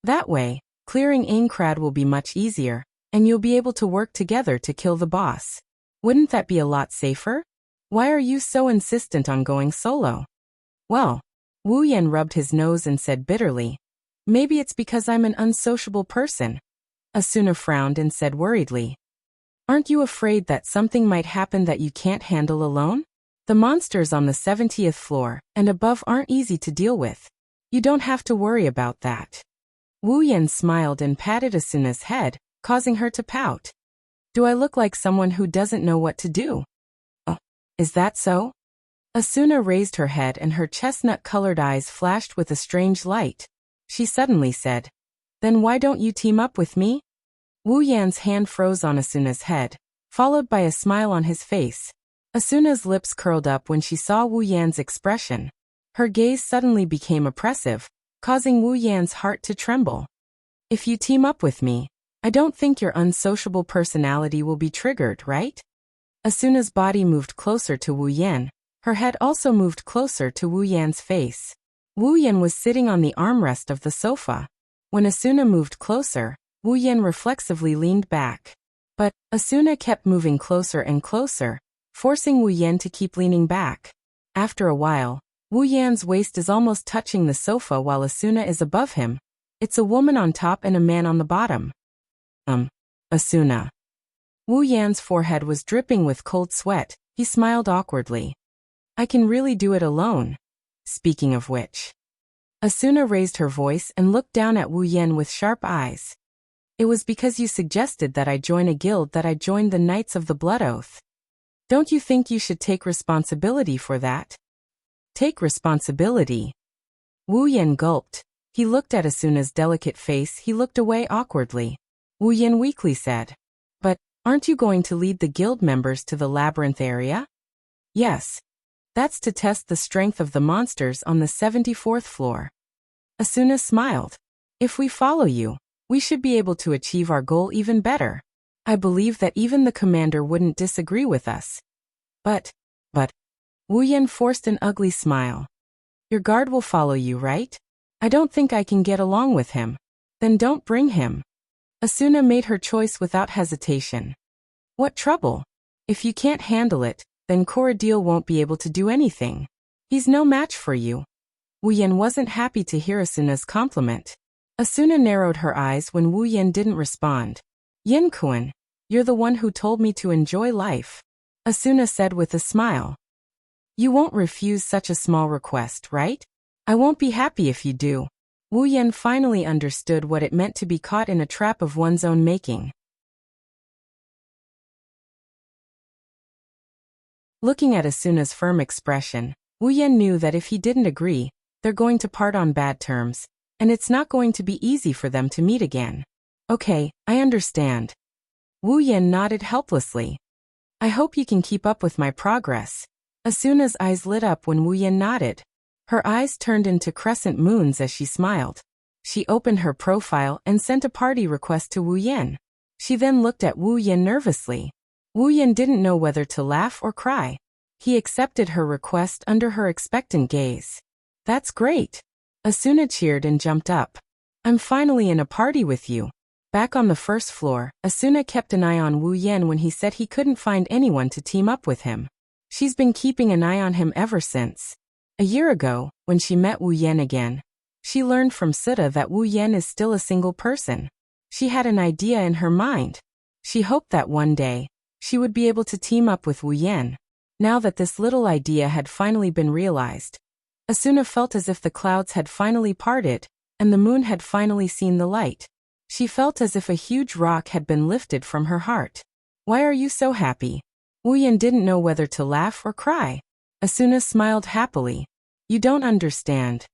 [SPEAKER 1] That way, clearing Aincrad will be much easier, and you'll be able to work together to kill the boss. Wouldn't that be a lot safer? Why are you so insistent on going solo? Well, Wu Yan rubbed his nose and said bitterly, maybe it's because I'm an unsociable person. Asuna frowned and said worriedly, aren't you afraid that something might happen that you can't handle alone? The monsters on the 70th floor and above aren't easy to deal with. You don't have to worry about that. Wu Yan smiled and patted Asuna's head, causing her to pout. Do I look like someone who doesn't know what to do? Oh, is that so? Asuna raised her head and her chestnut-colored eyes flashed with a strange light. She suddenly said, then why don't you team up with me? Wu Yan's hand froze on Asuna's head, followed by a smile on his face. Asuna's lips curled up when she saw Wu Yan's expression. Her gaze suddenly became oppressive, causing Wu Yan's heart to tremble. If you team up with me, I don't think your unsociable personality will be triggered, right? Asuna's body moved closer to Wu Yan. Her head also moved closer to Wu Yan's face. Wu Yan was sitting on the armrest of the sofa. When Asuna moved closer, Wu Yan reflexively leaned back. But Asuna kept moving closer and closer, forcing Wu Yan to keep leaning back. After a while, Wu Yan's waist is almost touching the sofa while Asuna is above him. It's a woman on top and a man on the bottom. Asuna. Wu Yan's forehead was dripping with cold sweat. He smiled awkwardly. I can really do it alone. Speaking of which. Asuna raised her voice and looked down at Wu Yan with sharp eyes. It was because you suggested that I join a guild that I joined the Knights of the Blood Oath. Don't you think you should take responsibility for that? Take responsibility. Wu Yan gulped. He looked at Asuna's delicate face. He looked away awkwardly. Wu Yan weakly said, but aren't you going to lead the guild members to the labyrinth area? Yes. That's to test the strength of the monsters on the 74th floor. Asuna smiled. If we follow you, we should be able to achieve our goal even better. I believe that even the commander wouldn't disagree with us. But, Wu Yan forced an ugly smile. Your guard will follow you, right? I don't think I can get along with him. Then don't bring him. Asuna made her choice without hesitation. What trouble? If you can't handle it, then Corradil won't be able to do anything. He's no match for you. Wu Yan wasn't happy to hear Asuna's compliment. Asuna narrowed her eyes when Wu Yan didn't respond. Yin Kuan, you're the one who told me to enjoy life. Asuna said with a smile. You won't refuse such a small request, right? I won't be happy if you do. Wu Yan finally understood what it meant to be caught in a trap of one's own making. Looking at Asuna's firm expression, Wu Yan knew that if he didn't agree, they're going to part on bad terms, and it's not going to be easy for them to meet again. Okay, I understand. Wu Yan nodded helplessly. I hope you can keep up with my progress. Asuna's eyes lit up when Wu Yan nodded. Her eyes turned into crescent moons as she smiled. She opened her profile and sent a party request to Wu Yan. She then looked at Wu Yan nervously. Wu Yan didn't know whether to laugh or cry. He accepted her request under her expectant gaze. That's great. Asuna cheered and jumped up. I'm finally in a party with you. Back on the first floor, Asuna kept an eye on Wu Yan when he said he couldn't find anyone to team up with him. She's been keeping an eye on him ever since. A year ago, when she met Wu Yan again, she learned from Sutta that Wu Yan is still a single person. She had an idea in her mind. She hoped that one day, she would be able to team up with Wu Yan. Now that this little idea had finally been realized, Asuna felt as if the clouds had finally parted, and the moon had finally seen the light. She felt as if a huge rock had been lifted from her heart. Why are you so happy? Wu Yan didn't know whether to laugh or cry. Asuna smiled happily. You don't understand.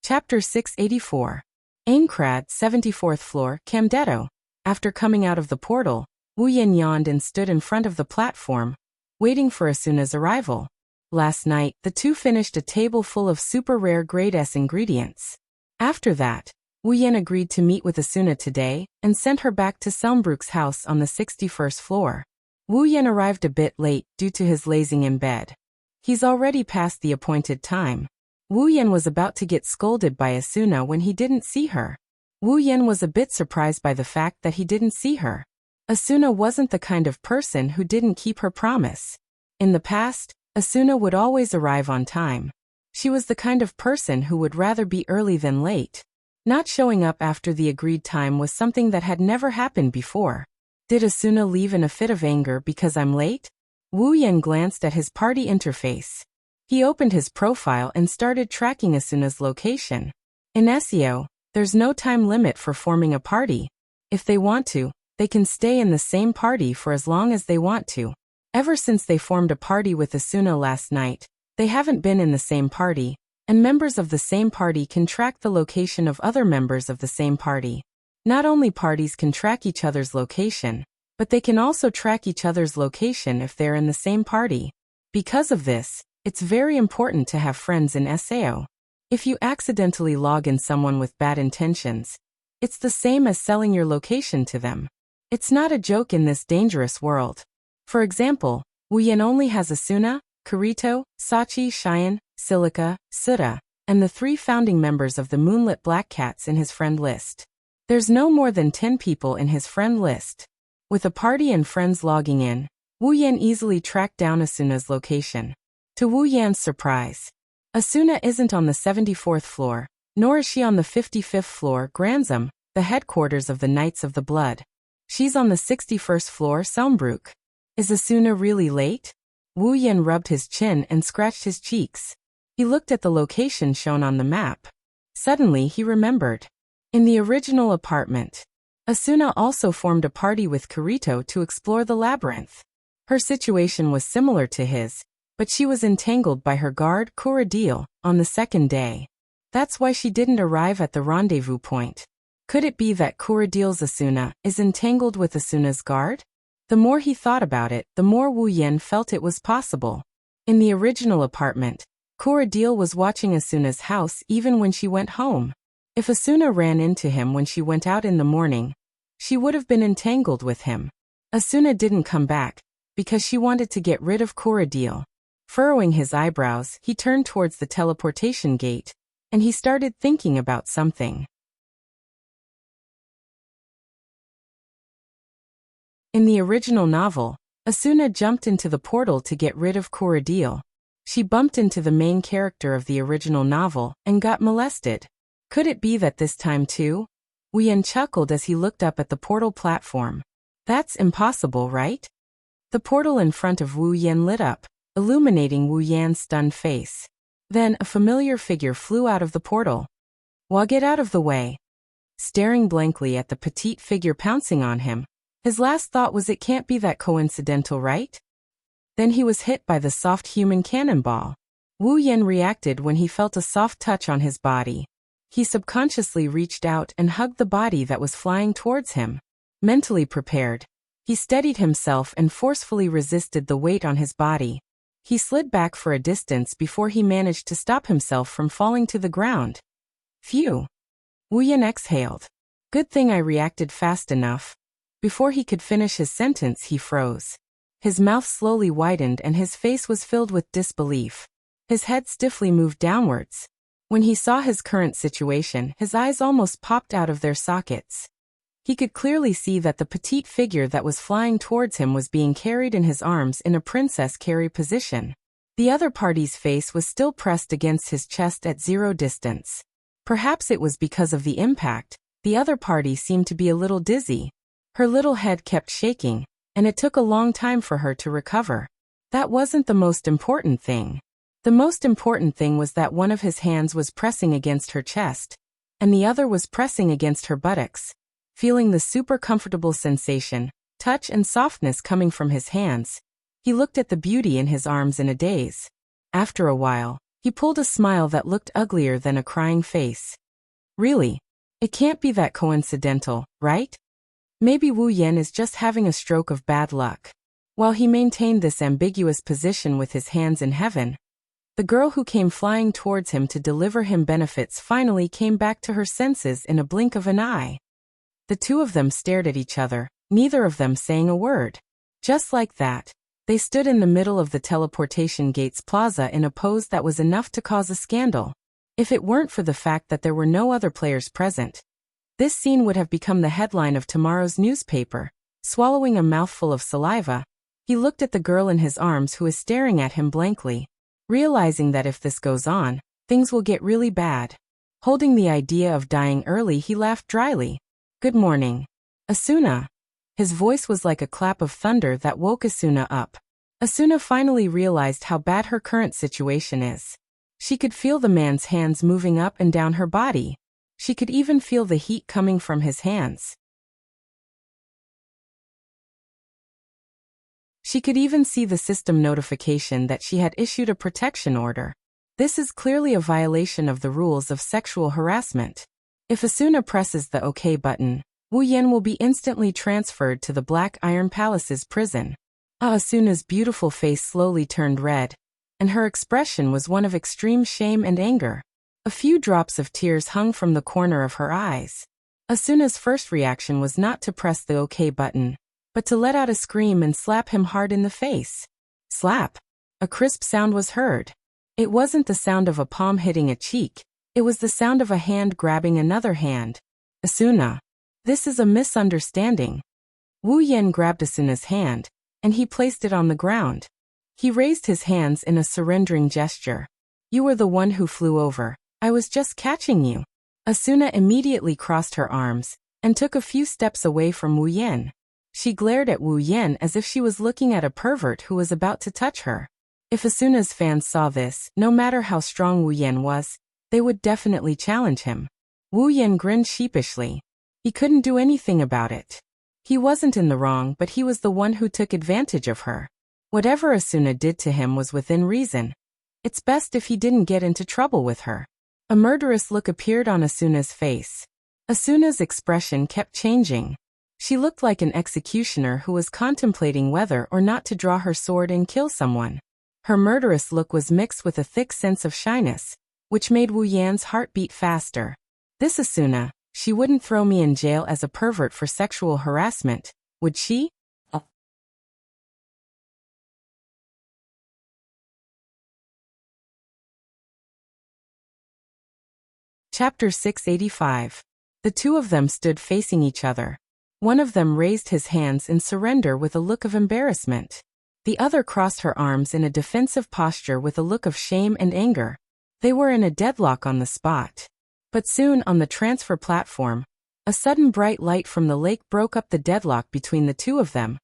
[SPEAKER 1] Chapter 684. Aincrad, 74th floor, Camdetto. After coming out of the portal, Wu Yan yawned and stood in front of the platform, waiting for Asuna's arrival. Last night, the two finished a table full of super rare grade S ingredients. After that, Wu Yan agreed to meet with Asuna today and sent her back to Selmbrook's house on the 61st floor. Wu Yan arrived a bit late due to his lazing in bed. He's already past the appointed time. Wu Yan was about to get scolded by Asuna when he didn't see her. Wu Yan was a bit surprised by the fact that he didn't see her. Asuna wasn't the kind of person who didn't keep her promise. In the past, Asuna would always arrive on time. She was the kind of person who would rather be early than late. Not showing up after the agreed time was something that had never happened before. Did Asuna leave in a fit of anger because I'm late? Wu Yan glanced at his party interface. He opened his profile and started tracking Asuna's location. In SEO, there's no time limit for forming a party. If they want to, they can stay in the same party for as long as they want to. Ever since they formed a party with Asuna last night, they haven't been in the same party, and members of the same party can track the location of other members of the same party. Not only parties can track each other's location, but they can also track each other's location if they're in the same party. Because of this, it's very important to have friends in SEO. If you accidentally log in someone with bad intentions, it's the same as selling your location to them. It's not a joke in this dangerous world. For example, Wu Yan only has Asuna, Kirito, Sachi, Cheyenne, Silica, Suda, and the 3 founding members of the Moonlit Black Cats in his friend list. There's no more than 10 people in his friend list. With a party and friends logging in, Wu Yan easily tracked down Asuna's location. To Wu Yan's surprise, Asuna isn't on the 74th floor, nor is she on the 55th floor, Granzum, the headquarters of the Knights of the Blood. She's on the 61st floor, Selmbrook. Is Asuna really late? Wu Yan rubbed his chin and scratched his cheeks. He looked at the location shown on the map. Suddenly he remembered. In the original apartment, Asuna also formed a party with Kirito to explore the labyrinth. Her situation was similar to his, but she was entangled by her guard, Kuradil, on the second day. That's why she didn't arrive at the rendezvous point. Could it be that Kuradil's Asuna is entangled with Asuna's guard? The more he thought about it, the more Wu Yan felt it was possible. In the original apartment, Kuradil was watching Asuna's house even when she went home. If Asuna ran into him when she went out in the morning, she would have been entangled with him. Asuna didn't come back, because she wanted to get rid of Kuradil. Furrowing his eyebrows, he turned towards the teleportation gate, and he started thinking about something. In the original novel, Asuna jumped into the portal to get rid of Kuradil. She bumped into the main character of the original novel and got molested. Could it be that this time too? Wu Yan chuckled as he looked up at the portal platform. That's impossible, right? The portal in front of Wu Yan lit up, illuminating Wu Yan's stunned face. Then a familiar figure flew out of the portal. Wah, get out of the way. Staring blankly at the petite figure pouncing on him, his last thought was, it can't be that coincidental, right? Then he was hit by the soft human cannonball. Wu Yan reacted when he felt a soft touch on his body. He subconsciously reached out and hugged the body that was flying towards him. Mentally prepared, he steadied himself and forcefully resisted the weight on his body. He slid back for a distance before he managed to stop himself from falling to the ground. Phew! Wu Yan exhaled. Good thing I reacted fast enough. Before he could finish his sentence, he froze. His mouth slowly widened and his face was filled with disbelief. His head stiffly moved downwards. When he saw his current situation, his eyes almost popped out of their sockets. He could clearly see that the petite figure that was flying towards him was being carried in his arms in a princess carry position. The other party's face was still pressed against his chest at 0 distance. Perhaps it was because of the impact. The other party seemed to be a little dizzy. Her little head kept shaking, and it took a long time for her to recover. That wasn't the most important thing. The most important thing was that one of his hands was pressing against her chest, and the other was pressing against her buttocks. Feeling the super comfortable sensation, touch and softness coming from his hands, he looked at the beauty in his arms in a daze. After a while, he pulled a smile that looked uglier than a crying face. Really? It can't be that coincidental, right? Maybe Wu Yan is just having a stroke of bad luck. While he maintained this ambiguous position with his hands in heaven, the girl who came flying towards him to deliver him benefits finally came back to her senses in a blink of an eye. The two of them stared at each other, neither of them saying a word. Just like that, they stood in the middle of the teleportation gates plaza in a pose that was enough to cause a scandal. If it weren't for the fact that there were no other players present, this scene would have become the headline of tomorrow's newspaper. Swallowing a mouthful of saliva, he looked at the girl in his arms who was staring at him blankly, realizing that if this goes on, things will get really bad. Holding the idea of dying early, he laughed dryly. "Good morning, Asuna." His voice was like a clap of thunder that woke Asuna up. Asuna finally realized how bad her current situation is. She could feel the man's hands moving up and down her body. She could even feel the heat coming from his hands. She could even see the system notification that she had issued a protection order. This is clearly a violation of the rules of sexual harassment. If Asuna presses the OK button, Wu Yan will be instantly transferred to the Black Iron Palace's prison. Asuna's beautiful face slowly turned red, and her expression was one of extreme shame and anger. A few drops of tears hung from the corner of her eyes. Asuna's first reaction was not to press the OK button, but to let out a scream and slap him hard in the face. Slap! A crisp sound was heard. It wasn't the sound of a palm hitting a cheek, it was the sound of a hand grabbing another hand. "Asuna, this is a misunderstanding." Wu Yan grabbed Asuna's hand, and he placed it on the ground. He raised his hands in a surrendering gesture. "You were the one who flew over. I was just catching you." Asuna immediately crossed her arms and took a few steps away from Wu Yan. She glared at Wu Yan as if she was looking at a pervert who was about to touch her. If Asuna's fans saw this, no matter how strong Wu Yan was, they would definitely challenge him. Wu Yan grinned sheepishly. He couldn't do anything about it. He wasn't in the wrong, but he was the one who took advantage of her. Whatever Asuna did to him was within reason. It's best if he didn't get into trouble with her. A murderous look appeared on Asuna's face. Asuna's expression kept changing. She looked like an executioner who was contemplating whether or not to draw her sword and kill someone. Her murderous look was mixed with a thick sense of shyness, which made Wu Yan's heart beat faster. This Asuna, she wouldn't throw me in jail as a pervert for sexual harassment, would she? Chapter 685. The two of them stood facing each other. One of them raised his hands in surrender with a look of embarrassment. The other crossed her arms in a defensive posture with a look of shame and anger. They were in a deadlock on the spot. But soon on the transfer platform, a sudden bright light from the lake broke up the deadlock between the two of them.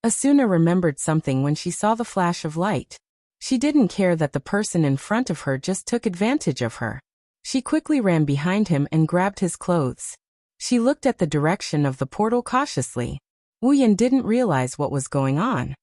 [SPEAKER 1] Asuna remembered something when she saw the flash of light. She didn't care that the person in front of her just took advantage of her. She quickly ran behind him and grabbed his clothes. She looked at the direction of the portal cautiously. Wu Yan didn't realize what was going on.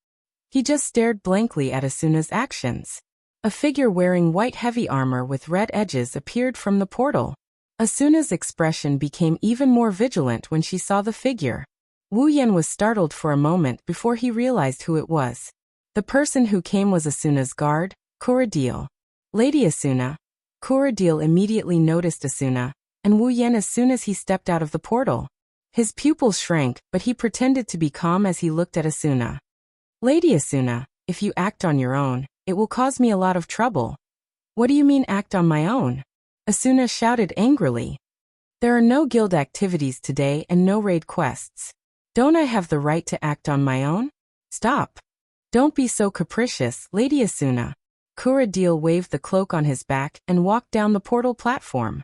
[SPEAKER 1] He just stared blankly at Asuna's actions. A figure wearing white heavy armor with red edges appeared from the portal. Asuna's expression became even more vigilant when she saw the figure. Wu Yan was startled for a moment before he realized who it was. The person who came was Asuna's guard, Kuradil. "Lady Asuna." Kuradil immediately noticed Asuna, and Wu Yan as soon as he stepped out of the portal. His pupils shrank, but he pretended to be calm as he looked at Asuna. "Lady Asuna, if you act on your own, it will cause me a lot of trouble." "What do you mean act on my own?" Asuna shouted angrily. "There are no guild activities today and no raid quests. Don't I have the right to act on my own? Stop. Don't be so capricious, Lady Asuna." Kuradil waved the cloak on his back and walked down the portal platform.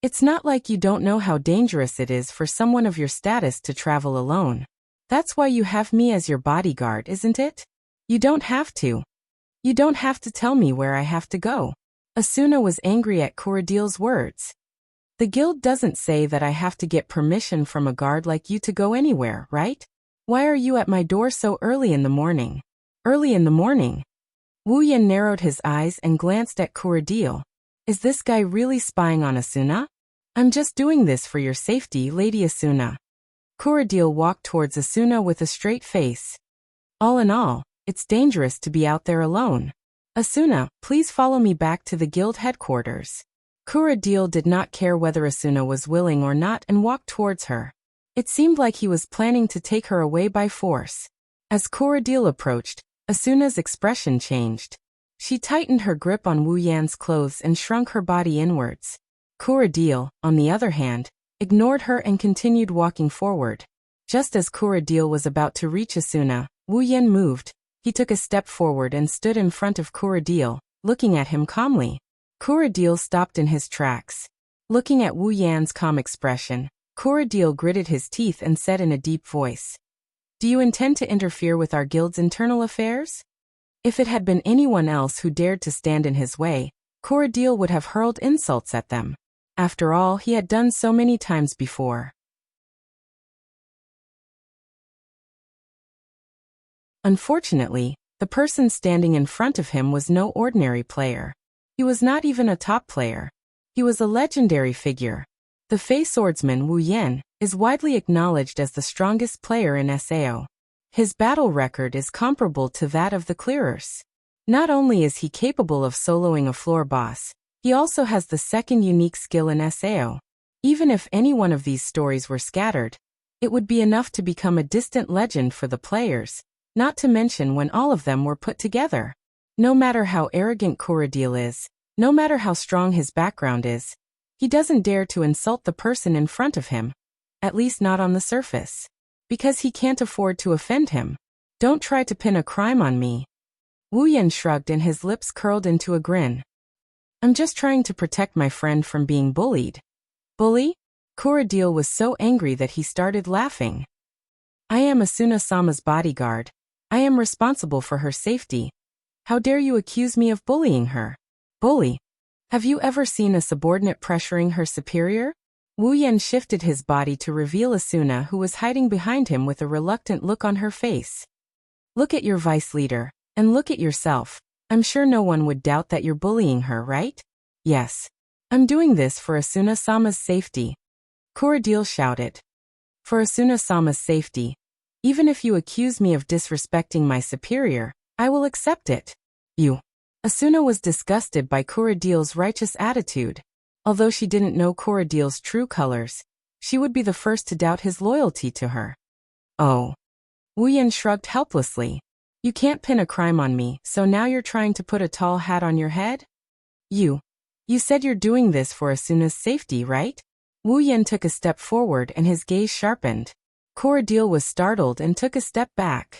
[SPEAKER 1] "It's not like you don't know how dangerous it is for someone of your status to travel alone. That's why you have me as your bodyguard, isn't it? You don't have to. You don't have to tell me where I have to go." Asuna was angry at Kuradil's words. "The guild doesn't say that I have to get permission from a guard like you to go anywhere, right? Why are you at my door so early in the morning?" "Early in the morning?" Wu Yan narrowed his eyes and glanced at Kuradil. "Is this guy really spying on Asuna? I'm just doing this for your safety, Lady Asuna." Kuradil walked towards Asuna with a straight face. "All in all, it's dangerous to be out there alone. Asuna, please follow me back to the guild headquarters." Kuradil did not care whether Asuna was willing or not and walked towards her. It seemed like he was planning to take her away by force. As Corridil approached, Asuna's expression changed. She tightened her grip on Wu Yan's clothes and shrunk her body inwards. Corridil, on the other hand, ignored her and continued walking forward. Just as Corridil was about to reach Asuna, Wu Yan moved. He took a step forward and stood in front of Corridil, looking at him calmly. Corridil stopped in his tracks. Looking at Wu Yan's calm expression, Corridil gritted his teeth and said in a deep voice, "Do you intend to interfere with our guild's internal affairs?" If it had been anyone else who dared to stand in his way, Corridil would have hurled insults at them. After all, he had done so many times before. Unfortunately, the person standing in front of him was no ordinary player. He was not even a top player. He was a legendary figure. The Fey swordsman Wu Yan is widely acknowledged as the strongest player in SAO. His battle record is comparable to that of the clearers. Not only is he capable of soloing a floor boss, he also has the second unique skill in SAO. Even if any one of these stories were scattered, it would be enough to become a distant legend for the players, not to mention when all of them were put together. No matter how arrogant Corridil is, no matter how strong his background is, he doesn't dare to insult the person in front of him, at least not on the surface. Because he can't afford to offend him. Don't try to pin a crime on me. Wu Yan shrugged and his lips curled into a grin. I'm just trying to protect my friend from being bullied. Bully? Corridil was so angry that he started laughing. I am Asuna-sama's bodyguard. I am responsible for her safety. How dare you accuse me of bullying her? Bully? Have you ever seen a subordinate pressuring her superior? Wu Yan shifted his body to reveal Asuna, who was hiding behind him with a reluctant look on her face. Look at your vice leader, and look at yourself. I'm sure no one would doubt that you're bullying her, right? Yes. I'm doing this for Asuna-sama's safety. Corridil shouted. For Asuna-sama's safety. Even if you accuse me of disrespecting my superior, I will accept it. You. Asuna was disgusted by Corridil's righteous attitude. Although she didn't know Corridil's true colors, she would be the first to doubt his loyalty to her. Oh. Wu Yan shrugged helplessly. You can't pin a crime on me, so now you're trying to put a tall hat on your head? You said you're doing this for Asuna's safety, right? Wu Yan took a step forward and his gaze sharpened. Corridil was startled and took a step back.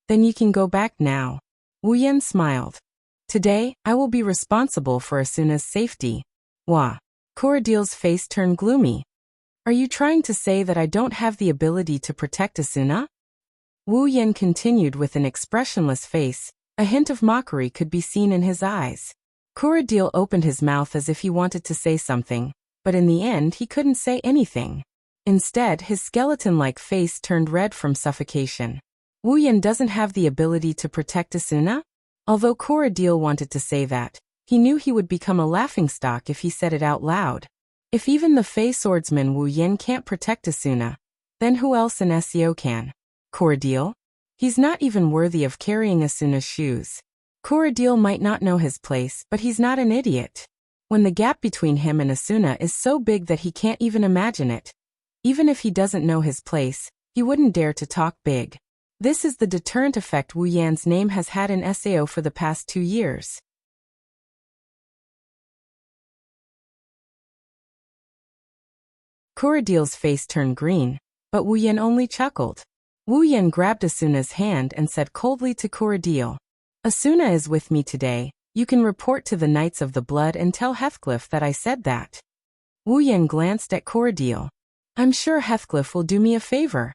[SPEAKER 1] Then you can go back now. Wu Yan smiled. Today, I will be responsible for Asuna's safety. Wah. Corridil's face turned gloomy. Are you trying to say that I don't have the ability to protect Asuna? Wu Yan continued with an expressionless face. A hint of mockery could be seen in his eyes. Corridil opened his mouth as if he wanted to say something, but in the end he couldn't say anything. Instead, his skeleton-like face turned red from suffocation. Wu Yan doesn't have the ability to protect Asuna? Although Corridil wanted to say that, he knew he would become a laughingstock if he said it out loud. If even the Fey swordsman Wu Yan can't protect Asuna, then who else in SEO can? Corridil? He's not even worthy of carrying Asuna's shoes. Corridil might not know his place, but he's not an idiot. When the gap between him and Asuna is so big that he can't even imagine it, even if he doesn't know his place, he wouldn't dare to talk big. This is the deterrent effect Wu Yan's name has had in SAO for the past 2 years. Corridil's face turned green, but Wu Yan only chuckled. Wu Yan grabbed Asuna's hand and said coldly to Corridil, Asuna is with me today. You can report to the Knights of the Blood and tell Heathcliff that I said that. Wu Yan glanced at Corridil. I'm sure Heathcliff will do me a favor.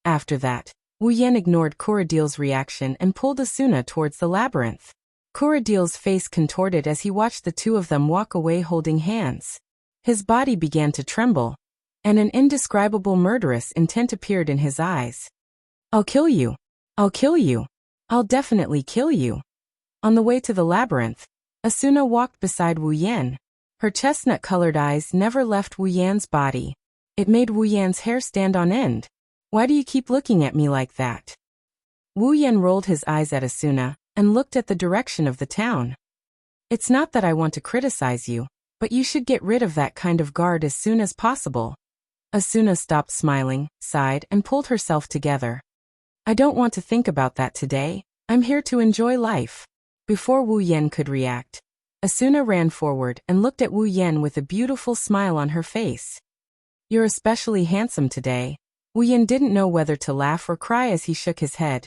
[SPEAKER 1] After that, Wu Yan ignored Corridil's reaction and pulled Asuna towards the labyrinth. Corridil's face contorted as he watched the two of them walk away holding hands. His body began to tremble, and an indescribable murderous intent appeared in his eyes. I'll kill you. I'll kill you. I'll definitely kill you. On the way to the labyrinth, Asuna walked beside Wu Yan. Her chestnut-colored eyes never left Wu Yan's body. It made Wu Yan's hair stand on end. Why do you keep looking at me like that? Wu Yan rolled his eyes at Asuna and looked at the direction of the town. It's not that I want to criticize you, but you should get rid of that kind of guard as soon as possible. Asuna stopped smiling, sighed, and pulled herself together. I don't want to think about that today. I'm here to enjoy life. Before Wu Yan could react, Asuna ran forward and looked at Wu Yan with a beautiful smile on her face. You're especially handsome today. Wu Yan didn't know whether to laugh or cry as he shook his head.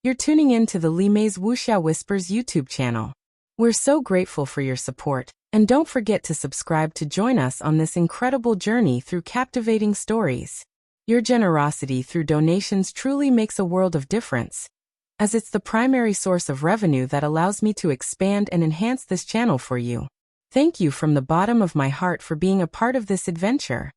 [SPEAKER 1] You're tuning in to the Li Mei's Wuxia Whispers YouTube channel. We're so grateful for your support, and don't forget to subscribe to join us on this incredible journey through captivating stories. Your generosity through donations truly makes a world of difference, as it's the primary source of revenue that allows me to expand and enhance this channel for you. Thank you from the bottom of my heart for being a part of this adventure.